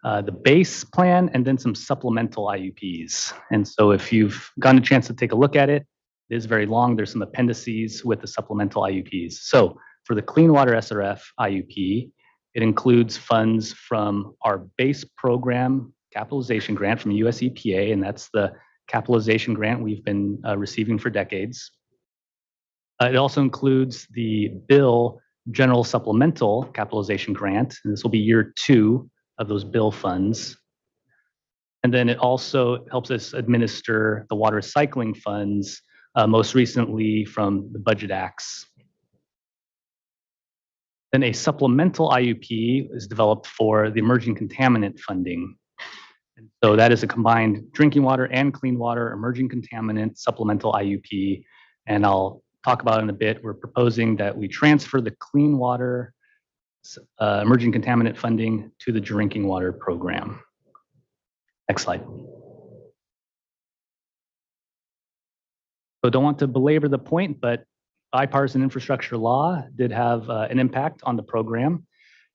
the base plan and then some supplemental IUPs. And so if you've gotten a chance to take a look at it, it is very long. There's some appendices with the supplemental IUPs. So for the Clean Water SRF IUP, it includes funds from our base program capitalization grant from US EPA, and that's the capitalization grant we've been receiving for decades. It also includes the bill general supplemental capitalization grant, and this will be year 2 of those bill funds. And then it also helps us administer the water recycling funds, most recently from the budget acts. Then a supplemental IUP is developed for the emerging contaminant funding. And so that is a combined drinking water and clean water emerging contaminant supplemental IUP. And I'll talk about it in a bit. We're proposing that we transfer the clean water emerging contaminant funding to the drinking water program. Next slide. So don't want to belabor the point, but bipartisan infrastructure law did have an impact on the program.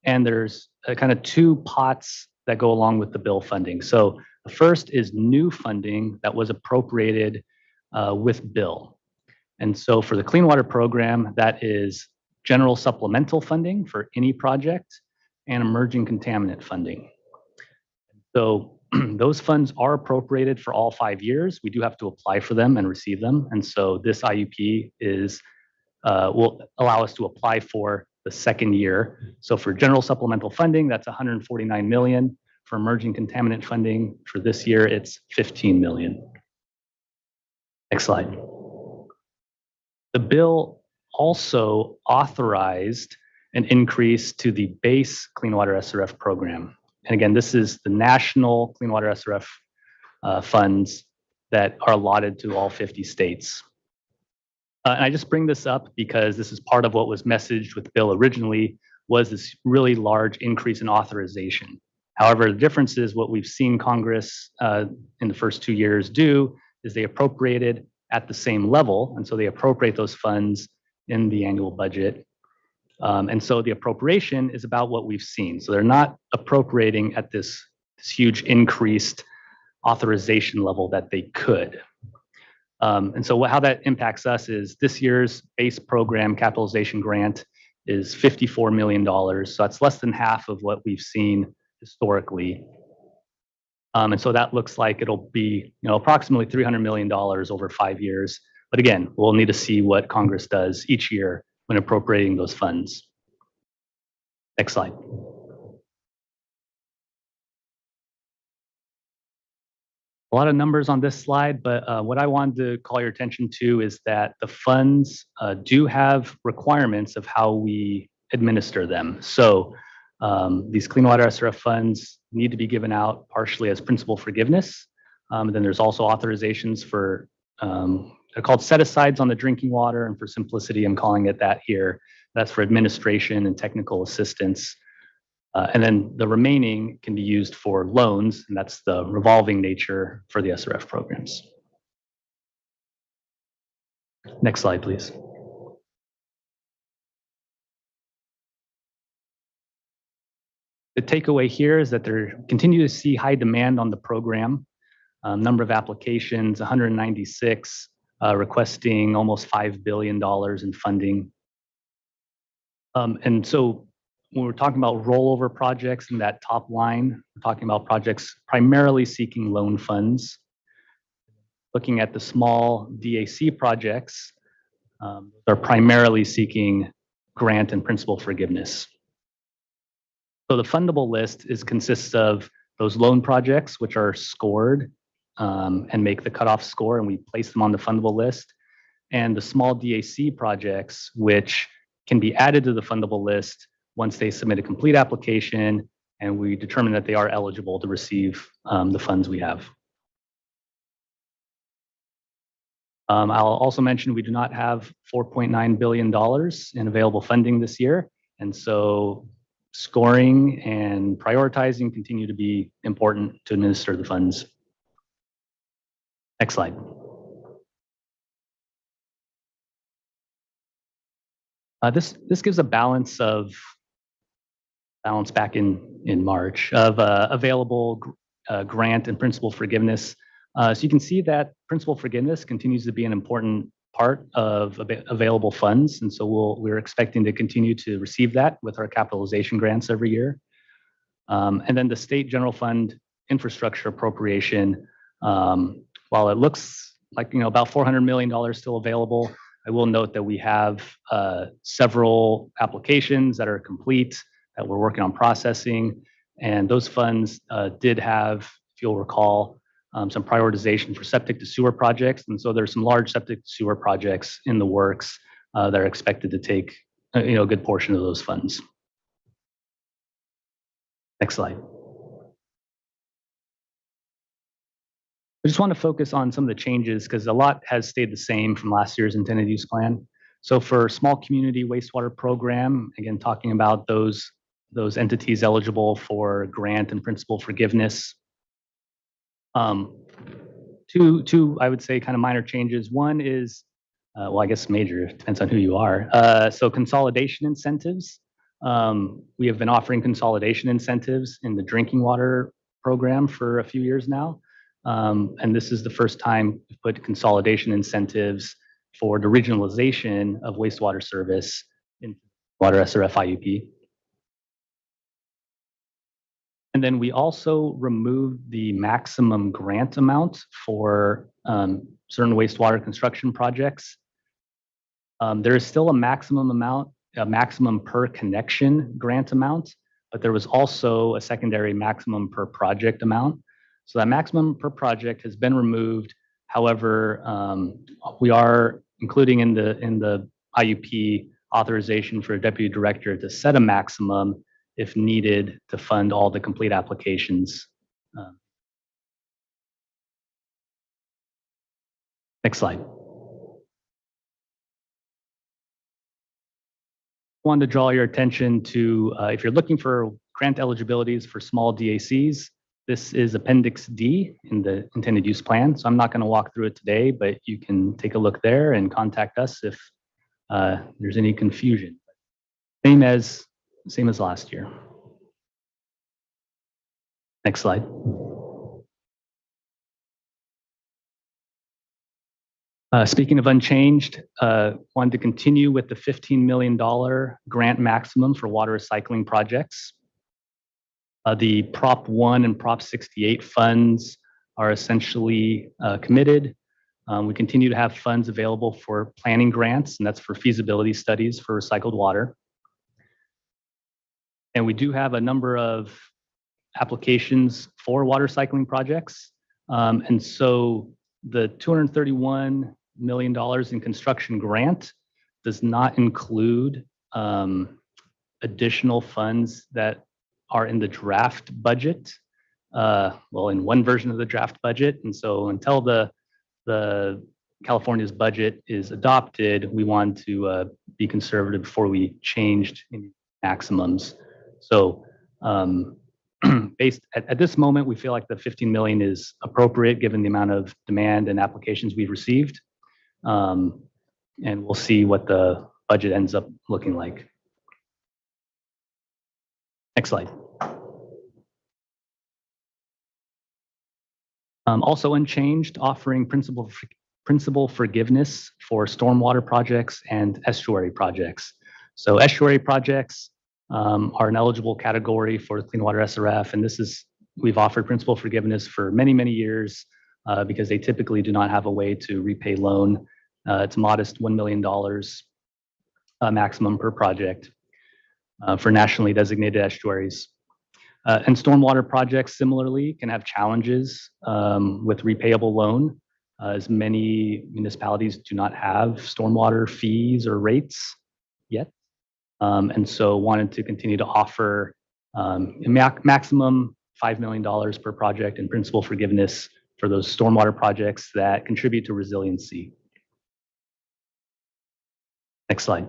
And there's kind of 2 pots that go along with the bill funding. So the first is new funding that was appropriated with bill. And so for the clean water program, that is general supplemental funding for any project and emerging contaminant funding. So those funds are appropriated for all 5 years. We do have to apply for them and receive them. And so this IUP is will allow us to apply for the second year. So for general supplemental funding, that's 149 million. For emerging contaminant funding for this year, it's 15 million. Next slide. The bill also authorized an increase to the base Clean Water SRF program. And again, this is the national Clean Water SRF funds that are allotted to all 50 states. And I just bring this up because this is part of what was messaged with the bill originally, was this really large increase in authorization. However, the difference is what we've seen Congress in the first 2 years do is they appropriated at the same level. And so they appropriate those funds in the annual budget. And so the appropriation is about what we've seen. So they're not appropriating at this huge increased authorization level that they could. And so how that impacts us is this year's base program capitalization grant is $54 million. So that's less than half of what we've seen historically. And so that looks like it'll be, approximately $300 million over 5 years. But again, we'll need to see what Congress does each year when appropriating those funds. Next slide. A lot of numbers on this slide, but what I wanted to call your attention to is that the funds do have requirements of how we administer them. So these Clean Water SRF funds need to be given out partially as principal forgiveness. And then there's also authorizations for, they're called set-asides on the drinking water, and for simplicity, I'm calling it that here. That's for administration and technical assistance. And then the remaining can be used for loans, and that's the revolving nature for the SRF programs. Next slide, please. The takeaway here is that there continue to see high demand on the program. Number of applications, 196, requesting almost $5 billion in funding. And so when we're talking about rollover projects in that top line, we're talking about projects primarily seeking loan funds. Looking at the small DAC projects, they're primarily seeking grant and principal forgiveness. So the fundable list consists of those loan projects, which are scored and make the cutoff score, and we place them on the fundable list, and the small DAC projects, which can be added to the fundable list once they submit a complete application and we determine that they are eligible to receive the funds we have. I'll also mention we do not have $4.9 billion in available funding this year, and so scoring and prioritizing continue to be important to administer the funds. Next slide. This gives a balance back in March of available grant and principal forgiveness. So you can see that principal forgiveness continues to be an important part of available funds, and so we're expecting to continue to receive that with our capitalization grants every year. And then the state general fund infrastructure appropriation, while it looks like about $400 million still available, I will note that we have several applications that are complete that we're working on processing, and those funds did have, if you'll recall, some prioritization for septic to sewer projects, and so there's some large septic to sewer projects in the works that are expected to take a good portion of those funds. Next slide. I just want to focus on some of the changes because a lot has stayed the same from last year's intended use plan. So for small community wastewater program, again, talking about those entities eligible for grant and principal forgiveness. Two, I would say, kind of minor changes. One is, well, I guess major, it depends on who you are. So consolidation incentives. We have been offering consolidation incentives in the drinking water program for a few years now. And this is the first time we've put consolidation incentives for the regionalization of wastewater service in Water SRF IUP. And then we also removed the maximum grant amount for certain wastewater construction projects. There is still a maximum amount, a maximum per connection grant amount, but there was also a secondary maximum per project amount. So that maximum per project has been removed. However, we are including in the IUP authorization for a deputy director to set a maximum if needed to fund all the complete applications. Next slide. I wanted to draw your attention to if you're looking for grant eligibilities for small DACs, This is Appendix D in the intended use plan. So I'm not going to walk through it today, but you can take a look there and contact us if there's any confusion. Same as last year. Next slide. Speaking of unchanged, wanted to continue with the $15 million grant maximum for water recycling projects. The Prop 1 and Prop 68 funds are essentially committed. We continue to have funds available for planning grants, and that's for feasibility studies for recycled water. And we do have a number of applications for water recycling projects. And so the $231 million in construction grant does not include additional funds that are in the draft budget. Well, in one version of the draft budget. And so until the California's budget is adopted, we want to be conservative before we changed any maximums. So based at this moment, we feel like the 15 million is appropriate given the amount of demand and applications we've received. And we'll see what the budget ends up looking like. Next slide. Also unchanged, offering principal forgiveness for stormwater projects and estuary projects. So estuary projects are an eligible category for Clean Water SRF, and we've offered principal forgiveness for many, many years because they typically do not have a way to repay loan. It's a modest $1 million maximum per project for nationally designated estuaries. And stormwater projects similarly can have challenges with repayable loan, as many municipalities do not have stormwater fees or rates yet. And so wanted to continue to offer a maximum $5 million per project in principal forgiveness for those stormwater projects that contribute to resiliency. Next slide.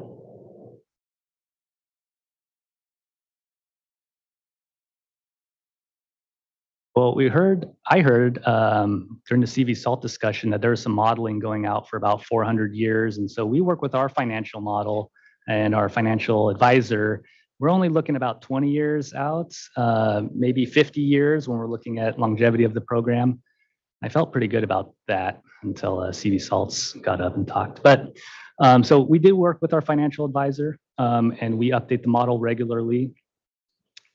Well, I heard during the CV SALT discussion that there was some modeling going out for about 400 years. And so we work with our financial model and our financial advisor. We're only looking about 20 years out, maybe 50 years when we're looking at longevity of the program. I felt pretty good about that until CV SALTs got up and talked. But so we do work with our financial advisor and we update the model regularly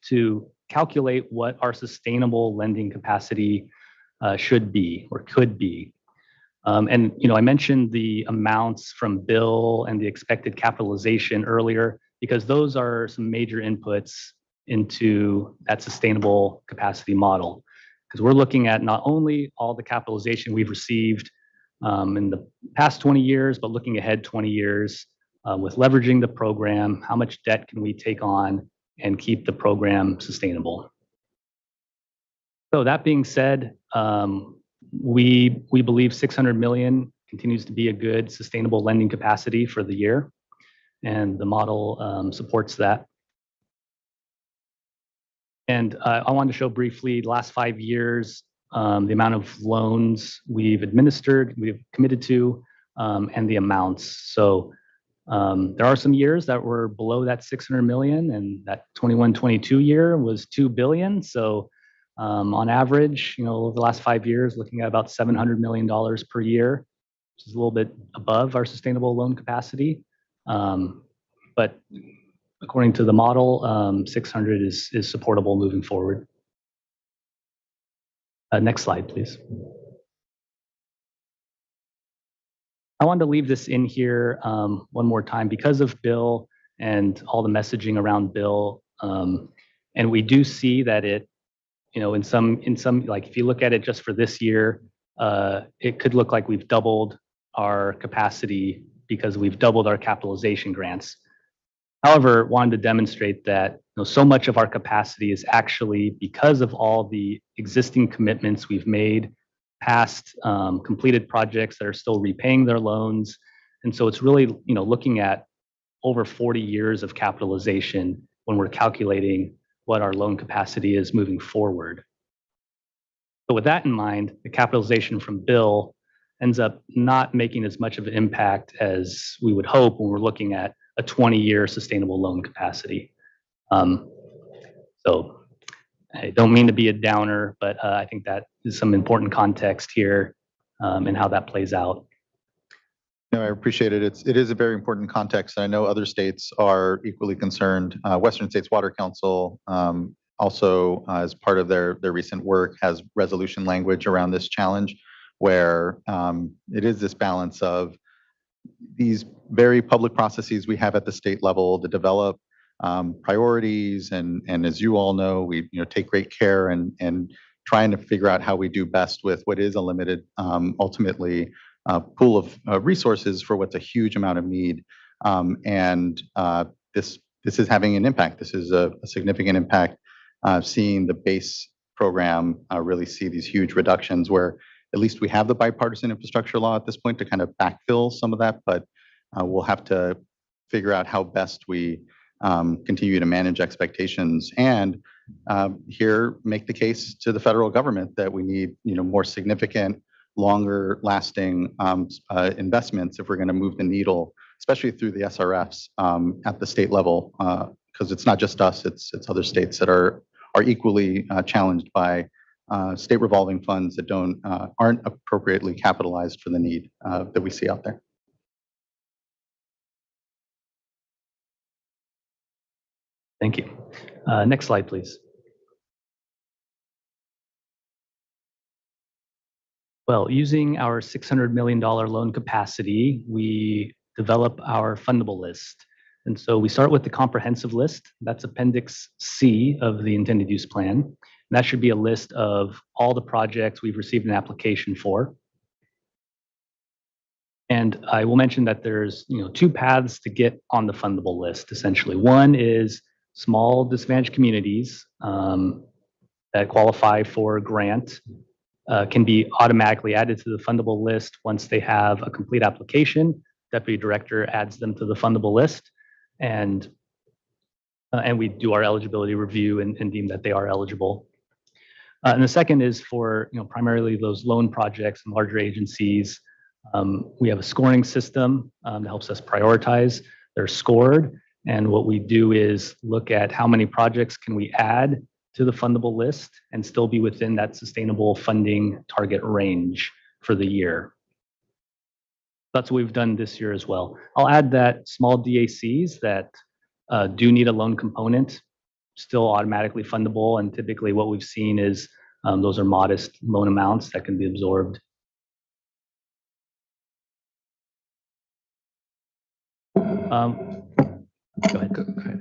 to calculate what our sustainable lending capacity should be or could be. And I mentioned the amounts from bill and the expected capitalization earlier because those are some major inputs into that sustainable capacity model. Because we're looking at not only all the capitalization we've received in the past 20 years, but looking ahead 20 years with leveraging the program, how much debt can we take on and keep the program sustainable. So that being said, we believe 600 million continues to be a good sustainable lending capacity for the year, and the model supports that. And I wanted to show briefly the last 5 years, the amount of loans we've administered, we've committed to, and the amounts. So there are some years that were below that 600 million, and that 21-22 year was 2 billion. So on average, over the last 5 years, looking at about $700 million per year, which is a little bit above our sustainable loan capacity. But according to the model, 600 is supportable moving forward. Next slide, please. I wanted to leave this in here one more time because of Bill and all the messaging around Bill. And we do see that it, in some, like if you look at it just for this year, it could look like we've doubled our capacity because we've doubled our capitalization grants. However, wanted to demonstrate that so much of our capacity is actually because of all the existing commitments we've made, past completed projects that are still repaying their loans. And so it's really, looking at over 40 years of capitalization when we're calculating what our loan capacity is moving forward. So with that in mind, the capitalization from bill ends up not making as much of an impact as we would hope when we're looking at a 20-year sustainable loan capacity. So I don't mean to be a downer, but I think that is some important context here and how that plays out. No, I appreciate it. It is a very important context. I know other states are equally concerned. Western States Water Council also, as part of their recent work, has resolution language around this challenge, where it is this balance of these very public processes we have at the state level to develop priorities, and as you all know, we take great care and trying to figure out how we do best with what is a limited, ultimately, pool of resources for what's a huge amount of need. This is having an impact. This is a significant impact. Seeing the base program really see these huge reductions, where at least we have the bipartisan infrastructure law at this point to kind of backfill some of that, but we'll have to figure out how best we continue to manage expectations, and here make the case to the federal government that we need more significant, longer lasting investments if we're going to move the needle, especially through the SRFs at the state level, because it's not just us, it's other states that are equally challenged by state revolving funds that aren't appropriately capitalized for the need that we see out there. Thank you. Next slide, please. Well, using our $600 million loan capacity, we develop our fundable list. And so we start with the comprehensive list. That's Appendix C of the intended use plan. And that should be a list of all the projects we've received an application for. And I will mention that there's two paths to get on the fundable list, essentially. One is small disadvantaged communities that qualify for a grant can be automatically added to the fundable list once they have a complete application. Deputy Director adds them to the fundable list, and we do our eligibility review and deem that they are eligible. And the second is for primarily those loan projects and larger agencies. We have a scoring system that helps us prioritize. They're scored, and what we do is look at how many projects can we add to the fundable list and still be within that sustainable funding target range for the year. That's what we've done this year as well. I'll add that small DACs that do need a loan component still automatically fundable, and typically what we've seen is those are modest loan amounts that can be absorbed. Go ahead.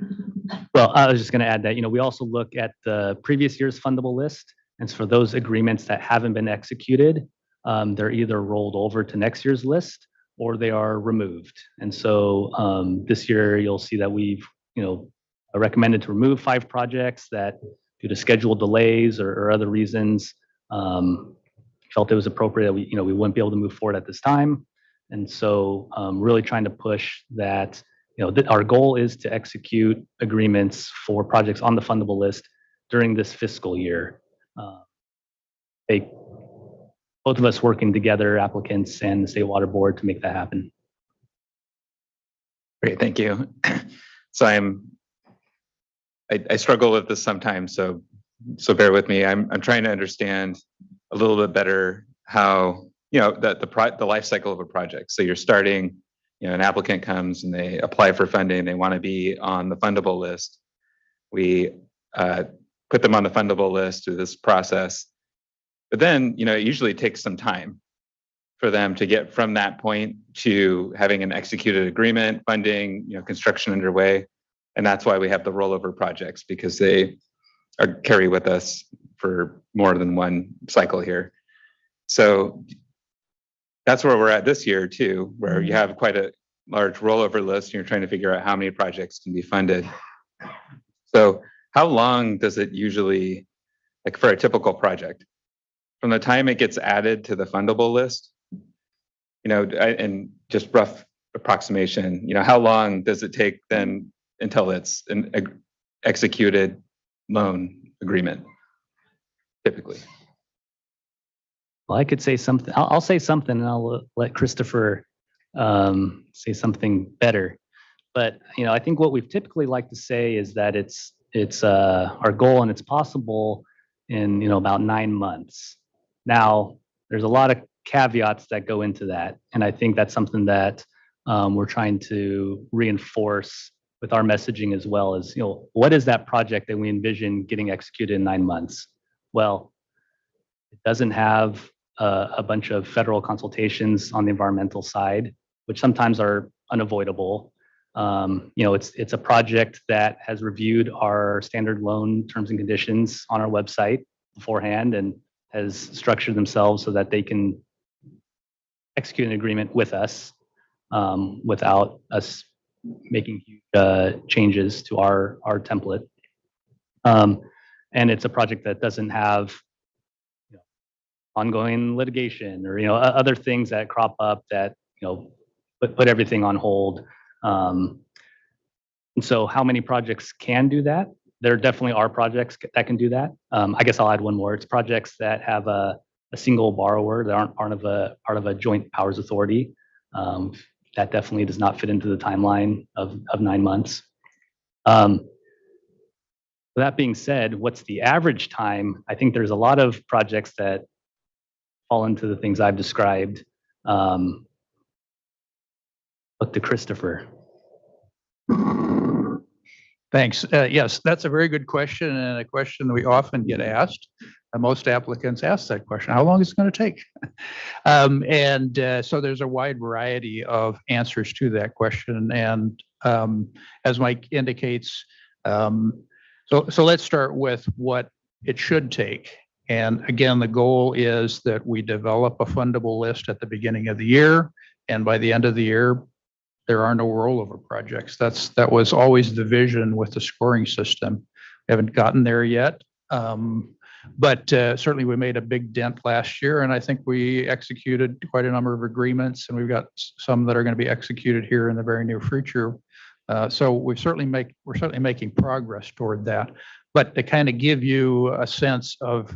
Well, I was just going to add that we also look at the previous year's fundable list, and so for those agreements that haven't been executed, they're either rolled over to next year's list or they are removed. And so this year you'll see that we've recommended to remove 5 projects that, due to schedule delays or other reasons, felt it was appropriate that we wouldn't be able to move forward at this time. And so really trying to push that. Our goal is to execute agreements for projects on the fundable list during this fiscal year. Both of us working together, applicants and the State Water Board, to make that happen. Great, thank you. So I struggle with this sometimes, so bear with me. I'm trying to understand a little bit better how the life cycle of a project. So you're starting. An applicant comes and they apply for funding. They want to be on the fundable list. We put them on the fundable list through this process. But then, it usually takes some time for them to get from that point to having an executed agreement, funding, construction underway. And that's why we have the rollover projects, because they carry with us for more than one cycle here. So that's where we're at this year too, where you have quite a large rollover list and you're trying to figure out how many projects can be funded. So how long does it usually, like for a typical project, from the time it gets added to the fundable list, and just rough approximation, how long does it take then until it's an executed loan agreement, typically? Well, I could say something. I'll say something, and I'll let Christopher say something better. But I think what we've typically like to say is that it's our goal, and it's possible in about 9 months. Now, there's a lot of caveats that go into that, and I think that's something that we're trying to reinforce with our messaging as well. As what is that project that we envision getting executed in 9 months? Well, it doesn't have a bunch of federal consultations on the environmental side, which sometimes are unavoidable. It's a project that has reviewed our standard loan terms and conditions on our website beforehand and has structured themselves so that they can execute an agreement with us without us making huge changes to our template. And it's a project that doesn't have ongoing litigation or other things that crop up that put everything on hold. And so how many projects can do that? There definitely are projects that can do that. I guess I'll add one more. It's projects that have a single borrower that aren't part of a joint powers authority. That definitely does not fit into the timeline of 9 months. That being said, what's the average time? I think there's a lot of projects that fall into the things I've described. Look to Christopher. Thanks. Yes, that's a very good question, and a question that we often get asked. Most applicants ask that question: how long is it going to take? So there's a wide variety of answers to that question. And as Mike indicates, so let's start with what it should take. And again, the goal is that we develop a fundable list at the beginning of the year, and by the end of the year, there are no rollover projects. That was always the vision with the scoring system. We haven't gotten there yet, but certainly we made a big dent last year, and I think we executed quite a number of agreements, and we've got some that are going to be executed here in the very near future. So we're certainly making progress toward that. But to kind of give you a sense of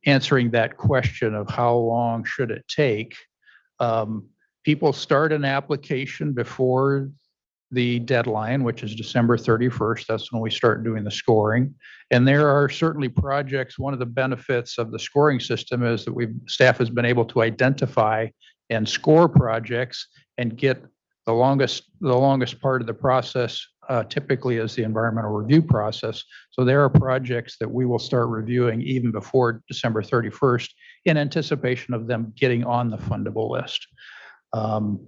answering that question of how long should it take, people start an application before the deadline, which is December 31st. That's when we start doing the scoring. And there are certainly projects. One of the benefits of the scoring system is that staff has been able to identify and score projects and get the longest part of the process typically is the environmental review process. So there are projects that we will start reviewing even before December 31st in anticipation of them getting on the fundable list. One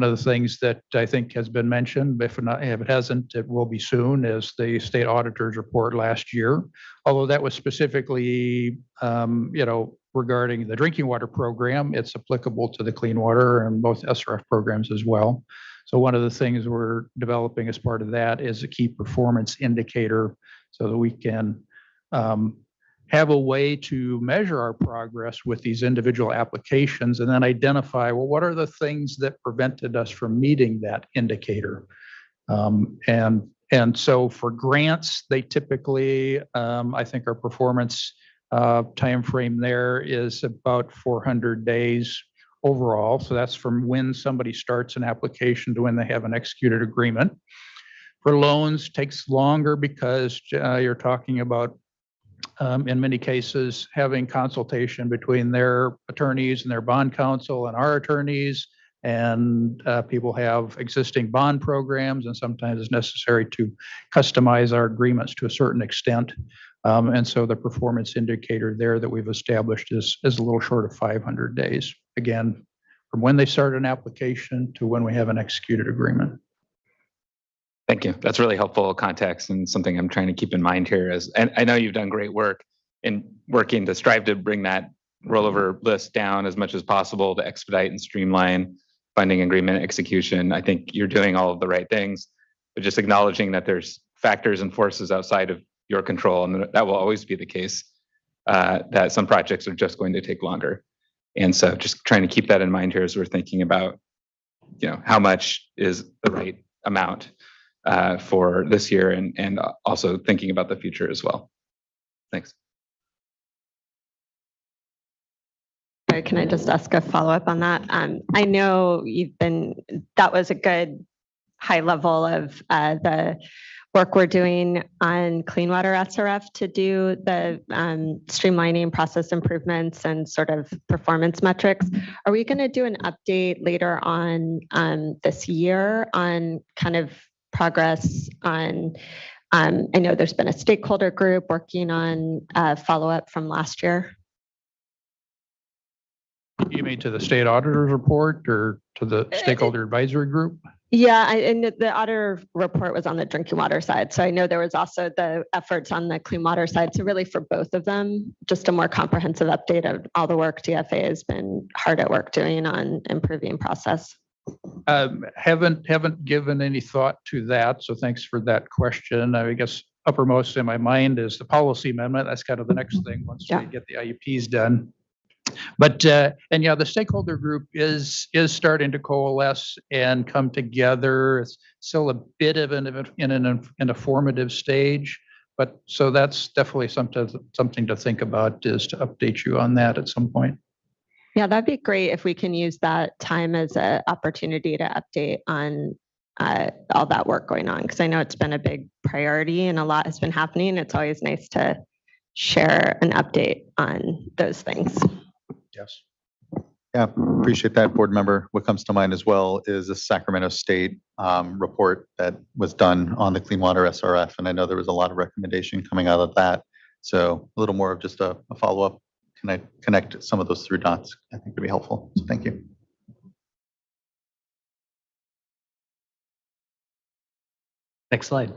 of the things that I think has been mentioned, if it hasn't, it will be soon, is the state auditor's report last year. Although that was specifically, regarding the drinking water program, it's applicable to the clean water and both SRF programs as well. So one of the things we're developing as part of that is a key performance indicator so that we can have a way to measure our progress with these individual applications and then identify, well, what are the things that prevented us from meeting that indicator? And so for grants, they typically, I think our performance timeframe there is about 400 days overall. So that's from when somebody starts an application to when they have an executed agreement. For loans, takes longer because you're talking about, in many cases, having consultation between their attorneys and their bond counsel and our attorneys, and people have existing bond programs, and sometimes it's necessary to customize our agreements to a certain extent. And so the performance indicator there that we've established is a little short of 500 days. Again, from when they start an application to when we have an executed agreement. Thank you. That's really helpful context and something I'm trying to keep in mind here. And I know you've done great work in working to strive to bring that rollover list down as much as possible to expedite and streamline funding agreement execution. I think you're doing all of the right things, but just acknowledging that there's factors and forces outside of your control, and that will always be the case, that some projects are just going to take longer. And so just trying to keep that in mind here as we're thinking about, how much is the right amount for this year, and also thinking about the future as well. Thanks. Sorry, can I just ask a follow-up on that? I know that was a good high level of the work we're doing on Clean Water SRF to do the streamlining process improvements and sort of performance metrics. Are we going to do an update later on this year on kind of progress on, I know there's been a stakeholder group working on follow-up from last year? You mean to the state auditor's report or to the stakeholder advisory group? Yeah, and the auditor report was on the drinking water side. So I know there was also the efforts on the clean water side. So really for both of them, just a more comprehensive update of all the work DFA has been hard at work doing on improving process. Haven't given any thought to that. So thanks for that question. I guess uppermost in my mind is the policy amendment. That's kind of the next thing once we get the IUPs done. But and yeah, the stakeholder group is starting to coalesce and come together. It's still a bit of in a formative stage, but so that's definitely something to think about, is to update you on that at some point. Yeah, that'd be great if we can use that time as an opportunity to update on all that work going on, because I know it's been a big priority and a lot has been happening. It's always nice to share an update on those things. Yes. Yeah, appreciate that, board member. What comes to mind as well is the Sacramento State report that was done on the Clean Water SRF. And I know there was a lot of recommendation coming out of that. So a little more of just a follow-up, connect some of those through dots, I think would be helpful. So thank you. Next slide.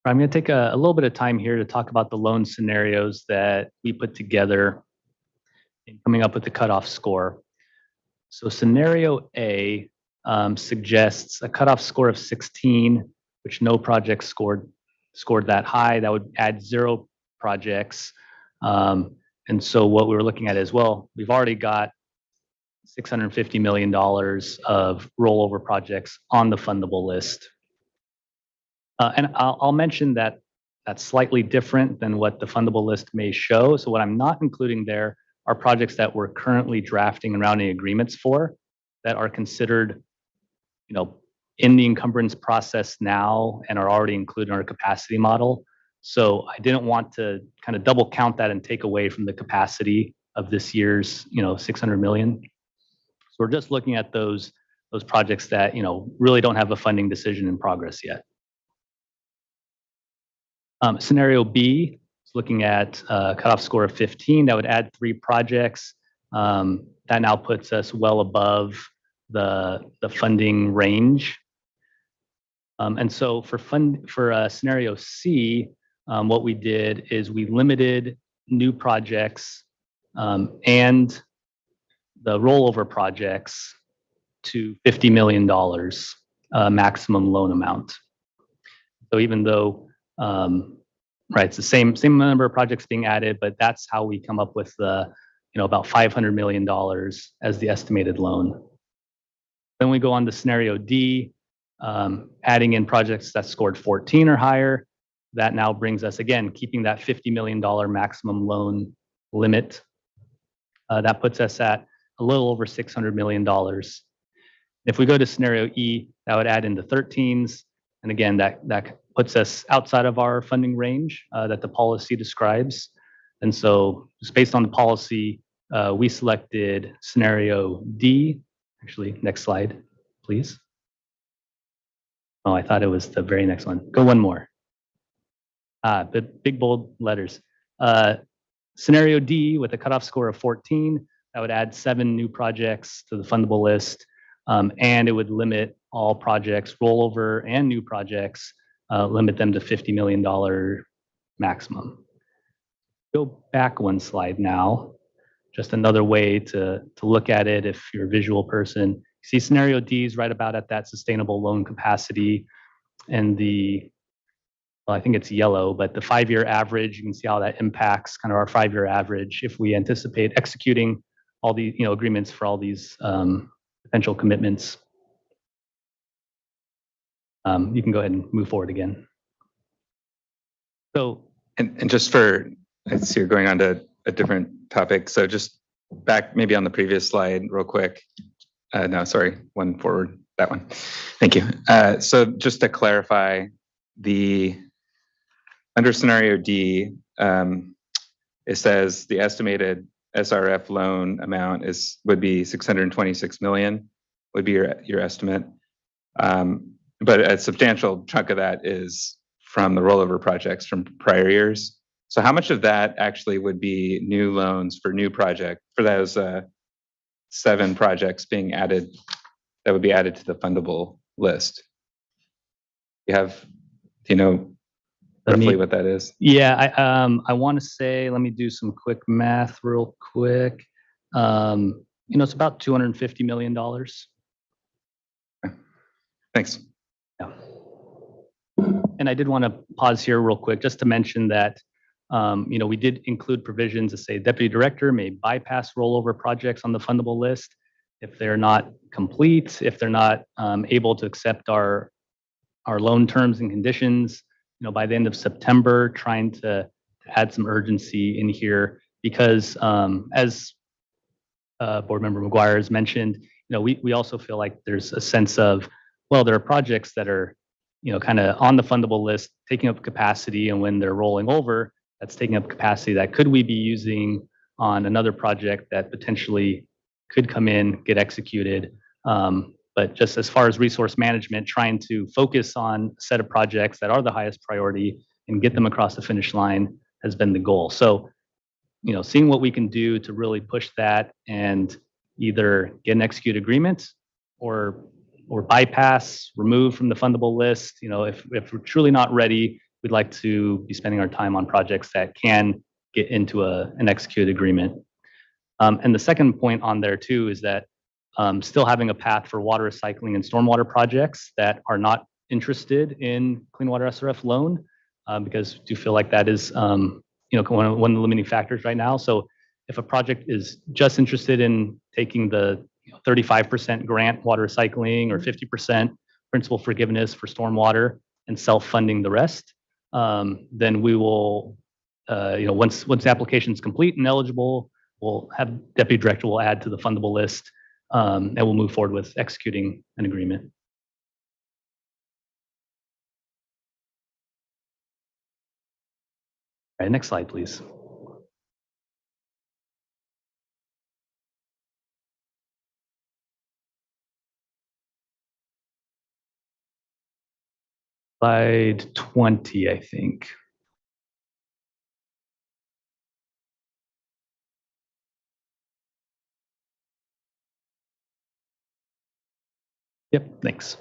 I'm going to take a little bit of time here to talk about the loan scenarios that we put together in coming up with the cutoff score. So scenario A suggests a cutoff score of 16, which no project scored that high. That would add 0 projects. And so what we were looking at is, well, we've already got $650 million of rollover projects on the fundable list. And I'll mention that that's slightly different than what the fundable list may show. So what I'm not including there are projects that we're currently drafting and rounding agreements for that are considered, in the encumbrance process now and are already included in our capacity model. So I didn't want to kind of double count that and take away from the capacity of this year's, 600 million. So we're just looking at those projects that, really don't have a funding decision in progress yet. Scenario B is looking at a cutoff score of 15. That would add 3 projects. That now puts us well above the funding range. And so for scenario C, what we did is we limited new projects and the rollover projects to $50 million maximum loan amount. So even though it's the same number of projects being added, but that's how we come up with the about $500 million as the estimated loan. Then we go on to scenario D, adding in projects that scored 14 or higher. That now brings us, again, keeping that $50 million maximum loan limit. That puts us at a little over $600 million. If we go to scenario E, that would add in the 13s. And again, that puts us outside of our funding range that the policy describes. And so just based on the policy, we selected scenario D. Actually, next slide, please. Oh, I thought it was the very next one. Go one more. The big bold letters. Scenario D with a cutoff score of 14, that would add 7 new projects to the fundable list. And it would limit all projects, rollover and new projects, limit them to $50 million maximum. Go back one slide now. Just another way to look at it if you're a visual person. See scenario D is right about at that sustainable loan capacity, and I think it's yellow, but the 5-year average, you can see how that impacts kind of our 5-year average if we anticipate executing all the agreements for all these potential commitments. You can go ahead and move forward again. So, and just for, I see you're going on to a different topic. So just back maybe on the previous slide real quick. No, sorry, one forward, that one. Thank you. So just to clarify, under scenario D, it says the estimated SRF loan amount would be 626 million, would be your estimate. But a substantial chunk of that is from the rollover projects from prior years. So how much of that actually would be new loans for new project, for those 7 projects being added, that would be added to the fundable list? Do you know roughly what that is? Yeah, I want to say, let me do some quick math real quick. It's about $250 million. Thanks. Yeah. And I did want to pause here real quick just to mention that, we did include provisions to say deputy director may bypass rollover projects on the fundable list if they're not complete, if they're not able to accept our loan terms and conditions, by the end of September, trying to add some urgency in here because as Board Member McGuire has mentioned, we also feel like there's a sense of, well, there are projects that are, kind of on the fundable list, taking up capacity, and when they're rolling over, that's taking up capacity that could we be using on another project that potentially could come in, get executed. But just as far as resource management, trying to focus on a set of projects that are the highest priority and get them across the finish line has been the goal. So, seeing what we can do to really push that and either get an execute agreement or bypass, remove from the fundable list. If we're truly not ready, we'd like to be spending our time on projects that can get into an execute agreement. And the second point on there too is that still having a path for water recycling and stormwater projects that are not interested in Clean Water SRF loan, because I do feel like that is one of the limiting factors right now. So if a project is just interested in taking the 35% grant water recycling or 50% principal forgiveness for stormwater and self-funding the rest, then we will, once the application is complete and eligible, we'll have deputy director will add to the fundable list, and we'll move forward with executing an agreement. All right, next slide, please. Slide 20, I think. Yep, thanks.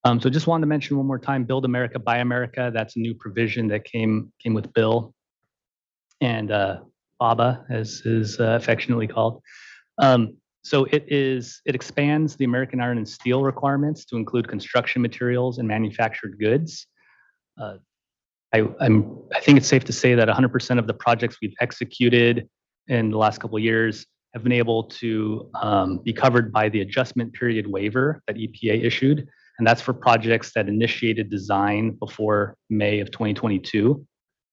So just wanted to mention one more time, Build America, Buy America. That's a new provision that came with Bill and BABA, as is affectionately called. So it expands the American iron and steel requirements to include construction materials and manufactured goods. I think it's safe to say that 100% of the projects we've executed in the last couple of years have been able to be covered by the adjustment period waiver that EPA issued. And that's for projects that initiated design before May of 2022.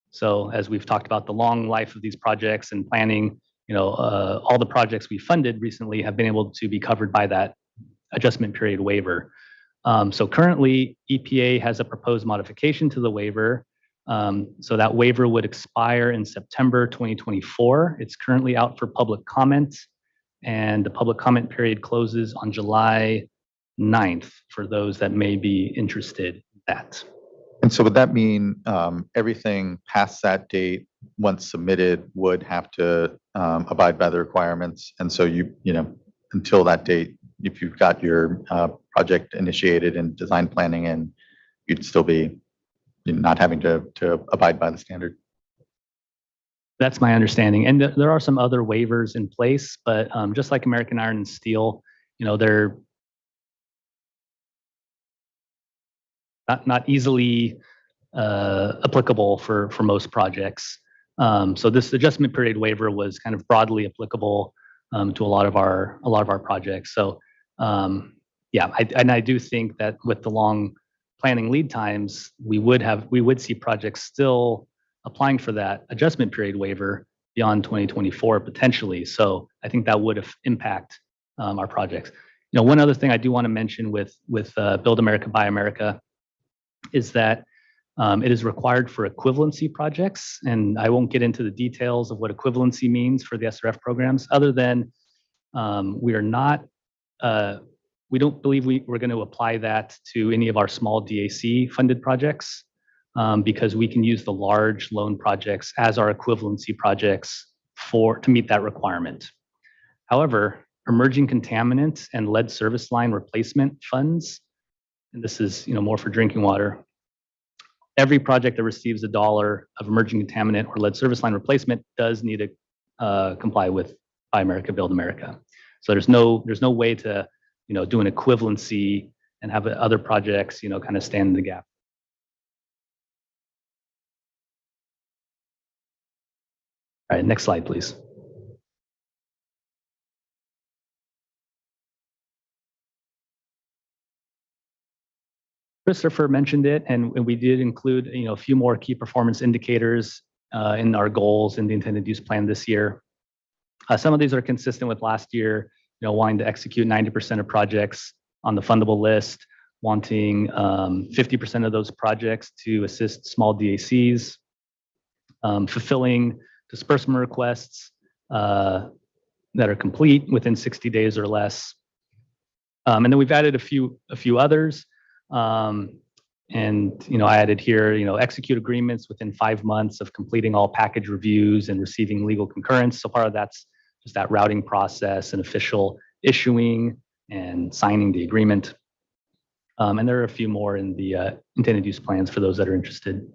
So as we've talked about the long life of these projects and planning, all the projects we funded recently have been able to be covered by that adjustment period waiver. So currently EPA has a proposed modification to the waiver. So that waiver would expire in September 2024. It's currently out for public comment, and the public comment period closes on July 9th for those that may be interested in that. And so would that mean everything past that date, once submitted, would have to abide by the requirements? And so until that date, if you've got your project initiated and design planning, and you'd still be not having to abide by the standard. That's my understanding. And there are some other waivers in place, but just like American Iron and Steel, they're not easily applicable for most projects. So this adjustment period waiver was kind of broadly applicable to a lot of our projects. So I do think that with the long planning lead times, we would see projects still applying for that adjustment period waiver beyond 2024 potentially. So I think that would impact our projects. You know, one other thing I do want to mention with Build America, Buy America is that it is required for equivalency projects, and I won't get into the details of what equivalency means for the SRF programs, other than we don't believe we're going to apply that to any of our small DAC funded projects because we can use the large loan projects as our equivalency projects to meet that requirement. However, emerging contaminants and lead service line replacement funds, and this is more for drinking water, every project that receives $1 of emerging contaminant or lead service line replacement does need to comply with Buy America, Build America. So there's no way to do an equivalency and have other projects kind of stand in the gap. All right, next slide, please. Christopher mentioned it, and we did include a few more key performance indicators in our goals in the intended use plan this year. Some of these are consistent with last year, wanting to execute 90% of projects on the fundable list, wanting 50% of those projects to assist small DACs, fulfilling disbursement requests that are complete within 60 days or less. And then we've added a few others. I added here, execute agreements within 5 months of completing all package reviews and receiving legal concurrence. So part of that's just that routing process and official issuing and signing the agreement. And there are a few more in the intended use plans for those that are interested.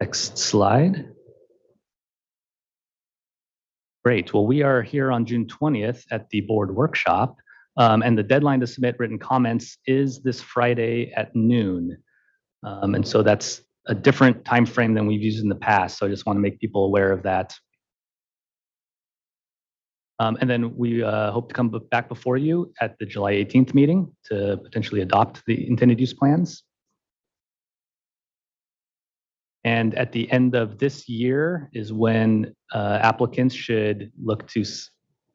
Next slide. Great. Well, we are here on June 20th at the board workshop. And the deadline to submit written comments is this Friday at noon. And so that's a different time frame than we've used in the past. So I just want to make people aware of that. And then we hope to come back before you at the July 18th meeting to potentially adopt the intended use plans. And at the end of this year is when applicants should look to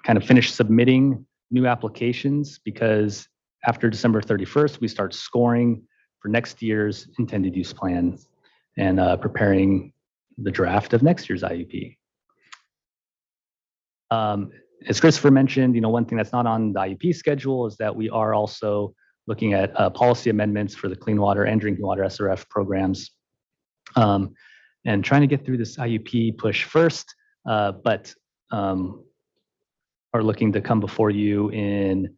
kind of finish submitting new applications, because after December 31st, we start scoring for next year's intended use plan and preparing the draft of next year's IUP. As Christopher mentioned, one thing that's not on the IUP schedule is that we are also looking at policy amendments for the clean water and drinking water SRF programs, and trying to get through this IUP push first, but are looking to come before you in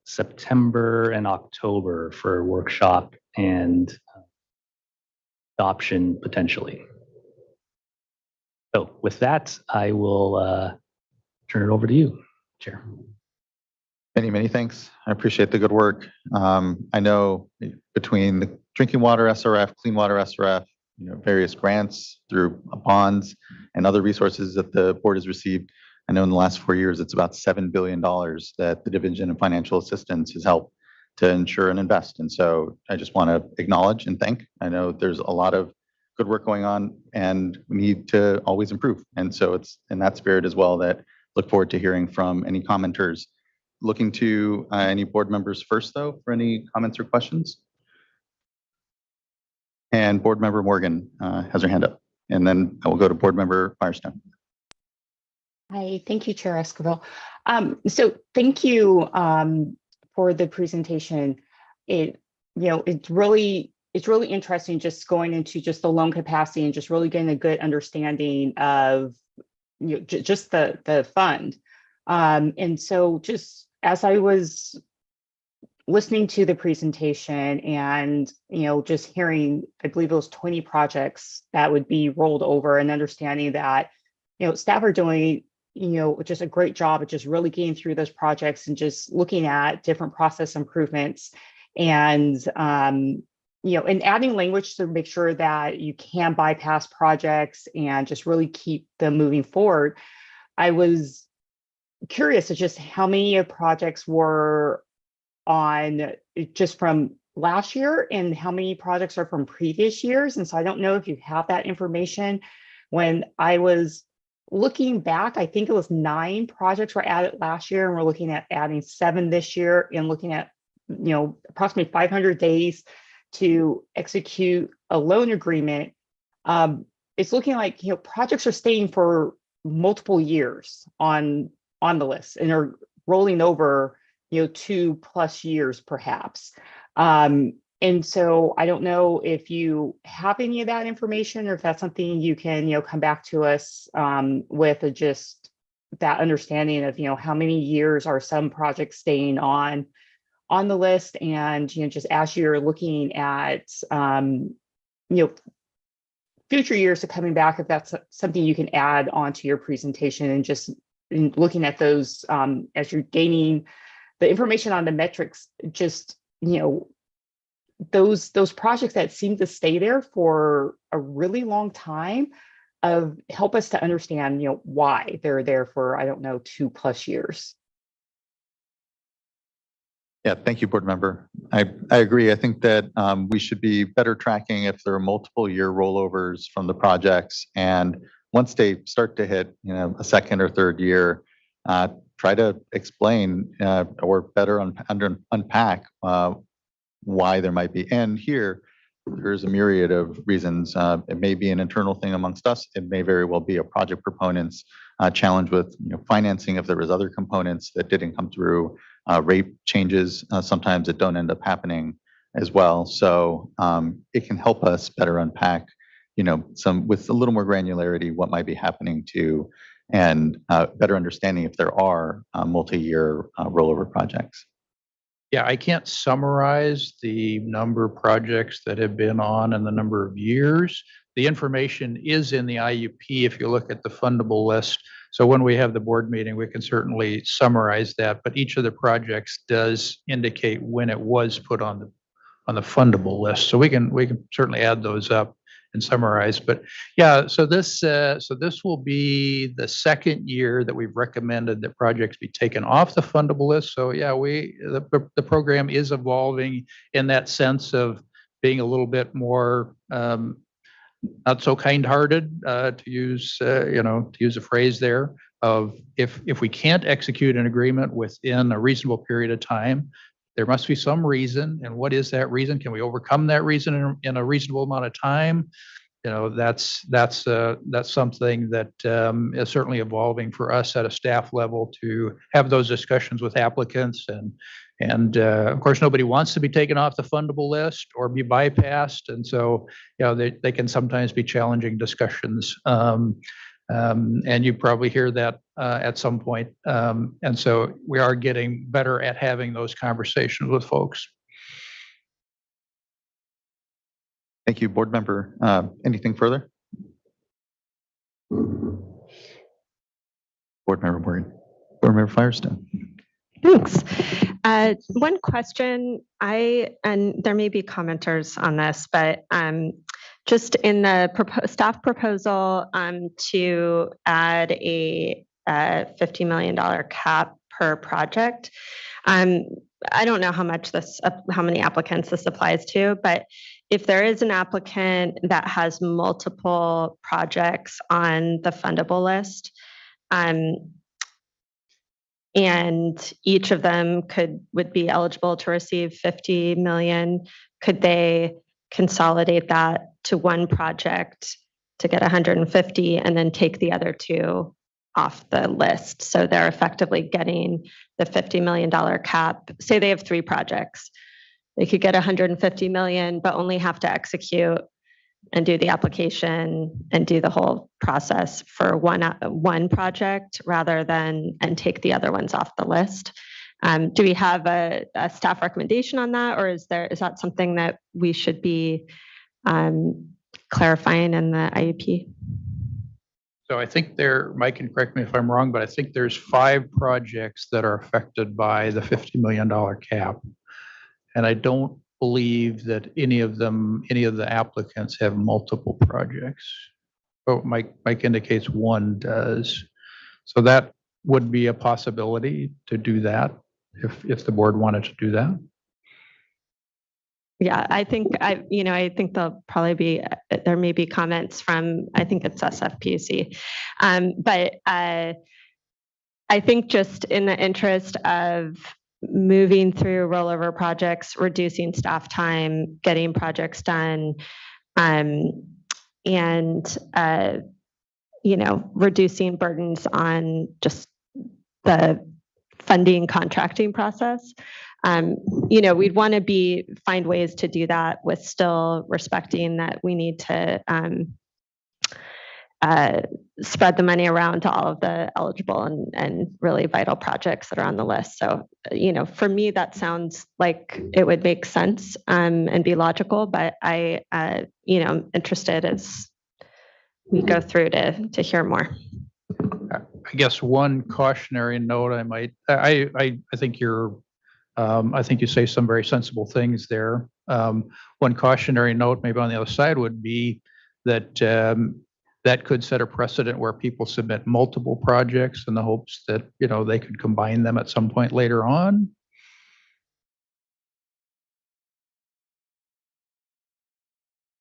September and October for a workshop and adoption potentially. So with that, I will turn it over to you, Chair. Many thanks. I appreciate the good work. I know between the drinking water SRF, clean water SRF, various grants through bonds and other resources that the board has received, I know in the last 4 years, it's about $7 billion that the Division of Financial Assistance has helped to ensure and invest. And so I just want to acknowledge and thank. I know there's a lot of good work going on and we need to always improve. And so it's in that spirit as well that look forward to hearing from any commenters. Looking to any board members first, though, for any comments or questions. And Board Member Morgan has her hand up. And then I will go to Board Member Firestone. Hi, thank you, Chair Esquivel. So thank you for the presentation. It's really interesting just going into just the loan capacity and just really getting a good understanding of just the fund. And so just as I was listening to the presentation and just hearing, I believe it was 20 projects that would be rolled over, and understanding that staff are doing just a great job of just really getting through those projects and just looking at different process improvements and and adding language to make sure that you can bypass projects and just really keep them moving forward. I was curious as just how many projects were on just from last year and how many projects are from previous years. And so I don't know if you have that information. When I was looking back, I think it was 9 projects were added last year, and we're looking at adding 7 this year, and looking at, approximately 500 days to execute a loan agreement. It's looking like, projects are staying for multiple years on the list and are rolling over, 2+ years perhaps. And so I don't know if you have any of that information, or if that's something you can, come back to us with just that understanding of, how many years are some projects staying on the list, and, just as you're looking at, future years to coming back, if that's something you can add onto your presentation, and just looking at those as you're gaining the information on the metrics, just, those projects that seem to stay there for a really long time, help us to understand, why they're there for, I don't know, 2+ years. Yeah, thank you, board member. I agree. I think that we should be better tracking if there are multiple year rollovers from the projects. And once they start to hit, a second or third year, try to explain or better unpack why there might be. And here, there's a myriad of reasons. It may be an internal thing amongst us. It may very well be a project proponent's challenge with financing if there was other components that didn't come through. Rate changes, sometimes it don't end up happening as well. So it can help us better unpack, some with a little more granularity, what might be happening to, and better understanding if there are multi-year rollover projects. Yeah, I can't summarize the number of projects that have been on and the number of years. The information is in the IUP if you look at the fundable list. So when we have the board meeting, we can certainly summarize that, but each of the projects does indicate when it was put on the fundable list. So we can certainly add those up and summarize. But yeah, so this will be the second year that we've recommended that projects be taken off the fundable list. So yeah, the program is evolving in that sense of being a little bit more not so kind-hearted, to use a phrase there, of if we can't execute an agreement within a reasonable period of time, there must be some reason. And what is that reason? Can we overcome that reason in a reasonable amount of time? That's something that is certainly evolving for us at a staff level, to have those discussions with applicants. And of course, nobody wants to be taken off the fundable list or be bypassed. And so, they can sometimes be challenging discussions. And you probably hear that at some point. And so we are getting better at having those conversations with folks. Thank you, board member. Anything further? Board member Firestone. Thanks. One question, and there may be commenters on this, but just in the staff proposal to add a $50 million cap per project, I don't know how many applicants this applies to, but if there is an applicant that has multiple projects on the fundable list, and each of them would be eligible to receive 50 million, could they consolidate that to one project to get 150 and then take the other 2 off the list? So they're effectively getting the $50 million cap. Say they have 3 projects. They could get 150 million, but only have to execute and do the application and do the whole process for one project rather than and take the other ones off the list. Do we have a staff recommendation on that, or is that something that we should be clarifying in the IUP? So I think Mike can correct me if I'm wrong, but I think there's 5 projects that are affected by the $50 million cap. And I don't believe that any of the applicants have multiple projects. Oh, Mike indicates one does. So that would be a possibility to do that. if the board wanted to do that. Yeah, I think I think there'll probably be, there may be comments from, I think it's SFPC. But I think just in the interest of moving through rollover projects, reducing staff time, getting projects done, and reducing burdens on just the funding contracting process. We'd want to find ways to do that with still respecting that we need to spread the money around to all of the eligible and really vital projects that are on the list. So, for me, that sounds like it would make sense and be logical, but I'm interested as we go through to hear more. I guess one cautionary note I think I think you say some very sensible things there. One cautionary note maybe on the other side would be that that could set a precedent where people submit multiple projects in the hopes that, they could combine them at some point later on.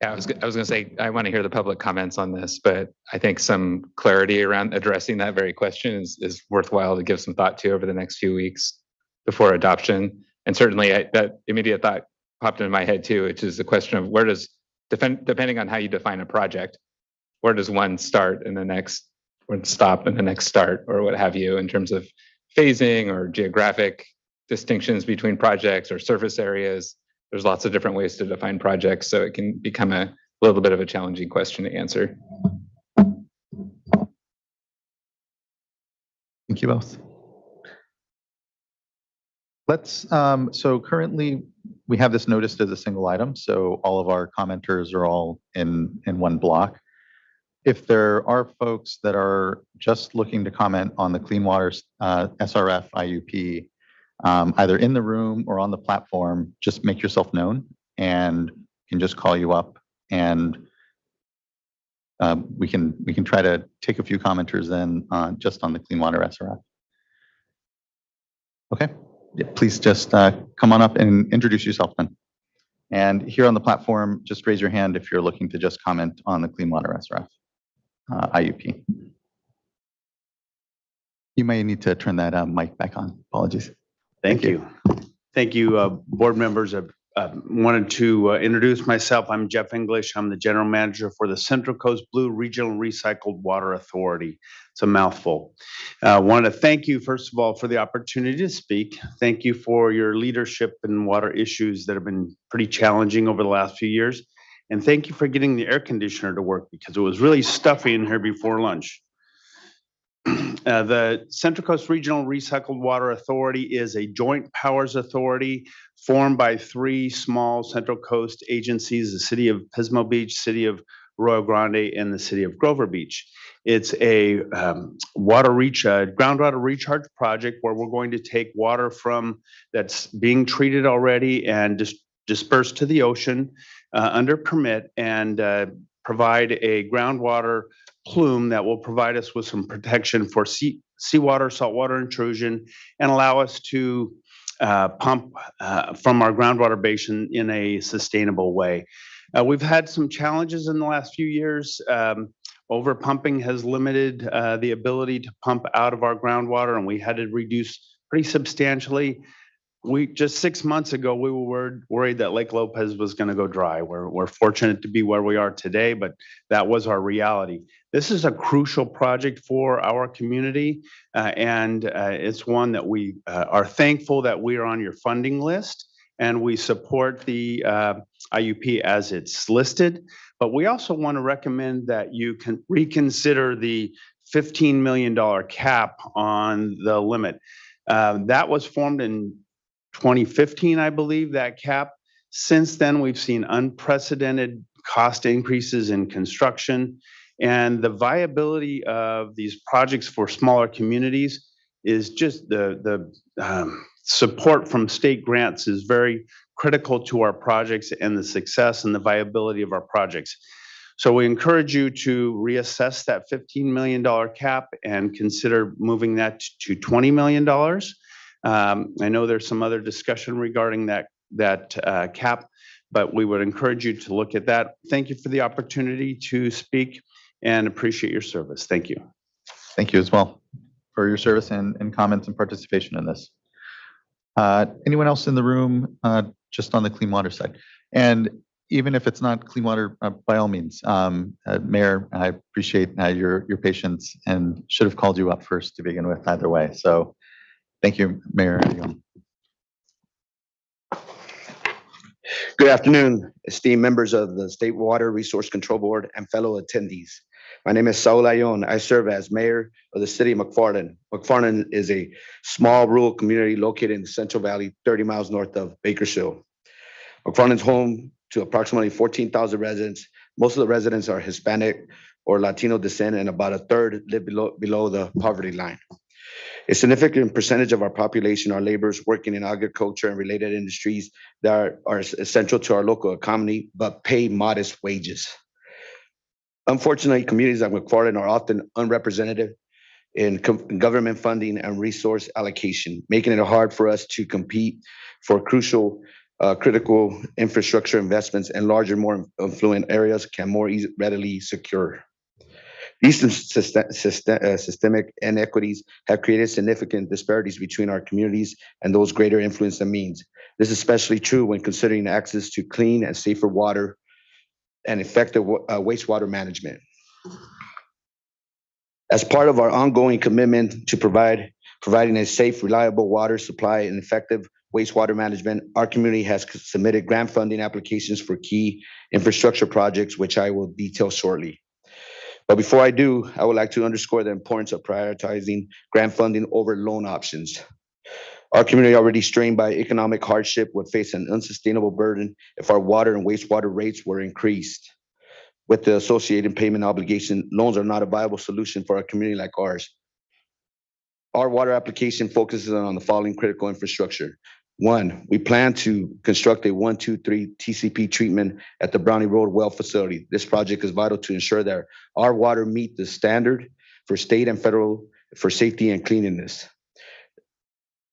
Yeah, I was going to say, I want to hear the public comments on this, but I think some clarity around addressing that very question is worthwhile to give some thought to over the next few weeks before adoption. And certainly that immediate thought popped into my head too, which is the question of where does, depending on how you define a project, where does one start and the next one stop and the next start, or what have you, in terms of phasing or geographic distinctions between projects or surface areas. There's lots of different ways to define projects, so it can become a little bit of a challenging question to answer. Thank you both. So currently we have this noticed as a single item, so all of our commenters are all in one block. If there are folks that are just looking to comment on the Clean Water SRF IUP, either in the room or on the platform, just make yourself known and can just call you up, and we can try to take a few commenters then just on the Clean Water SRF. Okay, yeah, please just come on up and introduce yourself then. And here on the platform, just raise your hand if you're looking to just comment on the Clean Water SRF IUP. You may need to turn that mic back on. Apologies. Thank you. Thank you, board members. I wanted to introduce myself. I'm Jeff English. I'm the general manager for the Central Coast Blue Regional Recycled Water Authority. It's a mouthful. I want to thank you, first of all, for the opportunity to speak. Thank you for your leadership in water issues that have been pretty challenging over the last few years. And thank you for getting the air conditioner to work, because it was really stuffy in here before lunch. The Central Coast Regional Recycled Water Authority is a joint powers authority formed by 3 small Central Coast agencies: the City of Pismo Beach, City of Arroyo Grande, and the City of Grover Beach. It's a groundwater recharge project where we're going to take water from that's being treated already and dispersed to the ocean under permit, and provide a groundwater plume that will provide us with some protection for seawater, saltwater intrusion, and allow us to pump from our groundwater basin in a sustainable way. We've had some challenges in the last few years. Over pumping has limited the ability to pump out of our groundwater, and we had to reduce pretty substantially. Just 6 months ago, we were worried that Lake Lopez was going to go dry. We're fortunate to be where we are today, but that was our reality. This is a crucial project for our community, and it's one that we are thankful that we are on your funding list, and we support the IUP as it's listed. But we also want to recommend that you can reconsider the $15 million cap on the limit. That was formed in 2015, I believe, that cap. Since then, we've seen unprecedented cost increases in construction, and the viability of these projects for smaller communities is just the support from state grants is very critical to our projects and the success and the viability of our projects. So we encourage you to reassess that $15 million cap and consider moving that to $20 million. I know there's some other discussion regarding that cap, but we would encourage you to look at that. Thank you for the opportunity to speak and appreciate your service. Thank you. Thank you as well for your service and comments and participation in this. Anyone else in the room just on the clean water side? And even if it's not clean water, by all means, Mayor, I appreciate your patience and should have called you up first to begin with either way. So thank you, Mayor. Good afternoon, esteemed members of the State Water Resource Control Board and fellow attendees. My name is Saul Ayon. I serve as mayor of the city of McFarland. McFarland is a small rural community located in the Central Valley, 30 miles north of Bakersfield. McFarland is home to approximately 14,000 residents. Most of the residents are Hispanic or Latino descent, and about a third live below the poverty line. A significant percentage of our population are laborers working in agriculture and related industries that are essential to our local economy, but pay modest wages. Unfortunately, communities like McFarland are often unrepresented in government funding and resource allocation, making it hard for us to compete for crucial critical infrastructure investments and larger, more affluent areas can more readily secure. These systemic inequities have created significant disparities between our communities and those greater influence and means. This is especially true when considering access to clean and safer water and effective wastewater management. As part of our ongoing commitment to providing a safe, reliable water supply and effective wastewater management, our community has submitted grant funding applications for key infrastructure projects, which I will detail shortly. But before I do, I would like to underscore the importance of prioritizing grant funding over loan options. Our community, already strained by economic hardship, would face an unsustainable burden if our water and wastewater rates were increased. With the associated payment obligation, loans are not a viable solution for a community like ours. Our water application focuses on the following critical infrastructure. One, we plan to construct a 1, 2, 3 TCP treatment at the Brownie Road well facility. This project is vital to ensure that our water meet the standard for state and federal for safety and cleanliness.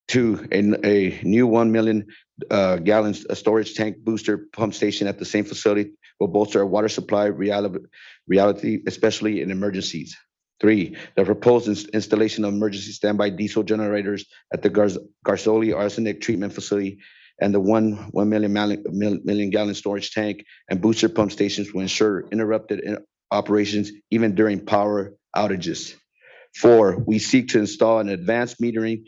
Two, a new 1 million gallon storage tank booster pump station at the same facility will bolster our water supply reality, especially in emergencies. Three, the proposed installation of emergency standby diesel generators at the Garzoli arsenic treatment facility and the 1 million gallon storage tank and booster pump stations will ensure interrupted operations even during power outages. Four, we seek to install an advanced metering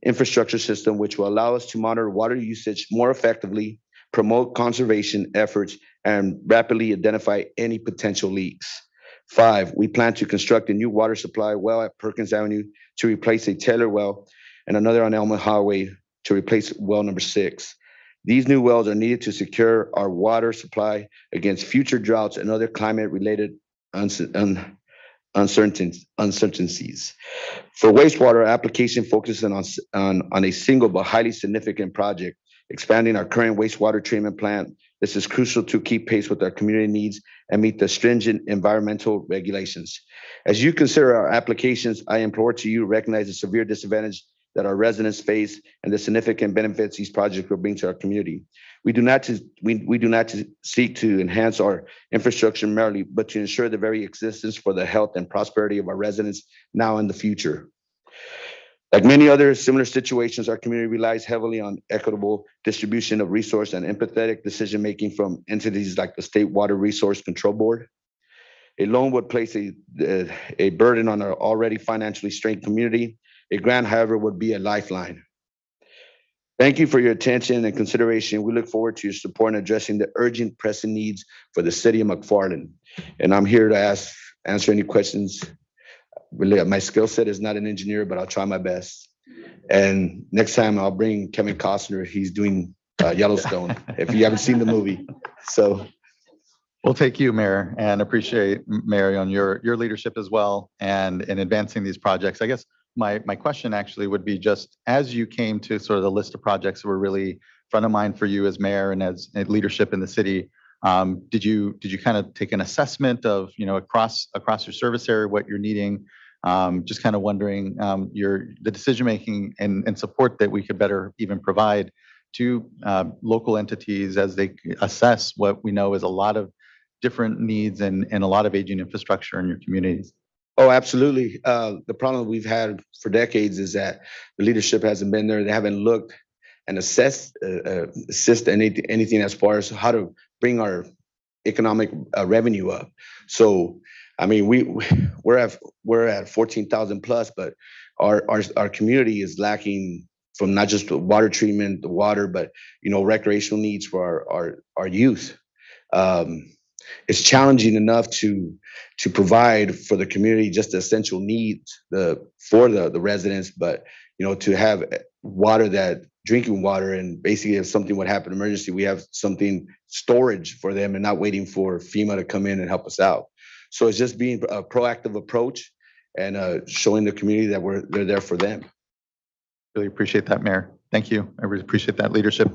infrastructure system which will allow us to monitor water usage more effectively, promote conservation efforts, and rapidly identify any potential leaks. Five, we plan to construct a new water supply well at Perkins Avenue to replace a Taylor well and another on Elma Highway to replace well number 6. These new wells are needed to secure our water supply against future droughts and other climate-related uncertainties. For wastewater, application focusing on a single but highly significant project, expanding our current wastewater treatment plant. This is crucial to keep pace with our community needs and meet the stringent environmental regulations. As you consider our applications, I implore to you recognize the severe disadvantage that our residents face and the significant benefits these projects will bring to our community. We do not seek to enhance our infrastructure merely, but to ensure the very existence for the health and prosperity of our residents now and the future. Like many other similar situations, our community relies heavily on equitable distribution of resource and empathetic decision-making from entities like the State Water Resource Control Board. A loan would place a burden on our already financially strained community. A grant, however, would be a lifeline. Thank you for your attention and consideration. We look forward to your support in addressing the urgent pressing needs for the city of McFarland. And I'm here to answer any questions. Really, my skill set is not an engineer, but I'll try my best. And next time I'll bring Kevin Costner. He's doing Yellowstone, if you haven't seen the movie. So we'll take you, Mayor, and appreciate, Mayor, on your leadership as well and in advancing these projects. I guess my question actually would be just as you came to sort of the list of projects that were really front of mind for you as mayor and as leadership in the city, did you kind of take an assessment of, across your service area, what you're needing? Just kind of wondering the decision-making and support that we could better even provide to local entities as they assess what we know is a lot of different needs and a lot of aging infrastructure in your communities. Oh, absolutely. The problem we've had for decades is that the leadership hasn't been there. They haven't looked and assessed anything as far as how to bring our economic revenue up. So, I mean, we're at 14,000 plus, but our community is lacking from not just the water treatment, the water, but recreational needs for our youth. It's challenging enough to provide for the community just the essential needs for the residents, but to have drinking water, and basically if something would happen emergency, we have something storage for them and not waiting for FEMA to come in and help us out. So it's just being a proactive approach and showing the community that they're there for them. Really appreciate that, Mayor. Thank you. I really appreciate that leadership.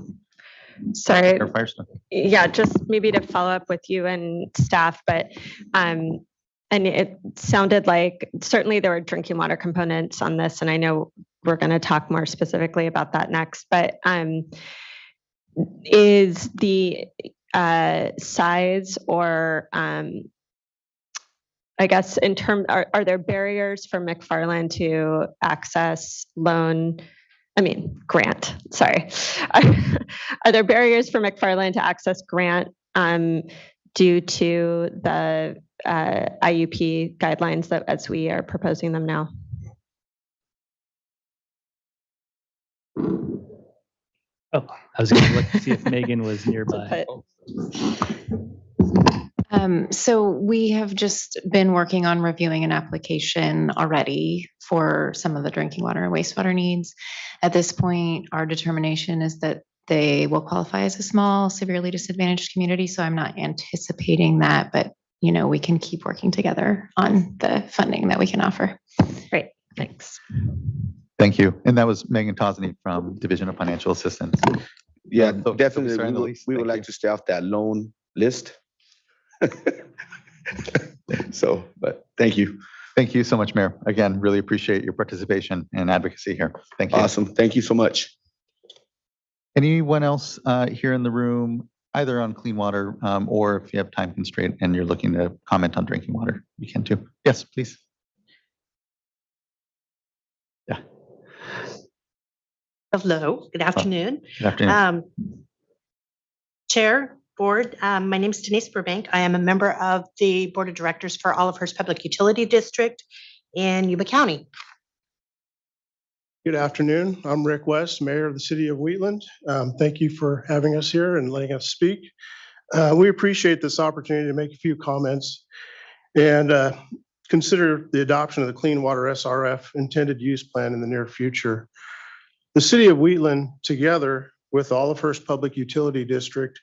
Sorry. Mayor Firestone. Yeah, just maybe to follow up with you and staff, but and it sounded like certainly there were drinking water components on this, and I know we're going to talk more specifically about that next, but is the size or I guess in terms, are there barriers for McFarland to access grant, sorry. Are there barriers for McFarland to access grant due to the IUP guidelines that as we are proposing them now? Oh, I was going to look to see if Megan was nearby. So we have just been working on reviewing an application already for some of the drinking water and wastewater needs. At this point, our determination is that they will qualify as a small, severely disadvantaged community. So I'm not anticipating that, but we can keep working together on the funding that we can offer. Great, thanks. Thank you. And that was Megan Tosney from Division of Financial Assistance. Yeah, So definitely. We would like to stay off that loan list. But thank you. Thank you so much, Mayor. Again, really appreciate your participation and advocacy here. Thank you. Awesome. Thank you so much. Anyone else here in the room, either on clean water or if you have time constraint and you're looking to comment on drinking water, you can too. Yes, please. Yeah. Hello, good afternoon. Good afternoon. Chair, Board, my name is Denise Burbank. I am a member of the Board of Directors for Olivehurst Public Utility District in Yuba County. Good afternoon. I'm Rick West, Mayor of the City of Wheatland. Thank you for having us here and letting us speak. We appreciate this opportunity to make a few comments and consider the adoption of the Clean Water SRF intended use plan in the near future. The City of Wheatland, together with Olivehurst Public Utility District,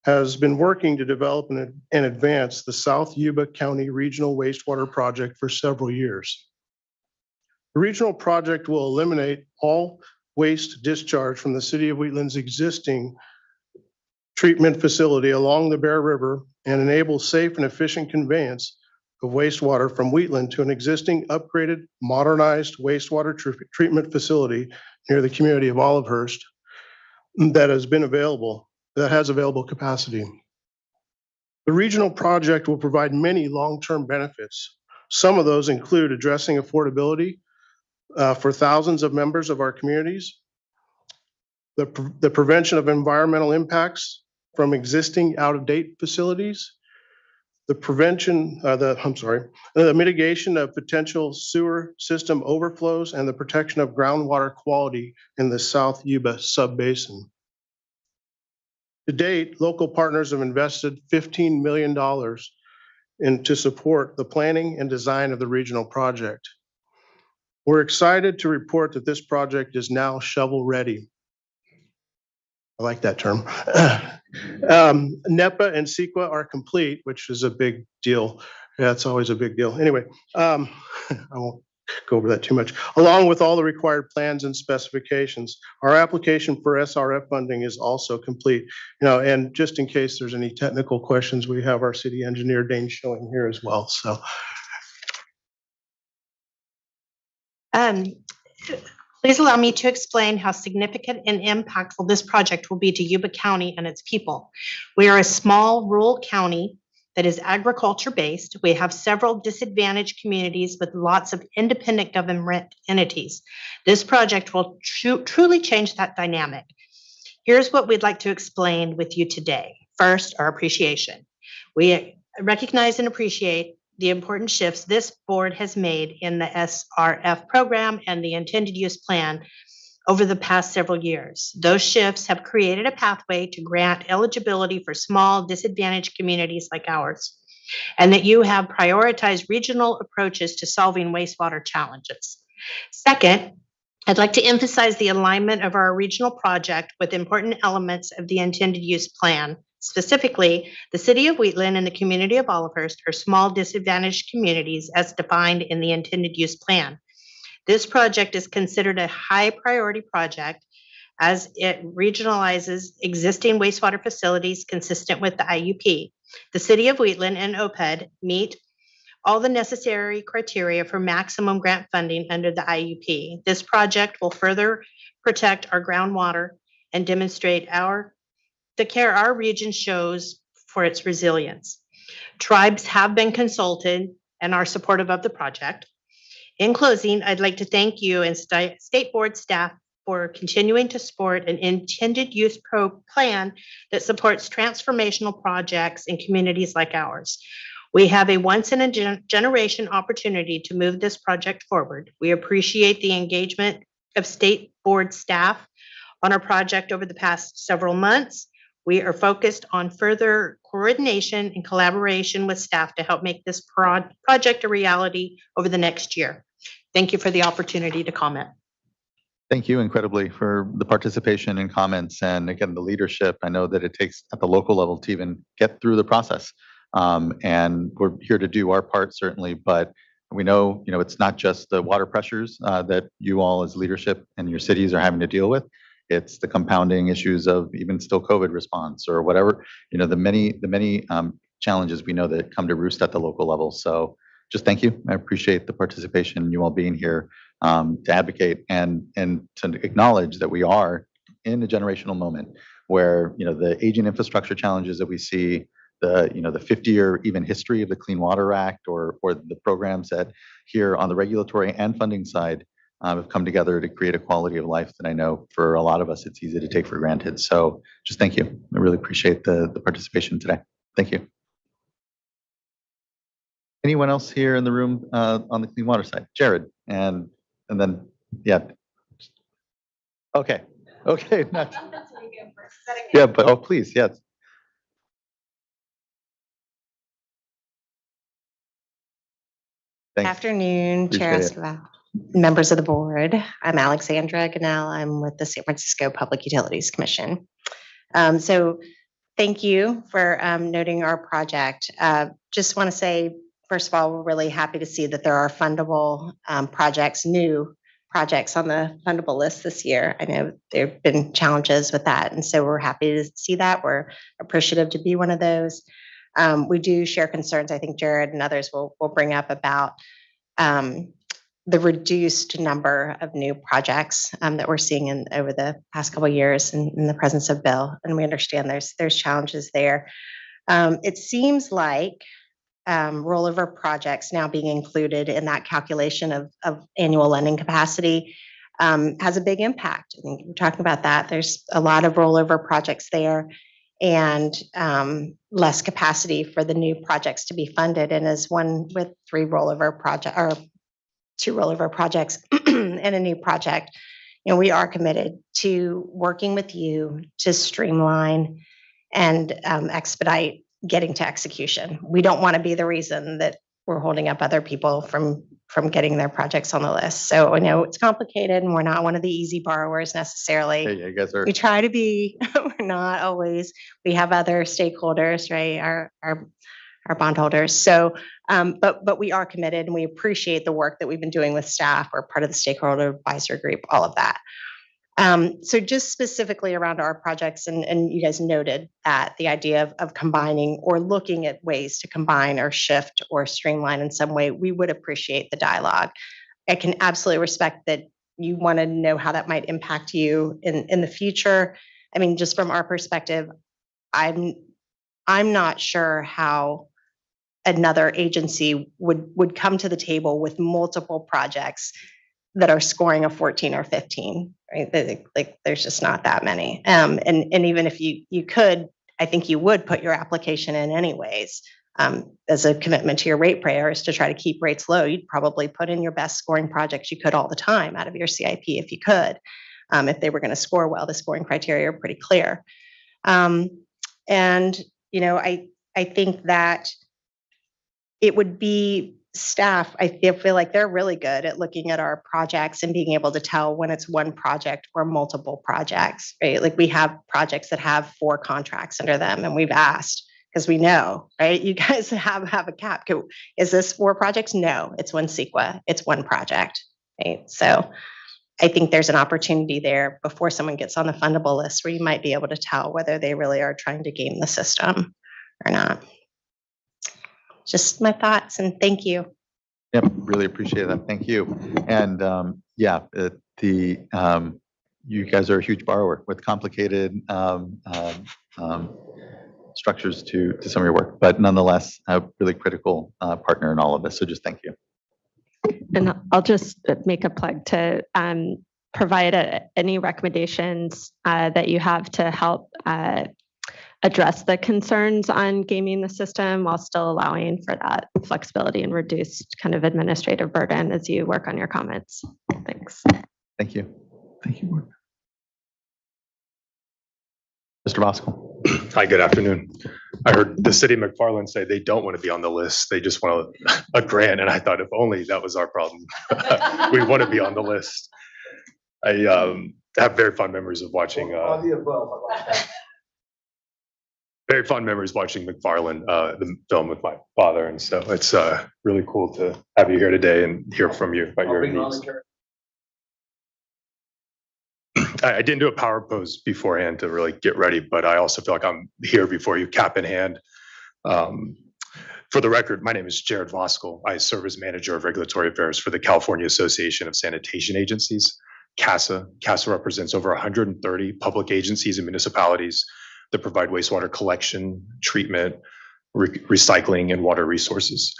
has been working to develop and advance the South Yuba County Regional Wastewater Project for several years. The regional project will eliminate all waste discharge from the City of Wheatland's existing treatment facility along the Bear River and enable safe and efficient conveyance of wastewater from Wheatland to an existing upgraded, modernized wastewater treatment facility near the community of Olivehurst that has available capacity. The regional project will provide many long-term benefits. Some of those include addressing affordability for thousands of members of our communities, the prevention of environmental impacts from existing out-of-date facilities, the mitigation of potential sewer system overflows, and the protection of groundwater quality in the South Yuba subbasin. To date, local partners have invested $15 million to support the planning and design of the regional project. We're excited to report that this project is now shovel-ready. I like that term. NEPA and CEQA are complete, which is a big deal. Yeah, it's always a big deal. Anyway, I won't go over that too much. Along with all the required plans and specifications, our application for SRF funding is also complete. And just in case there's any technical questions, we have our city engineer, Dane Schilling, here as well. So Please allow me to explain how significant and impactful this project will be to Yuba County and its people. We are a small rural county that is agriculture-based. We have several disadvantaged communities with lots of independent government entities. This project will truly change that dynamic. Here's what we'd like to explain with you today. First, our appreciation. We recognize and appreciate the important shifts this board has made in the SRF program and the intended use plan over the past several years. Those shifts have created a pathway to grant eligibility for small disadvantaged communities like ours, and that you have prioritized regional approaches to solving wastewater challenges. Second, I'd like to emphasize the alignment of our regional project with important elements of the intended use plan. Specifically, the City of Wheatland and the community of Olivehurst are small disadvantaged communities as defined in the intended use plan. This project is considered a high priority project as it regionalizes existing wastewater facilities consistent with the IUP. The City of Wheatland and OPED meet all the necessary criteria for maximum grant funding under the IUP. This project will further protect our groundwater and demonstrate the care our region shows for its resilience. Tribes have been consulted and are supportive of the project. In closing, I'd like to thank you and State Board staff for continuing to support an intended use plan that supports transformational projects in communities like ours. We have a once in a generation opportunity to move this project forward. We appreciate the engagement of State Board staff on our project over the past several months. We are focused on further coordination and collaboration with staff to help make this project a reality over the next year. Thank you for the opportunity to comment. Thank you incredibly for the participation and comments, and again, the leadership. I know that it takes at the local level to even get through the process. And we're here to do our part, certainly, but we know, it's not just the water pressures that you all as leadership and your cities are having to deal with. It's the compounding issues of even still COVID response or whatever, the many challenges we know that come to roost at the local level. So just thank you. I appreciate the participation, you all being here to advocate and to acknowledge that we are in a generational moment where, the aging infrastructure challenges that we see, the 50-year even history of the Clean Water Act or the programs that here on the regulatory and funding side have come together to create a quality of life that I know for a lot of us, it's easy to take for granted. So just thank you. I really appreciate the participation today. Thank you. Anyone else here in the room on the clean water side? Jared, and then, yeah. Okay. Yeah, but please, yes. Good afternoon, Chair Escobar, members of the board. I'm Alexandra Ganell. I'm with the San Francisco Public Utilities Commission. So thank you for noting our project. Just want to say, first of all, we're really happy to see that there are fundable projects, new projects on the fundable list this year. I know there have been challenges with that, and so we're happy to see that. We're appreciative to be one of those. We do share concerns, I think Jared and others will bring up about the reduced number of new projects that we're seeing over the past couple of years in the presence of Bill, and we understand there's challenges there. It seems like rollover projects now being included in that calculation of annual lending capacity has a big impact. I think we're talking about that. There's a lot of rollover projects there and less capacity for the new projects to be funded. And as one with two rollover projects and a new project, we are committed to working with you to streamline and expedite getting to execution. We don't want to be the reason that we're holding up other people from getting their projects on the list. So I know it's complicated and we're not one of the easy borrowers necessarily. Hey, you guys are. We try to be, we're not always. We have other stakeholders, right? Our bondholders. So, but we are committed and we appreciate the work that we've been doing with staff. We're part of the stakeholder advisory group, all of that. So just specifically around our projects, and you guys noted that the idea of combining or looking at ways to combine or shift or streamline in some way, we would appreciate the dialogue. I can absolutely respect that you want to know how that might impact you in the future. I mean, just from our perspective, I'm not sure how another agency would come to the table with multiple projects that are scoring a 14 or 15, right? Like there's just not that many. And even if you could, I think you would put your application in anyways, as a commitment to your ratepayers to try to keep rates low. You'd probably put in your best scoring projects you could all the time out of your CIP if you could. If they were going to score well, the scoring criteria are pretty clear. And you know, I think that it would be staff, I feel like they're really good at looking at our projects and being able to tell when it's one project or multiple projects, right? Like we have projects that have 4 contracts under them, and we've asked because we know, right? You guys have a cap. Is this 4 projects? No, it's one CEQA. It's one project, right? So I think there's an opportunity there before someone gets on the fundable list where you might be able to tell whether they really are trying to game the system or not. Just my thoughts, and thank you. Yep, really appreciate that. Thank you. And yeah, you guys are a huge borrower with complicated structures to some of your work, but nonetheless, a really critical partner in all of this. So just thank you. And I'll just make a plug to provide any recommendations that you have to help address the concerns on gaming the system while still allowing for that flexibility and reduced kind of administrative burden as you work on your comments. Thanks. Thank you. Thank you. Mr. Voskel. Hi, good afternoon. I heard the city of McFarland say they don't want to be on the list. They just want a grant. And I thought if only that was our problem. We want to be on the list. I have very fond memories of watching very fond memories watching McFarland, the film with my father. And so it's really cool to have you here today and hear from you about your needs. I didn't do a power pose beforehand to really get ready, but I also feel like I'm here before you, cap in hand. For the record, my name is Jared Voskel. I serve as Manager of Regulatory Affairs for the California Association of Sanitation Agencies, CASA. CASA represents over 130 public agencies and municipalities that provide wastewater collection, treatment, recycling, and water resources.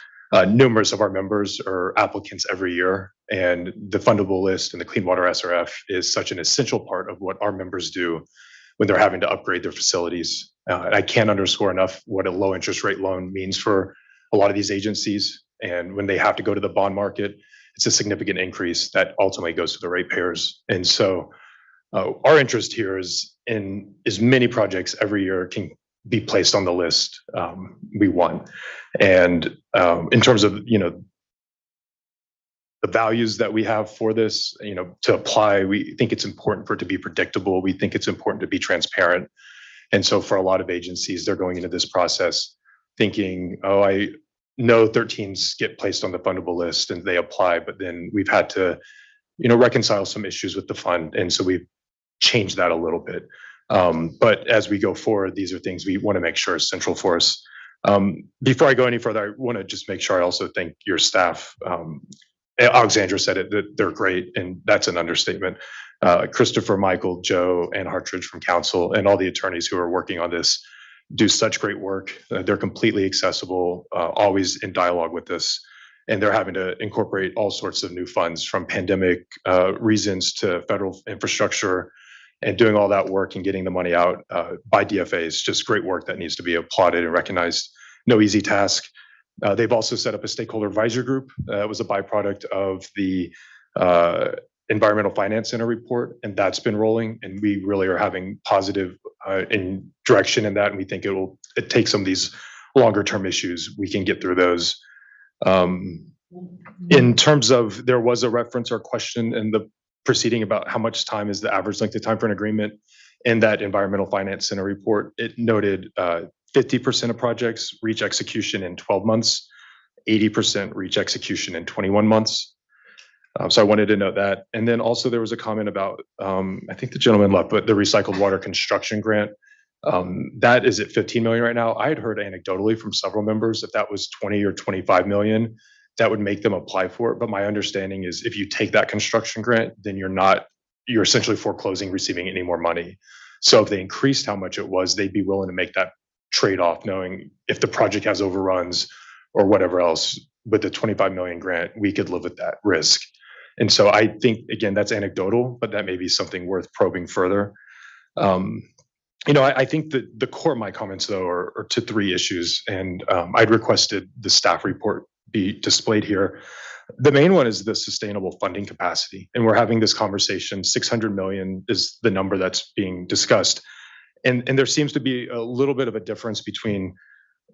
Numerous of our members are applicants every year, and the fundable list and the Clean Water SRF is such an essential part of what our members do when they're having to upgrade their facilities. I can't underscore enough what a low interest rate loan means for a lot of these agencies. And when they have to go to the bond market, it's a significant increase that ultimately goes to the ratepayers. And so our interest here is in as many projects every year can be placed on the list we want. And in terms of, you know, the values that we have for this, you know, to apply, we think it's important for it to be predictable. We think it's important to be transparent. And so for a lot of agencies, they're going into this process thinking, oh, I know 13s get placed on the fundable list and they apply, but then we've had to, you know, reconcile some issues with the fund. And so we've changed that a little bit. But as we go forward, these are things we want to make sure is central for us. Before I go any further, I want to just make sure I also thank your staff. Alexandra said it, that they're great, and that's an understatement. Christopher, Michael, Joe, and Hartridge from council, and all the attorneys who are working on this do such great work. They're completely accessible, always in dialogue with us, and they're having to incorporate all sorts of new funds from pandemic reasons to federal infrastructure, and doing all that work and getting the money out by DFAs. Just great work that needs to be applauded and recognized. No easy task. They've also set up a stakeholder advisory group. It was a byproduct of the Environmental Finance Center report, and that's been rolling. And we really are having positive in direction in that. And we think it takes some of these longer term issues. We can get through those. In terms of, there was a reference or question in the proceeding about how much time is the average length of time for an agreement. In that Environmental Finance Center report, it noted 50% of projects reach execution in 12 months, 80% reach execution in 21 months. So I wanted to note that. And then also there was a comment about, I think the gentleman left, but the recycled water construction grant. That is at 15 million right now. I had heard anecdotally from several members that that was 20 or 25 million. that would make them apply for it. But my understanding is if you take that construction grant, then you're essentially foreclosing receiving any more money. So if they increased how much it was, they'd be willing to make that trade-off, knowing if the project has overruns or whatever else, with the 25 million grant, we could live with that risk. And so I think, again, that's anecdotal, but that may be something worth probing further. I think that the core of my comments, though, are to three issues, and I'd requested the staff report be displayed here. The main one is the sustainable funding capacity, and we're having this conversation. 600 million is the number that's being discussed, and there seems to be a little bit of a difference between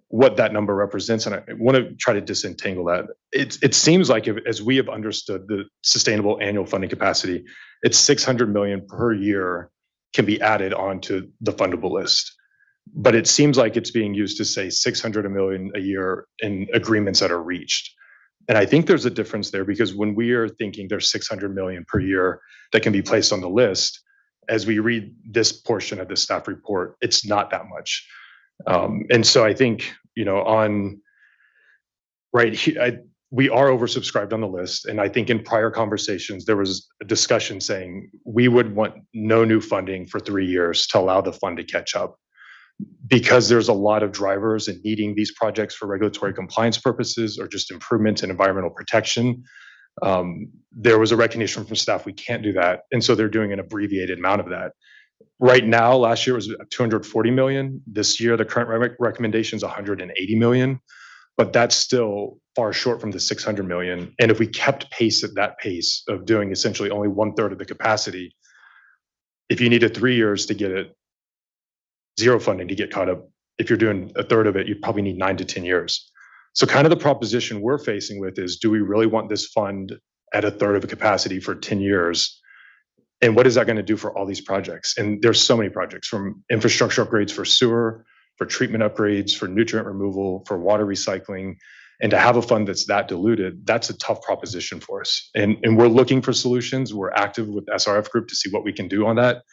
what that number represents, and I want to try to disentangle that. It seems like, as we have understood the sustainable annual funding capacity, it's 600 million per year can be added onto the fundable list. But it seems like it's being used to say 600 million a year in agreements that are reached. And I think there's a difference there, because when we are thinking there's 600 million per year that can be placed on the list, as we read this portion of the staff report, it's not that much. And so I think, we are oversubscribed on the list. And I think in prior conversations, there was a discussion saying we would want no new funding for 3 years to allow the fund to catch up, because there's a lot of drivers in needing these projects for regulatory compliance purposes or just improvements in environmental protection. There was a recognition from staff we can't do that. And so they're doing an abbreviated amount of that. Right now, last year was 240 million. This year, the current recommendation is 180 million, but that's still far short from the 600 million. And if we kept pace at that pace of doing essentially only 1/3 of the capacity, if you needed 3 years to get it, zero funding to get caught up, if you're doing 1/3 of it, you probably need 9 to 10 years. So kind of the proposition we're facing with is, do we really want this fund at 1/3 of the capacity for 10 years? And what is that going to do for all these projects? And there's so many projects, from infrastructure upgrades for sewer, for treatment upgrades, for nutrient removal, for water recycling. And to have a fund that's that diluted, that's a tough proposition for us. And we're looking for solutions. We're active with the SRF group to see what we can do on that.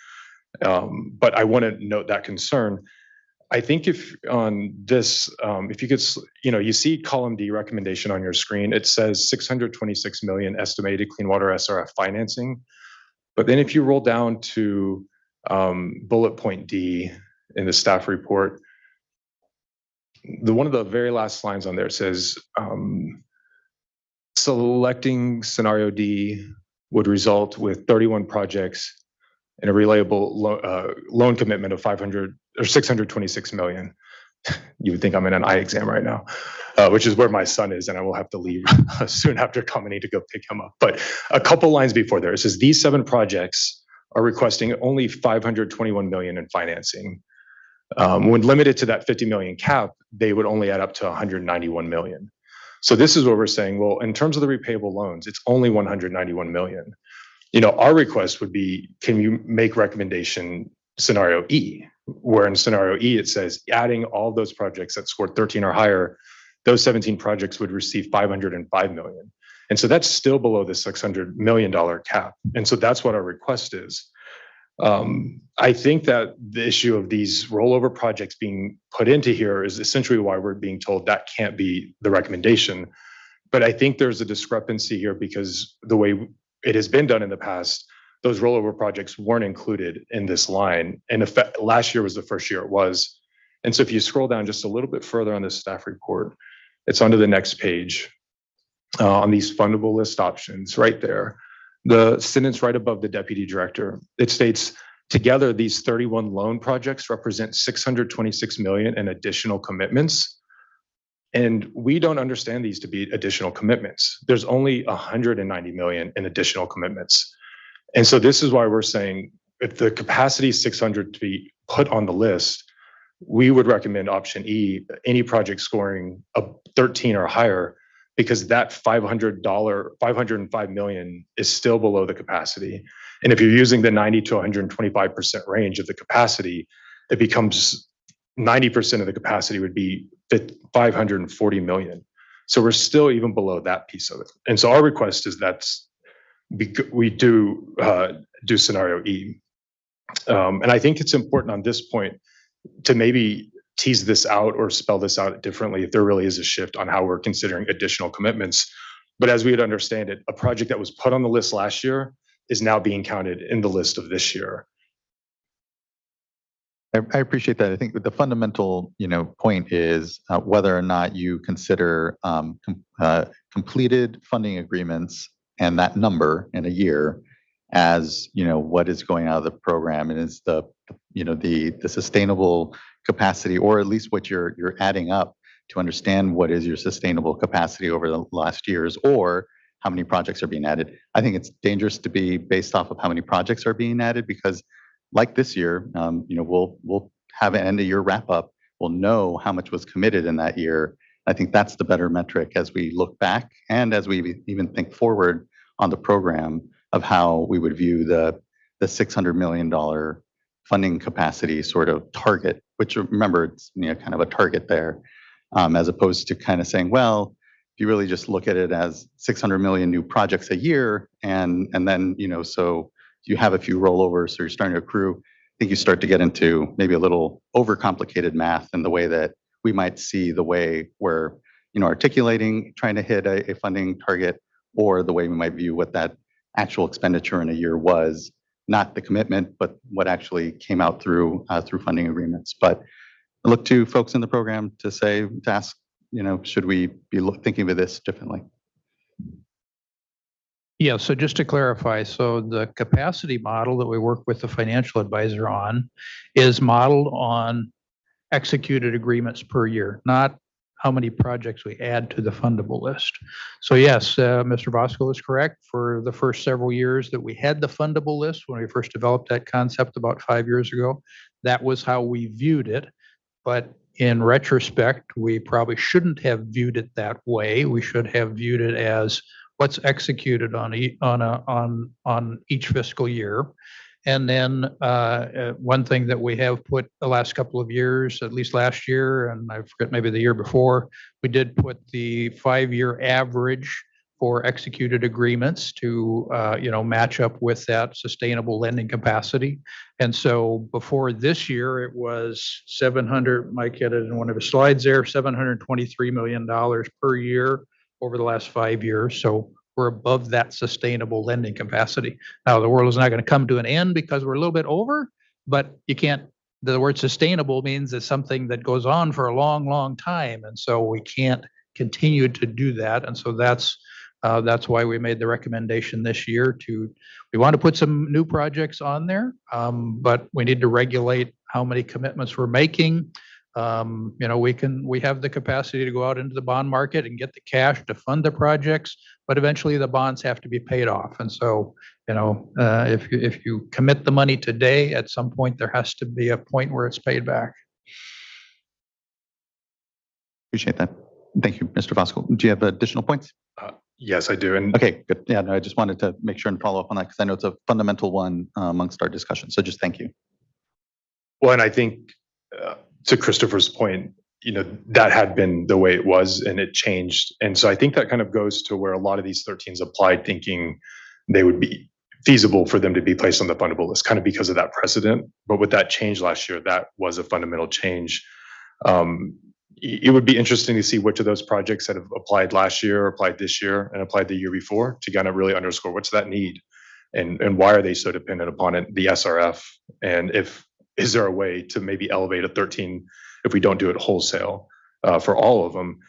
But I want to note that concern. I think if on this, if you could, you see column D recommendation on your screen, it says 626 million estimated clean water SRF financing. But then if you roll down to bullet point D in the staff report, one of the very last lines on there says, selecting scenario D would result with 31 projects and a reliable loan commitment of 626 million. You would think I'm in an eye exam right now, which is where my son is, and I will have to leave soon after coming to go pick him up. But a couple lines before there, it says these 7 projects are requesting only 521 million in financing. When limited to that 50 million cap, they would only add up to 191 million. So this is what we're saying. Well, in terms of the repayable loans, it's only 191 million. Our request would be, can you make recommendation scenario E, where in scenario E, it says adding all those projects that scored 13 or higher, those 17 projects would receive 505 million. And so that's still below the $600 million cap. And so that's what our request is. I think that the issue of these rollover projects being put into here is essentially why we're being told that can't be the recommendation. But I think there's a discrepancy here, because the way it has been done in the past, those rollover projects weren't included in this line. And last year was the first year it was. And so if you scroll down just a little bit further on this staff report, it's onto the next page on these fundable list options right there. The sentence right above the deputy director, it states, together, these 31 loan projects represent 626 million in additional commitments. And we don't understand these to be additional commitments. There's only 190 million in additional commitments. And so this is why we're saying, if the capacity is 600 to be put on the list, we would recommend option E, any project scoring a 13 or higher, because that $505 million is still below the capacity. And if you're using the 90 to 125% range of the capacity, it becomes 90% of the capacity would be 540 million. So we're still even below that piece of it. And so our request is we do scenario E. And I think it's important on this point to maybe tease this out or spell this out differently if there really is a shift on how we're considering additional commitments. But as we would understand it, a project that was put on the list last year is now being counted in the list of this year. I appreciate that. I think the fundamental, point is whether or not you consider completed funding agreements and that number in a year as, what is going out of the program, and is the sustainable capacity, or at least what you're adding up to understand what is your sustainable capacity over the last years, or how many projects are being added. I think it's dangerous to be based off of how many projects are being added, because like this year, we'll have an end of year wrap up. We'll know how much was committed in that year. I think that's the better metric as we look back and as we even think forward on the program of how we would view the $600 million funding capacity sort of target, which, remember, it's kind of a target there, as opposed to kind of saying, well, if you really just look at it as 600 million new projects a year, and then so you have a few rollovers, so you're starting to accrue. I think you start to get into maybe a little overcomplicated math in the way that we might see the way we're articulating, trying to hit a funding target, or the way we might view what that actual expenditure in a year was, not the commitment, but what actually came out through funding agreements. But I look to folks in the program to ask, should we be thinking of this differently? Yeah, so just to clarify, so the capacity model that we work with the financial advisor on is modeled on executed agreements per year, not how many projects we add to the fundable list. So yes, Mr. Bosco is correct. For the first several years that we had the fundable list, when we first developed that concept about 5 years ago, that was how we viewed it. But in retrospect, we probably shouldn't have viewed it that way. We should have viewed it as what's executed on each fiscal year. And then one thing that we have put the last couple of years, at least last year, and I forget, maybe the year before, we did put the 5-year average for executed agreements to match up with that sustainable lending capacity. And so before this year, it was 700, Mike had it in one of his slides there, $723 million per year over the last 5 years. So we're above that sustainable lending capacity. Now, the world is not going to come to an end because we're a little bit over, but you can't, the word sustainable means it's something that goes on for a long, long time. And so we can't continue to do that. And so that's why we made the recommendation this year we want to put some new projects on there, but we need to regulate how many commitments we're making. We have the capacity to go out into the bond market and get the cash to fund the projects, but eventually the bonds have to be paid off. And so, if you commit the money today, at some point there has to be a point where it's paid back. Appreciate that. Thank you, Mr. Voskel. Do you have additional points? Yes, I do. And okay, good. Yeah, no, I just wanted to make sure and follow up on that because I know it's a fundamental one amongst our discussion. So just thank you. Well, and I think to Christopher's point, that had been the way it was and it changed. And so I think that kind of goes to where a lot of these 13s applied, thinking they would be feasible for them to be placed on the fundable list, kind of because of that precedent. But with that change last year, that was a fundamental change. It would be interesting to see which of those projects that have applied last year, applied this year, and applied the year before to kind of really underscore what's that need and why are they so dependent upon it, the SRF, and is there a way to maybe elevate a 13 if we don't do it wholesale for all of them?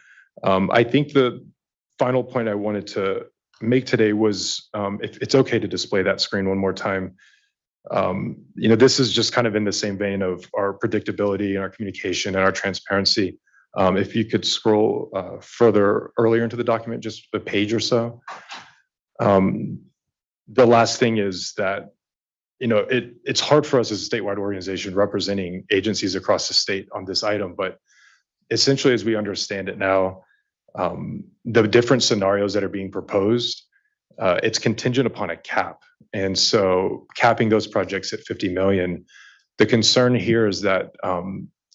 I think the final point I wanted to make today was if it's okay to display that screen one more time. This is just kind of in the same vein of our predictability and our communication and our transparency. If you could scroll further earlier into the document, just a page or so. The last thing is that it's hard for us as a statewide organization representing agencies across the state on this item, but essentially, as we understand it now, the different scenarios that are being proposed, it's contingent upon a cap. And so capping those projects at 50 million, the concern here is that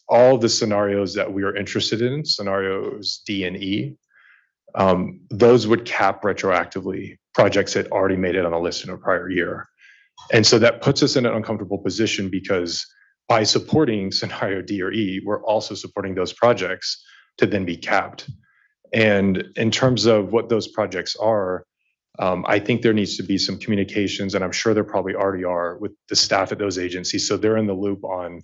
all the scenarios that we are interested in, scenarios D and E, those would cap retroactively projects that already made it on the list in a prior year. And so that puts us in an uncomfortable position because by supporting scenario D or E, we're also supporting those projects to then be capped. And in terms of what those projects are, I think there needs to be some communications, and I'm sure there probably already are with the staff at those agencies. So they're in the loop on,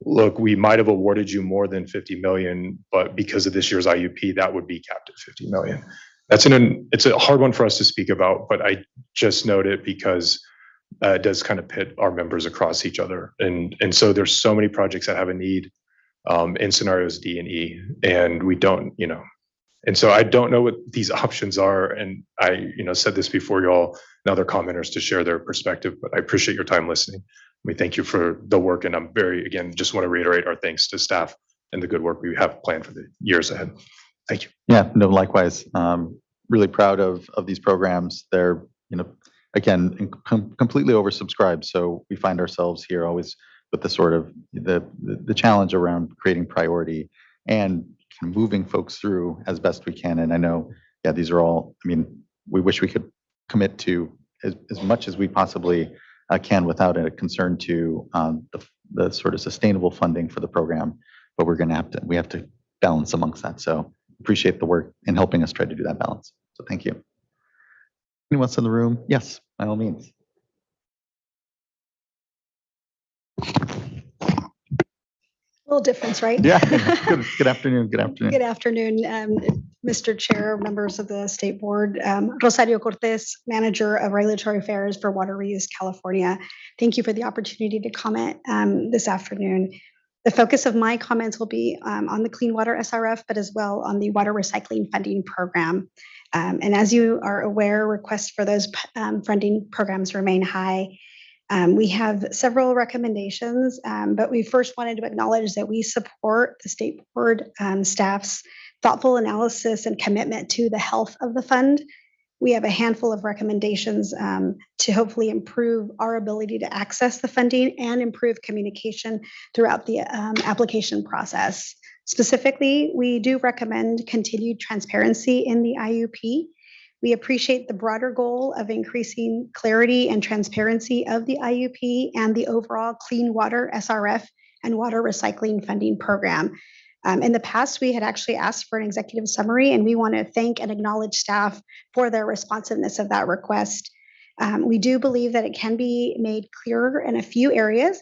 look, we might have awarded you more than 50 million, but because of this year's IUP, that would be capped at 50 million. It's a hard one for us to speak about, but I just note it because it does kind of pit our members across each other. And so there's so many projects that have a need in scenarios D and E, and we don't, and so I don't know what these options are. And I, said this before y'all and other commenters to share their perspective, but I appreciate your time listening. We thank you for the work, and I'm again, just want to reiterate our thanks to staff and the good work we have planned for the years ahead. Thank you. Yeah, no, likewise. Really proud of these programs. They're, again, completely oversubscribed. So we find ourselves here always with the sort of the challenge around creating priority and moving folks through as best we can. And I know, yeah, these are all, we wish we could commit to as much as we possibly can without a concern to the sort of sustainable funding for the program, but we have to balance amongst that. So appreciate the work in helping us try to do that balance. So thank you. Anyone else in the room? Yes, by all means. Little difference, right? Yeah. Good afternoon. Good afternoon. Good afternoon, Mr. Chair, members of the State Board. Rosario Cortez, Manager of Regulatory Affairs for Water Reuse California. Thank you for the opportunity to comment this afternoon. The focus of my comments will be on the Clean Water SRF, but as well on the Water Recycling Funding Program. And as you are aware, requests for those funding programs remain high. We have several recommendations, but we first wanted to acknowledge that we support the State Board staff's thoughtful analysis and commitment to the health of the fund. We have a handful of recommendations to hopefully improve our ability to access the funding and improve communication throughout the application process. Specifically, we do recommend continued transparency in the IUP. We appreciate the broader goal of increasing clarity and transparency of the IUP and the overall Clean Water SRF and Water Recycling Funding Program. In the past, we had actually asked for an executive summary, and we want to thank and acknowledge staff for their responsiveness of that request. We do believe that it can be made clearer in a few areas.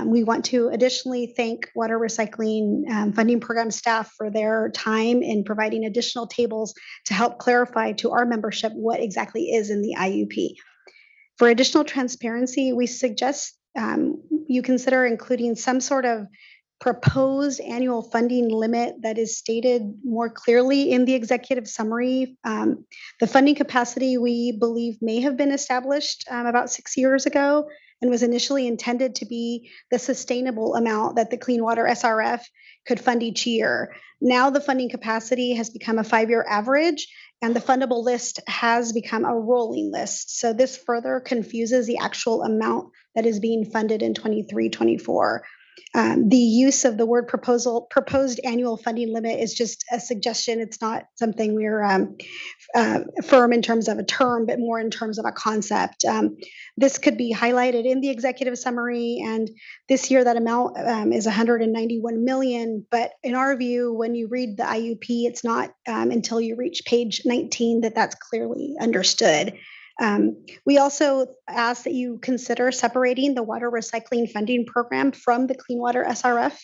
We want to additionally thank Water Recycling Funding Program staff for their time in providing additional tables to help clarify to our membership what exactly is in the IUP. For additional transparency, we suggest you consider including some sort of proposed annual funding limit that is stated more clearly in the executive summary. The funding capacity, we believe, may have been established about 6 years ago and was initially intended to be the sustainable amount that the Clean Water SRF could fund each year. Now the funding capacity has become a 5-year average, and the fundable list has become a rolling list. So this further confuses the actual amount that is being funded in 23-24. The use of the word proposed annual funding limit is just a suggestion. It's not something we're firm in terms of a term, but more in terms of a concept. This could be highlighted in the executive summary, and this year that amount is 191 million. But in our view, when you read the IUP, it's not until you reach page 19 that that's clearly understood. We also ask that you consider separating the Water Recycling Funding Program from the Clean Water SRF.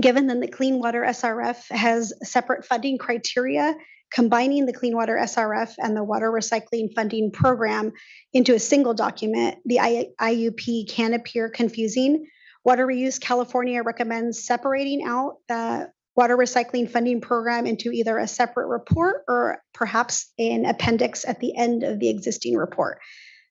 Given that the Clean Water SRF has separate funding criteria, combining the Clean Water SRF and the Water Recycling Funding Program into a single document, the IUP can appear confusing. Water Reuse California recommends separating out the Water Recycling Funding Program into either a separate report or perhaps an appendix at the end of the existing report.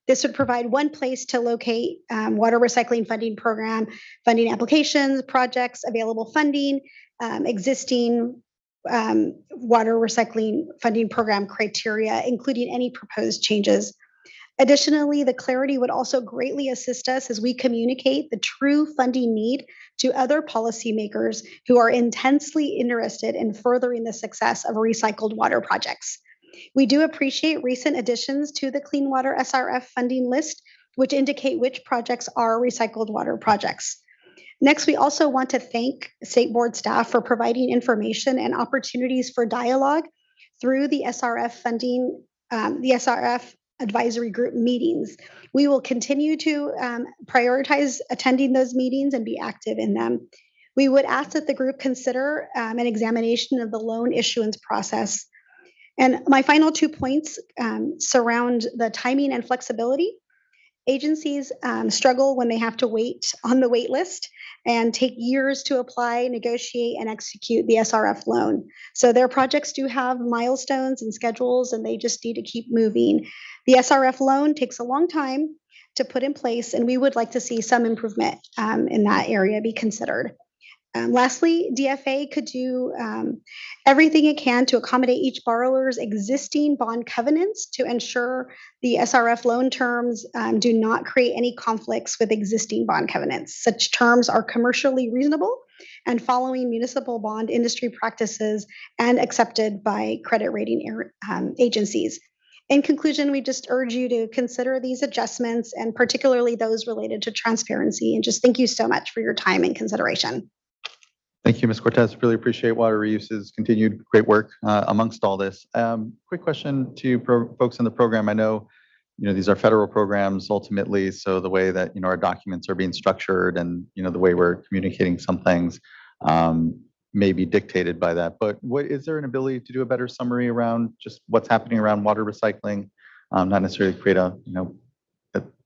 This would provide one place to locate Water Recycling Funding Program funding applications, projects, available funding, existing Water Recycling Funding Program criteria, including any proposed changes. Additionally, the clarity would also greatly assist us as we communicate the true funding need to other policymakers who are intensely interested in furthering the success of recycled water projects. We do appreciate recent additions to the Clean Water SRF funding list, which indicate which projects are recycled water projects. Next, we also want to thank State Board staff for providing information and opportunities for dialogue through the SRF funding, the SRF advisory group meetings. We will continue to prioritize attending those meetings and be active in them. We would ask that the group consider an examination of the loan issuance process. And my final 2 points surround the timing and flexibility. Agencies struggle when they have to wait on the wait list and take years to apply, negotiate, and execute the SRF loan. So their projects do have milestones and schedules, and they just need to keep moving. The SRF loan takes a long time to put in place, and we would like to see some improvement in that area be considered. Lastly, DFA could do everything it can to accommodate each borrower's existing bond covenants to ensure the SRF loan terms do not create any conflicts with existing bond covenants. Such terms are commercially reasonable and following municipal bond industry practices and accepted by credit rating agencies. In conclusion, we just urge you to consider these adjustments and particularly those related to transparency. And just thank you so much for your time and consideration. Thank you, Ms. Cortez. Really appreciate Water Reuse's continued great work amongst all this. Quick question to folks in the program. I know, these are federal programs ultimately, so the way that, our documents are being structured and, the way we're communicating some things may be dictated by that. But is there an ability to do a better summary around just what's happening around water recycling? Not necessarily create a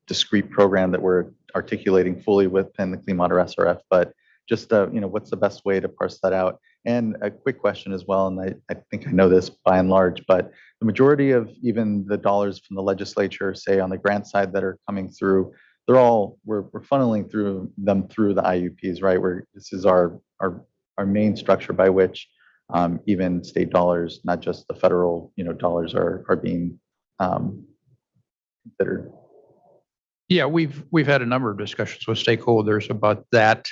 discrete program that we're articulating fully within the Clean Water SRF, but just, what's the best way to parse that out? And a quick question as well, and I think I know this by and large, but the majority of even the dollars from the legislature, say on the grant side that are coming through, we're funneling through them through the IUPs, right? This is our main structure by which even state dollars, not just the federal, dollars are being considered. Yeah, we've had a number of discussions with stakeholders about that.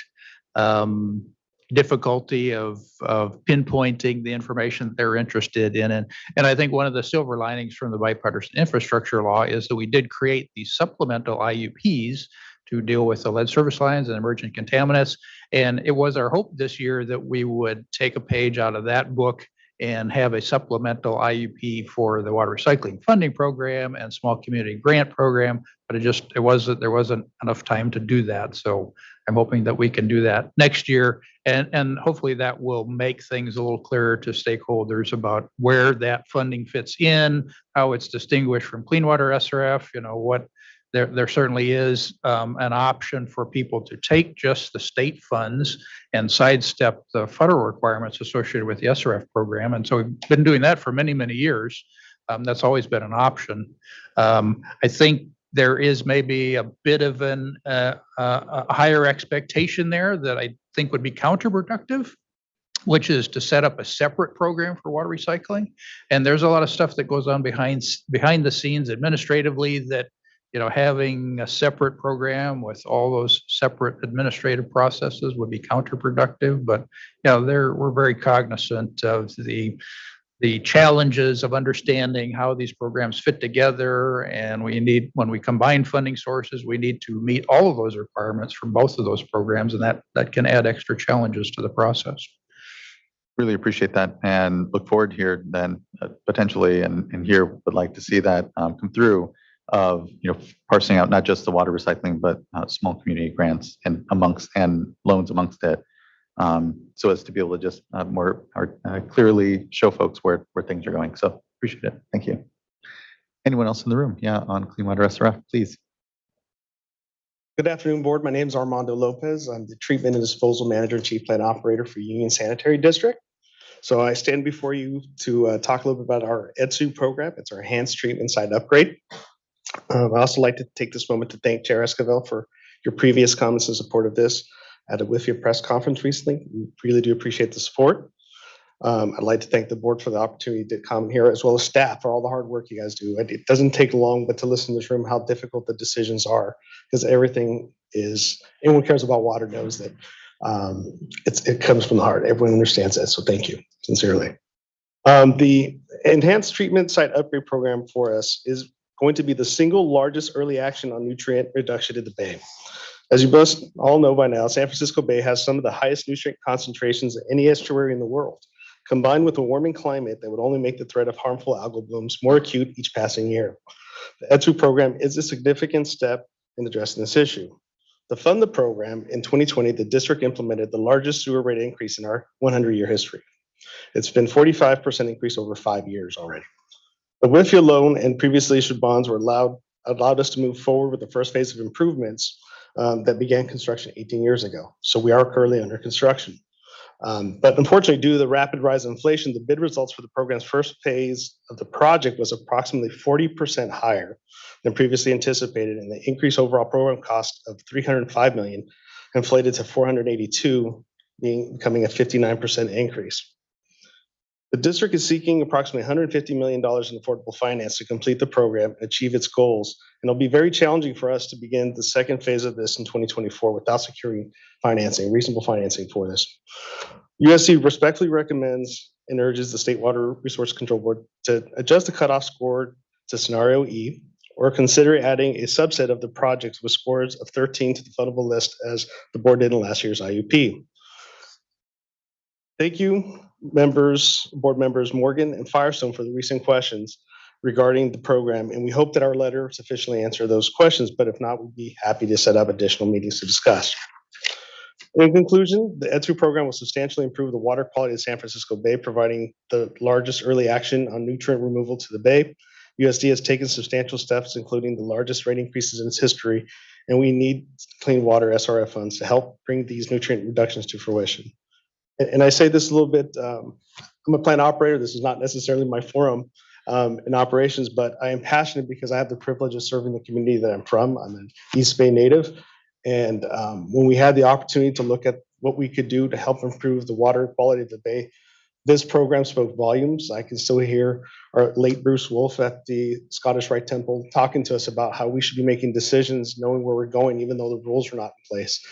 Difficulty of pinpointing the information that they're interested in. And I think one of the silver linings from the bipartisan infrastructure law is that we did create these supplemental IUPs to deal with the lead service lines and emerging contaminants. And it was our hope this year that we would take a page out of that book and have a supplemental IUP for the water recycling funding program and small community grant program, but there wasn't enough time to do that. So I'm hoping that we can do that next year, and hopefully that will make things a little clearer to stakeholders about where that funding fits in, how it's distinguished from Clean Water SRF. What there certainly is an option for people to take just the state funds and sidestep the federal requirements associated with the SRF program. And so we've been doing that for many, many years. That's always been an option. I think there is maybe a bit of a higher expectation there that I think would be counterproductive, which is to set up a separate program for water recycling. And there's a lot of stuff that goes on behind the scenes administratively that, having a separate program with all those separate administrative processes would be counterproductive. But, we're very cognizant of the challenges of understanding how these programs fit together. And when we combine funding sources, we need to meet all of those requirements for both of those programs, and that can add extra challenges to the process. Really appreciate that and look forward here then potentially and here would like to see that come through of, parsing out not just the water recycling, but small community grants and loans amongst it. So as to be able to just more clearly show folks where things are going. So appreciate it. Thank you. Anyone else in the room? Yeah, on Clean Water SRF, please. Good afternoon, board. My name is Armando Lopez. I'm the Treatment and Disposal Manager and Chief Plant Operator for Union Sanitary District. So I stand before you to talk a little bit about our EDSU program. It's our Enhanced Treatment Site Upgrade. I'd also like to take this moment to thank Chair Esquivel for your previous comments in support of this at a WIFIA press conference recently. We really do appreciate the support. I'd like to thank the board for the opportunity to come here, as well as staff for all the hard work you guys do. It doesn't take long, but to listen to this room, how difficult the decisions are, because anyone who cares about water knows that it comes from the heart. Everyone understands that, so thank you, sincerely. The Enhanced Treatment Site Upgrade Program for us is going to be the single largest early action on nutrient reduction in the Bay. As you both all know by now, San Francisco Bay has some of the highest nutrient concentrations of any estuary in the world, combined with a warming climate that would only make the threat of harmful algal blooms more acute each passing year. The ETSU program is a significant step in addressing this issue. To fund the program, in 2020, the district implemented the largest sewer rate increase in our 100-year history. It's been 45% increase over 5 years already. The Winfield loan and previously issued bonds were allowed us to move forward with the first phase of improvements that began construction 18 years ago. So we are currently under construction. But unfortunately, due to the rapid rise in inflation, the bid results for the program's first phase of the project was approximately 40% higher than previously anticipated, and the increased overall program cost of $305 million inflated to $482, becoming a 59% increase. The district is seeking approximately $150 million in affordable finance to complete the program and achieve its goals. And it'll be very challenging for us to begin the second phase of this in 2024 without securing financing, reasonable financing for this. USC respectfully recommends and urges the State Water Resource Control Board to adjust the cutoff score to scenario E, or consider adding a subset of the projects with scores of 13 to the fundable list as the board did in last year's IUP. Thank you, board members Morgan and Firestone, for the recent questions regarding the program, and we hope that our letter sufficiently answered those questions, but if not, we'd be happy to set up additional meetings to discuss. In conclusion, the ETSU program will substantially improve the water quality of San Francisco Bay, providing the largest early action on nutrient removal to the Bay. USD has taken substantial steps, including the largest rate increases in its history, and we need clean water SRF funds to help bring these nutrient reductions to fruition. And I say this a little bit, I'm a plant operator. This is not necessarily my forum in operations, but I am passionate because I have the privilege of serving the community that I'm from. I'm an East Bay native. And when we had the opportunity to look at what we could do to help improve the water quality of the Bay, this program spoke volumes. I can still hear our late Bruce Wolfe at the Scottish Rite Temple talking to us about how we should be making decisions, knowing where we're going, even though the rules are not in place.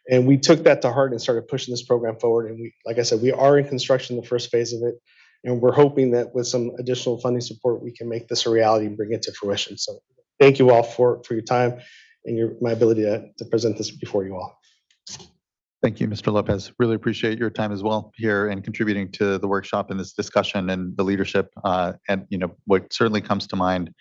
And we took that to heart and started pushing this program forward. And we, like I said, we are in construction, the first phase of it. And we're hoping that with some additional funding support, we can make this a reality and bring it to fruition. So thank you all for your time and my ability to present this before you all. Thank you, Mr. Lopez. Really appreciate your time as well here and contributing to the workshop and this discussion and the leadership. And what certainly comes to mind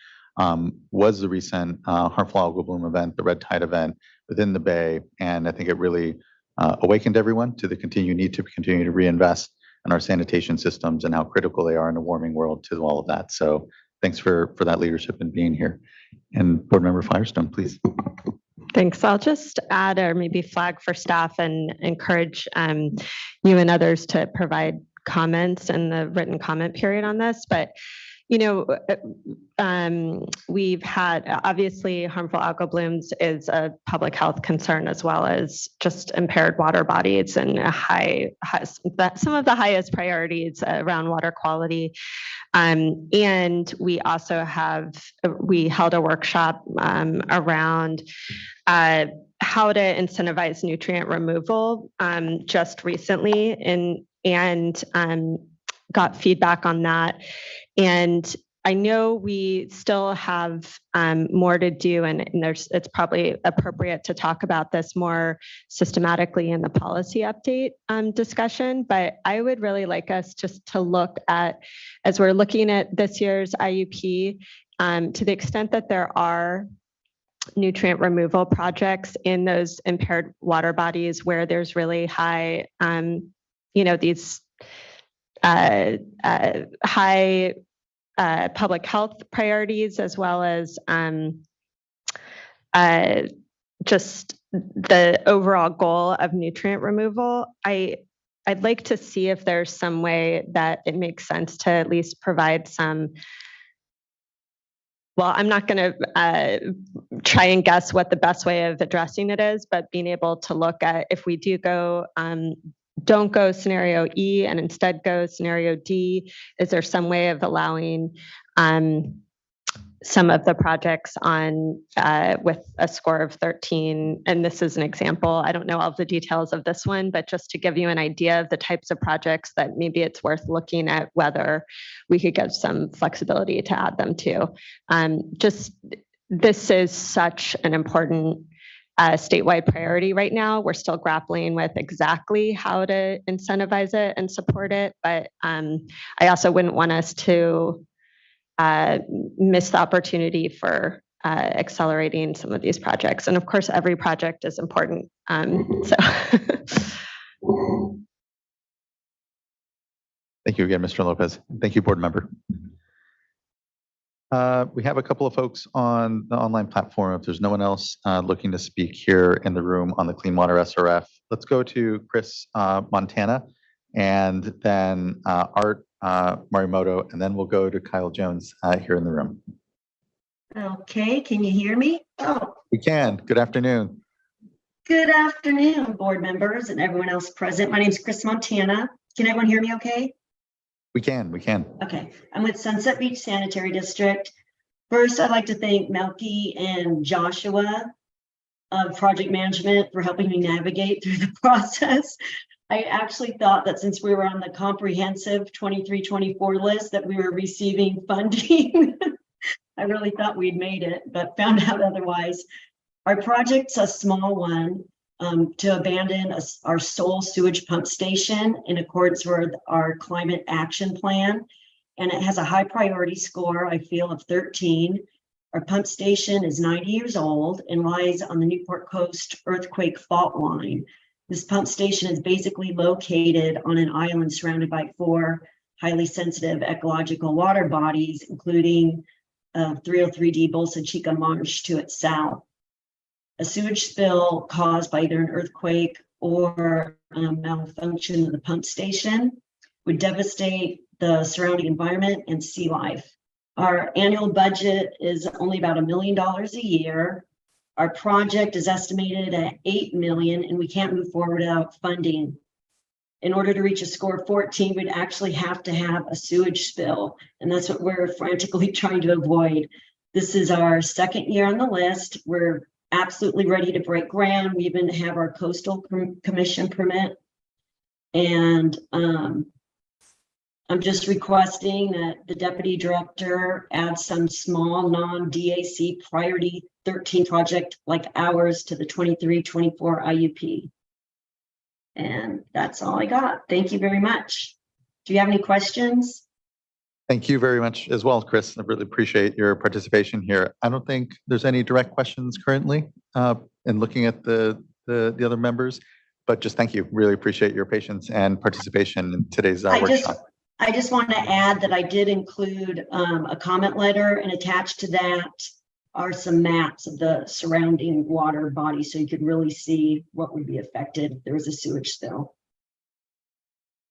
was the recent harmful algal bloom event, the red tide event within the Bay. And I think it really awakened everyone to the continued need to continue to reinvest in our sanitation systems and how critical they are in a warming world to all of that. So thanks for that leadership and being here. And Board Member Firestone, please. Thanks. I'll just add or maybe flag for staff and encourage you and others to provide comments in the written comment period on this. But we've had, obviously, harmful algal blooms is a public health concern as well as just impaired water bodies and some of the highest priorities around water quality. And we also we held a workshop around how to incentivize nutrient removal just recently and got feedback on that. And I know we still have more to do, and it's probably appropriate to talk about this more systematically in the policy update discussion. But I would really like us just to look at, as we're looking at this year's IUP, to the extent that there are nutrient removal projects in those impaired water bodies where there's really high, these high public health priorities, as well as just the overall goal of nutrient removal. I'd like to see if there's some way that it makes sense to at least provide some. Well, I'm not going to try and guess what the best way of addressing it is, but being able to look at if we do go, don't go scenario E and instead go scenario D, is there some way of allowing some of the projects on with a score of 13, and this is an example. I don't know all of the details of this one, but just to give you an idea of the types of projects that maybe it's worth looking at whether we could get some flexibility to add them to. Just this is such an important statewide priority right now. We're still grappling with exactly how to incentivize it and support it, but I also wouldn't want us to miss the opportunity for accelerating some of these projects. And of course, every project is important. So. Thank you again, Mr. Lopez. Thank you, board member. We have a couple of folks on the online platform. If there's no one else looking to speak here in the room on the Clean Water SRF, let's go to Chris Montana and then Art Morimoto, and then we'll go to Kyle Jones here in the room. Okay, can you hear me? Oh, We can. Good afternoon. good afternoon, board members and everyone else present. My name is Chris Montana. Can everyone hear me okay? We can. Okay, I'm with Sunset Beach Sanitary District. First, I'd like to thank Melky and Joshua of Project Management for helping me navigate through the process. I actually thought that since we were on the comprehensive 23-24 list that we were receiving funding. I really thought we'd made it, but found out otherwise. Our project's a small one to abandon our sole sewage pump station in accordance with our climate action plan. And it has a high priority score, I feel, of 13. Our pump station is 90 years old and lies on the Newport Coast earthquake fault line. This pump station is basically located on an island surrounded by 4 highly sensitive ecological water bodies, including 303D Bolsa Chica Marsh to its south. A sewage spill caused by either an earthquake or malfunction of the pump station would devastate the surrounding environment and sea life. Our annual budget is only about $1 million a year. Our project is estimated at $8 million, and we can't move forward without funding. In order to reach a score of 14, we'd actually have to have a sewage spill, and that's what we're frantically trying to avoid. This is our second year on the list. We're absolutely ready to break ground. We even have our coastal commission permit, and I'm just requesting that the deputy director add some small non-DAC priority 13 project like ours to the 23-24 IUP. And that's all I got. Thank you very much. Do you have any questions? Thank you very much as well, Chris. I really appreciate your participation here. I don't think there's any direct questions currently in looking at the other members, but just thank you. Really appreciate your patience and participation in today's workshop. I just want to add that I did include a comment letter, and attached to that are some maps of the surrounding water bodies, so you could really see what would be affected if there was a sewage spill.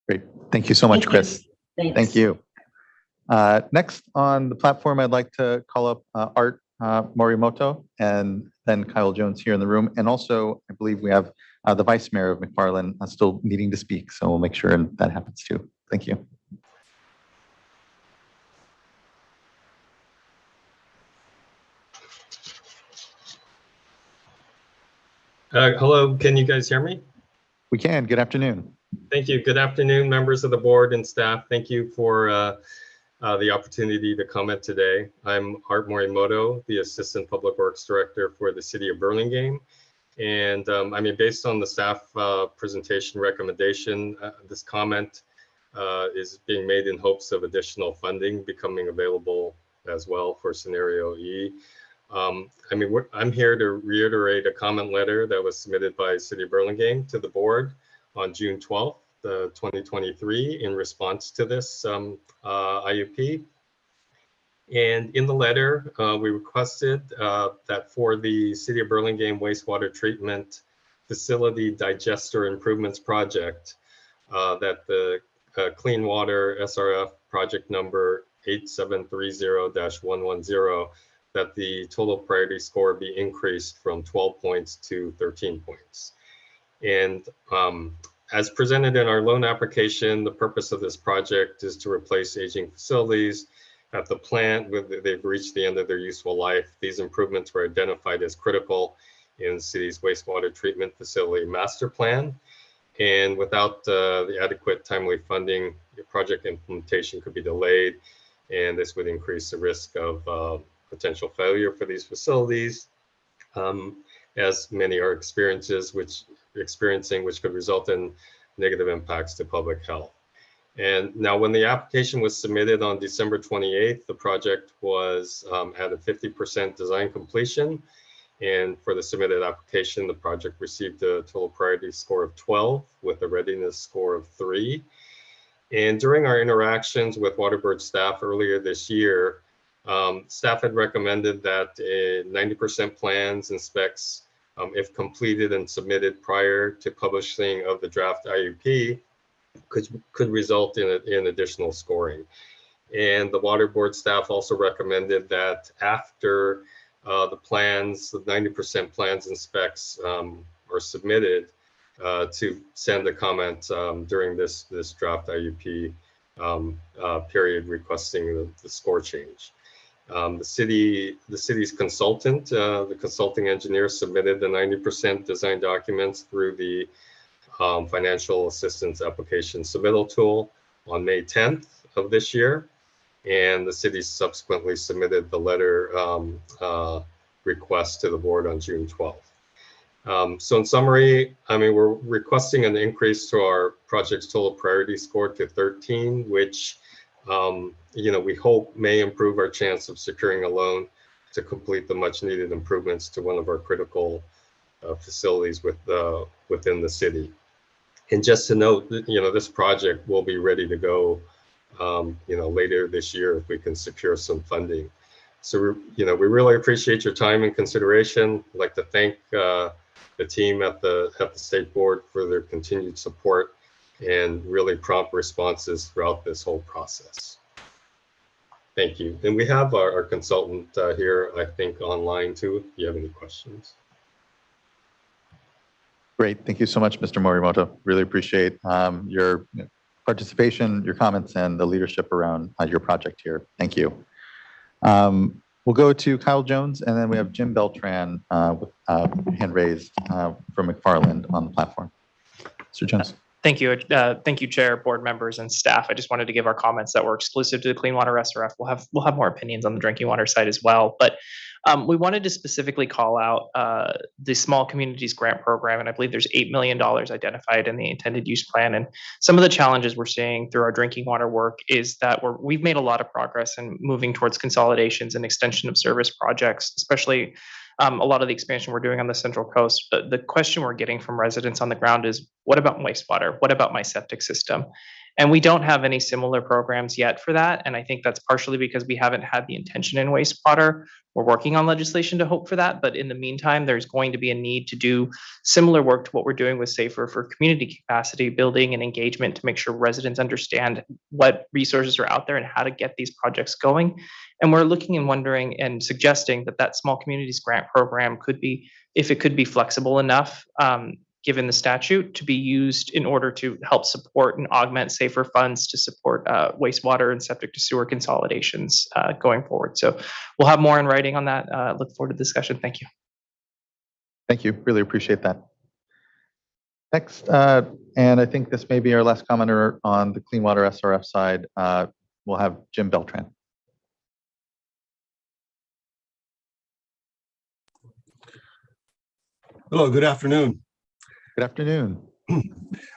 Great. Thank you so much, Chris. Thank you. Next on the platform, I'd like to call up Art Morimoto and then Kyle Jones here in the room. And also, I believe we have the Vice Mayor of McFarland still needing to speak, so we'll make sure that happens too. Thank you. Hello, can you guys hear me? We can. Good afternoon. Thank you. Good afternoon, members of the board and staff. Thank you for the opportunity to comment today. I'm Art Morimoto, the Assistant Public Works Director for the City of Burlingame. And I mean, based on the staff presentation recommendation, this comment is being made in hopes of additional funding becoming available as well for scenario E. I mean, I'm here to reiterate a comment letter that was submitted by City of Burlingame to the board on June 12th, 2023 in response to this IUP. And in the letter, we requested that for the City of Burlingame wastewater treatment facility digester improvements project, that the Clean Water SRF project number 8730-110, that the total priority score be increased from 12 points to 13 points. And as presented in our loan application, the purpose of this project is to replace aging facilities at the plant. They've reached the end of their useful life. These improvements were identified as critical in the city's wastewater treatment facility master plan. And without the adequate timely funding, your project implementation could be delayed, and this would increase the risk of potential failure for these facilities, as many are experiencing, which could result in negative impacts to public health. And now when the application was submitted on December 28th, the project was at a 50% design completion. And for the submitted application, the project received a total priority score of 12 with a readiness score of 3. And during our interactions with WaterBird staff earlier this year, staff had recommended that 90% plans and specs, if completed and submitted prior to publishing of the draft IUP, could result in additional scoring. And the WaterBird staff also recommended that after the plans, the 90% plans and specs are submitted, to send a comment during this draft IUP period requesting the score change. The city's consultant, the consulting engineer, submitted the 90% design documents through the financial assistance application submittal tool on May 10th of this year. And the city subsequently submitted the letter request to the board on June 12th. So in summary, I mean, we're requesting an increase to our project's total priority score to 13, which we hope may improve our chance of securing a loan to complete the much needed improvements to one of our critical facilities within the city. And just to note, this project will be ready to go, later this year if we can secure some funding. So, we really appreciate your time and consideration. I'd like to thank the team at the State Board for their continued support and really prompt responses throughout this whole process. Thank you. And we have our consultant here, I think, online too, if you have any questions. Great. Thank you so much, Mr. Morimoto. Really appreciate your participation, your comments, and the leadership around your project here. Thank you. We'll go to Kyle Jones, and then we have Jim Beltran with hand raised from McFarland on the platform. Mr. Jones. Thank you. Thank you, Chair, board members, and staff. I just wanted to give our comments that were exclusive to the Clean Water SRF. We'll have more opinions on the drinking water side as well, but we wanted to specifically call out the Small Communities Grant Program, and I believe there's $8 million identified in the intended use plan. And some of the challenges we're seeing through our drinking water work is that we've made a lot of progress in moving towards consolidations and extension of service projects, especially a lot of the expansion we're doing on the Central Coast. But the question we're getting from residents on the ground is, what about wastewater? What about my septic system? And we don't have any similar programs yet for that. And I think that's partially because we haven't had the intention in wastewater. We're working on legislation to hope for that. But in the meantime, there's going to be a need to do similar work to what we're doing with SAFER for community capacity building and engagement to make sure residents understand what resources are out there and how to get these projects going. And we're looking and wondering and suggesting that Small Communities Grant Program could be, if it could be flexible enough, given the statute, to be used in order to help support and augment SAFER funds to support wastewater and septic to sewer consolidations going forward. So we'll have more in writing on that. Look forward to the discussion. Thank you. Thank you. Really appreciate that. Next, and I think this may be our last commenter on the Clean Water SRF side, we'll have Jim Beltran. Hello, good afternoon. Good afternoon.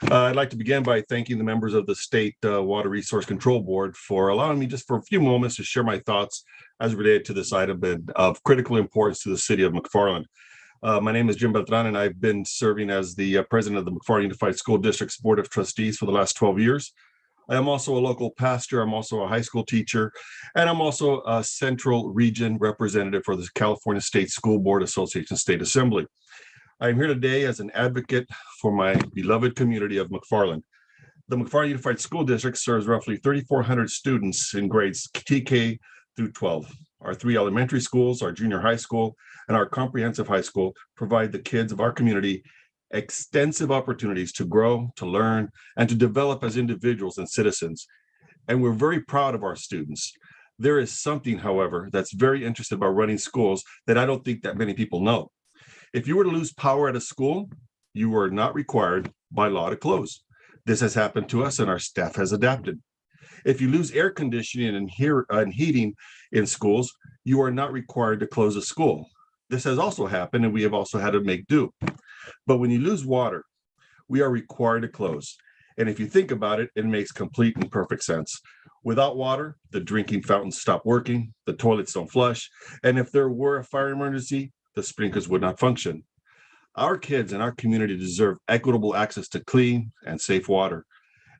I'd like to begin by thanking the members of the State Water Resource Control Board for allowing me just for a few moments to share my thoughts as related to this item of critical importance to the city of McFarland. My name is Jim Beltran, and I've been serving as the president of the McFarland Unified School District's Board of Trustees for the last 12 years. I am also a local pastor. I'm also a high school teacher, and I'm also a Central Region representative for the California State School Board Association State Assembly. I'm here today as an advocate for my beloved community of McFarland. The McFarland Unified School District serves roughly 3,400 students in grades TK through 12. Our 3 elementary schools, our junior high school, and our comprehensive high school provide the kids of our community extensive opportunities to grow, to learn, and to develop as individuals and citizens. And we're very proud of our students. There is something, however, that's very interesting about running schools that I don't think that many people know. If you were to lose power at a school, you are not required by law to close. This has happened to us and our staff has adapted. If you lose air conditioning and heating in schools, you are not required to close a school. This has also happened and we have also had to make do. But when you lose water, we are required to close. And if you think about it, it makes complete and perfect sense. Without water, the drinking fountains stop working, the toilets don't flush, and if there were a fire emergency, the sprinklers would not function. Our kids and our community deserve equitable access to clean and safe water,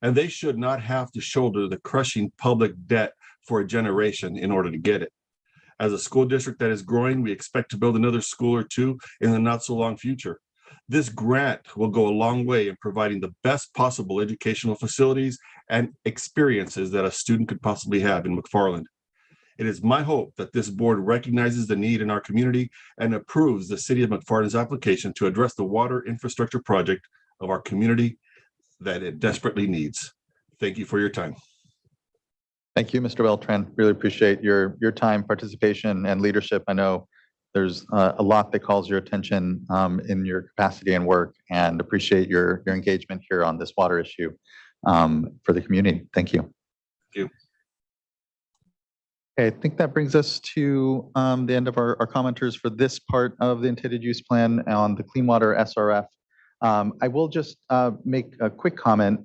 and they should not have to shoulder the crushing public debt for a generation in order to get it. As a school district that is growing, we expect to build another school or two in the not so long future. This grant will go a long way in providing the best possible educational facilities and experiences that a student could possibly have in McFarland. It is my hope that this board recognizes the need in our community and approves the City of McFarland's application to address the water infrastructure project of our community that it desperately needs. Thank you for your time. Thank you, Mr. Beltran. Really appreciate your time, participation, and leadership. I know there's a lot that calls your attention in your capacity and work, and appreciate your engagement here on this water issue for the community. Thank you. Thank you. Okay, I think that brings us to the end of our commenters for this part of the intended use plan on the Clean Water SRF. I will just make a quick comment.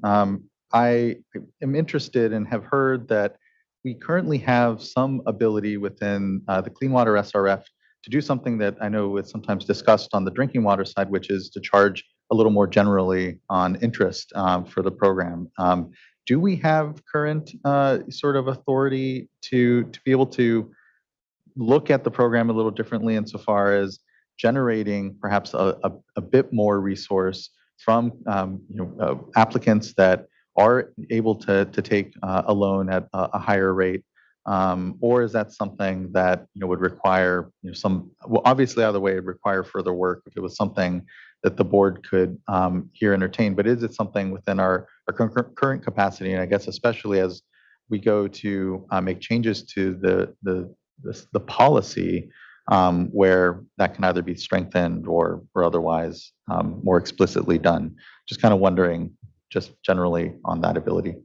I am interested and have heard that we currently have some ability within the Clean Water SRF to do something that I know is sometimes discussed on the drinking water side, which is to charge a little more generally on interest for the program. Do we have current sort of authority to be able to look at the program a little differently insofar as generating perhaps a bit more resource from applicants that are able to take a loan at a higher rate? Or is that something that would require some, well, obviously either way, it would require further work if it was something that the board could here entertain. But is it something within our current capacity? And I guess especially as we go to make changes to the policy, where that can either be strengthened or otherwise more explicitly done. Just kind of wondering, just generally on that ability.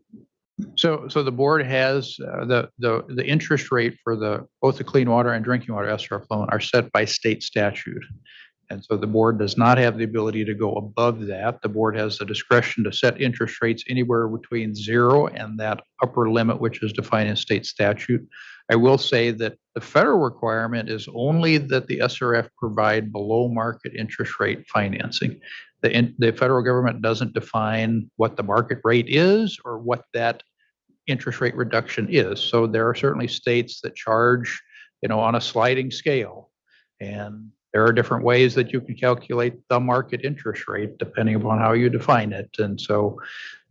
So the board has the interest rate for both the clean water and drinking water SRF loan are set by state statute. And so the board does not have the ability to go above that. The board has the discretion to set interest rates anywhere between 0 and that upper limit, which is defined in state statute. I will say that the federal requirement is only that the SRF provide below market interest rate financing. The federal government doesn't define what the market rate is or what that interest rate reduction is. So there are certainly states that charge, on a sliding scale, and there are different ways that you can calculate the market interest rate depending upon how you define it. And so,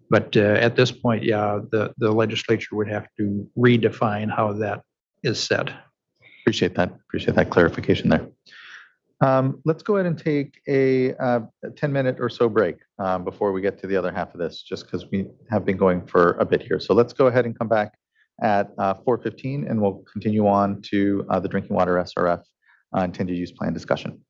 but at this point, yeah, the legislature would have to redefine how that is set. Appreciate that clarification there. Let's go ahead and take a 10-minute or so break before we get to the other half of this, just because we have been going for a bit here. So let's go ahead and come back at 4:15 and we'll continue on to the drinking water SRF intended use plan discussion.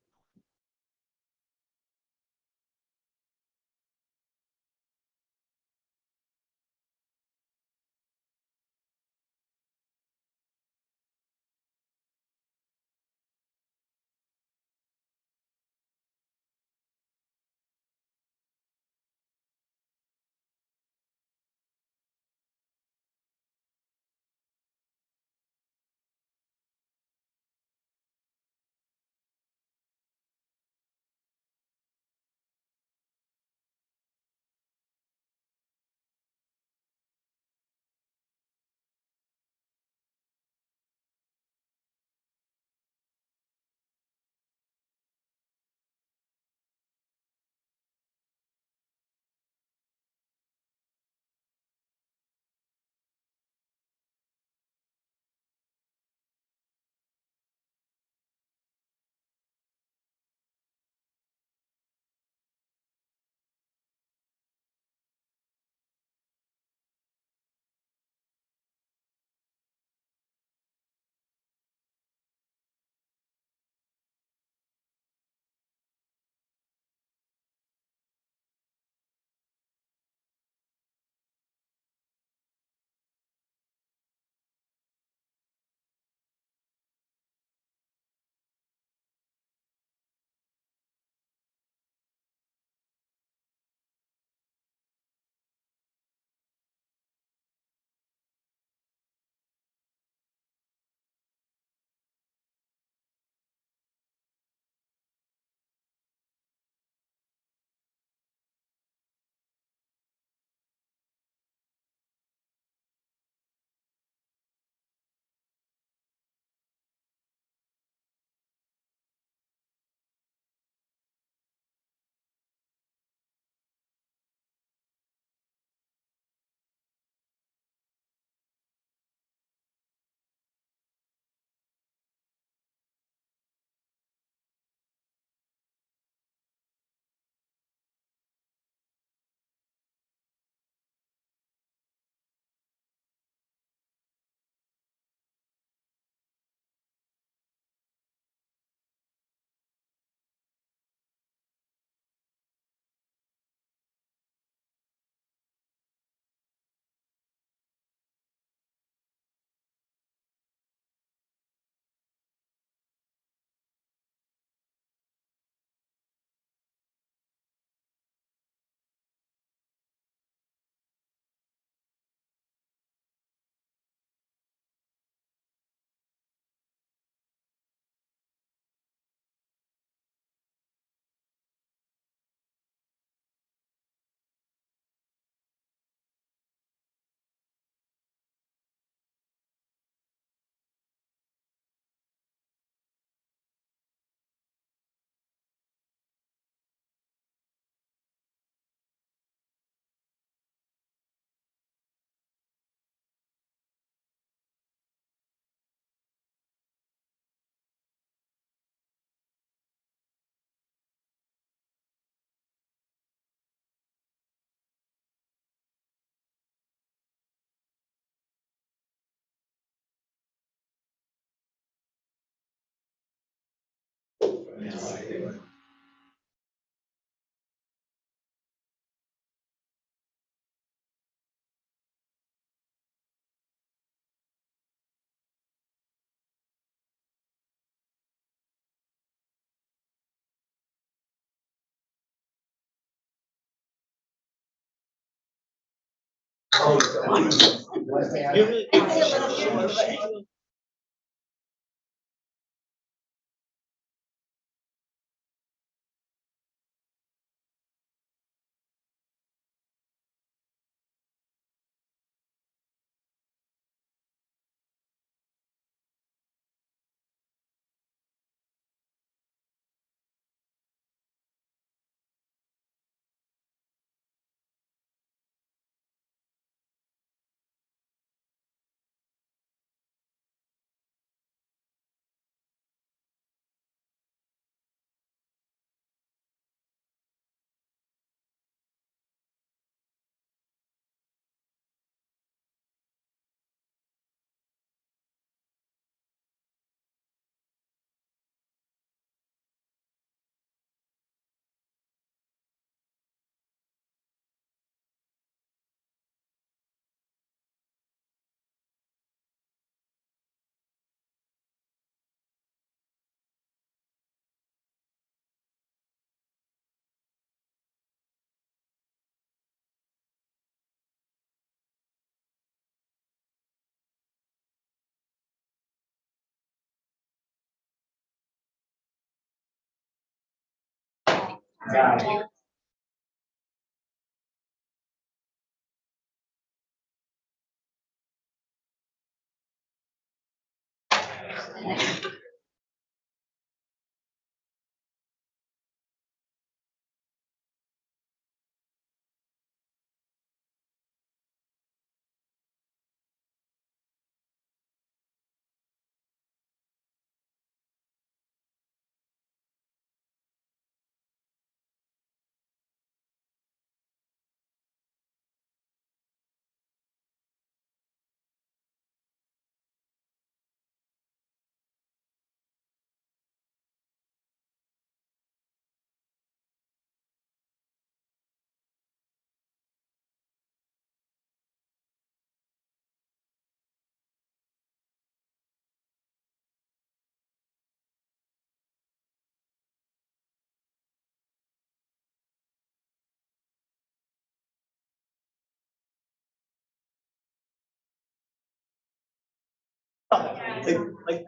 Like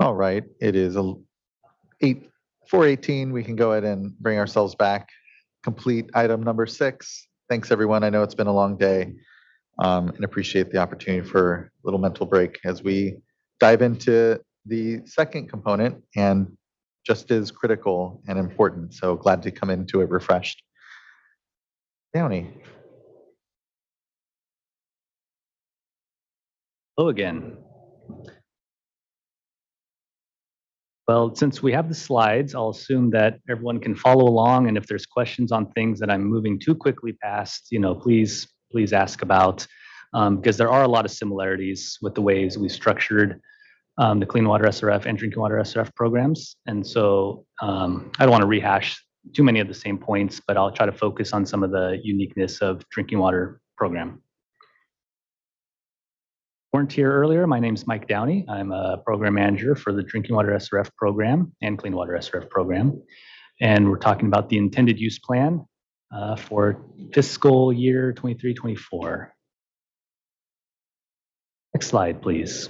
All right, it is 4:18. We can go ahead and bring ourselves back. Complete item number 6. Thanks, everyone. I know it's been a long day, and appreciate the opportunity for a little mental break as we dive into the second component and just as critical and important. So glad to come into it refreshed. Downey. Hello again. Well, since we have the slides, I'll assume that everyone can follow along, and if there's questions on things that I'm moving too quickly past, please ask about, because there are a lot of similarities with the ways we structured the Clean Water SRF and Drinking Water SRF programs. And so I don't want to rehash too many of the same points, but I'll try to focus on some of the uniqueness of drinking water program. Weren't here earlier. My name is Mike Downey. I'm a program manager for the Drinking Water SRF program and Clean Water SRF program. And we're talking about the intended use plan for fiscal year 23-24. Next slide, please.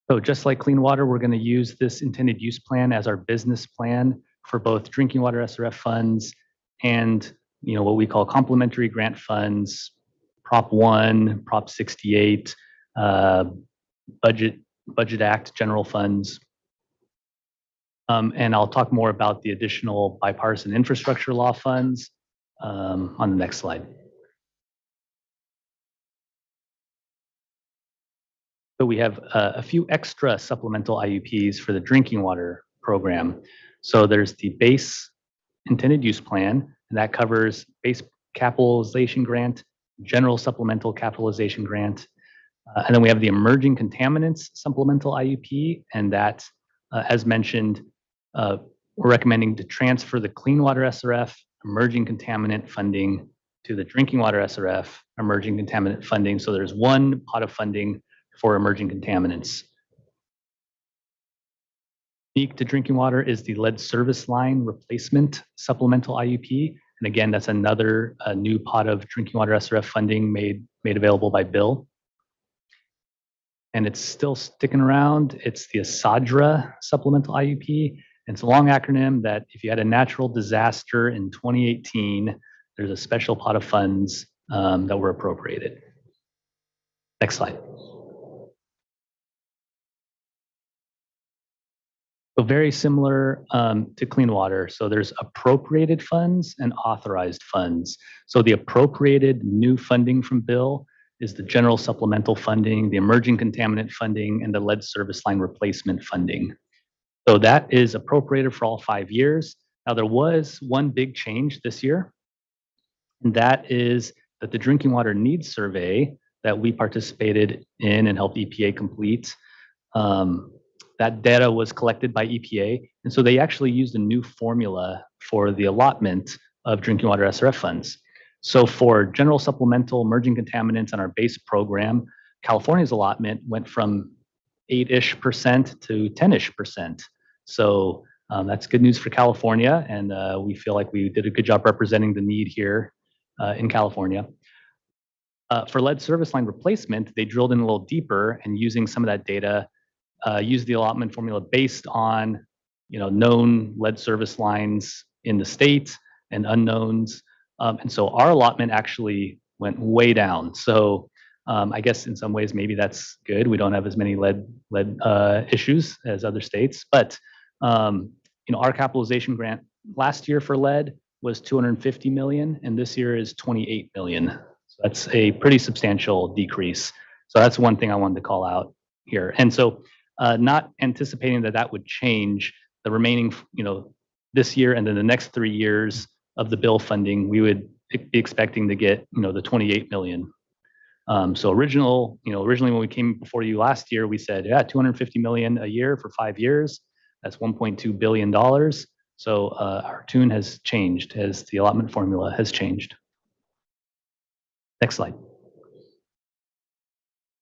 So just like clean water, we're going to use this intended use plan as our business plan for both Drinking Water SRF funds and what we call complementary grant funds, Prop 1, Prop 68, Budget Act general funds. And I'll talk more about the additional bipartisan infrastructure law funds on the next slide. So we have a few extra supplemental IUPs for the drinking water program. So there's the base intended use plan, and that covers base capitalization grant, general supplemental capitalization grant. And then we have the emerging contaminants supplemental IUP, and that, as mentioned, we're recommending to transfer the Clean Water SRF emerging contaminant funding to the Drinking Water SRF emerging contaminant funding. So there's one pot of funding for emerging contaminants. Unique to drinking water is the lead service line replacement supplemental IUP. And again, that's another new pot of Drinking Water SRF funding made available by bill. And it's still sticking around. It's the SWRCB supplemental IUP. And it's a long acronym that if you had a natural disaster in 2018, there's a special pot of funds that were appropriated. Next slide. So very similar to clean water. So there's appropriated funds and authorized funds. So the appropriated new funding from bill is the general supplemental funding, the emerging contaminant funding, and the lead service line replacement funding. So that is appropriated for all 5 years. Now there was one big change this year, and that is that the drinking water needs survey that we participated in and helped EPA complete, that data was collected by EPA, and so they actually used a new formula for the allotment of drinking water SRF funds. So for general supplemental emerging contaminants on our base program, California's allotment went from 8-ish% to 10-ish%. So that's good news for California, and we feel like we did a good job representing the need here in California. For lead service line replacement, they drilled in a little deeper and using some of that data, use the allotment formula based on known lead service lines in the state and unknowns. And so our allotment actually went way down. So I guess in some ways maybe that's good. We don't have as many lead issues as other states. But our capitalization grant last year for lead was $250 million, and this year is $28 million. So that's a pretty substantial decrease. So that's one thing I wanted to call out here. And so not anticipating that would change the remaining, this year and then the next 3 years of the bill funding, we would be expecting to get, the 28 million. So originally when we came before you last year, we said, yeah, 250 million a year for 5 years. That's $1.2 billion. So our tune has changed as the allotment formula has changed. Next slide.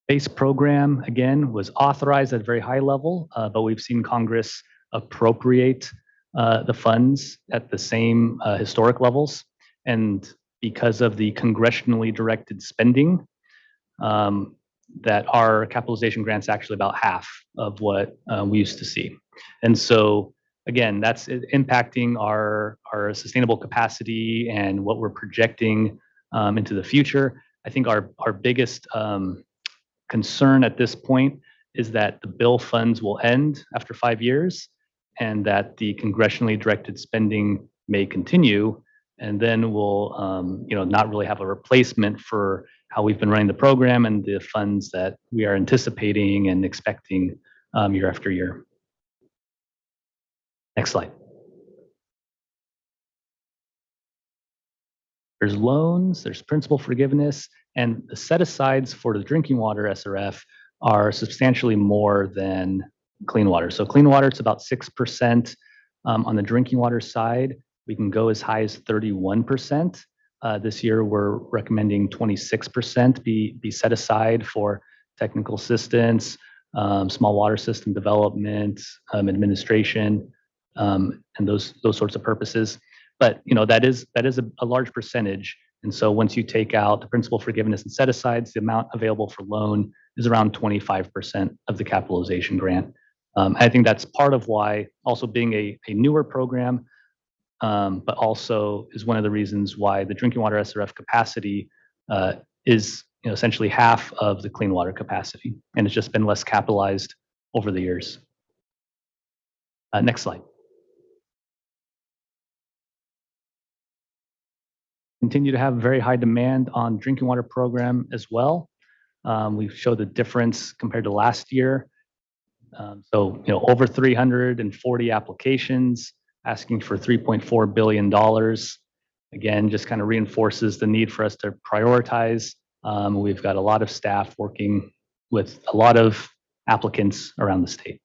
Base program, again, was authorized at a very high level, but we've seen Congress appropriate the funds at the same historic levels. And because of the congressionally directed spending, that our capitalization grant's actually about half of what we used to see. And so again, that's impacting our sustainable capacity and what we're projecting into the future. I think our biggest concern at this point is that the bill funds will end after 5 years and that the congressionally directed spending may continue. And then we'll not really have a replacement for how we've been running the program and the funds that we are anticipating and expecting year after year. Next slide. There's loans, there's principal forgiveness, and the set-asides for the drinking water SRF are substantially more than clean water. So clean water, it's about 6%. On the drinking water side, we can go as high as 31%. This year, we're recommending 26% be set aside for technical assistance, small water system development, administration, and those sorts of purposes. But that is a large percentage. And so once you take out the principal forgiveness and set asides, the amount available for loan is around 25% of the capitalization grant. I think that's part of why, also being a newer program, but also is one of the reasons why the drinking water SRF capacity is essentially half of the clean water capacity, and it's just been less capitalized over the years. Next slide. Continue to have very high demand on drinking water program as well. We've showed the difference compared to last year. So over 340 applications asking for $3.4 billion. Again, just kind of reinforces the need for us to prioritize. We've got a lot of staff working with a lot of applicants around the state.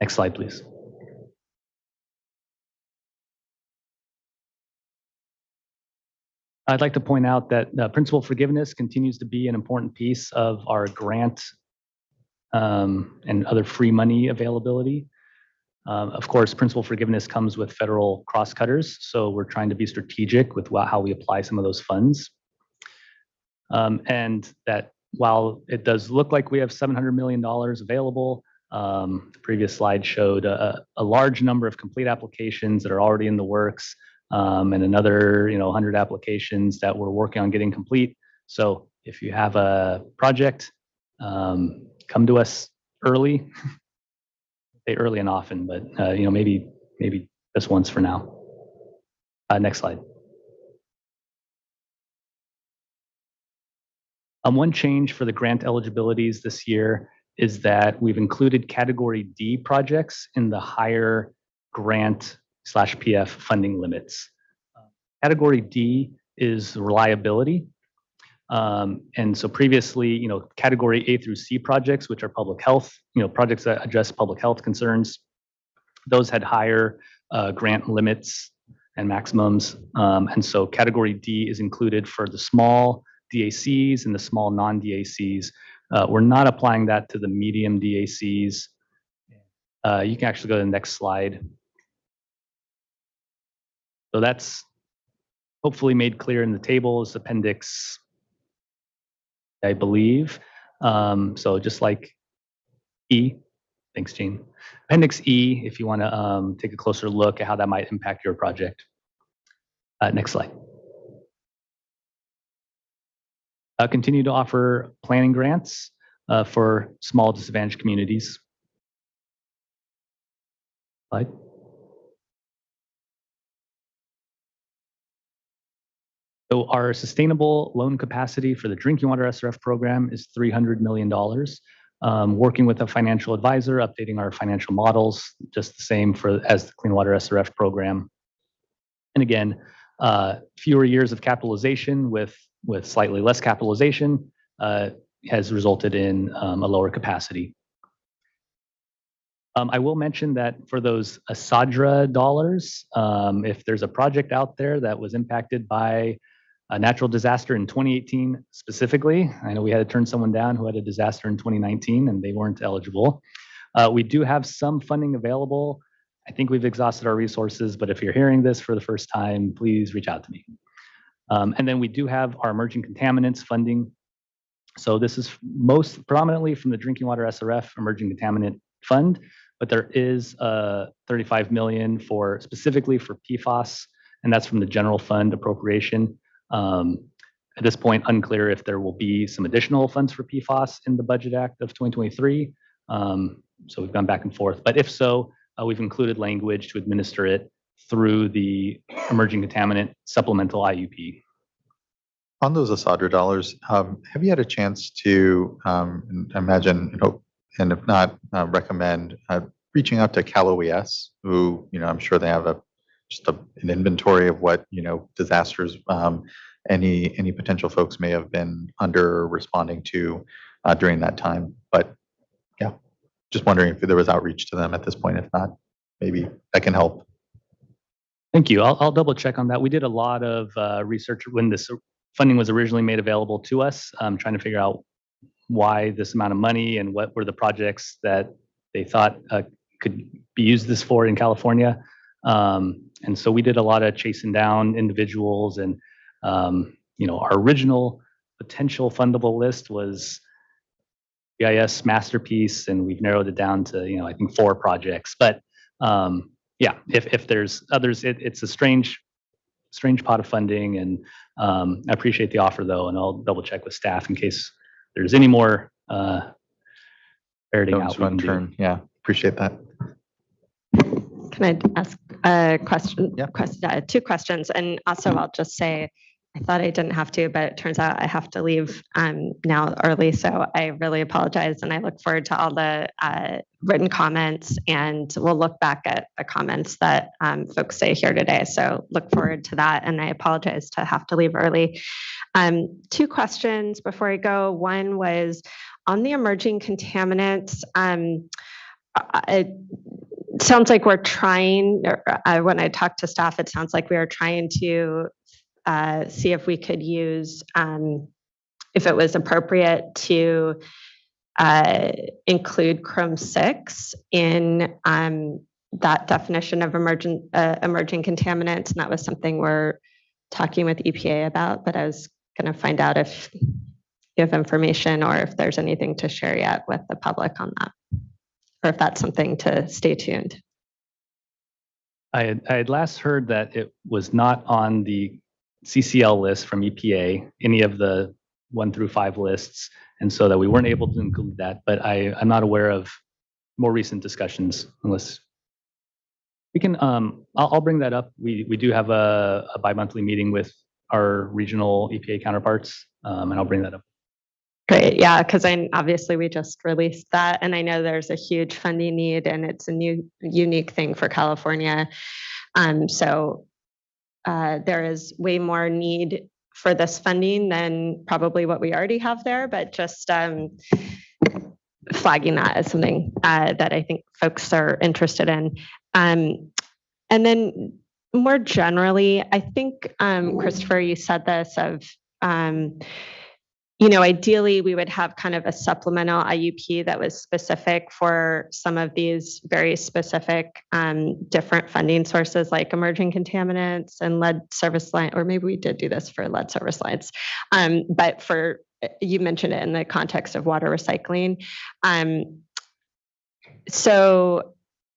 Next slide, please. I'd like to point out that principal forgiveness continues to be an important piece of our grant and other free money availability. Of course, principal forgiveness comes with federal crosscutters, so we're trying to be strategic with how we apply some of those funds. And that while it does look like we have $700 million available, the previous slide showed a large number of complete applications that are already in the works, and another 100 applications that we're working on getting complete. So if you have a project, come to us early. Say early and often, but maybe just once for now. Next slide. One change for the grant eligibilities this year is that we've included Category D projects in the higher grant/PF funding limits. Category D is reliability. And so previously, Category A through C projects, which are public health, projects that address public health concerns, those had higher grant limits and maximums. And so Category D is included for the small DACs and the small non-DACs. We're not applying that to the medium DACs. You can actually go to the next slide. So that's hopefully made clear in the tables, appendix, I believe. So just like E, thanks, Gene. Appendix E, if you want to take a closer look at how that might impact your project. Next slide. Continue to offer planning grants for small disadvantaged communities. Slide. So our sustainable loan capacity for the drinking water SRF program is $300 million. Working with a financial advisor, updating our financial models, just the same as the clean water SRF program. And again, fewer years of capitalization with slightly less capitalization has resulted in a lower capacity. I will mention that for those ASADRA dollars, if there's a project out there that was impacted by a natural disaster in 2018 specifically, I know we had to turn someone down who had a disaster in 2019 and they weren't eligible. We do have some funding available. I think we've exhausted our resources, but if you're hearing this for the first time, please reach out to me. And then we do have our emerging contaminants funding So this is most predominantly from the Drinking Water SRF Emerging Contaminant Fund, but there is 35 million for specifically for PFAS, and that's from the general fund appropriation. At this point, unclear if there will be some additional funds for PFAS in the Budget Act of 2023. So we've gone back and forth, but if so, we've included language to administer it through the Emerging Contaminant Supplemental IUP. On those ASADRA dollars, have you had a chance to imagine, and if not, recommend reaching out to Cal OES, who, I'm sure they have an inventory of what, disasters any potential folks may have been under responding to during that time. But yeah, just wondering if there was outreach to them at this point. If not, maybe that can help. Thank you. I'll double check on that. We did a lot of research when this funding was originally made available to us, trying to figure out why this amount of money and what were the projects that they thought could be used this for in California. And so we did a lot of chasing down individuals, and our original potential fundable list was EIS Masterpiece, and we've narrowed it down to, I think 4 projects. But yeah, if there's others, it's a strange pot of funding, and I appreciate the offer though, and I'll double check with staff in case there's any more ferreting out. Yeah, appreciate that. Can I ask a question? Yeah. 2 questions. And also I'll just say, I thought I didn't have to, but it turns out I have to leave now early. So I really apologize. And I look forward to all the written comments, and we'll look back at the comments that folks say here today. So look forward to that. And I apologize to have to leave early. 2 questions before I go. One was on the emerging contaminants. It sounds like we're trying, when I talk to staff, it sounds like we are trying to see if we could use, if it was appropriate to include Chrome 6 in that definition of emerging contaminants. And that was something we're talking with EPA about, but I was going to find out if you have information or if there's anything to share yet with the public on that, or if that's something to stay tuned. I had last heard that it was not on the CCL list from EPA, any of the 1 through 5 lists, and so that we weren't able to include that. But I'm not aware of more recent discussions, unless we can. I'll bring that up. We do have a bi-monthly meeting with our regional EPA counterparts, and I'll bring that up. Great, yeah, because obviously we just released that, and I know there's a huge funding need, and it's a new unique thing for California. So there is way more need for this funding than probably what we already have there, but just flagging that as something that I think folks are interested in. And then more generally, I think, Christopher, you said this of, ideally we would have kind of a supplemental IUP that was specific for some of these very specific different funding sources like emerging contaminants and lead service line, or maybe we did do this for lead service lines. But you mentioned it in the context of water recycling. So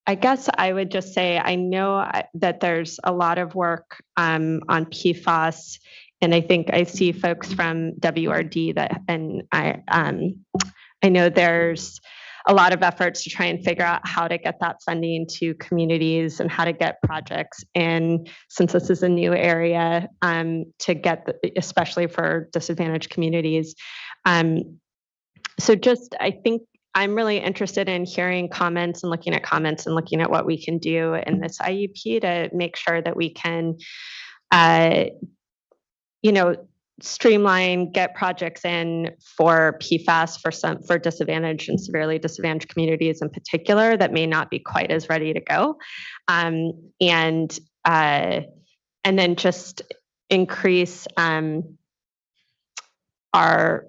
I guess I would just say, I know that there's a lot of work on PFAS, and I think I see folks from WRD and I know there's a lot of efforts to try and figure out how to get that funding to communities and how to get projects in, since this is a new area, to get, especially for disadvantaged communities. So just, I think I'm really interested in hearing comments and looking at what we can do in this IUP to make sure that we can, streamline, get projects in for PFAS for disadvantaged and severely disadvantaged communities in particular that may not be quite as ready to go. And then just increase our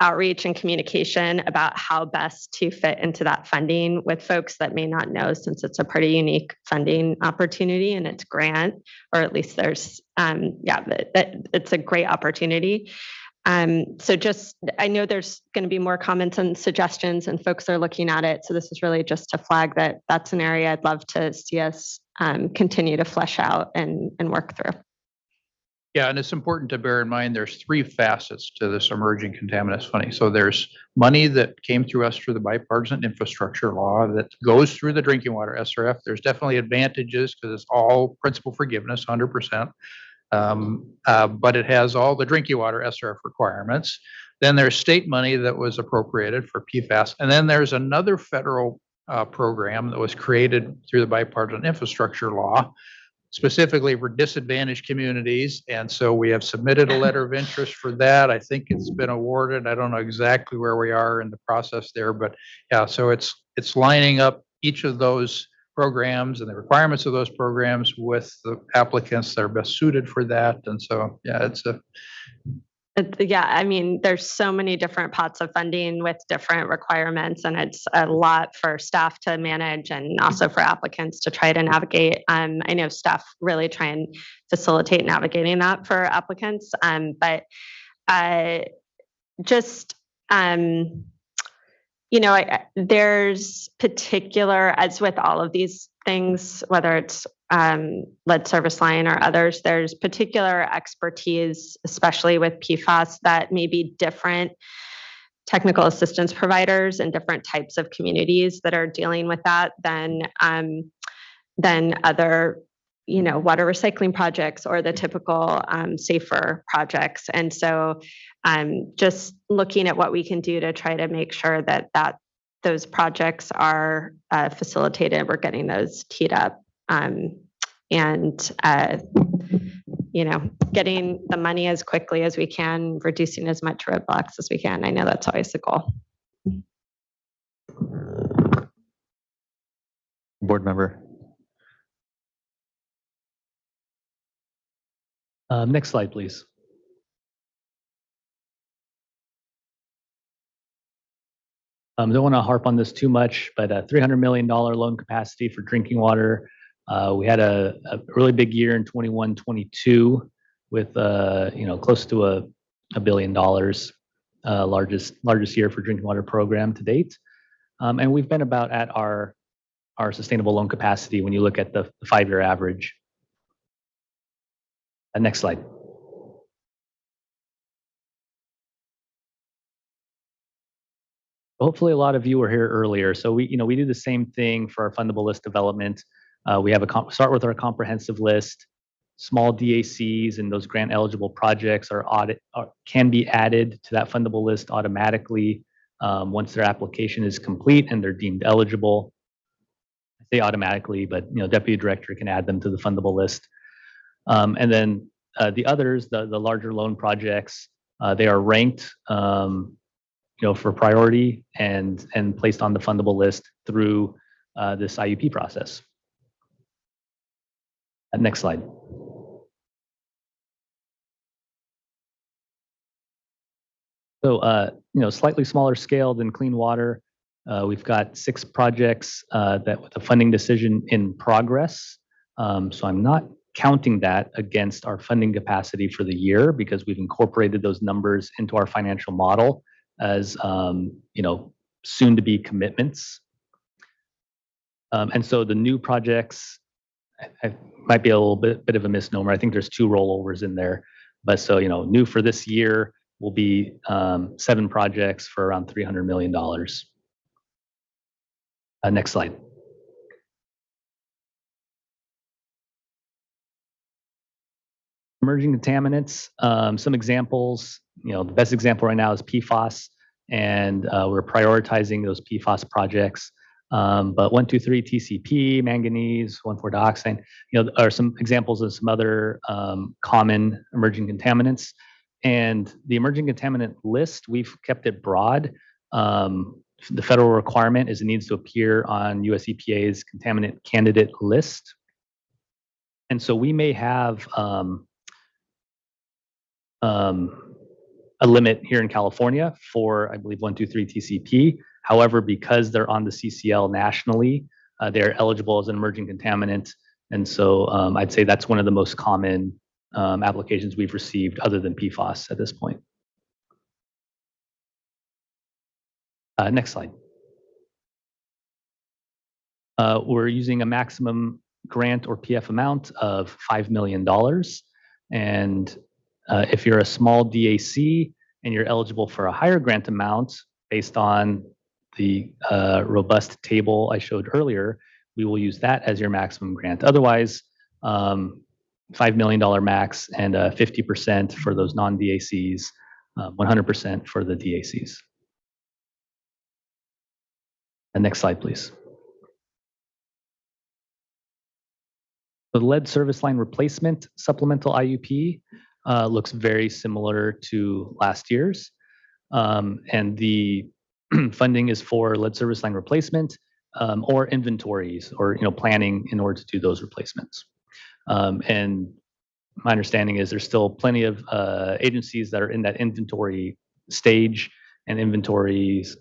outreach and communication about how best to fit into that funding with folks that may not know, since it's a pretty unique funding opportunity and it's grant, or at least there's, it's a great opportunity. So just, I know there's going to be more comments and suggestions and folks are looking at it. So this is really just to flag that that's an area I'd love to see us continue to flesh out and work through. Yeah, and it's important to bear in mind there's three facets to this emerging contaminants funding. So there's money that came through us through the bipartisan infrastructure law that goes through the drinking water SRF. There's definitely advantages because it's all principal forgiveness, 100%. But it has all the drinking water SRF requirements. Then there's state money that was appropriated for PFAS. And then there's another federal program that was created through the bipartisan infrastructure law, specifically for disadvantaged communities. And so we have submitted a letter of interest for that. I think it's been awarded. I don't know exactly where we are in the process there, but yeah, so it's lining up each of those programs and the requirements of those programs with the applicants that are best suited for that. And so, yeah, yeah, I mean, there's so many different pots of funding with different requirements, and it's a lot for staff to manage and also for applicants to try to navigate. I know staff really try and facilitate navigating that for applicants, but just, you know, there's particular, as with all of these things, whether it's lead service line or others, there's particular expertise, especially with PFAS, that may be different technical assistance providers and different types of communities that are dealing with that than other, you know, water recycling projects or the typical safer projects. And so just looking at what we can do to try to make sure that those projects are facilitated, we're getting those teed up. You know, getting the money as quickly as we can, reducing as much roadblocks as we can. I know that's always the goal. Board member. Next slide, please. Don't want to harp on this too much, but a $300 million loan capacity for drinking water. We had a really big year in 21-22 with you know, close to $1 billion, largest year for drinking water program to date. And we've been about at our sustainable loan capacity when you look at the 5-year average. Next slide. Hopefully a lot of you were here earlier. So we do the same thing for our fundable list development. We have start with our comprehensive list. Small DACs and those grant eligible projects can be added to that fundable list automatically once their application is complete and they're deemed eligible. I say automatically, but Deputy Director can add them to the fundable list. And then the others, the larger loan projects, they are ranked for priority and placed on the fundable list through this IUP process. Next slide. So, slightly smaller scale than clean water. We've got 6 projects that with a funding decision in progress. So I'm not counting that against our funding capacity for the year because we've incorporated those numbers into our financial model as soon to be commitments. And so the new projects might be a little bit of a misnomer. I think there's 2 rollovers in there, but so new for this year will be 7 projects for around $300 million. Next slide. Emerging contaminants, some examples, the best example right now is PFAS, and we're prioritizing those PFAS projects. But 1,2,3 TCP, manganese, 1,4-dioxane, are some examples of some other common emerging contaminants. And the emerging contaminant list, we've kept it broad. The federal requirement is it needs to appear on US EPA's contaminant candidate list. And so we may have a limit here in California for, I believe, 1,2,3 TCP. However, because they're on the CCL nationally, they're eligible as an emerging contaminant. And so I'd say that's one of the most common applications we've received other than PFAS at this point. Next slide. We're using a maximum grant or PF amount of $5 million. And if you're a small DAC and you're eligible for a higher grant amount based on the robust table I showed earlier, we will use that as your maximum grant. Otherwise, $5 million max and 50% for those non-DACs, 100% for the DACs. And next slide, please. The lead service line replacement supplemental IUP looks very similar to last year's. And the funding is for lead service line replacement or inventories or planning in order to do those replacements. And my understanding is there's still plenty of agencies that are in that inventory stage, and inventories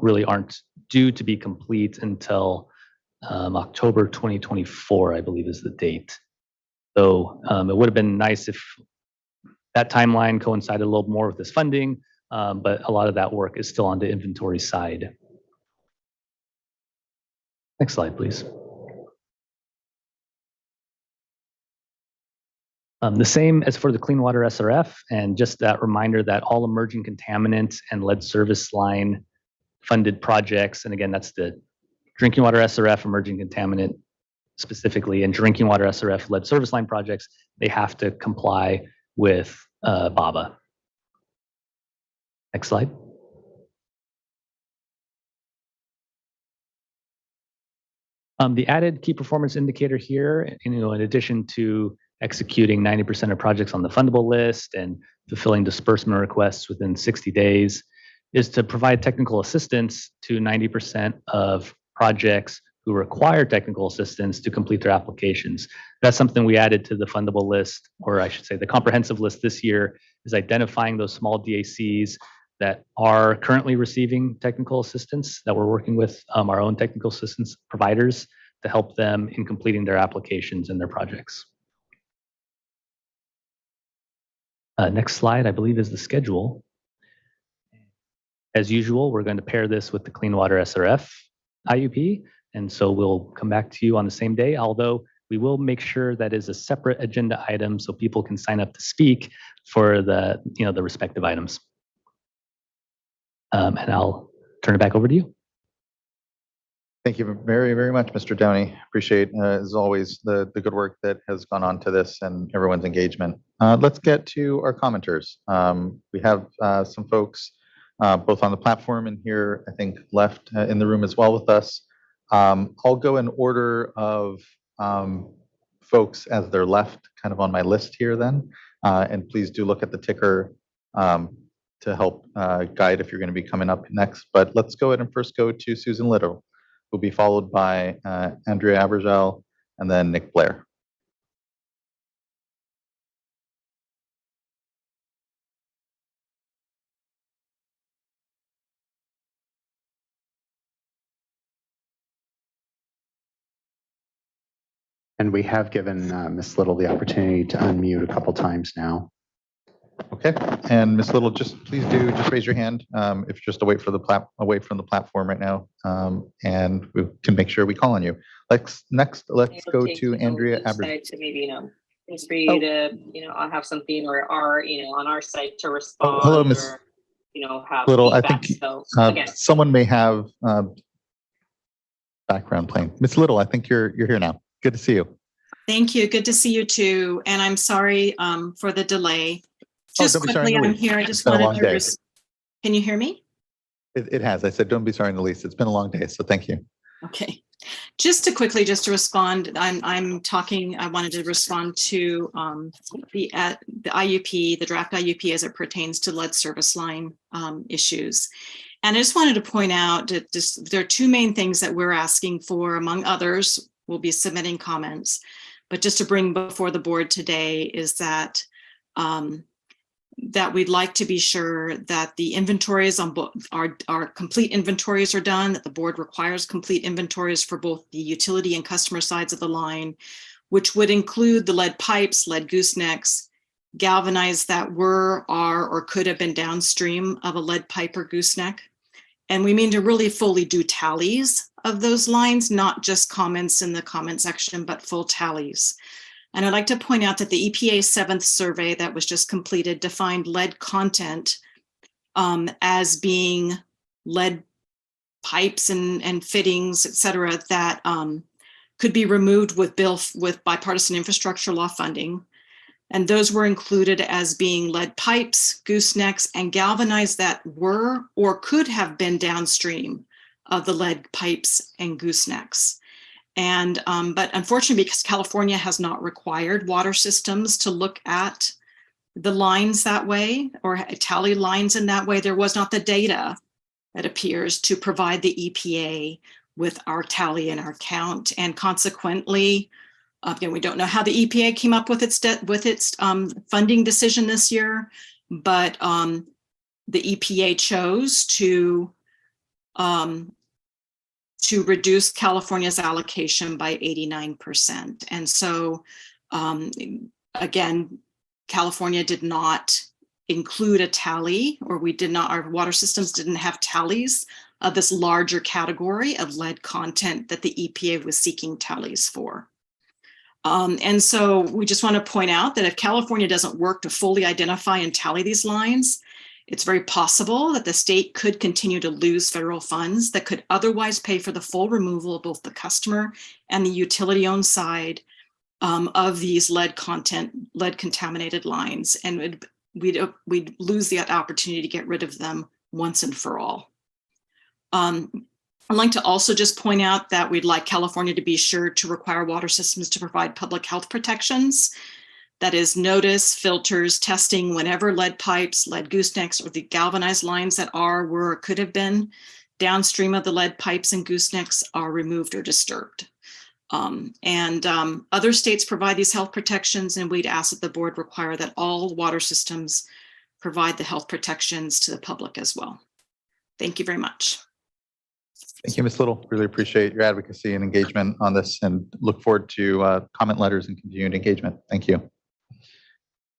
really aren't due to be complete until October 2024, I believe is the date. So it would have been nice if that timeline coincided a little more with this funding, but a lot of that work is still on the inventory side. Next slide, please. The same as for the Clean Water SRF, and just that reminder that all emerging contaminants and lead service line funded projects, and again, that's the Drinking Water SRF emerging contaminant specifically, and Drinking Water SRF lead service line projects, they have to comply with BABA. Next slide. The added key performance indicator here, in addition to executing 90% of projects on the fundable list and fulfilling disbursement requests within 60 days, is to provide technical assistance to 90% of projects who require technical assistance to complete their applications. That's something we added to the fundable list, or I should say the comprehensive list this year, is identifying those small DACs that are currently receiving technical assistance, that we're working with our own technical assistance providers to help them in completing their applications and their projects. Next slide, I believe, is the schedule. As usual, we're going to pair this with the Clean Water SRF IUP, and so we'll come back to you on the same day, although we will make sure that is a separate agenda item so people can sign up to speak for the respective items. And I'll turn it back over to you. Thank you very, very much, Mr. Downey. Appreciate, as always, the good work that has gone on to this and everyone's engagement. Let's get to our commenters. We have some folks both on the platform and here, I think, left in the room as well with us. I'll go in order of folks as they're left kind of on my list here then. And please do look at the ticker to help guide if you're going to be coming up next. But let's go ahead and first go to Susan Little, who'll be followed by Andrea Abergel and then Nick Blair. And we have given Ms. Little the opportunity to unmute a couple times now. Okay, and Ms. Little, please raise your hand if you're just away from the platform right now, and we can make sure we call on you. Let's go to Andrea Abergel. To maybe things for you to I'll have something or on our site to respond. Oh, hello, Ms. Have Little. I feedback. think So, again. someone may have background playing. Ms. Little, I think you're here now. Good to see you. Thank you. Good to see you too. And I'm sorry for the delay. Just quickly, I'm here. I just wanted to. Can you hear me? It has. I said, don't be sorry in the least. It's been a long day, so thank you. Okay. Just to respond, I'm talking. I wanted to respond to the IUP, the draft IUP as it pertains to lead service line issues. And I just wanted to point out that there are two main things that we're asking for, among others. We'll be submitting comments, but just to bring before the board today is that that we'd like to be sure that the inventories on our complete inventories are done, that the board requires complete inventories for both the utility and customer sides of the line, which would include the lead pipes, lead goosenecks, galvanized that were, are, or could have been downstream of a lead pipe or gooseneck, And we mean to really fully do tallies of those lines, not just comments in the comment section, but full tallies. And I'd like to point out that the EPA 7th survey that was just completed defined lead content as being lead pipes and fittings, et cetera, that could be removed with bipartisan infrastructure law funding. And those were included as being lead pipes, goosenecks, and galvanized that were or could have been downstream of the lead pipes and goosenecks. And but unfortunately, because California has not required water systems to look at the lines that way or tally lines in that way, there was not the data, it appears, to provide the EPA with our tally and our count. And consequently, again, we don't know how the EPA came up with its funding decision this year, but the EPA chose to reduce California's allocation by 89%. And so, again, California did not include a tally, or our water systems didn't have tallies of this larger category of lead content that the EPA was seeking tallies for. And so we just want to point out that if California doesn't work to fully identify and tally these lines, it's very possible that the state could continue to lose federal funds that could otherwise pay for the full removal of both the customer and the utility-owned side of these lead contaminated lines. And we'd lose the opportunity to get rid of them once and for all. I'd like to also just point out that we'd like California to be sure to require water systems to provide public health protections. That is notice, filters, testing whenever lead pipes, lead goosenecks, or the galvanized lines that were, or could have been downstream of the lead pipes and goosenecks are removed or disturbed. Other states provide these health protections, and we'd ask that the board require that all water systems provide the health protections to the public as well. Thank you very much. Thank you, Ms. Little. Really appreciate your advocacy and engagement on this, and look forward to comment letters and continued engagement. Thank you.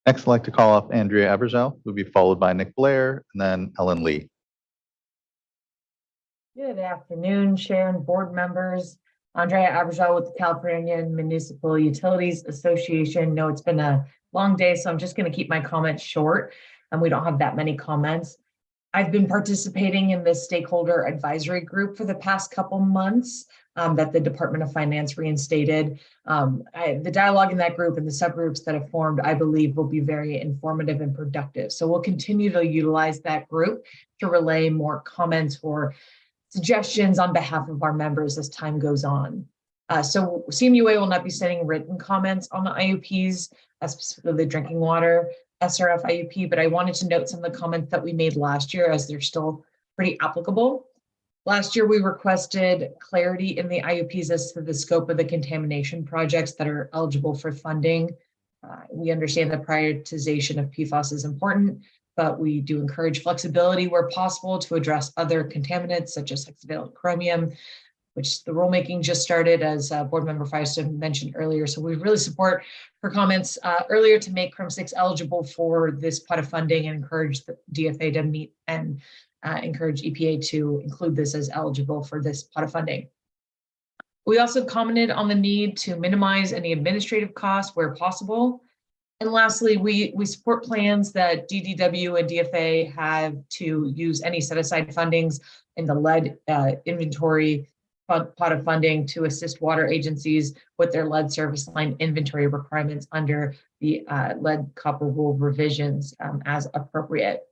Next, I'd like to call up Andrea Abergel, who will be followed by Nick Blair and then Ellen Lee. Good afternoon, Chair and board members. Andrea Abergel with the California Municipal Utilities Association. No, it's been a long day, so I'm just going to keep my comments short, and we don't have that many comments. I've been participating in this stakeholder advisory group for the past couple months that the Department of Finance reinstated. The dialogue in that group and the subgroups that have formed, I believe, will be very informative and productive. So we'll continue to utilize that group to relay more comments or suggestions on behalf of our members as time goes on. So CMUA will not be sending written comments on the IUPs, specifically the drinking water SRF IUP, but I wanted to note some of the comments that we made last year as they're still pretty applicable. Last year, we requested clarity in the IUPs as to the scope of the contamination projects that are eligible for funding. We understand that prioritization of PFAS is important, but we do encourage flexibility where possible to address other contaminants such as hexavalent chromium, which the rulemaking just started, as Board Member Firestone mentioned earlier. So we really support her comments earlier to make Chrome 6 eligible for this pot of funding and encourage the DFA to meet and encourage EPA to include this as eligible for this pot of funding. We also commented on the need to minimize any administrative costs where possible. And lastly, we support plans that DDW and DFA have to use any set aside fundings in the lead inventory pot of funding to assist water agencies with their lead service line inventory requirements under the lead copper rule revisions as appropriate.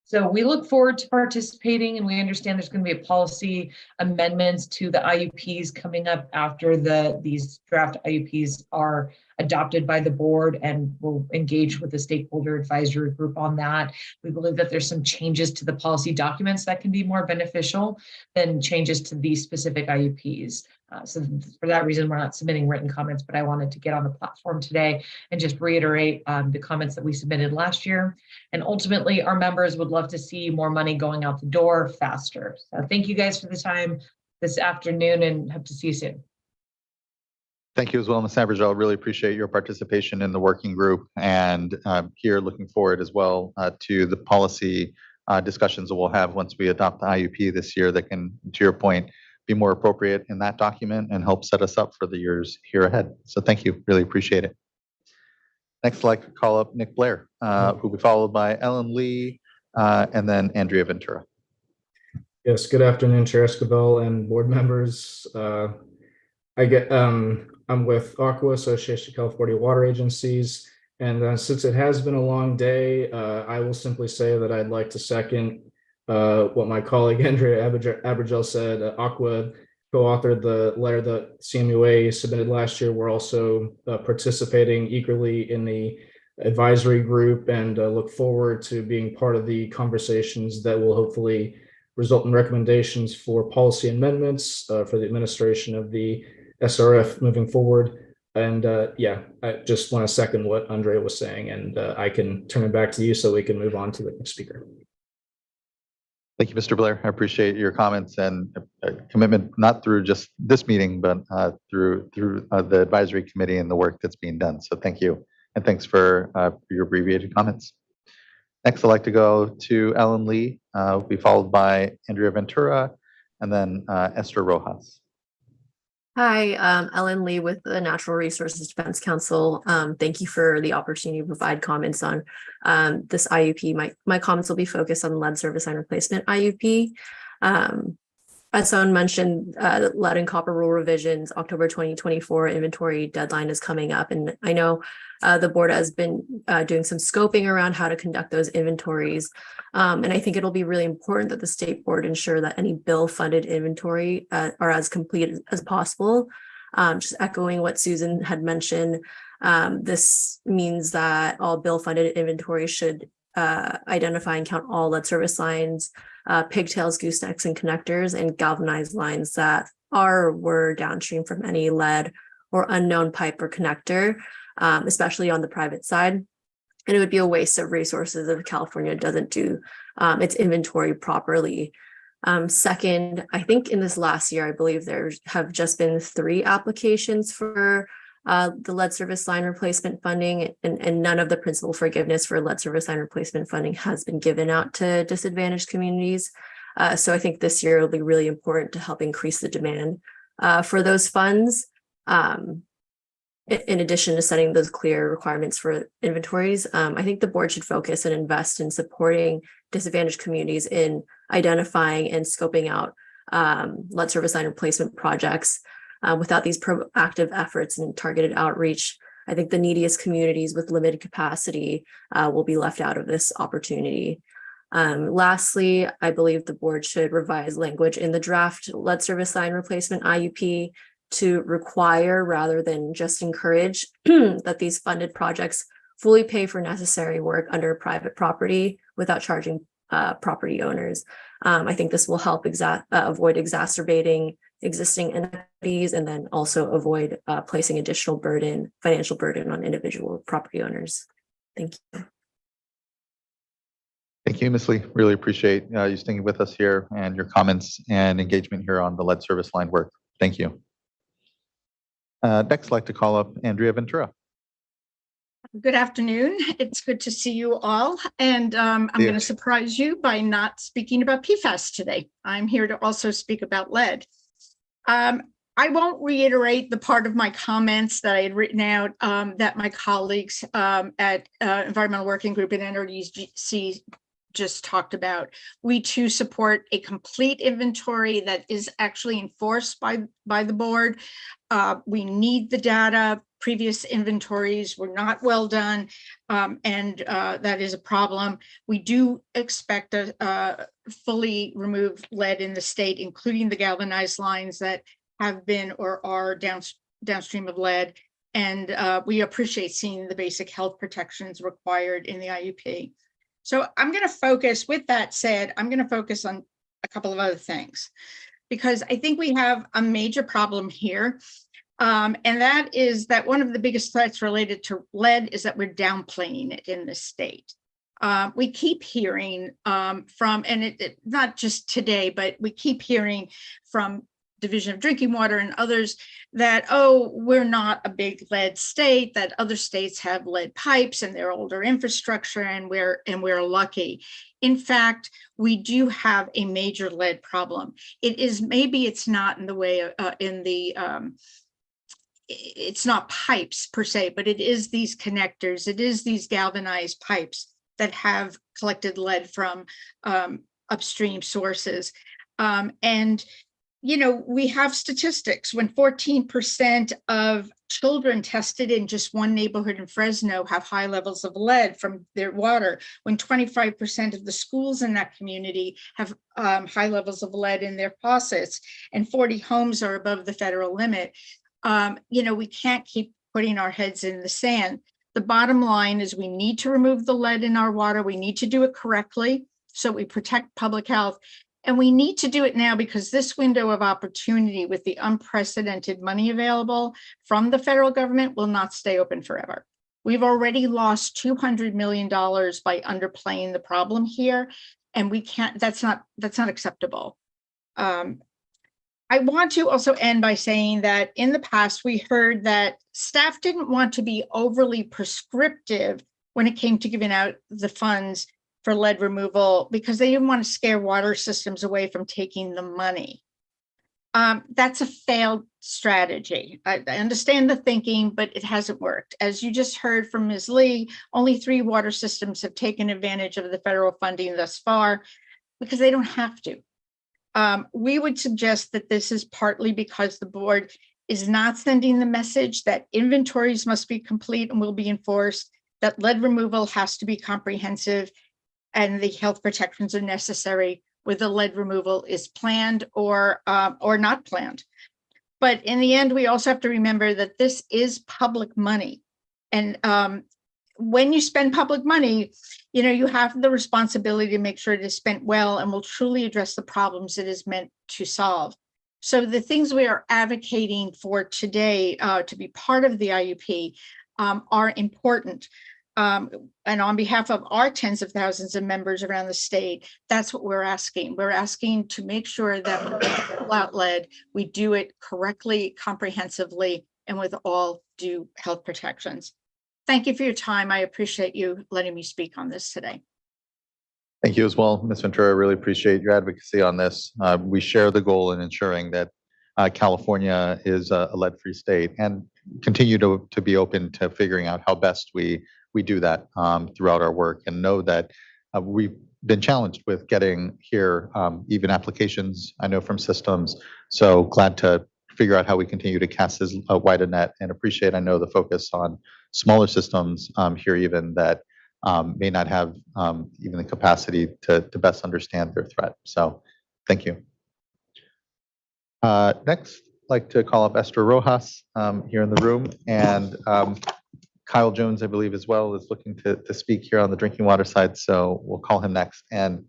So we look forward to participating, and we understand there's going to be a policy amendments to the IUPs coming up after these draft IUPs are adopted by the board, and we'll engage with the stakeholder advisory group on that. We believe that there's some changes to the policy documents that can be more beneficial than changes to these specific IUPs. So for that reason, we're not submitting written comments, but I wanted to get on the platform today and just reiterate the comments that we submitted last year. And ultimately, our members would love to see more money going out the door faster. So thank you guys for the time this afternoon, and hope to see you soon. Thank you as well, Ms. Abergel. Really appreciate your participation in the working group, and here looking forward as well to the policy discussions that we'll have once we adopt the IUP this year that can, to your point, be more appropriate in that document and help set us up for the years here ahead. So thank you, really appreciate it. Next, I'd like to call up Nick Blair, who will be followed by Ellen Lee, and then Andrea Ventura. Yes, good afternoon, Chair Escobar and board members. I'm with Aqua, Association of California Water Agencies, and since it has been a long day, I will simply say that I'd like to second what my colleague Andrea Abergel said. Aqua co-authored the letter that CMUA submitted last year. We're also participating eagerly in the advisory group and look forward to being part of the conversations that will hopefully result in recommendations for policy amendments for the administration of the SRF moving forward. And yeah, I just want to second what Andrea was saying, and I can turn it back to you so we can move on to the next speaker. Thank you, Mr. Blair. I appreciate your comments and commitment, not through just this meeting, but through the advisory committee and the work that's being done. So thank you. And thanks for your abbreviated comments. Next, I'd like to go to Ellen Lee, will be followed by Andrea Ventura, and then Esther Rojas. Hi, Ellen Lee with the Natural Resources Defense Council. Thank you for the opportunity to provide comments on this IUP. My comments will be focused on lead service line replacement IUP. As someone mentioned, lead and copper rule revisions, October 2024 inventory deadline is coming up. And I know the board has been doing some scoping around how to conduct those inventories. And I think it'll be really important that the state board ensure that any bill funded inventory are as complete as possible. Just echoing what Susan had mentioned, this means that all bill funded inventory should identify and count all lead service lines, pigtails, goosenecks, and connectors, and galvanized lines that are or were downstream from any lead or unknown pipe or connector, especially on the private side. And it would be a waste of resources if California doesn't do its inventory properly. Second, I think in this last year, I believe there have just been 3 applications for the lead service line replacement funding, and none of the principal forgiveness for lead service line replacement funding has been given out to disadvantaged communities. So I think this year will be really important to help increase the demand for those funds. In addition to setting those clear requirements for inventories, I think the board should focus and invest in supporting disadvantaged communities in identifying and scoping out lead service line replacement projects. Without these proactive efforts and targeted outreach, I think the neediest communities with limited capacity will be left out of this opportunity. Lastly, I believe the board should revise language in the draft lead service line replacement IUP to require rather than just encourage that these funded projects fully pay for necessary work under private property without charging property owners. I think this will help avoid exacerbating existing inequities and then also avoid placing additional financial burden on individual property owners. Thank you. Thank you, Ms. Lee. Really appreciate you staying with us here and your comments and engagement here on the lead service line work. Thank you. Next, I'd like to call up Andrea Ventura. Good afternoon. It's good to see you all. And I'm going to surprise you by not speaking about PFAS today. I'm here to also speak about lead. I won't reiterate the part of my comments that I had written out that my colleagues at Environmental Working Group and NRDC just talked about. We too support a complete inventory that is actually enforced by the board. We need the data. Previous inventories were not well done, and that is a problem. We do expect a fully removed lead in the state, including the galvanized lines that have been or are downstream of lead. And we appreciate seeing the basic health protections required in the IUP. So I'm going to focus, with that said, I'm going to focus on a couple of other things, because I think we have a major problem here. And that is that one of the biggest threats related to lead is that we're downplaying it in the state. We keep hearing from, and not just today, but we keep hearing from Division of Drinking Water and others that, oh, we're not a big lead state, that other states have lead pipes and their older infrastructure, and we're lucky. In fact, we do have a major lead problem. It is, maybe it's not in the way it's not pipes per se, but it is these connectors, it is these galvanized pipes that have collected lead from upstream sources. And you know, we have statistics when 14% of children tested in just one neighborhood in Fresno have high levels of lead from their water, when 25% of the schools in that community have high levels of lead in their faucets, and 40 homes are above the federal limit. You know, we can't keep putting our heads in the sand. The bottom line is we need to remove the lead in our water. We need to do it correctly so we protect public health. And we need to do it now because this window of opportunity with the unprecedented money available from the federal government will not stay open forever. We've already lost $200 million by underplaying the problem here, and we can't, that's not acceptable. I want to also end by saying that in the past, we heard that staff didn't want to be overly prescriptive when it came to giving out the funds for lead removal because they didn't want to scare water systems away from taking the money. That's a failed strategy. I understand the thinking, but it hasn't worked. As you just heard from Ms. Lee, only 3 water systems have taken advantage of the federal funding thus far because they don't have to. We would suggest that this is partly because the board is not sending the message that inventories must be complete and will be enforced, that lead removal has to be comprehensive, and the health protections are necessary whether lead removal is planned or not planned. But in the end, we also have to remember that this is public money. And when you spend public money, you know, you have the responsibility to make sure it is spent well and will truly address the problems it is meant to solve. So the things we are advocating for today to be part of the IUP are important. And on behalf of our tens of thousands of members around the state, that's what we're asking. We're asking to make sure that when we pull out lead, we do it correctly, comprehensively, and with all due health protections. Thank you for your time. I appreciate you letting me speak on this today. Thank you as well, Ms. Ventura. I really appreciate your advocacy on this. We share the goal in ensuring that California is a lead-free state and continue to be open to figuring out how best we do that throughout our work, and know that we've been challenged with getting here even applications, I know, from systems. So glad to figure out how we continue to cast as wide a net, and appreciate, I know, the focus on smaller systems here even that may not have even the capacity to best understand their threat. So thank you. Next, I'd like to call up Esther Rojas here in the room, and Kyle Jones, I believe, as well, is looking to speak here on the drinking water side. So we'll call him next, and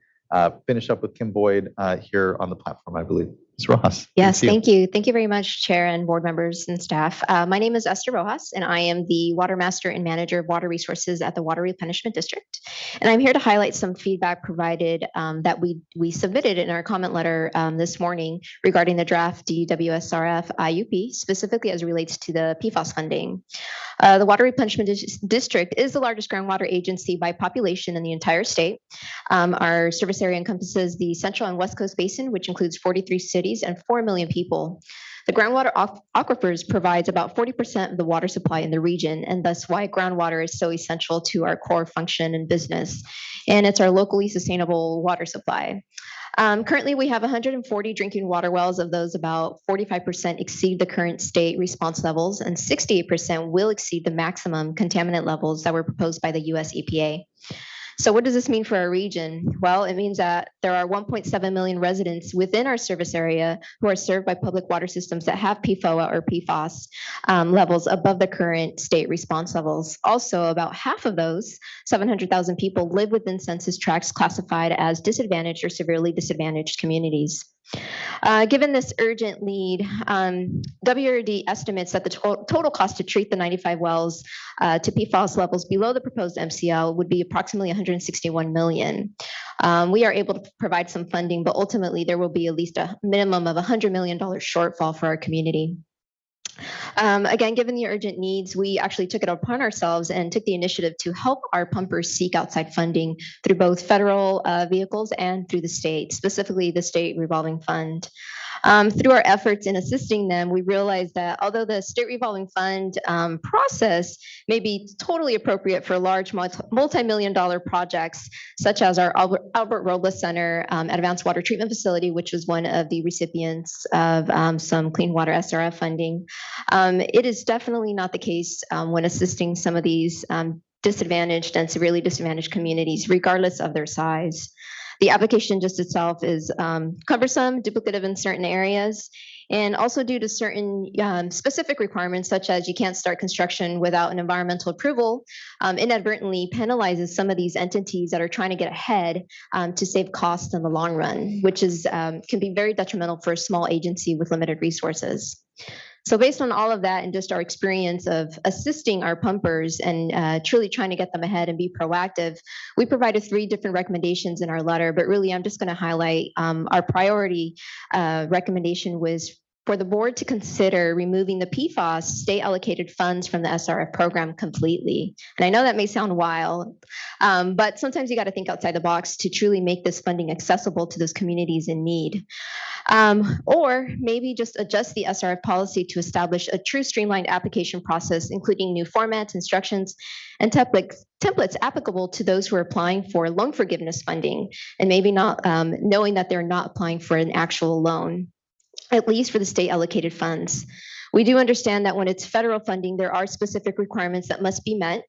finish up with Kim Boyd here on the platform, I believe. Ms. Rojas. Yes, thank you. Thank you very much, Chair and board members and staff. My name is Esther Rojas, and I am the Water Master and Manager of Water Resources at the Water Replenishment District. And I'm here to highlight some feedback provided that we submitted in our comment letter this morning regarding the draft DWSRF IUP, specifically as it relates to the PFAS funding. The Water Replenishment District is the largest groundwater agency by population in the entire state. Our service area encompasses the Central and West Coast Basin, which includes 43 cities and 4 million people. The groundwater aquifers provides about 40% of the water supply in the region, and thus why groundwater is so essential to our core function and business. And it's our locally sustainable water supply. Currently, we have 140 drinking water wells. Of those, about 45% exceed the current state response levels, and 68% will exceed the maximum contaminant levels that were proposed by the US EPA. So what does this mean for our region? Well, it means that there are 1.7 million residents within our service area who are served by public water systems that have PFOA or PFAS levels above the current state response levels. Also, about half of those, 700,000 people, live within census tracts classified as disadvantaged or severely disadvantaged communities. Given this urgent need, WRD estimates that the total cost to treat the 95 wells to PFAS levels below the proposed MCL would be approximately 161 million. We are able to provide some funding, but ultimately there will be at least a minimum of $100 million shortfall for our community. Again, given the urgent needs, we actually took it upon ourselves and took the initiative to help our pumpers seek outside funding through both federal vehicles and through the state, specifically the state revolving fund. Through our efforts in assisting them, we realized that although the state revolving fund process may be totally appropriate for large multi-million-dollar projects, such as our Albert Robles Center Advanced Water Treatment Facility, which was one of the recipients of some Clean Water SRF funding, it is definitely not the case when assisting some of these disadvantaged and severely disadvantaged communities, regardless of their size. The application just itself is cumbersome, duplicative in certain areas, and also due to certain specific requirements, such as you can't start construction without an environmental approval, inadvertently penalizes some of these entities that are trying to get ahead to save costs in the long run, which is can be very detrimental for a small agency with limited resources. So based on all of that and just our experience of assisting our pumpers and truly trying to get them ahead and be proactive, we provided 3 different recommendations in our letter, but really I'm just going to highlight our priority recommendation was for the board to consider removing the PFAS state allocated funds from the SRF program completely. And I know that may sound wild, but sometimes you got to think outside the box to truly make this funding accessible to those communities in need. Or maybe just adjust the SRF policy to establish a true streamlined application process, including new formats, instructions, and templates applicable to those who are applying for loan forgiveness funding, and maybe not knowing that they're not applying for an actual loan, at least for the state allocated funds. We do understand that when it's federal funding, there are specific requirements that must be met,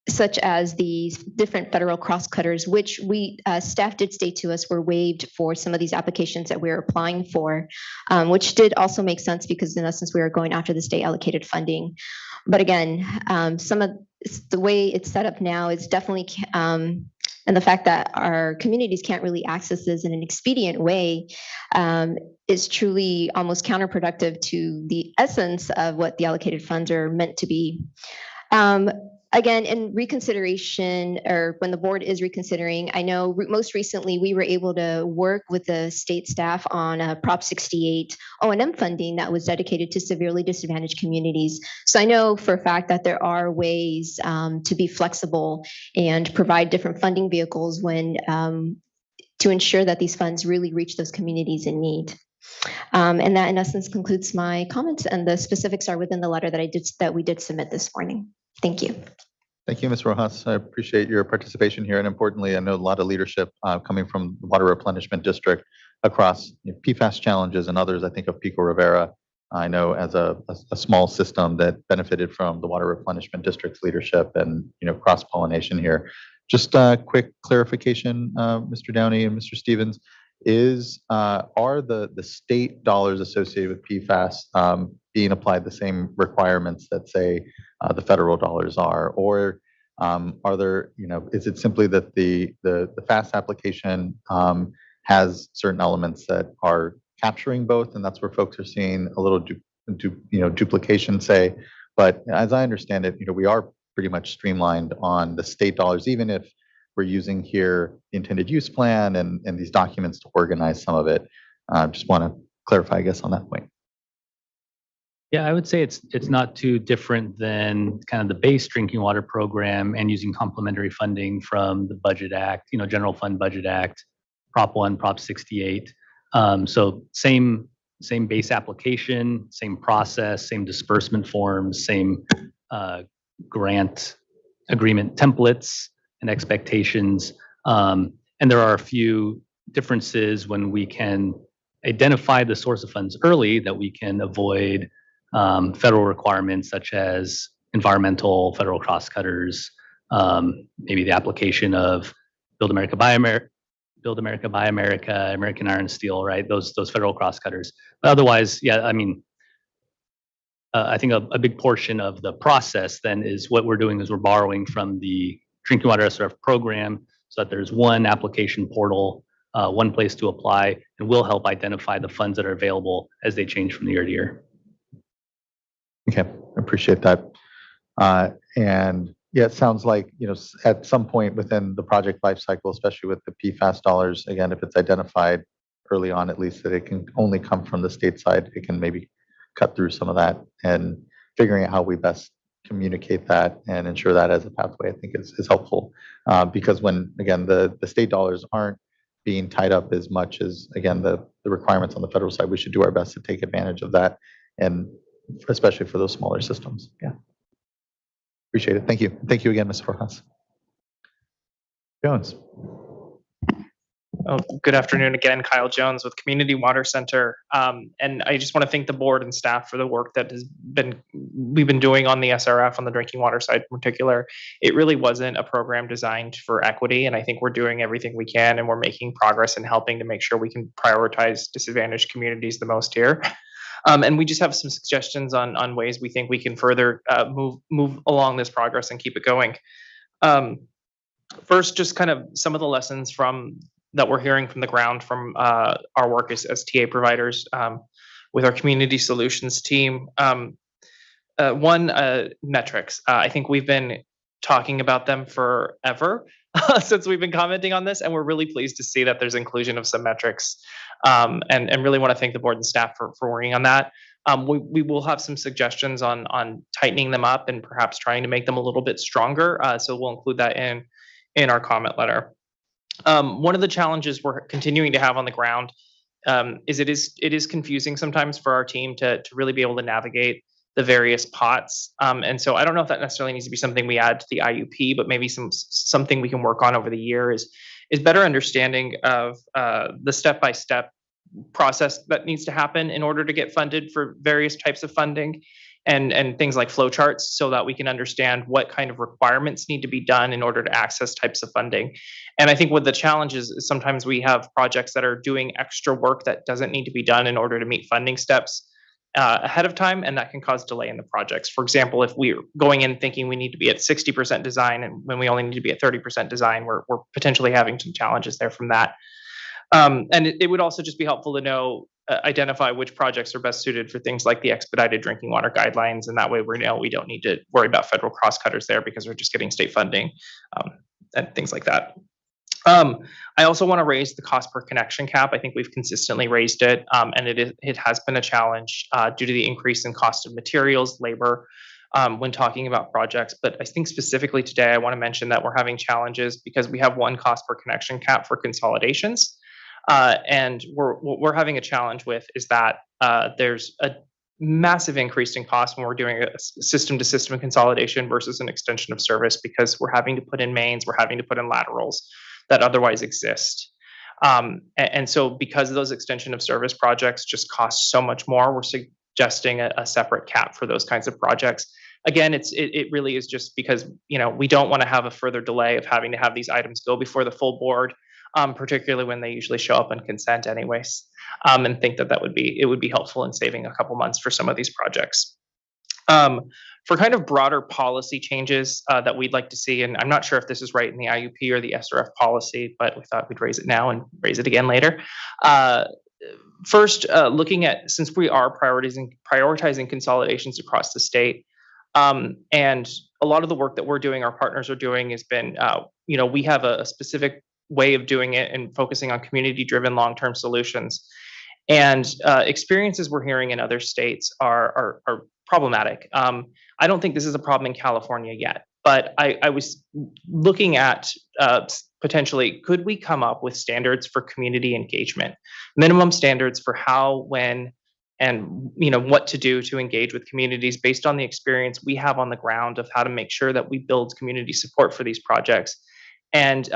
such as these different federal crosscutters, which staff did state to us were waived for some of these applications that we were applying for, which did also make sense because in essence, we were going after the state allocated funding. But again, some of the way it's set up now is definitely, and the fact that our communities can't really access this in an expedient way is truly almost counterproductive to the essence of what the allocated funds are meant to be. Again, in reconsideration, or when the board is reconsidering, I know most recently we were able to work with the state staff on a Prop 68 O&M funding that was dedicated to severely disadvantaged communities. So I know for a fact that there are ways to be flexible and provide different funding vehicles when to ensure that these funds really reach those communities in need. And that in essence concludes my comments, and the specifics are within the letter that we did submit this morning. Thank you. Thank you, Ms. Rojas. I appreciate your participation here. And importantly, I know a lot of leadership coming from the Water Replenishment District across PFAS challenges and others. I think of Pico Rivera, I know as a small system that benefited from the Water Replenishment District's leadership and cross-pollination here. Just a quick clarification, Mr. Downey and Mr. Stevens, are the state dollars associated with PFAS being applied the same requirements that say the federal dollars are, or are there, is it simply that the FAST application has certain elements that are capturing both, and that's where folks are seeing a little duplication, say. But as I understand it, we are pretty much streamlined on the state dollars, even if we're using here the intended use plan and these documents to organize some of it. Just want to clarify, I guess, on that point. Yeah, I would say it's not too different than kind of the base drinking water program and using complementary funding from the Budget Act, General Fund Budget Act, Prop 1, Prop 68. So same base application, same process, same disbursement forms, same grant agreement templates and expectations. And there are a few differences when we can identify the source of funds early that we can avoid federal requirements such as environmental federal crosscutters, maybe the application of Build America, Buy America, American Iron and Steel, right? Those federal crosscutters. But otherwise, yeah, I mean, I think a big portion of the process then is what we're doing is we're borrowing from the Drinking Water SRF program so that there's one application portal one place to apply, and will help identify the funds that are available as they change from year to year. Okay, I appreciate that. And yeah, it sounds like, at some point within the project life cycle, especially with the PFAS dollars, again, if it's identified early on, at least that it can only come from the state side, it can maybe cut through some of that, and figuring out how we best communicate that and ensure that as a pathway, I think is helpful. Because when, again, the state dollars aren't being tied up as much as, again, the requirements on the federal side, we should do our best to take advantage of that, and especially for those smaller systems. Yeah. Appreciate it. Thank you. Thank you again, Ms. Rojas. Jones. Oh, good afternoon again, Kyle Jones with Community Water Center. And I just want to thank the board and staff for the work that we've been doing on the SRF, on the drinking water side in particular. It really wasn't a program designed for equity, and I think we're doing everything we can, and we're making progress in helping to make sure we can prioritize disadvantaged communities the most here. And we just have some suggestions on ways we think we can further move along this progress and keep it going. First, just kind of some of the lessons that we're hearing from the ground from our work as TA providers with our community solutions team. Metrics. I think we've been talking about them forever since we've been commenting on this, and we're really pleased to see that there's inclusion of some metrics, and really want to thank the board and staff for working on that. We will have some suggestions on tightening them up and perhaps trying to make them a little bit stronger, so we'll include that in our comment letter. One of the challenges we're continuing to have on the ground is it is confusing sometimes for our team to really be able to navigate the various pots. And so I don't know if that necessarily needs to be something we add to the IUP, but maybe something we can work on over the year is better understanding of the step-by-step process that needs to happen in order to get funded for various types of funding, and things like flowcharts, so that we can understand what kind of requirements need to be done in order to access types of funding. And I think what the challenge is sometimes we have projects that are doing extra work that doesn't need to be done in order to meet funding steps ahead of time, and that can cause delay in the projects. For example, if we're going in thinking we need to be at 60% design, and when we only need to be at 30% design, we're potentially having some challenges there from that. And it would also just be helpful to know, identify which projects are best suited for things like the expedited drinking water guidelines, and that way we know we don't need to worry about federal crosscutters there because we're just getting state funding, and things like that. I also want to raise the cost per connection cap. I think we've consistently raised it, and it has been a challenge due to the increase in cost of materials, labor, when talking about projects. But I think specifically today, I want to mention that we're having challenges because we have one cost per connection cap for consolidations. And what we're having a challenge with is that there's a massive increase in cost when we're doing a system-to-system consolidation versus an extension of service, because we're having to put in mains, we're having to put in laterals that otherwise exist. And so because of those extension of service projects just cost so much more, we're suggesting a separate cap for those kinds of projects. Again, it really is just because, we don't want to have a further delay of having to have these items go before the full board, particularly when they usually show up in consent anyways, and think that it would be helpful in saving a couple months for some of these projects. For kind of broader policy changes that we'd like to see, and I'm not sure if this is right in the IUP or the SRF policy, but we thought we'd raise it now and raise it again later. First, looking at, since we are prioritizing consolidations across the state, and a lot of the work that we're doing, our partners are doing, has been, we have a specific way of doing it and focusing on community-driven long-term solutions. And experiences we're hearing in other states are problematic. I don't think this is a problem in California yet, but I was looking at potentially, could we come up with standards for community engagement, minimum standards for how, when, and what to do to engage with communities based on the experience we have on the ground of how to make sure that we build community support for these projects, and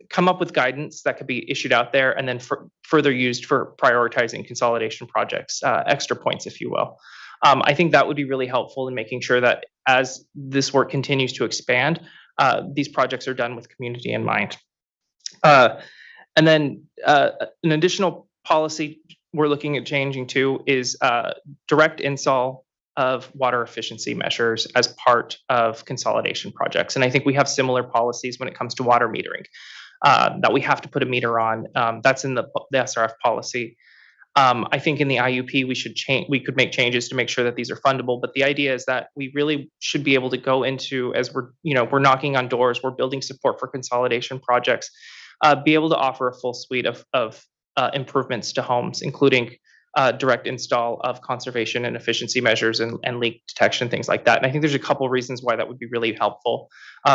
come up with guidance that could be issued out there and then further used for prioritizing consolidation projects, extra points, if you will. I think that would be really helpful in making sure that as this work continues to expand, these projects are done with community in mind. And then an additional policy we're looking at changing to is direct install of water efficiency measures as part of consolidation projects. And I think we have similar policies when it comes to water metering. that we have to put a meter on. That's in the SRF policy. I think in the IUP, we could make changes to make sure that these are fundable. But the idea is that we really should be able to go into, as we're knocking on doors, we're building support for consolidation projects, be able to offer a full suite of improvements to homes, including direct install of conservation and efficiency measures and leak detection, things like that. And I think there's a couple reasons why that would be really helpful.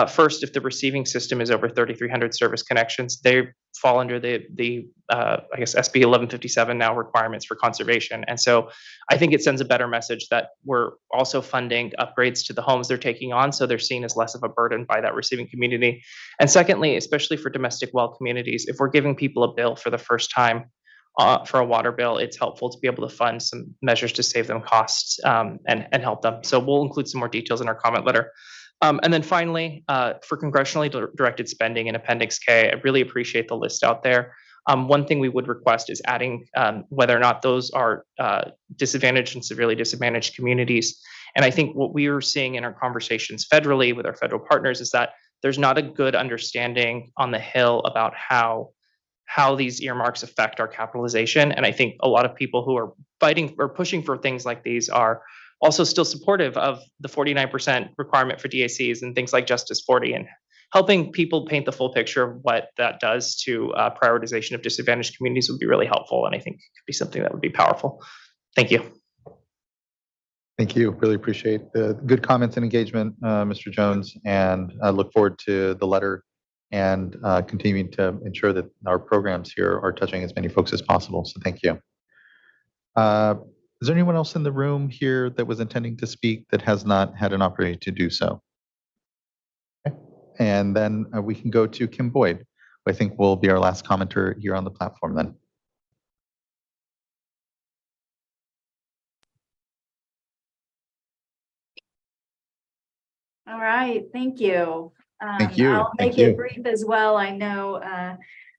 First, if the receiving system is over 3,300 service connections, they fall under the I guess SB 1157 now requirements for conservation. And so I think it sends a better message that we're also funding upgrades to the homes they're taking on, so they're seen as less of a burden by that receiving community. And secondly, especially for domestic well communities, if we're giving people a bill for the first time for a water bill, it's helpful to be able to fund some measures to save them costs and help them. So we'll include some more details in our comment letter. And then finally, for congressionally directed spending in Appendix K, I really appreciate the list out there. One thing we would request is adding whether or not those are disadvantaged and severely disadvantaged communities. And I think what we are seeing in our conversations federally with our federal partners is that there's not a good understanding on the Hill about how these earmarks affect our capitalization. And I think a lot of people who are fighting or pushing for things like these are also still supportive of the 49% requirement for DACs and things like Justice 40, and helping people paint the full picture of what that does to prioritization of disadvantaged communities would be really helpful. And I think it could be something that would be powerful. Thank you. Thank you. Really appreciate the good comments and engagement, Mr. Jones, and I look forward to the letter and continuing to ensure that our programs here are touching as many folks as possible. So thank you. Is there anyone else in the room here that was intending to speak that has not had an opportunity to do so? Okay. And then we can go to Kim Boyd, who I think will be our last commenter here on the platform then. All right, thank you. Thank you. I'll make it brief as well. I know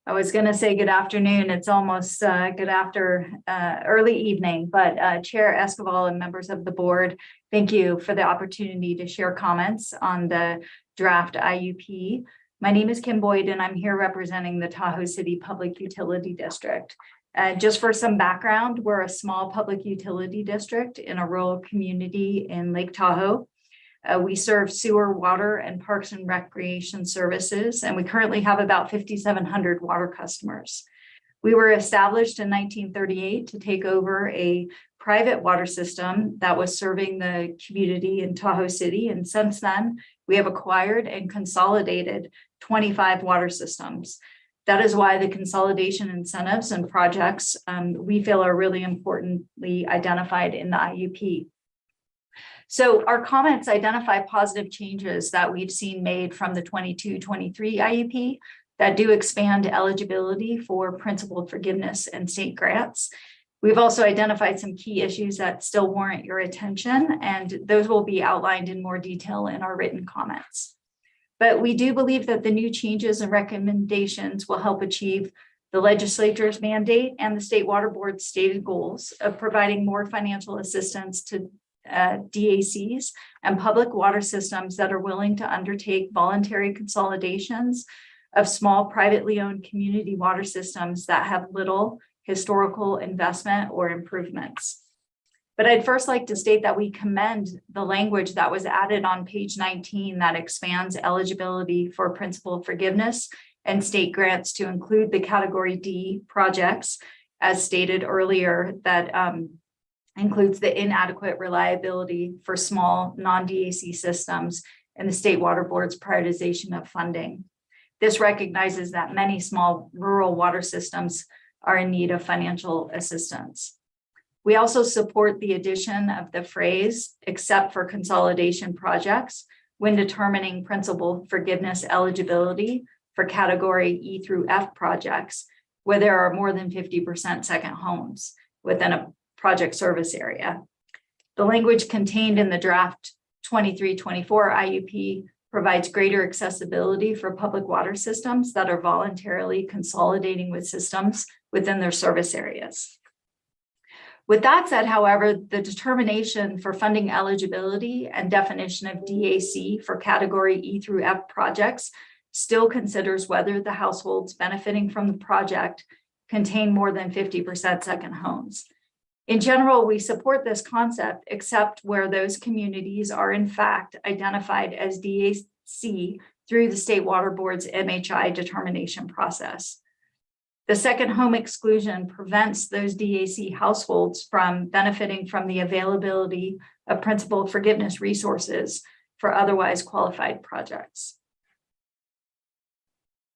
I was going to say good afternoon. It's almost good after early evening, but Chair Escobar and members of the board, thank you for the opportunity to share comments on the draft IUP. My name is Kim Boyd, and I'm here representing the Tahoe City Public Utility District. Just for some background, we're a small public utility district in a rural community in Lake Tahoe. We serve sewer, water, and parks and recreation services, and we currently have about 5,700 water customers. We were established in 1938 to take over a private water system that was serving the community in Tahoe City, and since then, we have acquired and consolidated 25 water systems. That is why the consolidation incentives and projects we feel are really importantly identified in the IUP. So our comments identify positive changes that we've seen made from the 22-23 IUP that do expand eligibility for principal forgiveness and state grants. We've also identified some key issues that still warrant your attention, and those will be outlined in more detail in our written comments. But we do believe that the new changes and recommendations will help achieve the legislature's mandate and the State Water Board's stated goals of providing more financial assistance to DACs and public water systems that are willing to undertake voluntary consolidations of small privately owned community water systems that have little historical investment or improvements. But I'd first like to state that we commend the language that was added on page 19 that expands eligibility for principal forgiveness and state grants to include the category D projects, as stated earlier, that includes the inadequate reliability for small non-DAC systems and the State Water Board's prioritization of funding. This recognizes that many small rural water systems are in need of financial assistance. We also support the addition of the phrase, except for consolidation projects, when determining principal forgiveness eligibility for category E through F projects, where there are more than 50% second homes within a project service area. The language contained in the draft 23-24 IUP provides greater accessibility for public water systems that are voluntarily consolidating with systems within their service areas. With that said, however, the determination for funding eligibility and definition of DAC for category E through F projects still considers whether the households benefiting from the project contain more than 50% second homes. In general, we support this concept, except where those communities are in fact identified as DAC through the State Water Board's MHI determination process. The second home exclusion prevents those DAC households from benefiting from the availability of principal forgiveness resources for otherwise qualified projects.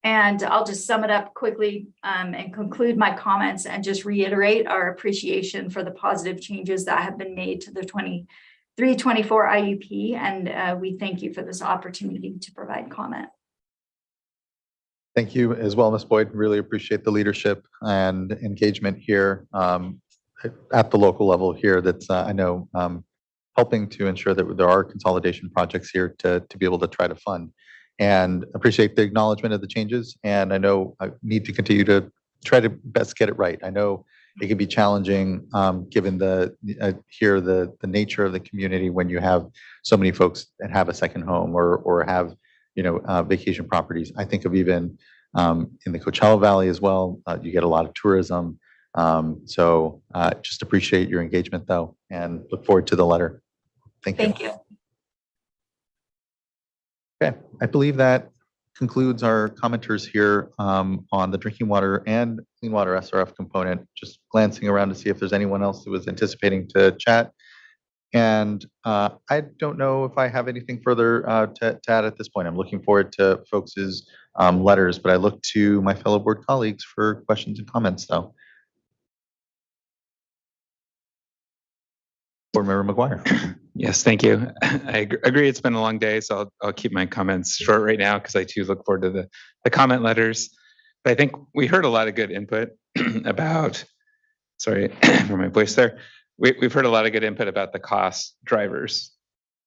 And I'll just sum it up quickly and conclude my comments and just reiterate our appreciation for the positive changes that have been made to the 23-24 IUP. And we thank you for this opportunity to provide comment. Thank you as well, Ms. Boyd. Really appreciate the leadership and engagement here at the local level here. That's, I know, helping to ensure that there are consolidation projects here to be able to try to fund. And appreciate the acknowledgement of the changes. And I know I need to continue to try to best get it right. I know it can be challenging given the nature of the community when you have so many folks that have a second home or have vacation properties. I think of even in the Coachella Valley as well. You get a lot of tourism. So just appreciate your engagement though, and look forward to the letter. Thank you. Thank you. Okay, I believe that concludes our commenters here on the drinking water and clean water SRF component. Just glancing around to see if there's anyone else who was anticipating to chat. And I don't know if I have anything further to add at this point. I'm looking forward to folks' letters, but I look to my fellow board colleagues for questions and comments though. Board Member McGuire. Yes, thank you. I agree it's been a long day, so I'll keep my comments short right now because I too look forward to the comment letters. But I think we heard a lot of good input about, sorry for my voice there. We've heard a lot of good input about the cost drivers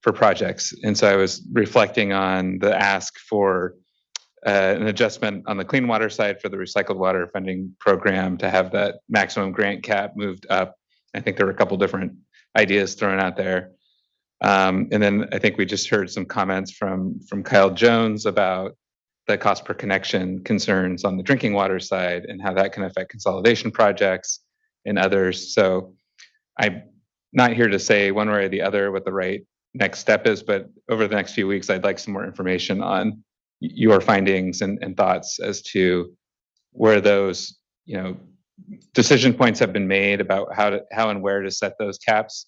for projects. And so I was reflecting on the ask for an adjustment on the clean water side for the recycled water funding program to have that maximum grant cap moved up. I think there were a couple different ideas thrown out there. And then I think we just heard some comments from Kyle Jones about the cost per connection concerns on the drinking water side and how that can affect consolidation projects and others. So I'm not here to say one way or the other what the right next step is, but over the next few weeks, I'd like some more information on your findings and thoughts as to where those, decision points have been made about how and where to set those caps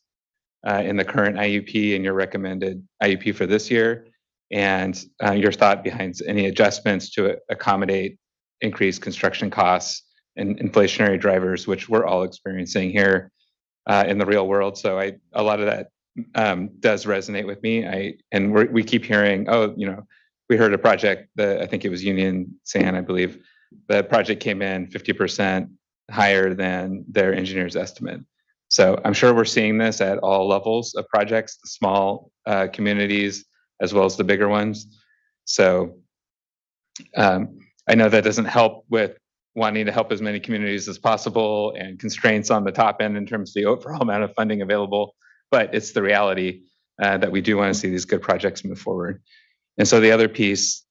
in the current IUP and your recommended IUP for this year, and your thought behind any adjustments to accommodate increased construction costs and inflationary drivers, which we're all experiencing here in the real world. So a lot of that does resonate with me. We keep hearing, we heard a project that I think it was Union Sand, I believe, the project came in 50% higher than their engineer's estimate. So I'm sure we're seeing this at all levels of projects, the small communities as well as the bigger ones. So I know that doesn't help with wanting to help as many communities as possible and constraints on the top end in terms of the overall amount of funding available, but it's the reality that we do want to see these good projects move forward. And so the other piece,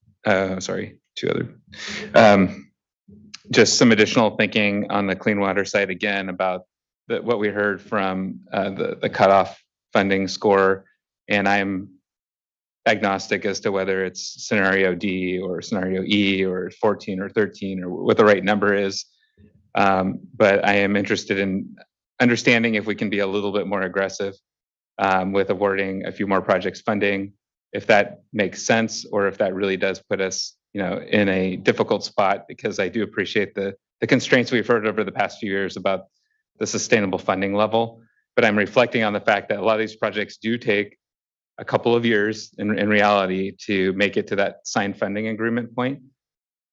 just some additional thinking on the clean water side again about what we heard from the cutoff funding score, and I'm agnostic as to whether it's scenario D or scenario E or 14 or 13 or what the right number is. But I am interested in understanding if we can be a little bit more aggressive with awarding a few more projects funding, if that makes sense, or if that really does put us, in a difficult spot, because I do appreciate the constraints we've heard over the past few years about the sustainable funding level. But I'm reflecting on the fact that a lot of these projects do take a couple of years in reality to make it to that signed funding agreement point.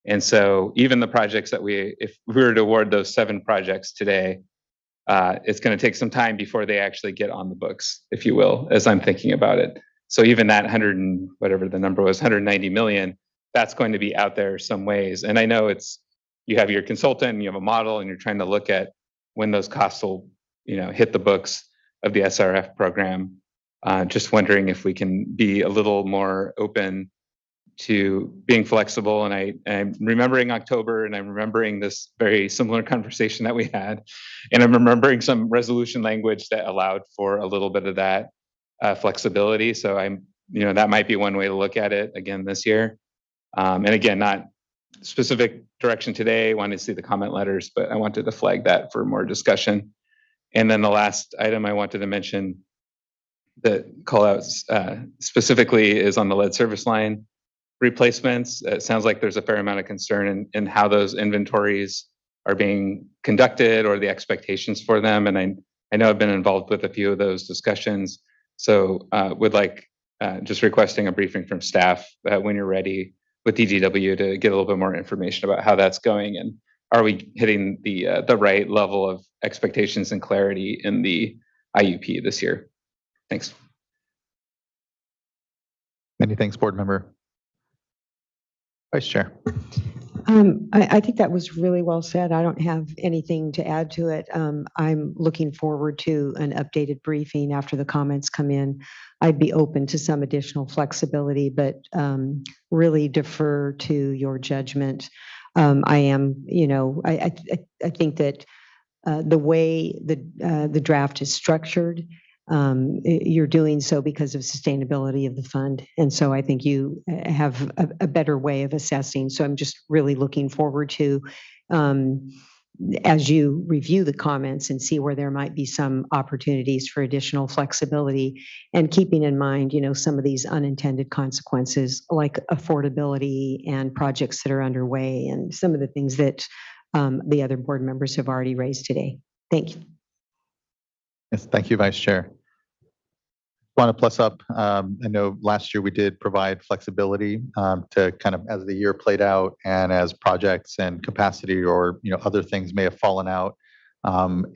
And so even the projects that if we were to award those 7 projects today, it's going to take some time before they actually get on the books, if you will, as I'm thinking about it. So even that 100 and whatever the number was, 190 million, that's going to be out there some ways. And I know you have your consultant and you have a model and you're trying to look at when those costs will, hit the books of the SRF program. Just wondering if we can be a little more open to being flexible. And I'm remembering October, and I'm remembering this very similar conversation that we had. And I'm remembering some resolution language that allowed for a little bit of that flexibility. So that might be one way to look at it again this year. And again, not specific direction today, wanted to see the comment letters, but I wanted to flag that for more discussion. And then the last item I wanted to mention that call outs specifically is on the lead service line replacements. It sounds like there's a fair amount of concern in how those inventories are being conducted or the expectations for them. And I know I've been involved with a few of those discussions. So would like just requesting a briefing from staff when you're ready with DGW to get a little bit more information about how that's going, and are we hitting the right level of expectations and clarity in the IUP this year? Thanks. Many thanks, board member. Vice Chair. I think that was really well said. I don't have anything to add to it. I'm looking forward to an updated briefing after the comments come in. I'd be open to some additional flexibility, but really defer to your judgment. I think that the way the draft is structured, you're doing so because of sustainability of the fund. And so I think you have a better way of assessing. So I'm just really looking forward to, as you review the comments and see where there might be some opportunities for additional flexibility, and keeping in mind, some of these unintended consequences like affordability and projects that are underway and some of the things that the other board members have already raised today. Thank you. Yes, thank you, Vice Chair. Want to plus up, I know last year we did provide flexibility to kind of as the year played out and as projects and capacity or other things may have fallen out,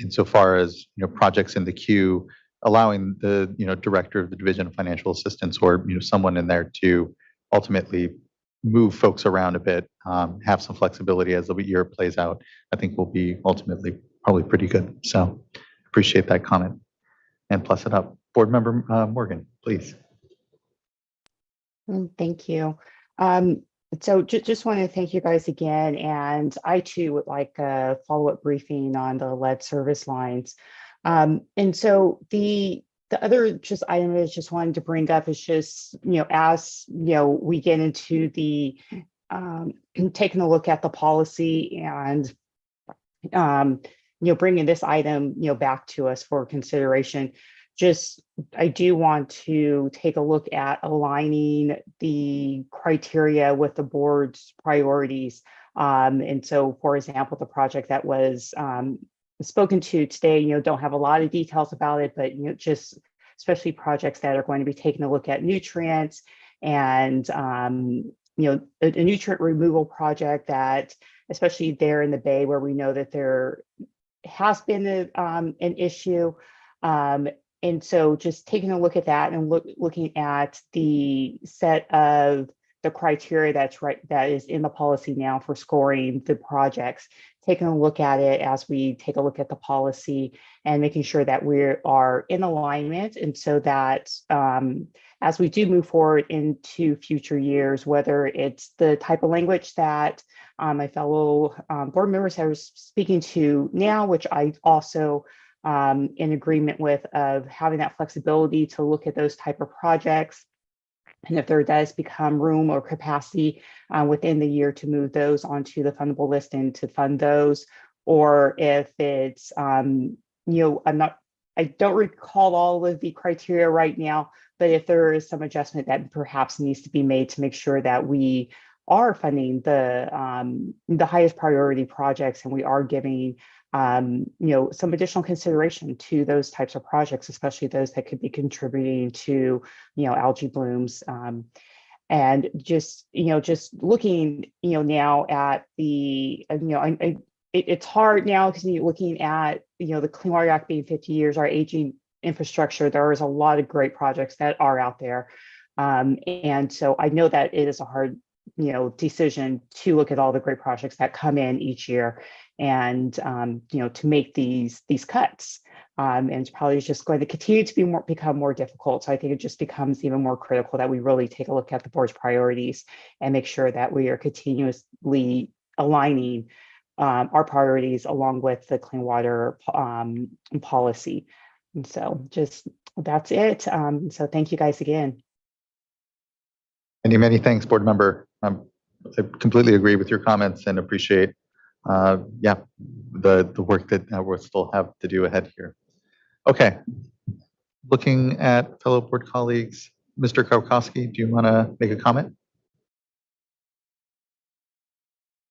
insofar as projects in the queue, allowing the director of the Division of Financial Assistance or someone in there to ultimately move folks around a bit, have some flexibility as the year plays out, I think will be ultimately probably pretty good. So appreciate that comment and plus it up. Board member Morgan, please. Thank you. So just want to thank you guys again. And I too would like a follow-up briefing on the lead service lines. And so the other just item I just wanted to bring up is just, as we get into the taking a look at the policy and bringing this item back to us for consideration. I do want to take a look at aligning the criteria with the board's priorities. And so, for example, the project that was spoken to today, don't have a lot of details about it, but just especially projects that are going to be taking a look at nutrients and a nutrient removal project that, especially there in the Bay where we know that there has been an issue. And so just taking a look at that and looking at the set of the criteria that is in the policy now for scoring the projects, taking a look at it as we take a look at the policy and making sure that we are in alignment. And so that as we do move forward into future years, whether it's the type of language that my fellow board members are speaking to now, which I also in agreement with, of having that flexibility to look at those type of projects. And if there does become room or capacity within the year to move those onto the fundable list and to fund those, or if it's, I don't recall all of the criteria right now, but if there is some adjustment that perhaps needs to be made to make sure that we are funding the highest priority projects and we are giving some additional consideration to those types of projects, especially those that could be contributing to, algae blooms. And just looking, now at the, it's hard now because you're looking at, the Clean Water Act being 50 years, our aging infrastructure, there is a lot of great projects that are out there. And so I know that it is a hard, decision to look at all the great projects that come in each year. and to make these cuts. And it's probably just going to continue to become more difficult. So I think it just becomes even more critical that we really take a look at the board's priorities and make sure that we are continuously aligning our priorities along with the clean water policy. And so just that's it. So thank you guys again. Many thanks, board member. I completely agree with your comments and appreciate the work that we'll still have to do ahead here. Okay, looking at fellow board colleagues, Mr. Kowalski, do you want to make a comment?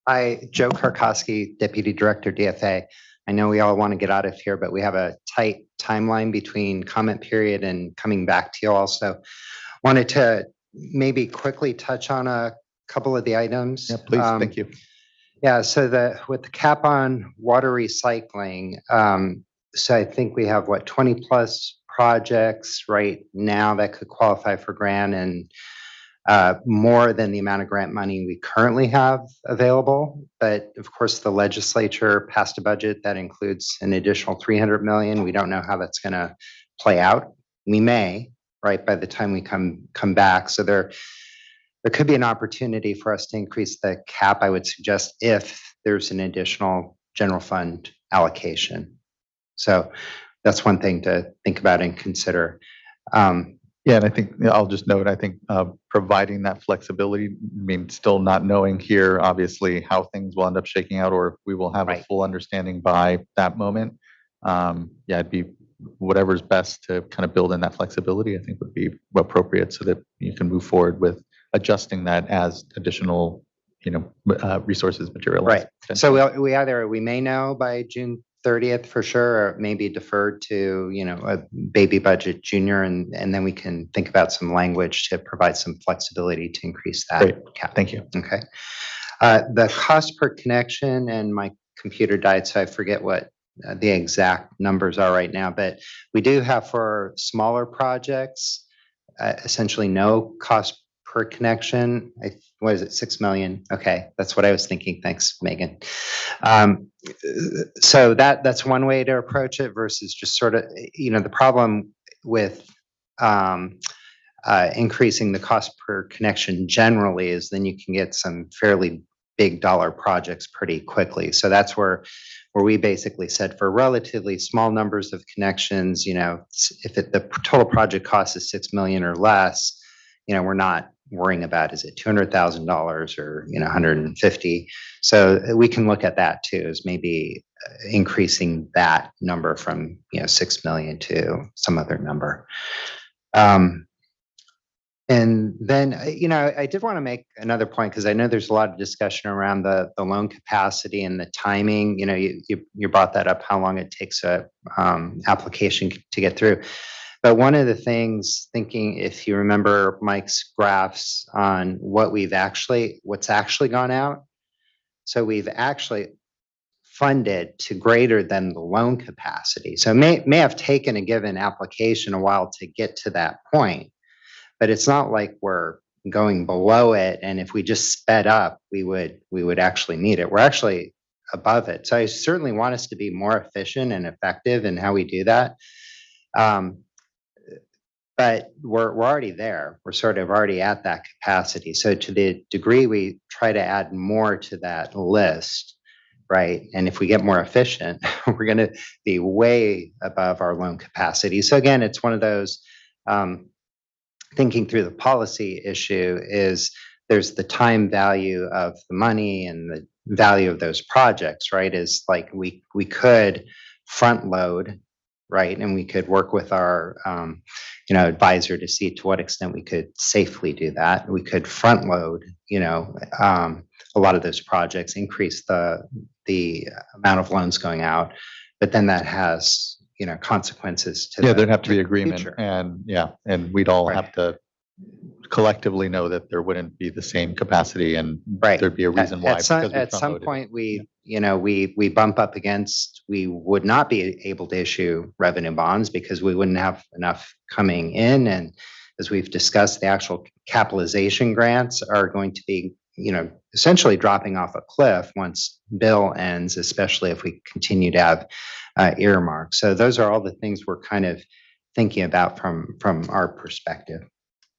Hi, Joe Karkowski, Deputy Director, DFA. I know we all want to get out of here, but we have a tight timeline between comment period and coming back to you all. So wanted to maybe quickly touch on a couple of the items. Yeah, please, thank you. Yeah, so with the cap on water recycling, so I think we have 20 plus projects right now that could qualify for grant, and more than the amount of grant money we currently have available. But of course, the legislature passed a budget that includes an additional 300 million. We don't know how that's going to play out. We may, right, by the time we come back. So there could be an opportunity for us to increase the cap, I would suggest, if there's an additional general fund allocation. So that's one thing to think about and consider. Yeah, and I think I'll just note, I think providing that flexibility, still not knowing here, obviously, how things will end up shaking out, or if we will have a full understanding by that moment. It'd be whatever's best to kind of build in that flexibility, I think would be appropriate so that you can move forward with adjusting that as additional, resources materialize. Right. So we may know by June 30th for sure, or maybe deferred to, a baby budget junior, and then we can think about some language to provide some flexibility to increase that. Great. Cap. Thank you. Okay. The cost per connection, and my computer died, so I forget what the exact numbers are right now, but we do have for smaller projects, essentially no cost per connection. What is it, 6 million? Okay, that's what I was thinking. Thanks, Megan. So that's one way to approach it versus just sort of, the problem with increasing the cost per connection generally is then you can get some fairly big dollar projects pretty quickly. So that's where we basically said for relatively small numbers of connections, if the total project cost is 6 million or less, we're not worrying about, is it $200,000 or 150? So we can look at that too, as maybe increasing that number from 6 million to some other number. And then I did want to make another point, because I know there's a lot of discussion around the loan capacity and the timing. You brought that up, how long it takes a application to get through. But one of the things, thinking, if you remember Mike's graphs on what's actually gone out. So we've actually funded to greater than the loan capacity. So it may have taken a given application a while to get to that point, but it's not like we're going below it. And if we just sped up, we would actually meet it. We're actually above it. So I certainly want us to be more efficient and effective in how we do that. But we're already there. We're sort of already at that capacity. So to the degree we try to add more to that list, right? And if we get more efficient, we're going to be way above our loan capacity. So again, it's one of those, thinking through the policy issue is there's the time value of the money and the value of those projects, right? Is like we could front load, right? And we could work with our advisor to see to what extent we could safely do that. We could front load, a lot of those projects, increase the amount of loans going out, but then that has consequences to there'd have to be agreement, and we'd all have to collectively know that there wouldn't be the same capacity, and there'd be a reason why. At some point, we bump up against, we would not be able to issue revenue bonds because we wouldn't have enough coming in. And as we've discussed, the actual capitalization grants are going to be essentially dropping off a cliff once bill ends, especially if we continue to have earmarks. So those are all the things we're kind of thinking about from our perspective.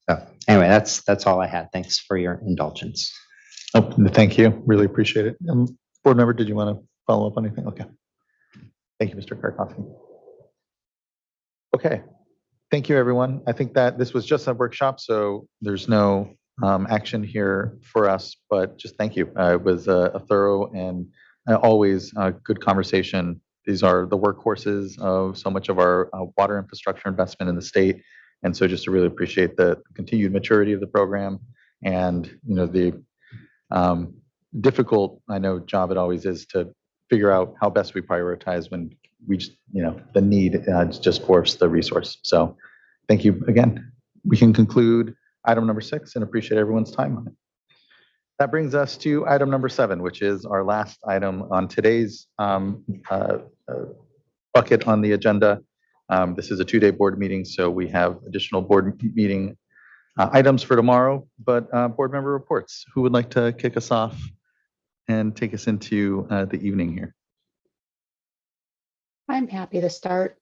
So anyway, that's all I had. Thanks for your indulgence. Oh, thank you. Really appreciate it. Board member, did you want to follow up on anything? Okay. Thank you, Mr. Karkoski. Okay. Thank you, everyone. I think that this was just a workshop, so there's no action here for us, but just thank you. It was a thorough and always good conversation. These are the workhorses of so much of our water infrastructure investment in the state. And so just to really appreciate the continued maturity of the program and, the difficult, I know, job it always is to figure out how best we prioritize when we just, the need just dwarfs the resource. So thank you again. We can conclude item number 6 and appreciate everyone's time on it. That brings us to item number 7, which is our last item on today's bucket on the agenda. This is a 2-day board meeting, so we have additional board meeting items for tomorrow, but board member reports. Who would like to kick us off and take us into the evening here? I'm happy to start.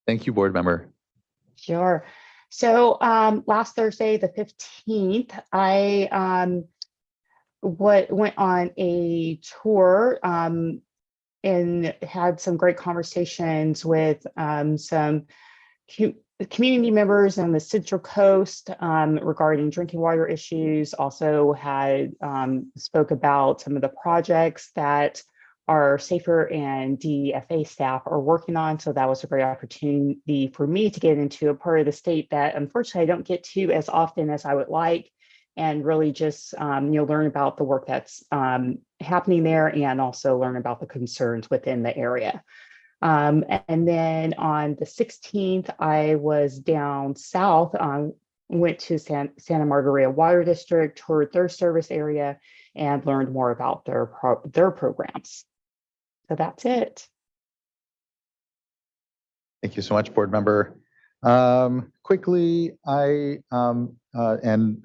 Thank you, board member. Sure. So last Thursday, the 15th, I went on a tour and had some great conversations with some community members on the Central Coast regarding drinking water issues. Also had spoke about some of the projects that our SAFER and DFA staff are working on. So that was a great opportunity for me to get into a part of the state that unfortunately I don't get to as often as I would like, and really just learn about the work that's happening there and also learn about the concerns within the area. And then on the 16th, I was down south, went to Santa Margarita Water District, toured their service area, and learned more about their programs. So that's it. Thank you so much, board member. Quickly, I and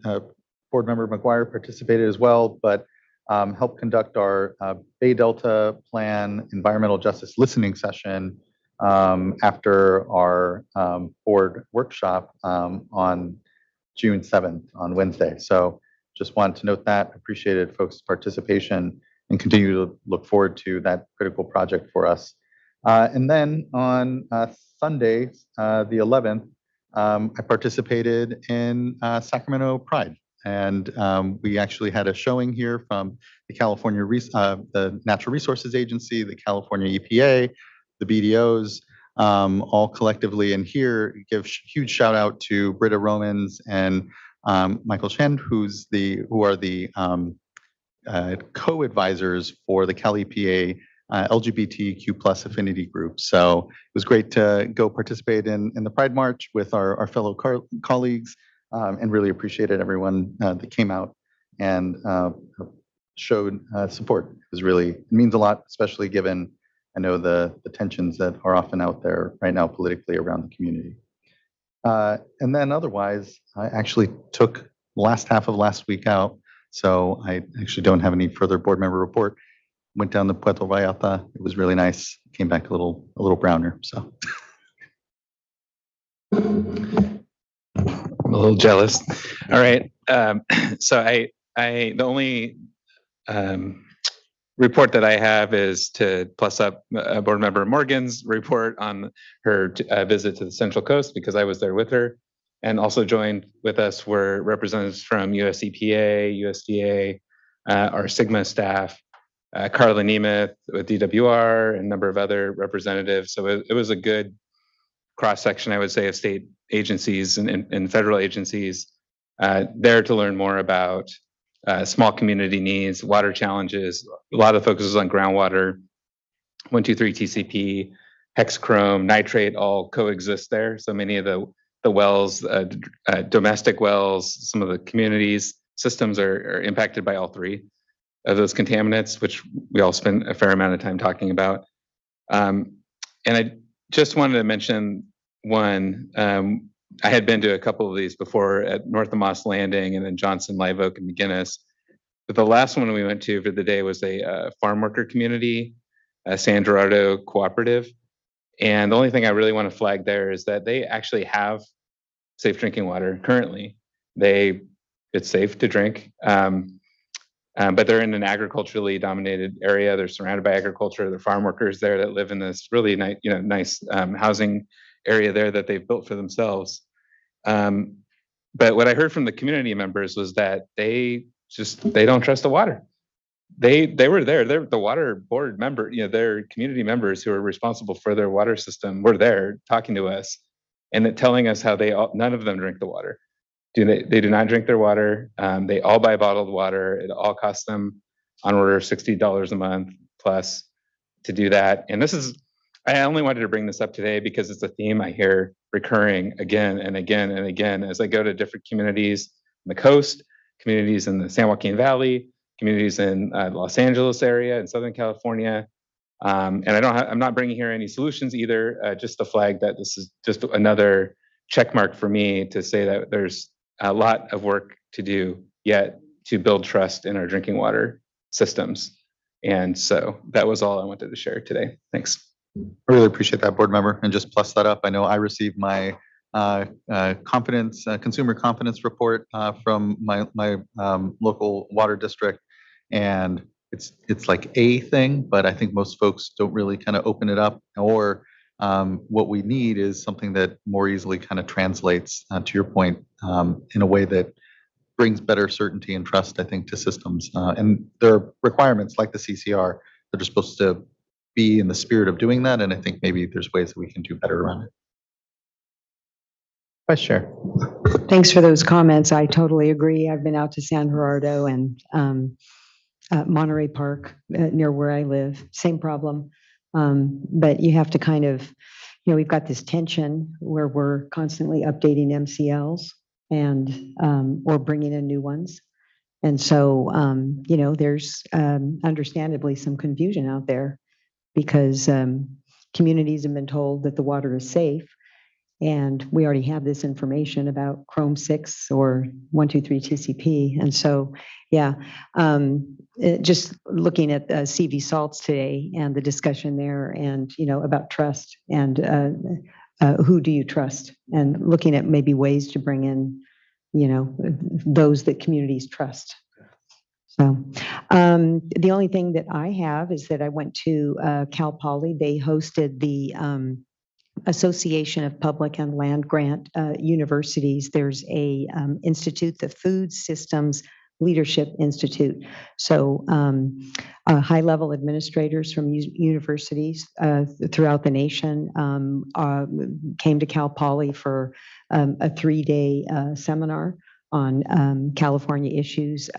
board member McGuire participated as well, but helped conduct our Bay Delta Plan Environmental Justice Listening Session after our board workshop on June 7th on Wednesday. So just wanted to note that, appreciated folks' participation and continue to look forward to that critical project for us. And then on Sunday, the 11th, I participated in Sacramento Pride. And we actually had a showing here from the California, the Natural Resources Agency, the California EPA, the BDOs, all collectively. And here, give huge shout out to Britta Romans and Michael Chen, who are the co-advisors for the Cal EPA LGBTQ plus affinity group. So it was great to go participate in the Pride March with our fellow colleagues. And really appreciated everyone that came out and showed support. It means a lot, especially given I know the tensions that are often out there right now politically around the community. And then otherwise, I actually took the last half of last week out, so I actually don't have any further board member report. Went down to Puerto Vallarta. It was really nice. Came back a little browner. So. I'm a little jealous. All right. So the only report that I have is to plus up board member Morgan's report on her visit to the Central Coast, because I was there with her. And also joined with us were representatives from US EPA, USDA, our SGMA staff, Carla Nemeth with DWR, and a number of other representatives. So it was a good cross-section, I would say, of state agencies and federal agencies there to learn more about small community needs, water challenges. A lot of focus is on groundwater, 123 TCP, hexchrome, nitrate all coexist there. So many of the wells, domestic wells, some of the communities systems are impacted by all three of those contaminants, which we all spend a fair amount of time talking about. And I just wanted to mention one. I had been to a couple of these before at North of Moss Landing and then Johnson, Live Oak, and McGinnis. But the last one we went to for the day was a farm worker community, a San Gerardo cooperative. And the only thing I really want to flag there is that they actually have safe drinking water currently. It's safe to drink, but they're in an agriculturally dominated area. They're surrounded by agriculture. There are farm workers there that live in this really nice housing area there that they've built for themselves. But what I heard from the community members was that they don't trust the water. They were there. They're the water board member, their community members who are responsible for their water system were there talking to us and telling us how none of them drink the water. They do not drink their water. They all buy bottled water. It all costs them on order of $60 a month plus to do that. And I only wanted to bring this up today because it's a theme I hear recurring again and again and again as I go to different communities on the coast, communities in the San Joaquin Valley, communities in Los Angeles area in Southern California. And I'm not bringing here any solutions either, just to flag that this is just another check mark for me to say that there's a lot of work to do yet to build trust in our drinking water systems. And so that was all I wanted to share today. Thanks. I really appreciate that, board member. And just plus that up, I know I received my consumer confidence report from my local water district. And it's like a thing, but I think most folks don't really kind of open it up, or what we need is something that more easily kind of translates, to your point, in a way that brings better certainty and trust, I think, to systems. And there are requirements like the CCR that are supposed to be in the spirit of doing that. And I think maybe there's ways that we can do better around it. Vice Chair. Thanks for those comments. I totally agree. I've been out to San Gerardo and Monterey Park near where I live. Same problem. But you have to kind of, we've got this tension where we're constantly updating MCLs and or bringing in new ones. And so, there's understandably some confusion out there because communities have been told that the water is safe. And we already have this information about Chrome 6 or 123 TCP. And so, just looking at CV salts today and the discussion there and, about trust and who do you trust, and looking at maybe ways to bring in, those that communities trust. So the only thing that I have is that I went to Cal Poly. They hosted the Association of Public and Land Grant Universities. There's a institute, the Food Systems Leadership Institute. So high-level administrators from universities throughout the nation came to Cal Poly for a 3-day seminar on California issues,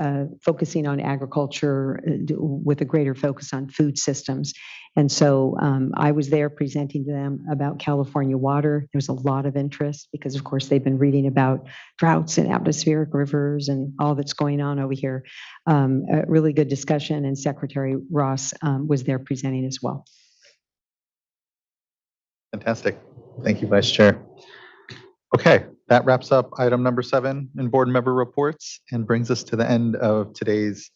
focusing on agriculture with a greater focus on food systems. And so I was there presenting to them about California water. There's a lot of interest because, of course, they've been reading about droughts and atmospheric rivers and all that's going on over here. A really good discussion, and Secretary Ross was there presenting as well. Fantastic. Thank you, Vice Chair. Okay, that wraps up item number 7 in board member reports and brings us to the end of today's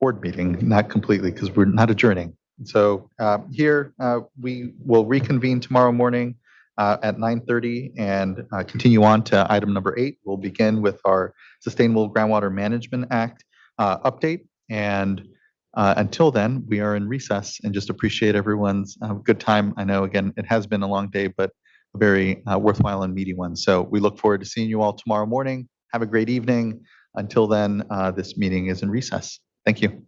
board meeting, not completely because we're not adjourning. So here we will reconvene tomorrow morning at 9:30 and continue on to item number 8. We'll begin with our Sustainable Groundwater Management Act update. And until then, we are in recess and just appreciate everyone's good time. I know, again, it has been a long day, but a very worthwhile and meaty one. So we look forward to seeing you all tomorrow morning. Have a great evening. Until then, this meeting is in recess. Thank you.